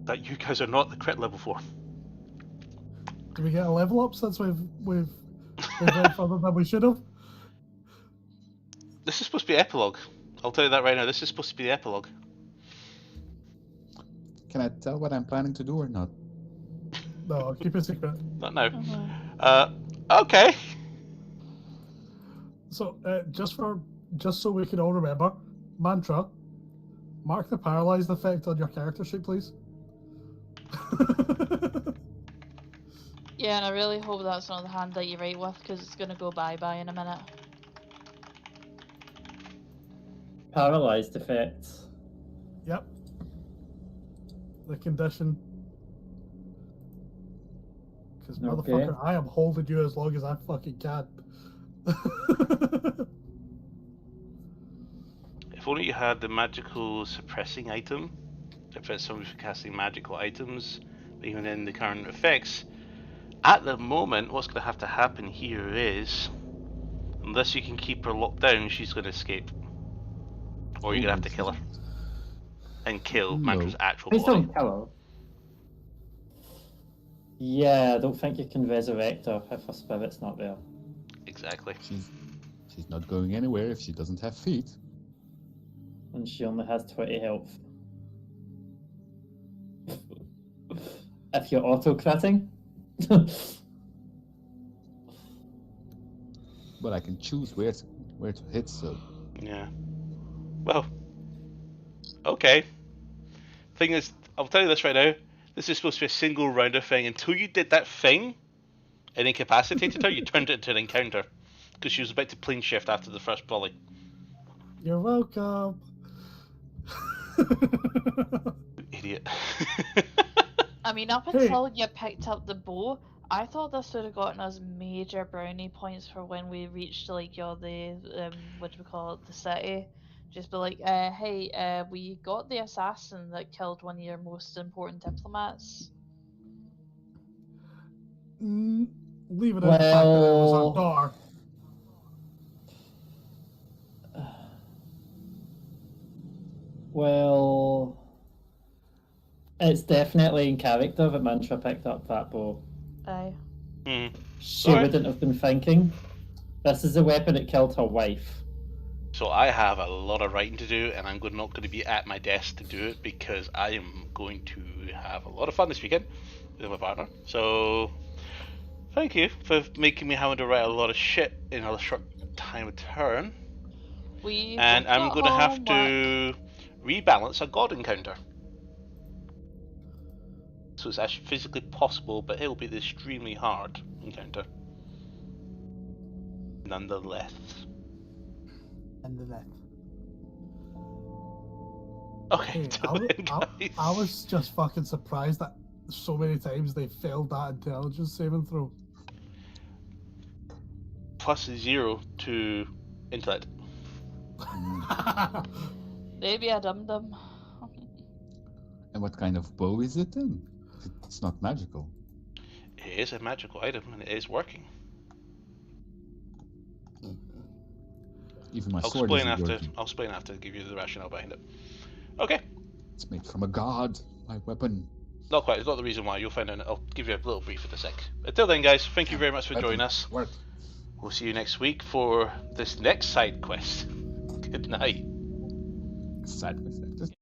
Speaker 2: that you guys are not the crit level for.
Speaker 3: Do we get a level up since we've went further than we should have?
Speaker 2: This is supposed to be epilogue. I'll tell you that right now. This is supposed to be the epilogue.
Speaker 5: Can I tell what I'm planning to do or not?
Speaker 3: No, keep it secret.
Speaker 2: Not now. Okay.
Speaker 3: So, just so we can all remember, Mantra, mark the paralyzed effect on your character sheet, please.
Speaker 1: Yeah, and I really hope that's not the hand that you write with, because it's going to go bye-bye in a minute.
Speaker 4: Paralyzed effect.
Speaker 3: Yep. The condition. Because motherfucker, I am holding you as long as I fucking can.
Speaker 2: If only you had the magical suppressing item to prevent somebody from casting magical items, but even in the current effects. At the moment, what's going to have to happen here is, unless you can keep her locked down, she's going to escape. Or you're going to have to kill her. and kill
Speaker 5: No.
Speaker 2: Mandra's actual
Speaker 4: Please
Speaker 2: body.
Speaker 4: don't kill her. Yeah, I don't think you can resurrect her if her spirit's not there.
Speaker 2: Exactly.
Speaker 5: She's not going anywhere if she doesn't have feet.
Speaker 4: And she only has 20 health. If you're auto-critting.
Speaker 5: But I can choose where to hit, so
Speaker 2: Yeah. Well. Okay. Thing is, I'll tell you this right now. This is supposed to be a single rounder thing. Until you did that thing and incapacitated her, you turned it into an encounter. Because she was about to plane shift after the first volley.
Speaker 3: You're welcome.
Speaker 2: Idiot.
Speaker 1: I mean, up
Speaker 3: Hey.
Speaker 1: until you picked up the bow, I thought this would have gotten us major brownie points for when we reached like the what do we call it, the city. Just be like, hey, we got the assassin that killed one of your most important diplomats.
Speaker 3: Leave it at the fact that it was
Speaker 4: Well-
Speaker 3: our daughter.
Speaker 4: Well, it's definitely in character that Mantra picked up that bow.
Speaker 1: Aye.
Speaker 4: She
Speaker 2: Alright.
Speaker 4: wouldn't have been thinking. This is the weapon that killed her wife.
Speaker 2: So I have a lot of writing to do, and I'm not going to be at my desk to do it because I am going to have a lot of fun this weekend with my partner. So thank you for making me having to write a lot of shit in a short time of turn.
Speaker 1: We
Speaker 2: And
Speaker 1: both
Speaker 2: I'm
Speaker 1: got
Speaker 2: going to have
Speaker 1: homework.
Speaker 2: to rebalance a god encounter. So it's actually physically possible, but it'll be an extremely hard encounter. Nonetheless.
Speaker 3: And the net.
Speaker 2: Okay,
Speaker 3: Hey,
Speaker 2: till then, guys.
Speaker 3: I was just fucking surprised that so many times they failed that intelligence saving throw.
Speaker 2: Plus 0 to intellect.
Speaker 1: Maybe a dum dum.
Speaker 5: and what kind of bow is it then? It's not magical.
Speaker 2: It is a magical item, and it is working.
Speaker 5: Even my
Speaker 2: I'll
Speaker 5: sword
Speaker 2: explain
Speaker 5: isn't
Speaker 2: after.
Speaker 5: working.
Speaker 2: I'll explain after. Give you the rationale behind it. Okay.
Speaker 5: It's made from a god. My weapon.
Speaker 2: Not quite. It's not the reason why. You'll find out. I'll give you a little brief in a sec. Until then, guys, thank you very much for
Speaker 5: Weapon.
Speaker 2: joining us.
Speaker 5: Work.
Speaker 2: We'll see you next week for this next side quest. Good night.
Speaker 5: Side quest.